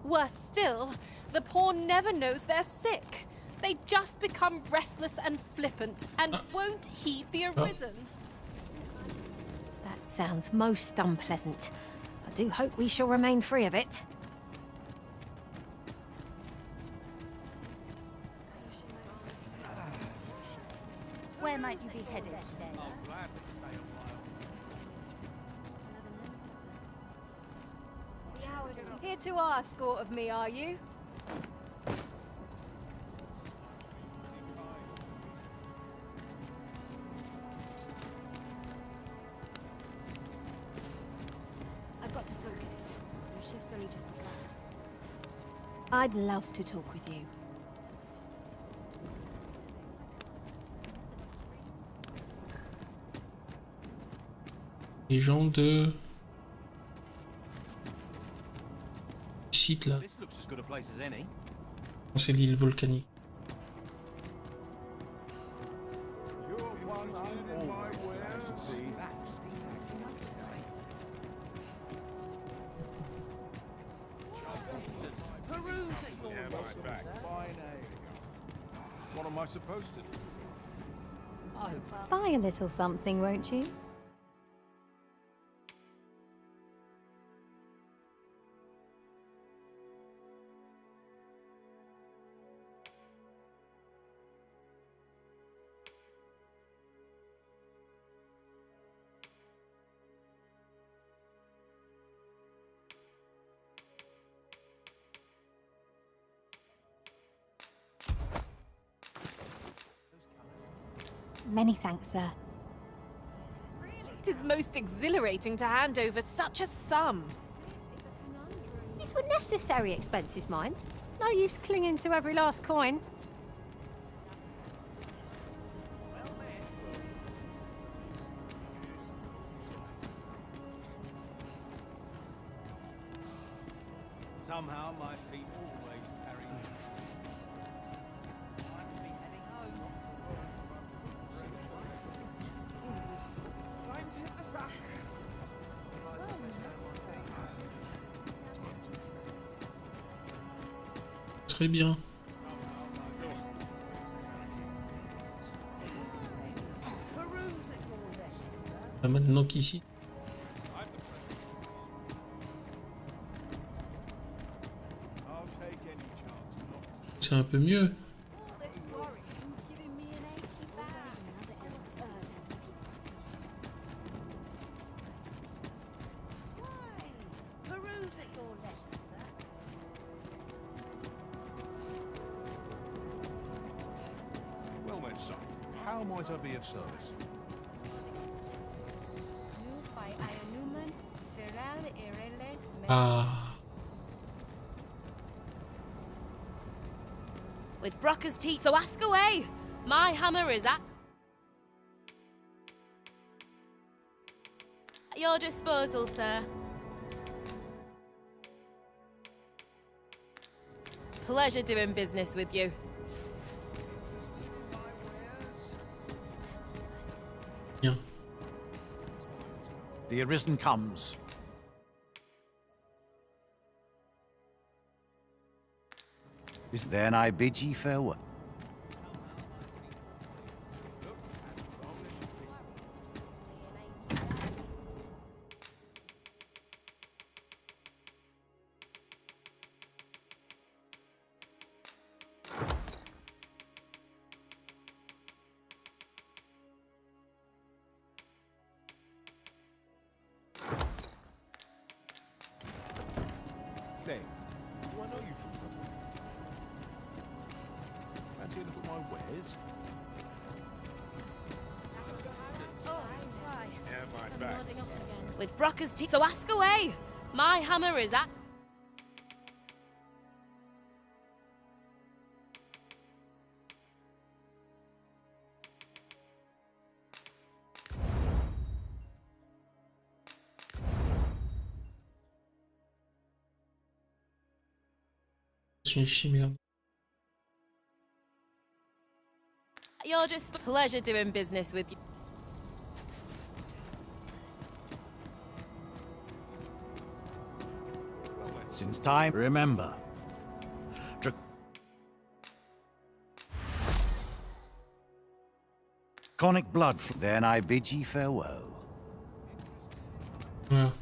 Worse still, the pawn never knows they're sick. They just become restless and flippant and won't heed the arisen. That sounds most unpleasant. I do hope we shall remain free of it. Where might you be headed today? I'll gladly stay a while. Here to ask aught of me, are you? I've got to focus. Your shift's only just begun. I'd love to talk with you. Les gens de site là. This looks as good a place as any. C'est l'île volcanique. What am I supposed to do? Spy a little something, won't you? Many thanks, sir. It is most exhilarating to hand over such a sum. These were necessary expenses, mind. No use clinging to every last coin. Somehow my feet always carry me. Time to be heading home. Time to hit the sack. Très bien. Ah, maintenant qu'ici. C'est un peu mieux. Well then, son, how might I be of service? Ah. With Brocker's teeth, so ask away. My hammer is at your disposal, sir. Pleasure doing business with you. Bien. The Arisen comes. Then I bid ye farewell. Say, do I know you from somewhere? Fancy a look at my wares? Nodding off again. With Brocker's teeth, so ask away. My hammer is at. C'est une chimère. You're just pleasure doing business with you. Since time, remember. Draconic blood. Then I bid ye farewell. Voilà.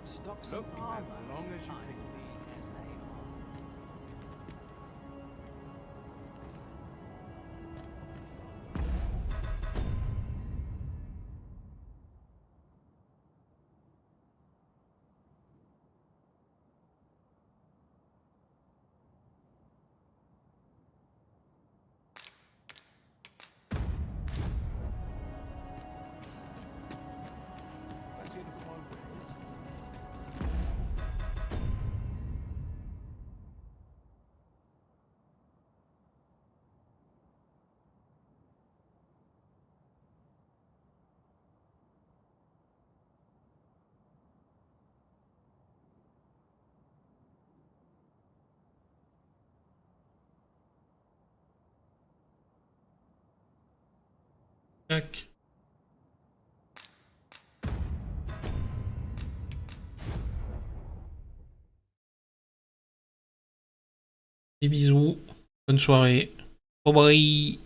Stocks Look, and armor, as long as you time think. being as they are. Fancy a look at my wares? Tac. Des bisous. Bonne soirée. Bye bye.